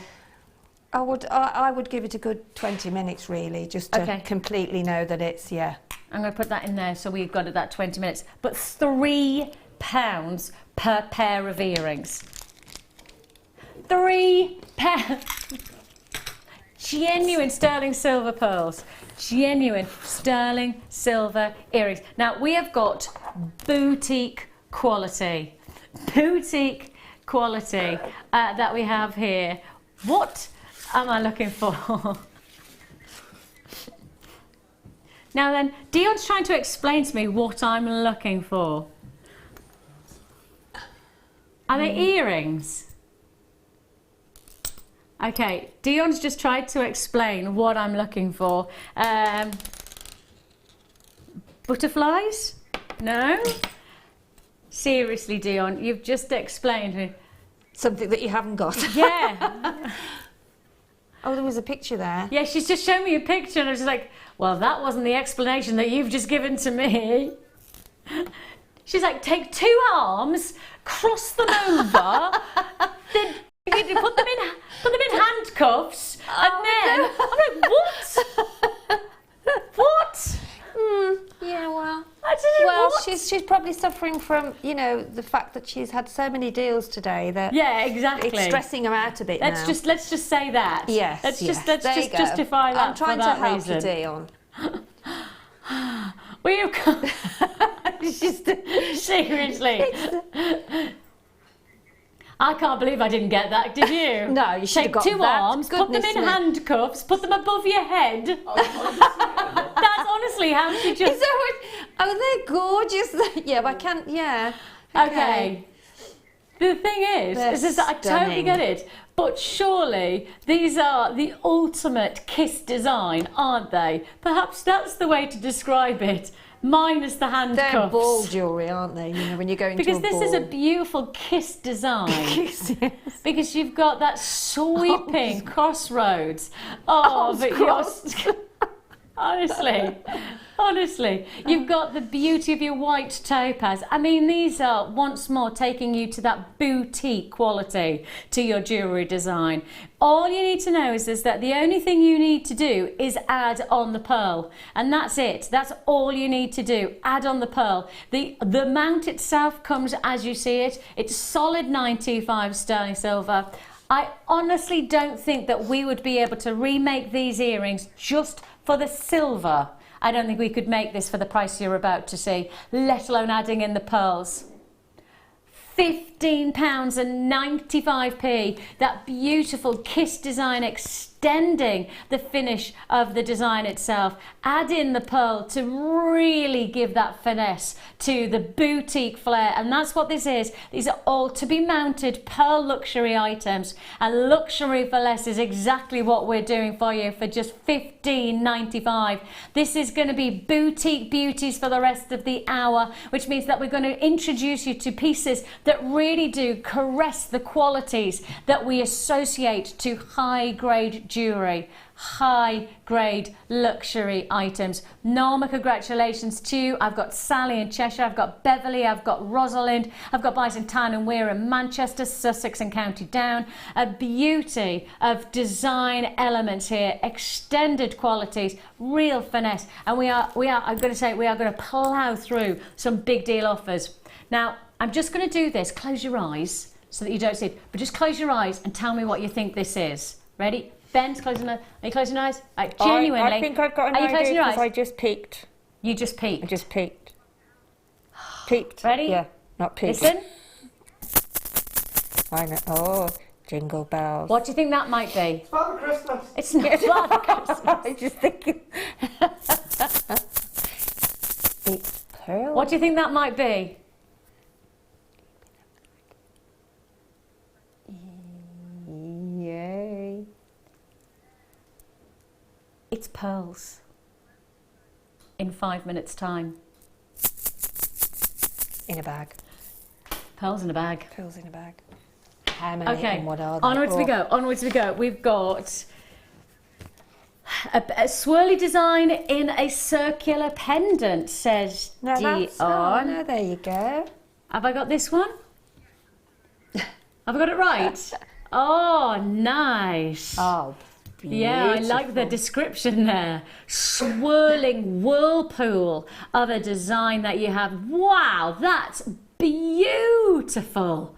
I would give it a good 20 minutes, really, just to completely know that it's, I'm going to put that in there so we've got it that 20 minutes. But £3 per pair of earrings. £3. Genuine sterling silver pearls. Genuine sterling silver earrings. Now, we have got boutique quality. Boutique quality that we have here. What am I looking for? Now then, Dion's trying to explain to me what I'm looking for. Are they earrings? Okay, Dion's just tried to explain what I'm looking for. Butterflies? No? Seriously, Dion, you've just explained something that you haven't got. Yeah. Oh, there was a picture there. Yeah, she's just shown me a picture and I was just like, well, that wasn't the explanation that you've just given to me. She's like, take 2 arms, cross them over, then you put them in handcuffs, and then I'm like, what? What? Yeah, well, I don't know what. She's probably suffering from, you know, the fact that she's had so many deals today that exactly, it's stressing her out a bit. Let's just say that. Yes, let's just justify that. I'm trying for that to help reason. you, Dion. We've got It's just Seriously. I can't believe I didn't get that, did you? No, you should have Take got two that. arms, put them Goodness in me. handcuffs, put them above your head. That's honestly how she just... Is that what, oh, they're gorgeous. Yeah, I can't, yeah. Okay. The thing is that I totally stunning. get it, but surely these are the ultimate kiss design, aren't they? Perhaps that's the way to describe it, minus the handcuffs. They're ball jewellery, aren't they? You know, when you're going Because to a ball. this is a beautiful kiss design. Yes. Because you've got that sweeping crossroads. Oh, but you're... Honestly, you've got the beauty of your white topaz. I mean, these are once more taking you to that boutique quality to your jewellery design. All you need to know is that the only thing you need to do is add on the pearl, and that's it. That's all you need to do. Add on the pearl. The mount itself comes as you see it. It's solid 925 sterling silver. I honestly don't think that we would be able to remake these earrings just for the silver. I don't think we could make this for the price you're about to see, let alone adding in the pearls. £15.95. That beautiful kiss design extending the finish of the design itself. Add in the pearl to really give that finesse to the boutique flair, and that's what this is. These are all to be mounted pearl luxury items, and luxury for less is exactly what we're doing for you for just $15.95. This is going to be boutique beauties for the rest of the hour, which means that we're going to introduce you to pieces that really do caress the qualities that we associate to high-grade jewellery, high-grade luxury items. Norma, congratulations to you. I've got Sally in Cheshire, I've got Beverly, I've got Rosalind, I've got Byzantine and Weir in Manchester, Sussex and County Down. A beauty of design elements here, extended qualities, real finesse, and I'm going to say, we are going to plough through some big deal offers. Now, I'm just going to do this. Close your eyes so that you don't see it, but just close your eyes and tell me what you think this is. Ready? Ben's closing your eyes. Are you closing your eyes? Right, genuinely. I think I've got an Are you idea closing your eyes? because I just peeked. You just peeked? I just peeked. Peeked. Ready? Yeah, not peeked. Listen. I know. Oh, jingle bells. What do you think that might be? Father Christmas. It's not Father Christmas. I'm just thinking. It's pearl. What do you think that might be? Yay. It's pearls. In 5 minutes' time. In a bag. Pearls in a bag. Pearls in a bag. How many Okay, and what are they? onwards we go, onwards we go. We've got a swirly design in a circular pendant, says No, that's Dion. no, there you go. Have I got this one? Have I got it right? Oh, nice. Oh, beautiful. Yeah, I like the description there. Swirling whirlpool of a design that you have. Wow, that's beautiful.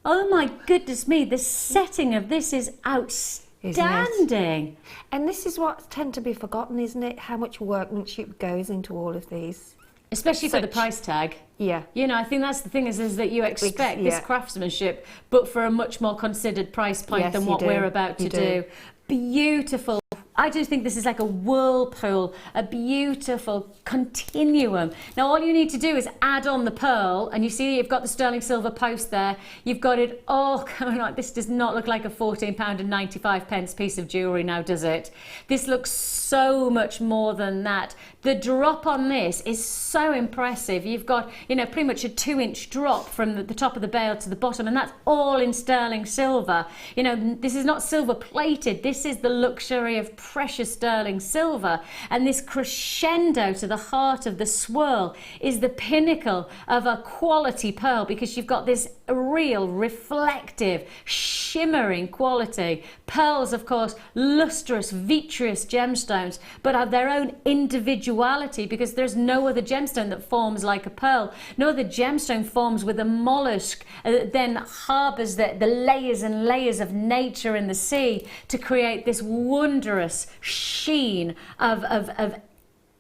Oh my goodness me, the setting of this is outstanding. And this is what tend to be forgotten, isn't it? How much workmanship goes into all of these. Especially for the price tag. Yeah. You know, I think that's the thing is that you expect this craftsmanship, but for a much more considered price point than what we're about to do. Beautiful. I just think this is like a whirlpool, a beautiful continuum. Now all you need to do is add on the pearl, and you see you've got the sterling silver post there. You've got it all coming on. This does not look like a £14.95 piece of jewellery now, does it? This looks so much more than that. The drop on this is so impressive. You've got, you know, pretty much a 2-inch drop from the top of the bail to the bottom, and that's all in sterling silver. You know, this is not silver plated. This is the luxury of precious sterling silver, and this crescendo to the heart of the swirl is the pinnacle of a quality pearl, because you've got this real reflective shimmering quality. Pearls, of course, lustrous vitreous gemstones, but have their own individuality, because there's no other gemstone that forms like a pearl. No other gemstone forms with a mollusk that then harbours the layers and layers of nature in the sea to create this wondrous sheen of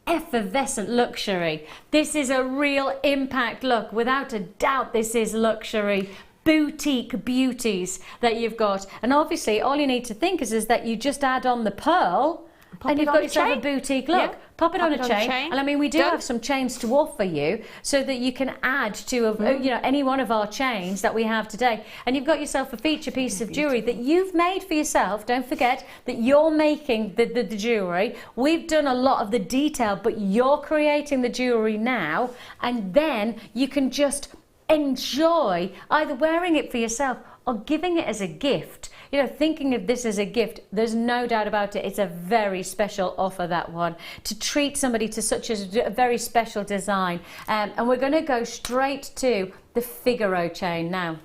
effervescent luxury. This is a real impact look. Without a doubt, this is luxury. Boutique beauties that you've got. And obviously, all you need to think is that you just add on the pearl and you've got yourself a boutique look. Yeah. Pop it on a chain. And I mean, we do have some chains to offer you so that you can add to you know, any one of our chains that we have today. And you've got yourself a feature piece of jewellery that you've made for yourself. Don't forget that you're making the jewellery. We've done a lot of the detail, but you're creating the jewellery now, and then you can just enjoy either wearing it for yourself or giving it as a gift. You know, thinking of this as a gift, there's no doubt about it. It's a very special offer, that one, to treat somebody to such a very special design. And we're going to go straight to the Figaro chain now.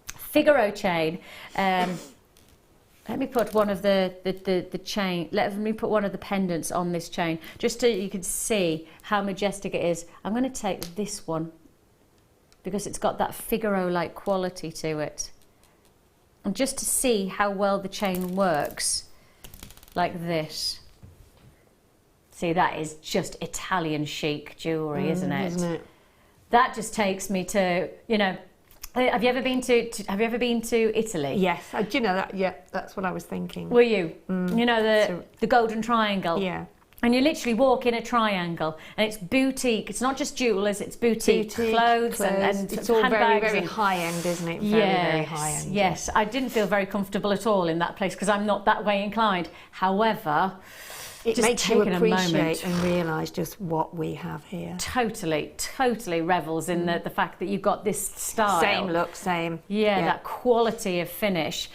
Figaro chain. Let me put one of the chain. Let me put one of the pendants on this chain, just so you can see how majestic it is. I'm going to take this one because it's got that Figaro-like quality to it. And just to see how well the chain works, like this. See, that is just Italian chic jewellery, isn't it? Isn't it? That just takes me to, you know, have you ever been to Italy? Yes, do you know that? Yeah, that's what I was thinking. Were you? You know, the Golden Triangle? Yeah. And you literally walk in a triangle, and it's boutique. It's not just jewellers, it's boutique clothes and it's all handbags, very high end, isn't it? Very high end. Yes, I didn't feel very comfortable at all in that place because I'm not that way inclined. However, it just makes you appreciate moment. and realise just what we have here. Totally revels in the fact that you've got this style. Same look, same. Yeah, that quality of finish.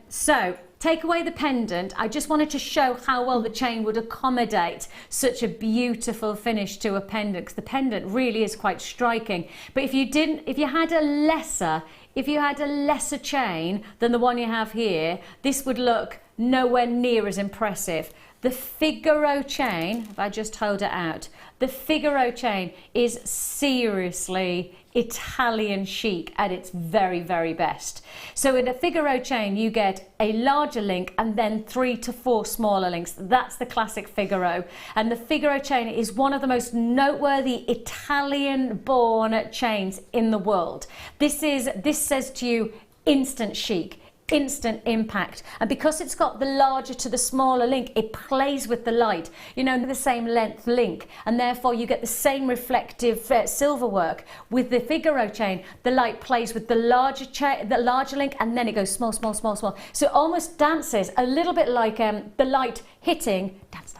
So, take away the pendant. I just wanted to show how well the chain would accommodate such a beautiful finish to a pendant, because the pendant really is quite striking. But if you had a lesser chain than the one you have here, this would look nowhere near as impressive. The Figaro chain, if I just hold it out, the Figaro chain is seriously Italian chic at its very, very best. So in a Figaro chain, you get a larger link and then 3 to 4 smaller links. That's the classic Figaro. And the Figaro chain is one of the most noteworthy Italian-born chains in the world. This says to you, instant chic. Instant impact, and because it's got the larger to the smaller link, it plays with the light, you know, the same length link, and therefore you get the same reflective silver work. With the Figaro chain, the light plays with the larger link, and then it goes small. So it almost dances a little bit like the light hitting dance.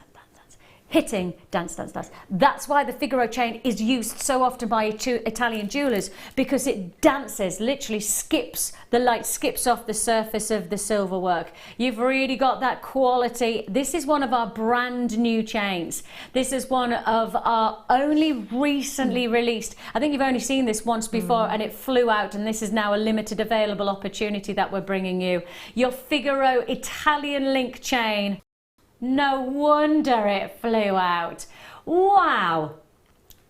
That's why the Figaro chain is used so often by Italian jewellers, because it dances, literally the light skips off the surface of the silver work. You've really got that quality. This is one of our brand new chains. This is one of our only recently released. I think you've only seen this once before and it flew out, and this is now a limited available opportunity that we're bringing you. Your Figaro Italian link chain. No wonder it flew out. Wow.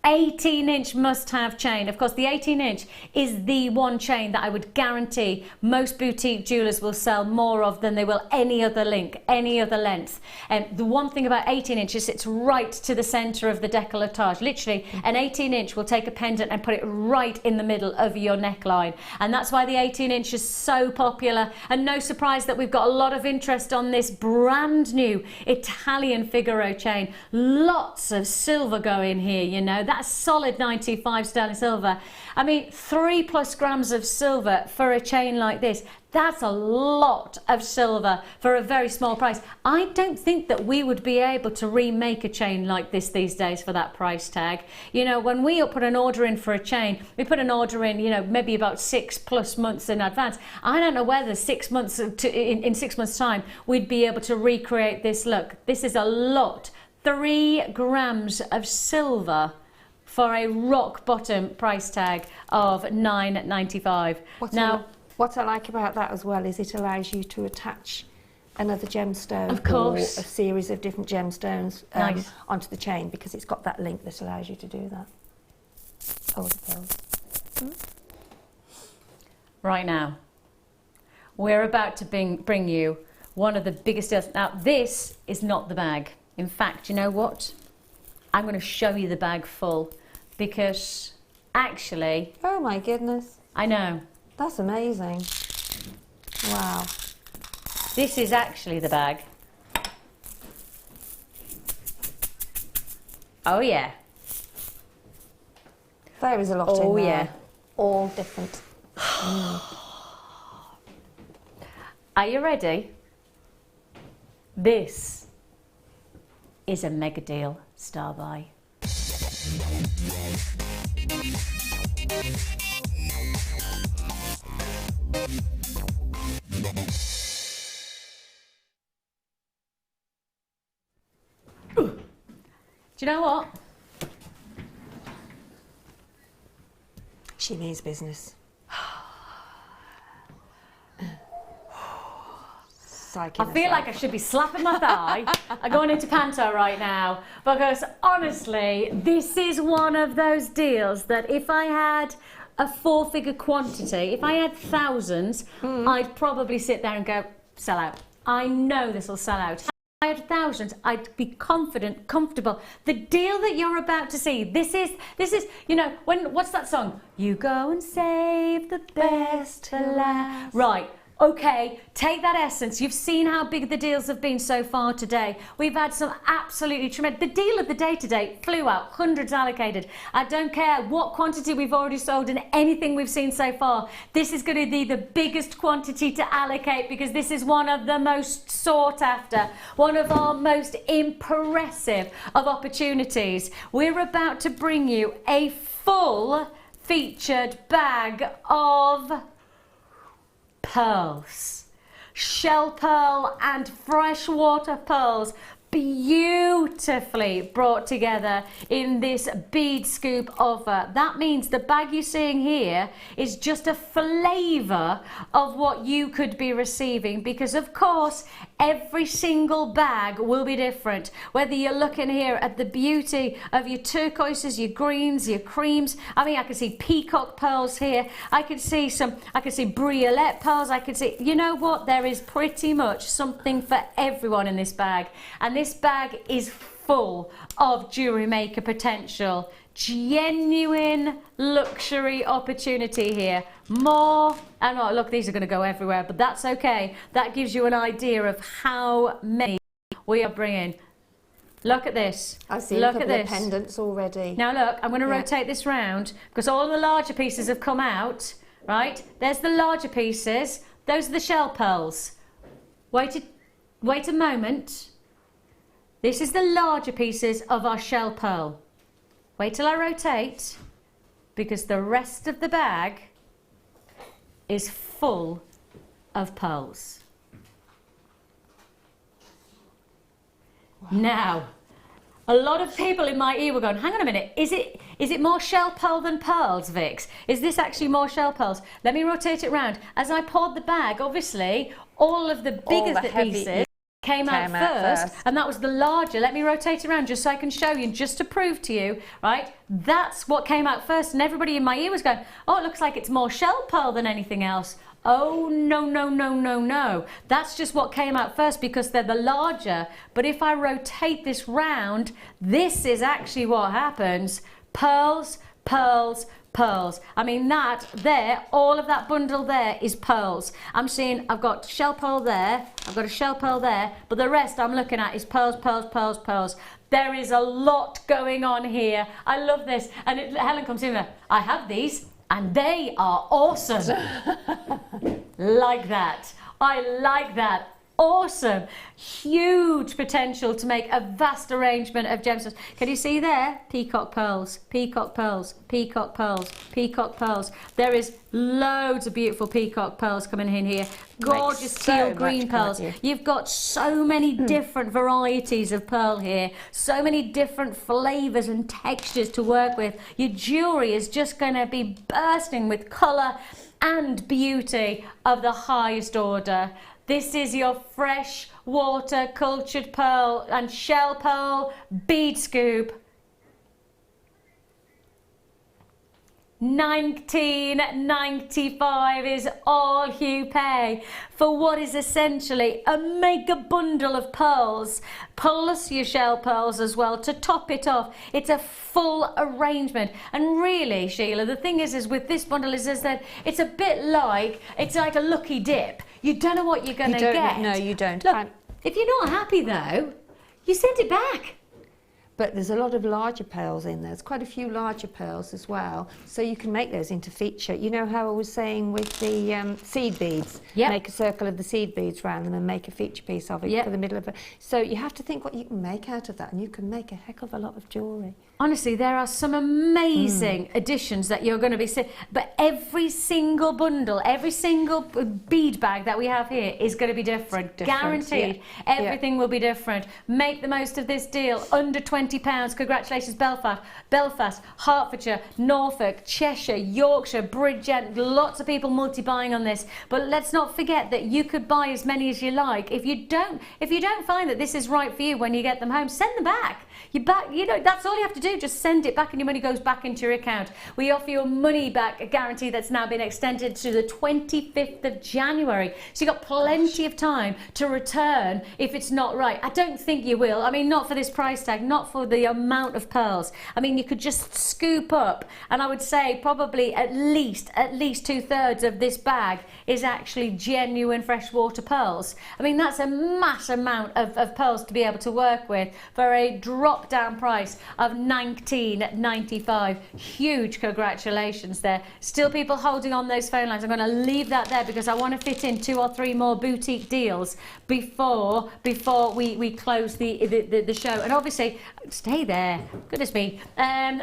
18-inch must-have chain. Of course, the 18-inch is the one chain that I would guarantee most boutique jewellers will sell more of than they will any other link, any other length. And the one thing about 18 inches, it's right to the centre of the décolletage. Literally, an 18-inch will take a pendant and put it right in the middle of your neckline. And that's why the 18-inch is so popular. And no surprise that we've got a lot of interest on this brand new Italian Figaro chain. Lots of silver going here, you know. That's solid 925 sterling silver. I mean, 3+ grams of silver for a chain like this. That's a lot of silver for a very small price. I don't think that we would be able to remake a chain like this these days for that price tag. You know, when we put an order in for a chain, we put an order in, you know, maybe about 6+ months in advance. I don't know whether in 6 months' time we'd be able to recreate this look. This is a lot. 3 grams of silver for a rock bottom price tag of £9.95. What I like about that as well is it allows you to attach another gemstone, of course, or a series of different gemstones onto the chain, because it's got that link that allows you to do that. Oh, the pearls. Right now, we're about to bring you one of the biggest deals. Now, this is not the bag. In fact, you know what? I'm going to show you the bag full because actually... Oh my goodness. I know. That's amazing. Wow. This is actually the bag. Oh yeah. There is a lot in there. Oh yeah. All different. Are you ready? This is a mega deal, Star Buy. Do you know what? She means business. I feel like I should be slapping my thigh and going into panto right now because honestly, this is one of those deals that if I had a 4-figure quantity, if I had thousands, I'd probably sit there and go, sell out. I know this will sell out. If I had thousands, I'd be confident, comfortable. The deal that you're about to see, this is, you know, what's that song? You go and save the best to last. Right. Okay, take that essence. You've seen how big the deals have been so far today. We've had some absolutely tremendous... The deal of the day today flew out, hundreds allocated. I don't care what quantity we've already sold and anything we've seen so far. This is going to be the biggest quantity to allocate because this is one of the most sought after, one of our most impressive of opportunities. We're about to bring you a full featured bag of... pearls, shell pearl and freshwater pearls, beautifully brought together in this bead scoop offer. That means the bag you're seeing here is just a flavour of what you could be receiving because of course every single bag will be different. Whether you're looking here at the beauty of your turquoises, your greens, your creams. I mean, I can see peacock pearls here. I can see briolette pearls. I can see, you know what? There is pretty much something for everyone in this bag. And this bag is full of Jewellery Maker potential. Genuine luxury opportunity here. More and more. Look, these are going to go everywhere, but that's okay. That gives you an idea of how many we are bringing. Look at this. I see look a couple at this. of pendants already. Now look, I'm going to rotate this round because all the larger pieces have come out, right? There's the larger pieces. Those are the shell pearls. Wait a moment. This is the larger pieces of our shell pearl. Wait till I rotate because the rest of the bag is full of pearls. Wow. Now, a lot of people in my ear were going, hang on a minute, is it more shell pearl than pearls, Vix? Is this actually more shell pearls? Let me rotate it round. As I poured the bag, obviously, all of the bigger pieces came out first, and that was the larger. Let me rotate it around just so I can show you, just to prove to you, right? That's what came out first, and everybody in my ear was going, oh, it looks like it's more shell pearl than anything else. Oh, no, no, no, no, no. That's just what came out first because they're the larger. But if I rotate this round, this is actually what happens. Pearls, pearls, pearls. I mean, that there, all of that bundle there is pearls. I'm seeing I've got shell pearl there, I've got a shell pearl there, but the rest I'm looking at is pearls, pearls, pearls, pearls. There is a lot going on here. I love this. And Helen comes in there, I have these and they are awesome. Like that. I like that. Awesome. Huge potential to make a vast arrangement of gemstones. Can you see there? Peacock pearls, peacock pearls, peacock pearls, peacock pearls. There is loads of beautiful peacock pearls coming in here. Gorgeous teal green pearls. You've got so many different varieties of pearl here. So many different flavours and textures to work with. Your jewellery is just going to be bursting with colour and beauty of the highest order. This is your fresh water cultured pearl and shell pearl bead scoop. £19.95 is all you pay for what is essentially a mega bundle of pearls, plus your shell pearls as well to top it off. It's a full arrangement. And really, Sheila, the thing is with this bundle is that it's a bit like, it's like a lucky dip. You don't know what you're going to get. No, you don't. Look, if you're not happy though, you send it back. But there's a lot of larger pearls in there. There's quite a few larger pearls as well. So you can make those into feature. You know how I was saying with the seed beads? Yep. Make a circle of the seed beads around them and make a feature piece of it for the middle of it. So you have to think what you can make out of that, and you can make a heck of a lot of jewellery. Honestly, there are some amazing additions that you're going to be seeing. But every single bundle, every single bead bag that we have here is going to be different. Guaranteed. Yeah. Everything will be different. Make the most of this deal. Under £20. Congratulations, Belfast, Hertfordshire, Norfolk, Cheshire, Yorkshire, Bridgend. Lots of people multi-buying on this. But let's not forget that you could buy as many as you like. If you don't find that this is right for you when you get them home, send them back. You know, that's all you have to do. Just send it back and your money goes back into your account. We offer you a money back guarantee that's now been extended to the 25th of January. So you've got plenty of time to return if it's not right. I don't think you will. I mean, not for this price tag, not for the amount of pearls. I mean, you could just scoop up, and I would say probably at least 2/3 of this bag is actually genuine freshwater pearls. I mean, that's a mass amount of pearls to be able to work with for a drop down price of £19.95. Huge congratulations there. Still people holding on those phone lines. I'm going to leave that there because I want to fit in 2 or 3 more boutique deals before we close the show. And obviously, stay there. Goodness me.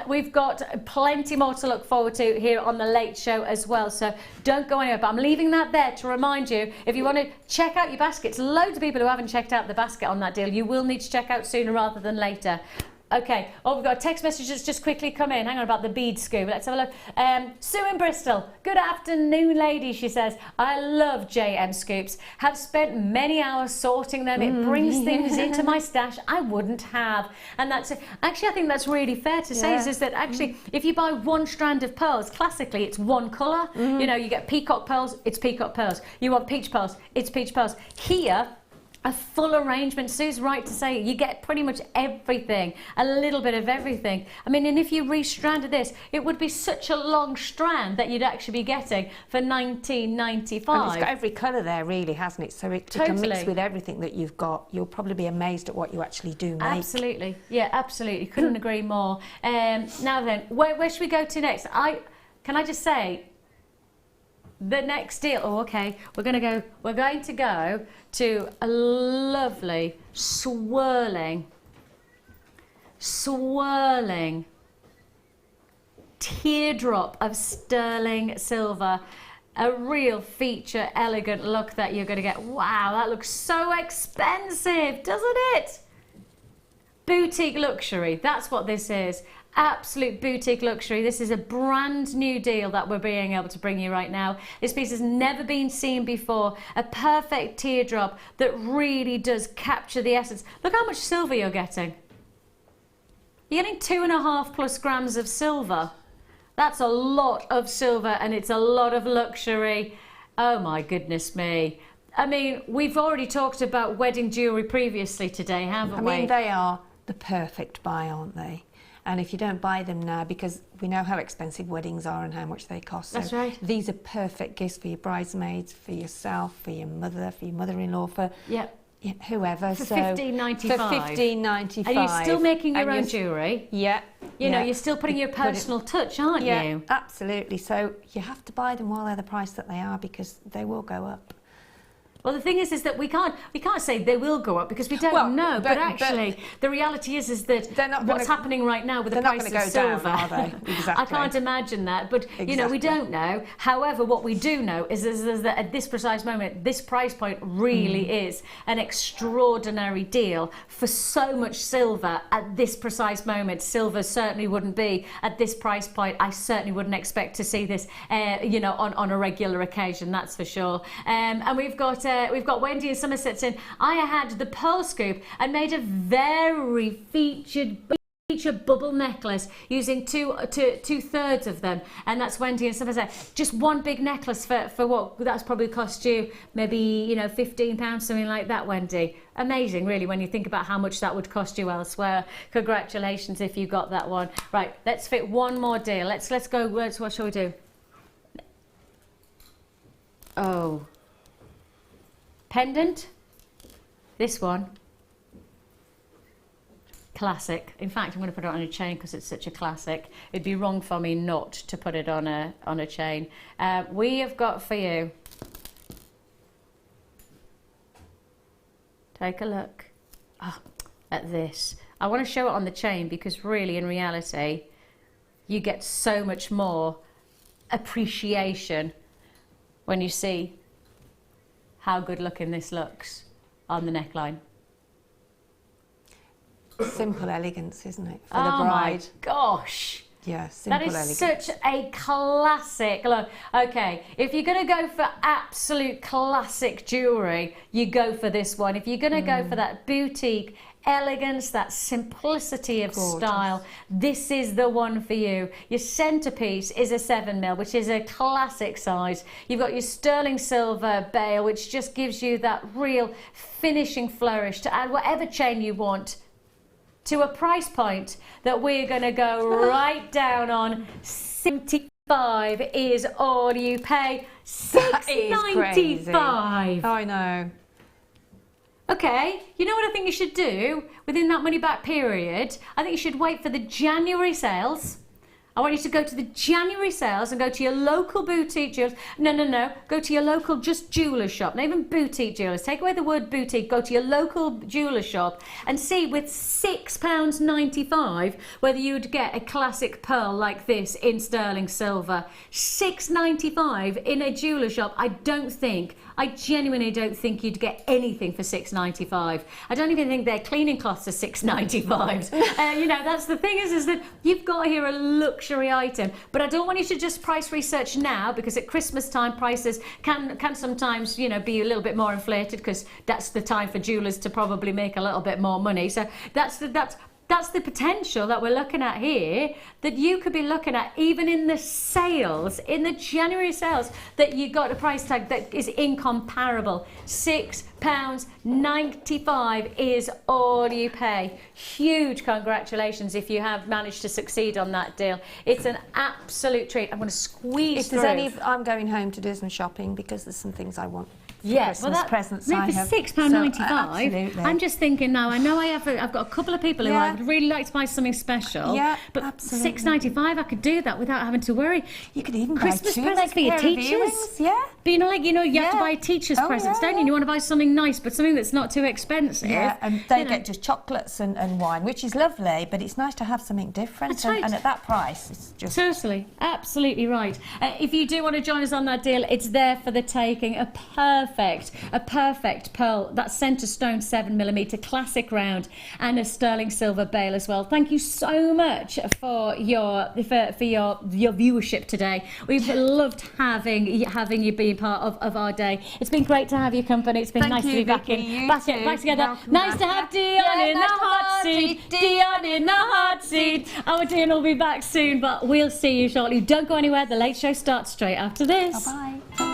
We've got plenty more to look forward to here on the Late Show as well. So don't go anywhere. But I'm leaving that there to remind you, if you want to check out your baskets, loads of people who haven't checked out the basket on that deal, you will need to check out sooner rather than later. Okay, we've got a text message that's just quickly come in. Hang on, about the bead scoop. Let's have a look. Sue in Bristol. Good afternoon, ladies, she says. I love JM scoops. Have spent many hours sorting them. It brings things into my stash I wouldn't have. And that's it. Actually, I think that's really fair to say is that actually, if you buy one strand of pearls, classically, it's one colour. You know, you get peacock pearls, it's peacock pearls. You want peach pearls, it's peach pearls. Here, a full arrangement. Sue's right to say you get pretty much everything, a little bit of everything. I mean, and if you restranded this, it would be such a long strand that you'd actually be getting for £19.95. And it's got every colour there, really, hasn't it? So it can mix with everything that you've got. You'll probably be amazed at what you actually do make. Absolutely, yeah, absolutely. Couldn't agree more. Now then, where should we go to next? Can I just say, the next deal. Oh, okay. We're going to go to a lovely swirling teardrop of sterling silver. A real feature, elegant look that you're going to get. Wow, that looks so expensive, doesn't it? Boutique luxury. That's what this is. Absolute boutique luxury. This is a brand new deal that we're being able to bring you right now. This piece has never been seen before. A perfect teardrop that really does capture the essence. Look how much silver you're getting. You're getting 2.5+ grams of silver. That's a lot of silver, and it's a lot of luxury. Oh my goodness me. I mean, we've already talked about wedding jewellery previously today, haven't we? I mean, they are the perfect buy, aren't they? And if you don't buy them now, because we know how expensive weddings are and how much they cost. That's right. These are perfect gifts for your bridesmaids, for yourself, for your mother, for your mother-in-law, for whoever. For £15.95. For £15.95. And you're still making your own jewellery. Yeah. You know, you're still putting your personal touch, aren't you? Yeah, absolutely. So you have to buy them while they're the price that they are, because they will go up. Well, the thing is that we can't say they will go up because we don't know. But actually, the reality is that what's happening right now with the price of silver, down, are they? Exactly. I can't imagine that. But you know, we don't know. However, what we do know is that at this precise moment, this price point really is an extraordinary deal for so much silver at this precise moment. Silver certainly wouldn't be at this price point. I certainly wouldn't expect to see this, you know, on a regular occasion. That's for sure. And we've got Wendy in Somerset saying, I had the pearl scoop and made a very featured feature bubble necklace using two-thirds of them, and that's Wendy and stuff like that. Just one big necklace for what that's probably cost you, maybe, you know, £15, something like that, Wendy. Amazing, really, when you think about how much that would cost you elsewhere. Congratulations if you got that one. Right, let's fit one more deal. Let's go. What shall we do? Oh, pendant. This one. Classic. In fact, I'm going to put it on a chain because it's such a classic. It'd be wrong for me not to put it on a chain. We have got for you. Take a look at this. I want to show it on the chain because really, in reality, you get so much more appreciation when you see how good looking this looks on the neckline. Simple elegance, isn't it, for the Oh bride? my gosh. Yeah, simple That is elegance. such a classic look. Okay, if you're going to go for absolute classic jewellery, you go for this one. If you're going to go for that boutique elegance, that simplicity of style, this is the one for you. Your centrepiece is a 7mm, which is a classic size. You've got your sterling silver bail, which just gives you that real finishing flourish to add whatever chain you want, to a price point that we're going to go right down on. 75 is all you pay. $6.95. I know. Okay, you know what I think you should do within that money back period? I think you should wait for the January sales. I want you to go to the January sales and go to your local boutique jewellers. No. Go to your local just jeweller shop, not even boutique jewellers. Take away the word boutique. Go to your local jeweller shop and see with £6.95 whether you'd get a classic pearl like this in sterling silver. £6.95 in a jeweller shop. I genuinely don't think you'd get anything for £6.95. I don't even think their cleaning cloths are £6.95. You know, that's the thing is that you've got here a luxury item. But I don't want you to just price research now, because at Christmas time prices can sometimes, you know, be a little bit more inflated, because that's the time for jewellers to probably make a little bit more money. So that's the potential that we're looking at here, that you could be looking at even in the sales, in the January sales, that you got a price tag that is incomparable. £6.95 is all you pay. Huge congratulations if you have managed to succeed on that deal. It's an absolute treat. I'm going to squeeze through. I'm going home to do some shopping because there's some things I want. Yes, Christmas presents. For £6.95, I'm just thinking now. I know I've got a couple of people who I would really like to buy something special. Yeah, but absolutely. £6.95, I could do that without having to worry. You could even Christmas buy presents for your teachers. Yeah, but you know, you have to buy teachers' presents, don't you? And you want to buy something nice, but something that's not too expensive. Yeah, and they get just chocolates and wine, which is lovely. But it's nice to have something different. That's right. And at that price, it's just totally, absolutely right. If you do want to join us on that deal, it's there for the taking. A perfect pearl, that centre stone 7mm classic round, and a sterling silver bail as well. Thank you so much for your viewership today. We've loved having you be part of our day. It's been great to have your company. It's been nice to be back together. Nice to have Dion in the hot seat. Dion in the hot seat. Our Dion will be back soon, but we'll see you shortly. Don't go anywhere. The late show starts straight after this. Bye-bye.